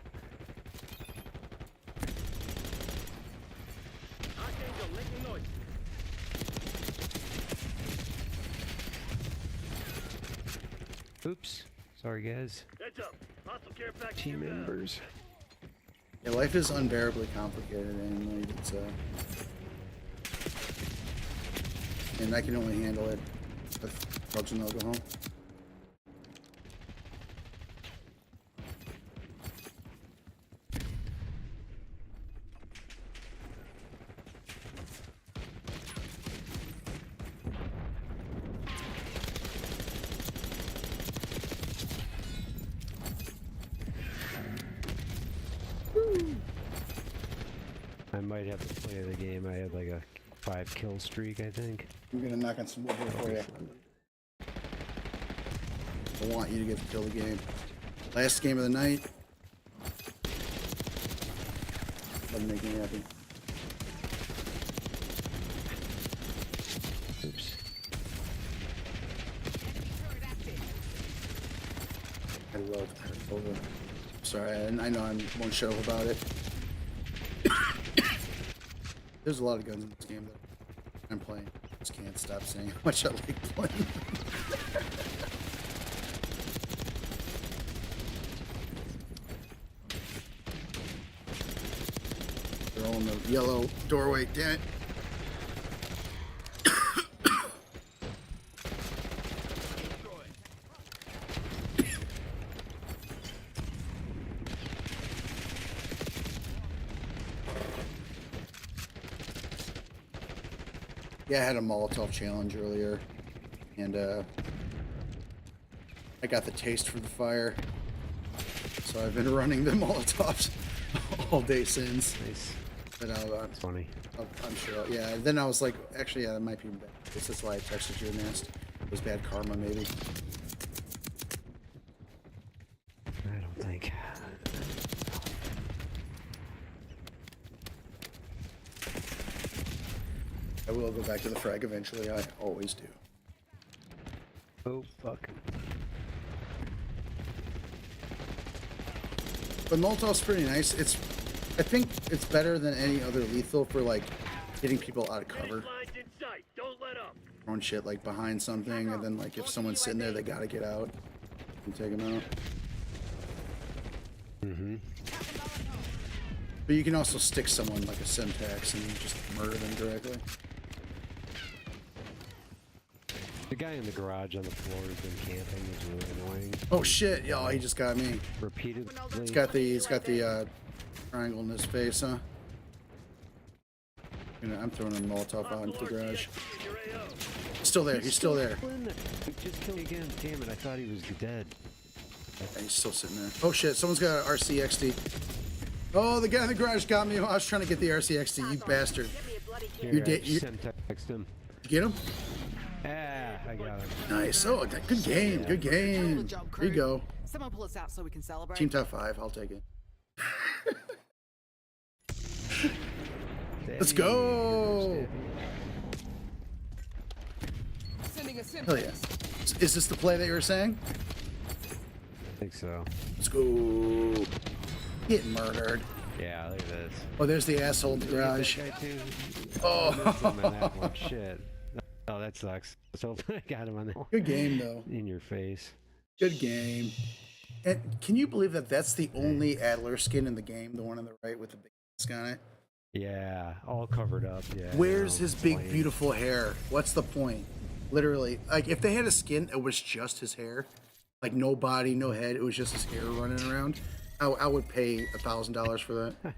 Speaker 1: Oops. Sorry, guys. Team members.
Speaker 10: Yeah, life is unbearably complicated, and like, and I can only handle it with drugs and alcohol.
Speaker 1: I might have to play the game. I had like a 5-kill streak, I think.
Speaker 10: I'm gonna knock on some wood here for you. I want you to get to kill the game. Last game of the night. Doesn't make me happy.
Speaker 1: Oops.
Speaker 10: I love over. Sorry, I know I won't shut up about it. There's a lot of guns in this game that I'm playing. Just can't stop saying how much I like playing. They're all in the yellow doorway, damn it. Yeah, I had a Molotov challenge earlier, and I got the taste for the fire, so I've been running the Molotovs all day since.
Speaker 1: Nice.
Speaker 10: But
Speaker 1: That's funny.
Speaker 10: I'm sure. Yeah. Then I was like, actually, yeah, that might be bad. That's why I texted you and asked. It was bad karma, maybe.
Speaker 1: I don't think.
Speaker 10: I will go back to the frag eventually. I always do.
Speaker 1: Oh, fuck.
Speaker 10: But Molotov's pretty nice. I think it's better than any other lethal for like getting people out of cover. Throwing shit like behind something, and then like if someone's sitting there, they gotta get out and take them out.
Speaker 1: Mm-hmm.
Speaker 10: But you can also stick someone like a Semtex and just murder them directly.
Speaker 1: The guy in the garage on the floor has been camping. Is really annoying.
Speaker 10: Oh shit! Yo, he just got me.
Speaker 1: Repeatedly.
Speaker 10: He's got the triangle in his face, huh? I'm throwing a Molotov out into the garage. Still there. He's still there.
Speaker 1: Just killed me again. Damn it! I thought he was dead.
Speaker 10: He's still sitting there. Oh shit, someone's got an RCXD. Oh, the guy in the garage got me. I was trying to get the RCXD, you bastard.
Speaker 1: Here,
Speaker 10: You did. You
Speaker 1: text him.
Speaker 10: get him?
Speaker 1: Ah, I got him.
Speaker 10: Nice. Oh, good game. Good game. Here you go.
Speaker 2: Someone pull us out so we can celebrate.
Speaker 10: Team top 5. I'll take it. Let's go. Hell yeah. Is this the play that you were saying?
Speaker 1: I think so.
Speaker 10: Let's go. Get murdered.
Speaker 1: Yeah, look at this.
Speaker 10: Oh, there's the asshole in the garage.
Speaker 1: That guy too?
Speaker 10: Oh.
Speaker 1: I missed him on that one. Shit. Oh, that sucks. So I got him on that one.
Speaker 10: Good game, though.
Speaker 1: In your face.
Speaker 10: Good game. And can you believe that that's the only Adler skin in the game? The one on the right with the big mask on it?
Speaker 1: Yeah, all covered up. Yeah.
Speaker 10: Where's his big, beautiful hair? What's the point? Literally, like if they had a skin, it was just his hair, like no body, no head. It was just his hair running around. I would pay $1,000 for that.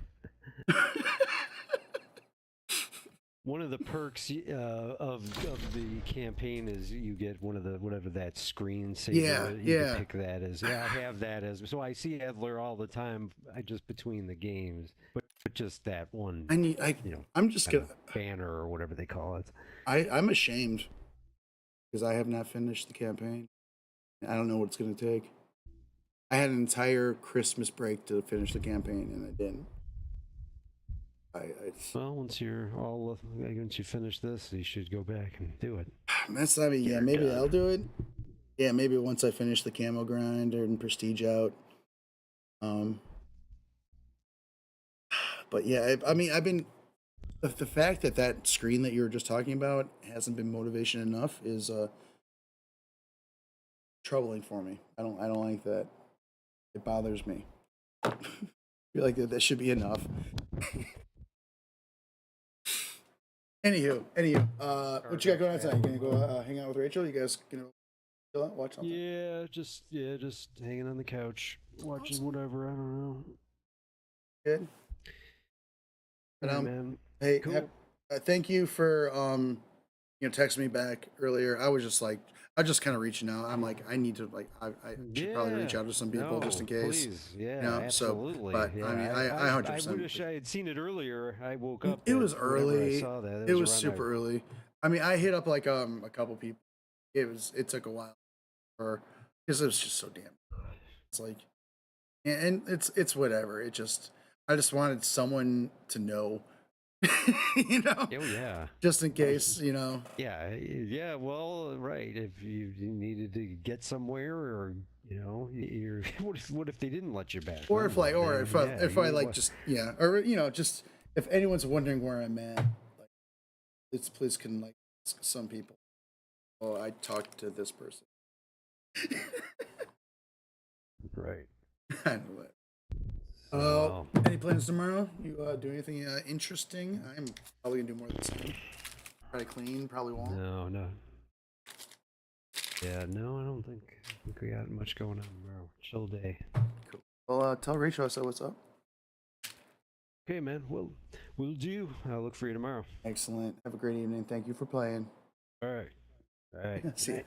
Speaker 1: One of the perks of the campaign is you get one of the whatever that screen saver. You can pick that as I have that as so I see Adler all the time. I just between the games, but just that one.
Speaker 10: I'm just gonna
Speaker 1: banner or whatever they call it.
Speaker 10: I'm ashamed because I have not finished the campaign. I don't know what it's gonna take. I had an entire Christmas break to finish the campaign and I didn't.
Speaker 1: Well, once you finish this, you should go back and do it.
Speaker 10: That's not me. Yeah, maybe I'll do it. Yeah, maybe once I finish the camo grind and prestige out. But yeah, I mean, I've been the fact that screen that you were just talking about hasn't been motivation enough is troubling for me. I don't like that. It bothers me. I feel like that should be enough. Anywho, what you got going on tonight? You gonna go hang out with Rachel? You guys gonna chill out, watch something?
Speaker 1: Yeah, just hanging on the couch, watching whatever. I don't know.
Speaker 10: Good.
Speaker 1: Hey, man.
Speaker 10: Hey,
Speaker 1: Cool.
Speaker 10: Thank you for texting me back earlier. I was just kind of reaching out. I'm like, I need to I should probably reach out to some people just in case.
Speaker 1: Please. Yeah,
Speaker 10: So,
Speaker 1: absolutely.
Speaker 10: but
Speaker 1: yeah,
Speaker 10: I mean, I 100%.
Speaker 1: I wish I had seen it earlier. I woke up.
Speaker 10: It was
Speaker 1: whenever
Speaker 10: early.
Speaker 1: I saw that.
Speaker 10: It was
Speaker 1: around
Speaker 10: super early. I mean, I hit up like a couple people. It took a while, because it was just so damn. It's like, and it's whatever. I just wanted someone to know.
Speaker 1: Oh yeah.
Speaker 10: Just in case,
Speaker 1: Yeah. Well, right. If you needed to get somewhere, or you're what if they didn't let you back?
Speaker 10: Or if if anyone's wondering where I'm at, like, please can like ask some people. Oh, I talked to this person.
Speaker 1: Right.
Speaker 10: I know that. Any plans tomorrow? You do anything interesting? I'm probably gonna do more than the same. Try to clean, probably won't.
Speaker 1: No. Yeah, no, I don't think we got much going on tomorrow. Chill day.
Speaker 10: Cool. Well, tell Rachel I said what's up.
Speaker 1: Okay, man. We'll do. I'll look for you tomorrow.
Speaker 10: Excellent. Have a great evening. Thank you for playing.
Speaker 1: All right.
Speaker 10: See you.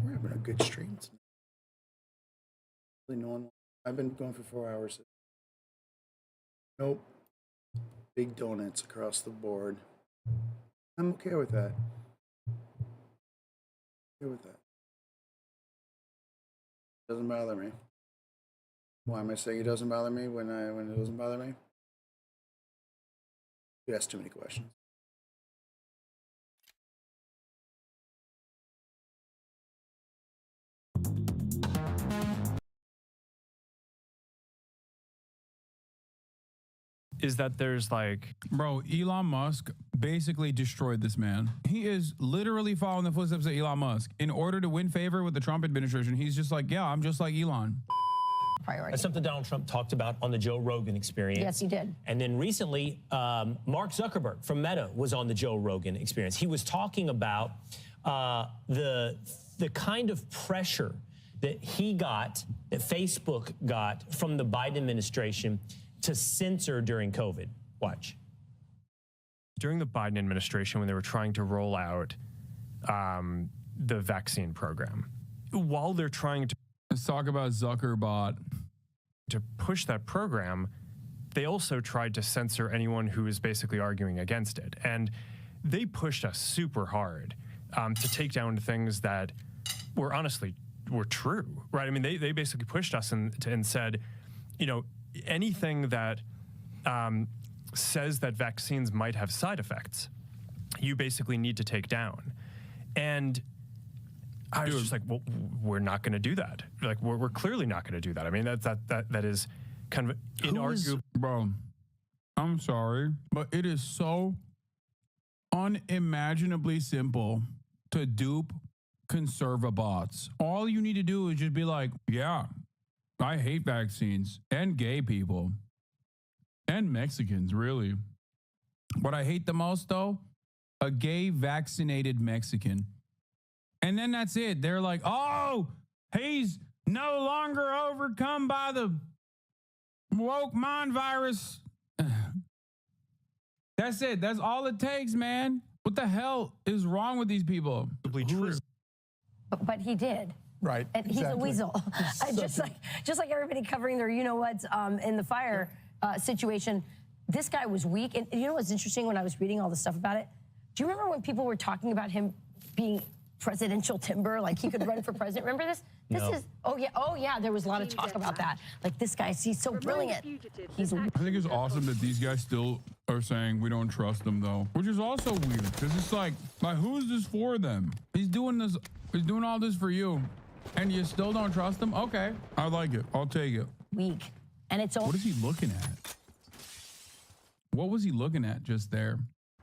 Speaker 10: We're having a good stream tonight. Really, no one. I've been going for 4 hours. Nope. Big donuts across the board. I'm okay with that. Doesn't bother me. Why am I saying it doesn't bother me when it doesn't bother me? You ask too many questions.
Speaker 13: Is that there's like, bro, Elon Musk basically destroyed this man. He is literally following the footsteps of Elon Musk. In order to win favor with the Trump administration, he's just like, yeah, I'm just like Elon.
Speaker 12: Priority. That's something Donald Trump talked about on the Joe Rogan Experience.
Speaker 11: Yes, he did.
Speaker 12: And then recently, Mark Zuckerberg from Meta was on the Joe Rogan Experience. He was talking about the the kind of pressure that he got, that Facebook got from the Biden administration to censor during COVID. Watch.
Speaker 8: During the Biden administration, when they were trying to roll out the vaccine program, while they're trying to...
Speaker 13: Let's talk about Zuckerbot.
Speaker 8: To push that program, they also tried to censor anyone who was basically arguing against it. And they pushed us super hard to take down things that were honestly were true, right? I mean, they basically pushed us and said, you know, anything that says that vaccines might have side effects, you basically need to take down. And I was just like, well, we're not going to do that. Like, we're clearly not going to do that. I mean, that is kind of inarguable.
Speaker 13: Bro, I'm sorry, but it is so unimaginably simple to dupe conservabots. All you need to do is just be like, yeah, I hate vaccines and gay people and Mexicans, really. What I hate the most, though, a gay vaccinated Mexican. And then that's it. They're like, oh, he's no longer overcome by the woke mind virus. That's it. That's all it takes, man. What the hell is wrong with these people?
Speaker 21: But he did.
Speaker 22: Right.
Speaker 21: And he's a weasel. just like everybody covering their you-know-whats in the fire situation. This guy was weak. And you know what's interesting when I was reading all the stuff about it? Do you remember when people were talking about him being presidential timber, like he could run for president? Remember this? Oh yeah, there was a lot of talk about that. Like, this guy, he's so brilliant.
Speaker 13: I think it's awesome that these guys still are saying we don't trust them, though, which is also weird because it's like who is this for them? He's doing all this for you, and you still don't trust him? Okay, I like it. I'll take it.
Speaker 21: Weak, and it's
Speaker 13: what is he looking at? What was he looking at just there?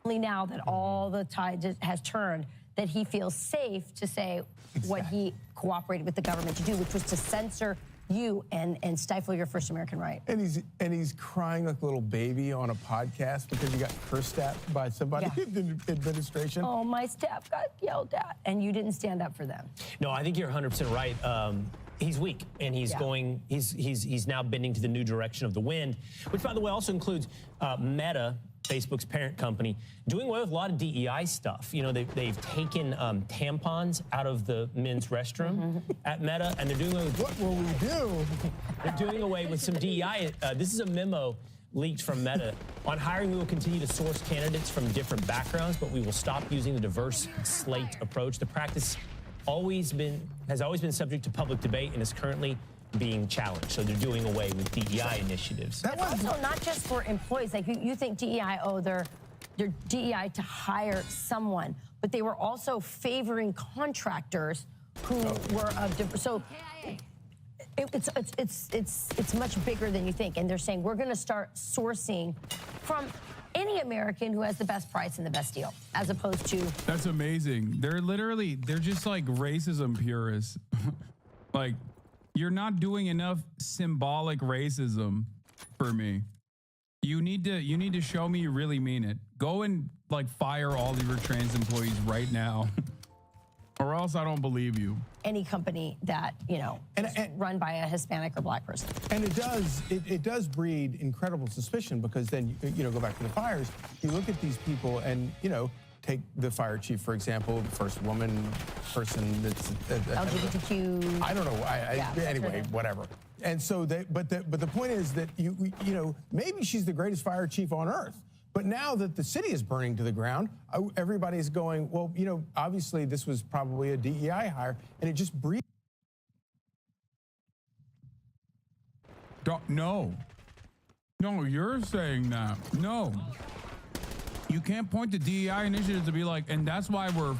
Speaker 21: Only now that all the tide has turned, that he feels safe to say what he cooperated with the government to do, which was to censor you and stifle your First American right.
Speaker 22: And he's crying like a little baby on a podcast because he got cursed at by somebody in the administration.
Speaker 21: Oh, my staff got yelled at, and you didn't stand up for them.
Speaker 12: No, I think you're 100% right. He's weak, and he's going. He's now bending to the new direction of the wind, which, by the way, also includes Meta, Facebook's parent company, doing away with a lot of DEI stuff. You know, they've taken tampons out of the men's restroom at Meta, and they're doing away with...
Speaker 22: What will we do?
Speaker 12: They're doing away with some DEI. This is a memo leaked from Meta. On hiring, we will continue to source candidates from different backgrounds, but we will stop using the diverse slate approach. The practice has always been subject to public debate and is currently being challenged. So they're doing away with DEI initiatives.
Speaker 21: But also not just for employees. Like you think DEI, they're DEI to hire someone, but they were also favoring contractors who were of different. So it's much bigger than you think. And they're saying we're going to start sourcing from any American who has the best price and the best deal, as opposed to...
Speaker 13: That's amazing. They're just like racism purists. Like, you're not doing enough symbolic racism for me. You need to show me you really mean it. Go and like fire all of your trans employees right now, or else I don't believe you.
Speaker 21: Any company that is run by a Hispanic or Black person.
Speaker 22: And it does breed incredible suspicion, because then go back to the fires. You look at these people, and take the fire chief, for example, the first woman person that's
Speaker 21: LGBTQ.
Speaker 22: I don't know. Anyway, whatever. And so but the point is that maybe she's the greatest fire chief on earth. But now that the city is burning to the ground, everybody's going, well, obviously this was probably a DEI hire, and it just breeds.
Speaker 13: No, you're saying that. No. You can't point to DEI initiatives to be like, and that's why we're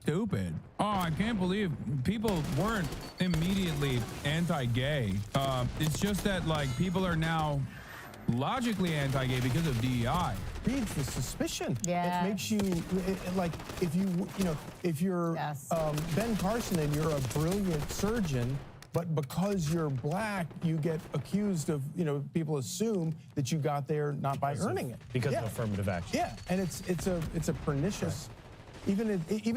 Speaker 13: stupid. Oh, I can't believe people weren't immediately anti-gay. It's just that like people are now logically anti-gay because of DEI.
Speaker 22: Breeds the suspicion.
Speaker 21: Yeah.
Speaker 22: It makes you like if you're Ben Carson and you're a brilliant surgeon, but because you're black, you get accused of, people assume that you got there not by earning it.
Speaker 12: Because of affirmative action.
Speaker 22: Yeah, and it's a pernicious even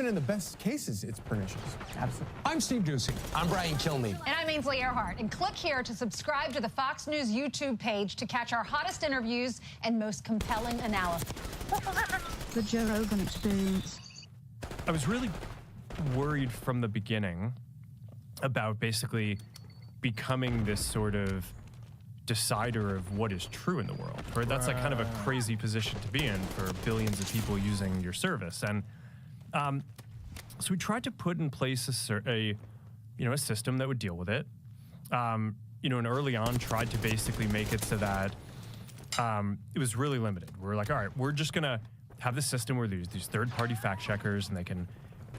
Speaker 22: in the best cases, it's pernicious.
Speaker 6: Absolutely. I'm Steve Doocy. I'm Brian Kilmeade.
Speaker 16: And I'm Ainsley Earhart. And click here to subscribe to the Fox News YouTube page to catch our hottest interviews and most compelling analysis.
Speaker 23: The Joe Rogan Experience.
Speaker 8: I was really worried from the beginning about basically becoming this sort of decider of what is true in the world, right? That's like kind of a crazy position to be in for billions of people using your service. And so we tried to put in place a system that would deal with it. And early on tried to basically make it so that it was really limited. We're like, all right, we're just gonna have this system where there's these third-party fact checkers and they can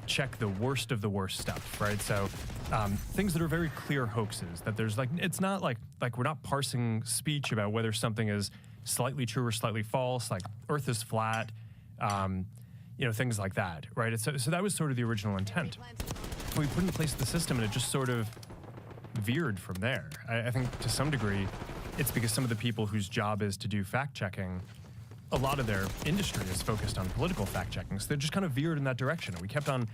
Speaker 8: check the worst of the worst stuff, right? So things that are very clear hoaxes, that there's like, it's not like we're not parsing speech about whether something is slightly true or slightly false, like Earth is flat, things like that, right? So that was sort of the original intent. We put in place the system and it just sort of veered from there. I think to some degree, it's because some of the people whose job is to do fact checking, a lot of their industry is focused on political fact checking. So they just kind of veered in that direction. And we kept on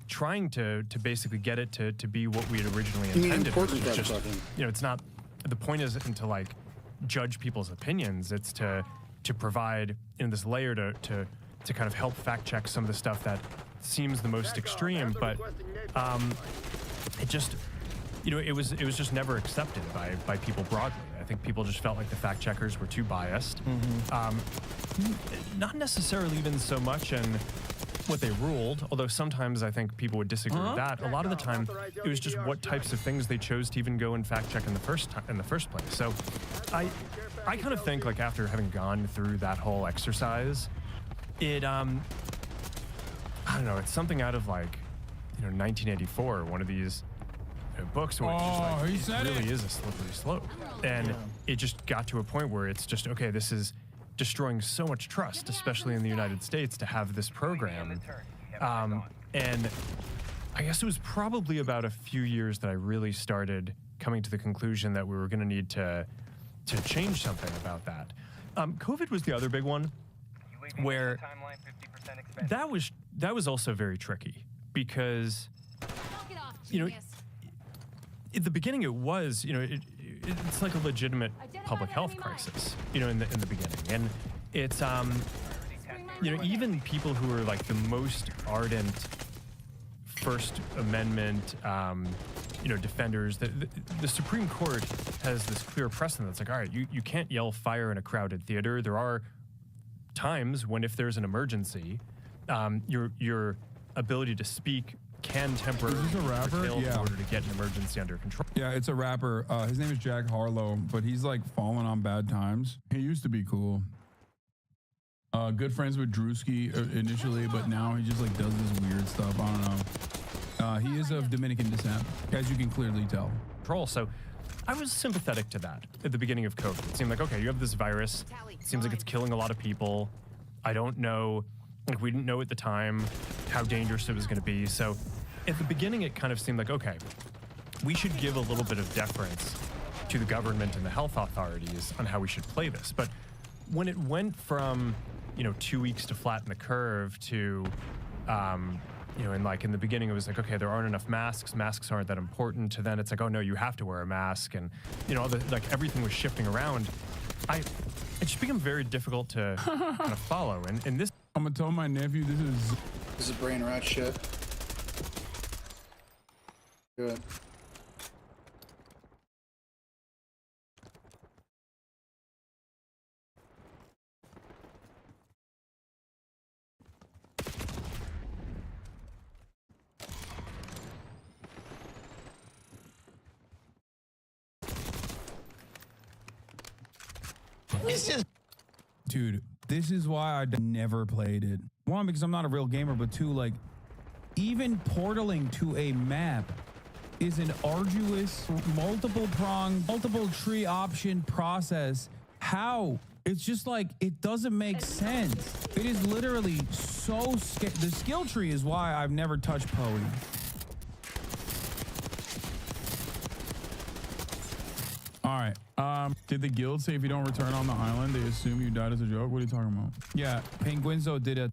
Speaker 8: trying to basically get it to be what we had originally intended. It's not, the point isn't to like judge people's opinions. It's to provide this layer to kind of help fact check some of the stuff that seems the most extreme, but it just, it was just never accepted by people broadly. I think people just felt like the fact checkers were too biased. Not necessarily even so much in what they ruled, although sometimes I think people would disagree with that. A lot of the time, it was just what types of things they chose to even go and fact check in the first place. So I kind of think like after having gone through that whole exercise, it I don't know, it's something out of like 1984, one of these books where it's just like it really is a slippery slope, and it just got to a point where it's just okay, this is destroying so much trust, especially in the United States, to have this program. And I guess it was probably about a few years that I really started coming to the conclusion that we were going to need to change something about that. COVID was the other big one, where that was also very tricky because at the beginning it was it's like a legitimate public health crisis in the beginning, and it's even people who are like the most ardent First Amendment defenders, the Supreme Court has this clear precedent that's like, all right, you can't yell fire in a crowded theater. There are times when if there's an emergency, your ability to speak can temporarily be curtailed in order to get an emergency under control.
Speaker 13: Yeah, it's a rapper. His name is Jack Harlow, but he's like fallen on bad times. He used to be cool. Good friends with Drewski initially, but now he just like does this weird stuff. I don't know. He is of Dominican descent, as you can clearly tell.
Speaker 8: So I was sympathetic to that at the beginning of COVID. It seemed like, okay, you have this virus. It seems like it's killing a lot of people. I don't know. Like, we didn't know at the time how dangerous it was going to be. So at the beginning, it kind of seemed like, okay, we should give a little bit of deference to the government and the health authorities on how we should play this. But when it went from, 2 weeks to flatten the curve to, in the beginning, it was like, okay, there aren't enough masks. Masks aren't that important. To then it's like, oh, no, you have to wear a mask. And, everything was shifting around. It just became very difficult to kind of follow. And this...
Speaker 13: I'm gonna tell my nephew
Speaker 10: this is brain rat shit. Good.
Speaker 13: Dude, this is why I never played it. One, because I'm not a real gamer, but two, like, even portaling to a map is an arduous, multiple-pronged, multiple-tree option process. How? It's just like, it doesn't make sense. It is literally so the skill tree is why I've never touched Poe. All right. Did the guild say if you don't return on the island, they assume you died as a joke? What are you talking about? Yeah, Penguinzo did a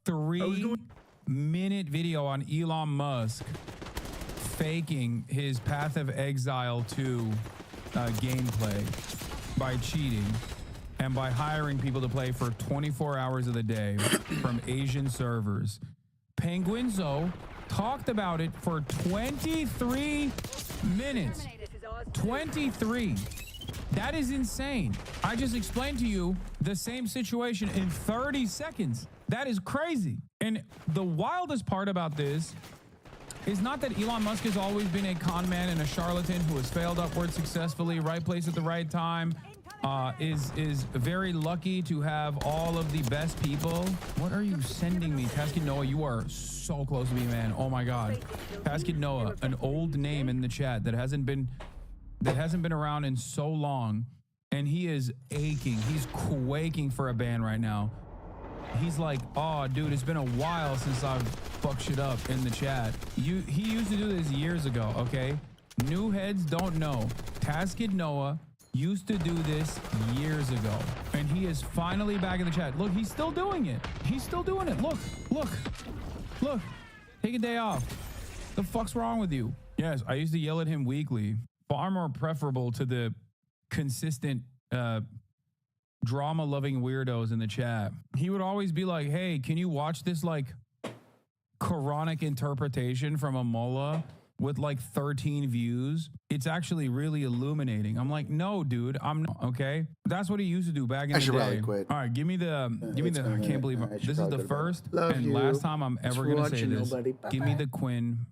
Speaker 13: minute video on Elon Musk faking his Path of Exile 2 gameplay by cheating and by hiring people to play for 24 hours of the day from Asian servers. Penguinzo talked about it for 23 minutes. 23. That is insane. I just explained to you the same situation in 30 seconds. That is crazy. And the wildest part about this is not that Elon Musk has always been a con man and a charlatan who has failed upward successfully, right place at the right time, is very lucky to have all of the best people. What are you sending me? Taskid Noah, you are so close to me, man. Oh my God. Taskid Noah, an old name in the chat that hasn't been around in so long, and he is aching. He's quaking for a ban right now. He's like, oh, dude, it's been a while since I've fucked shit up in the chat. He used to do this years ago, okay? New heads don't know. Taskid Noah used to do this years ago, and he is finally back in the chat. Look, he's still doing it. He's still doing it. Look, look, look. Take a day off. The fuck's wrong with you? Yes, I used to yell at him weekly. Far more preferable to the consistent drama-loving weirdos in the chat. He would always be like, hey, can you watch this like Quranic interpretation from a mullah with like 13 views? It's actually really illuminating. I'm like, no, dude, I'm not. Okay, that's what he used to do back in the day.
Speaker 10: I should probably quit.
Speaker 13: All right, give me the I can't believe this is the first and last time I'm ever gonna say this. Give me the Quinn